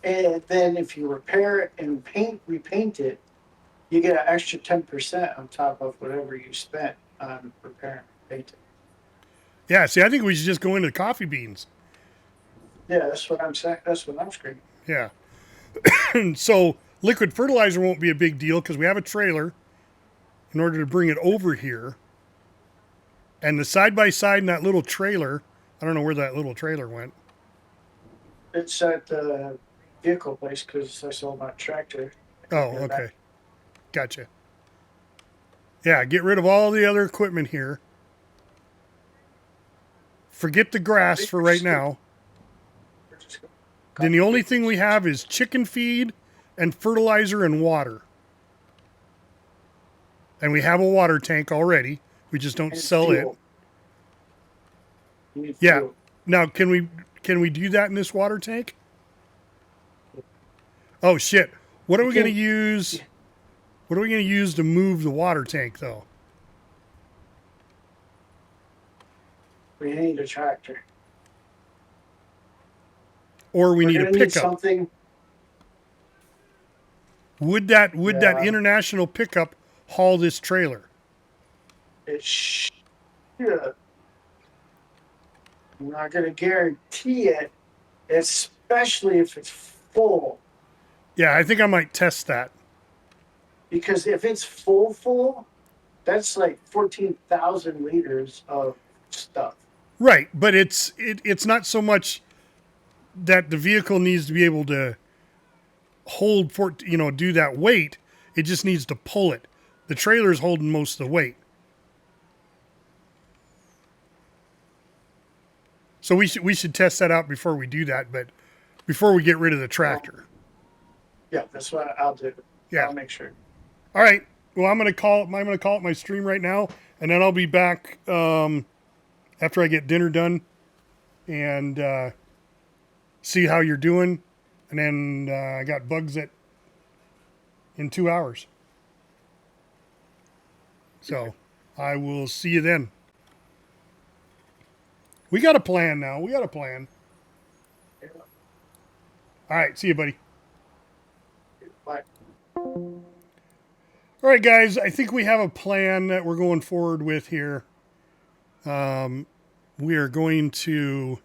And then if you repair it and repaint it, you get an extra 10% on top of whatever you spent on repairing painting. Yeah, see, I think we should just go into coffee beans. Yeah, that's what I'm saying. That's what I'm screaming. Yeah. So liquid fertilizer won't be a big deal because we have a trailer in order to bring it over here. And the side-by-side in that little trailer, I don't know where that little trailer went. It's at the vehicle place because I sold my tractor. Oh, okay. Gotcha. Yeah, get rid of all the other equipment here. Forget the grass for right now. Then the only thing we have is chicken feed and fertilizer and water. And we have a water tank already. We just don't sell it. Yeah. Now, can we do that in this water tank? Oh shit. What are we going to use? What are we going to use to move the water tank though? We need a tractor. Or we need a pickup. Something. Would that international pickup haul this trailer? It should. I'm not going to guarantee it, especially if it's full. Yeah, I think I might test that. Because if it's full, that's like 14,000 liters of stuff. Right, but it's not so much that the vehicle needs to be able to hold do that weight. It just needs to pull it. The trailer's holding most of the weight. So we should test that out before we do that, but before we get rid of the tractor. Yeah, that's what I'll do. Yeah. I'll make sure. All right. Well, I'm gonna call it my stream right now, and then I'll be back after I get dinner done and see how you're doing. And then I got bugs in 2 hours. So I will see you then. We got a plan now. We got a plan. All right. See you, buddy. Bye. All right, guys. I think we have a plan that we're going forward with here. We are going to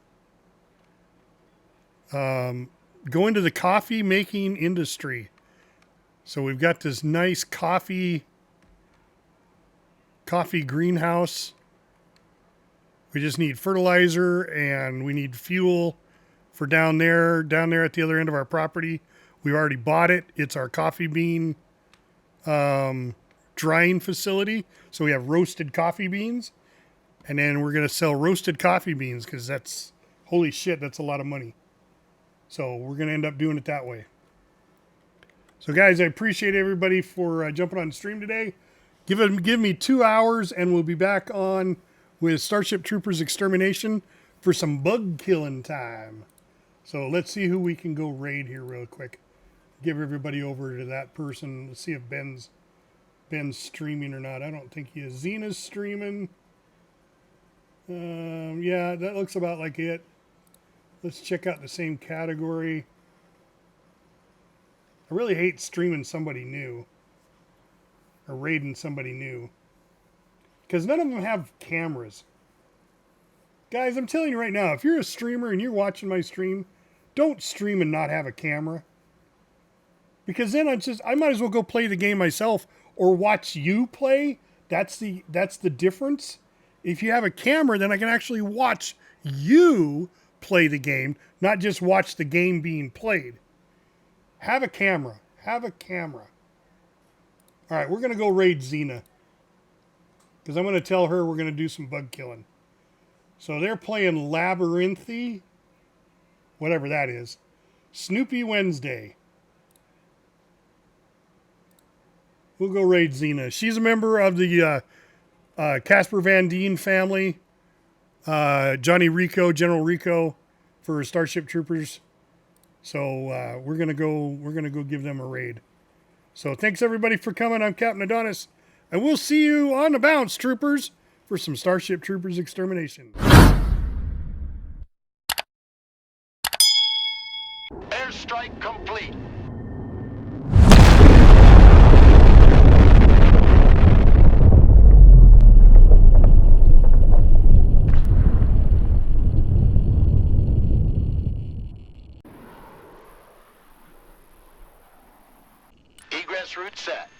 go into the coffee making industry. So we've got this nice coffee greenhouse. We just need fertilizer and we need fuel for down there at the other end of our property. We already bought it. It's our coffee bean drying facility. So we have roasted coffee beans, and then we're going to sell roasted coffee beans because that's, holy shit, that's a lot of money. So we're going to end up doing it that way. So guys, I appreciate everybody for jumping on the stream today. Give me 2 hours and we'll be back on with Starship Troopers Extermination for some bug killing time. So let's see who we can go raid here real quick. Give everybody over to that person. Let's see if Ben's streaming or not. I don't think he is. Xena's streaming. Yeah, that looks about like it. Let's check out the same category. I really hate streaming somebody new or raiding somebody new because none of them have cameras. Guys, I'm telling you right now, if you're a streamer and you're watching my stream, don't stream and not have a camera. Because then I might as well go play the game myself or watch you play. That's the difference. If you have a camera, then I can actually watch you play the game, not just watch the game being played. Have a camera. Have a camera. All right, we're going to go raid Xena. Because I'm going to tell her we're going to do some bug killing. So they're playing Labyrinthy. Whatever that is. Snoopy Wednesday. We'll go raid Xena. She's a member of the Casper Van Dien family. Johnny Rico, General Rico for Starship Troopers. So we're gonna go give them a raid. So thanks everybody for coming. I'm Captain Adonis, and we'll see you on the bounce, troopers, for some Starship Troopers Extermination. Airstrike complete. route set.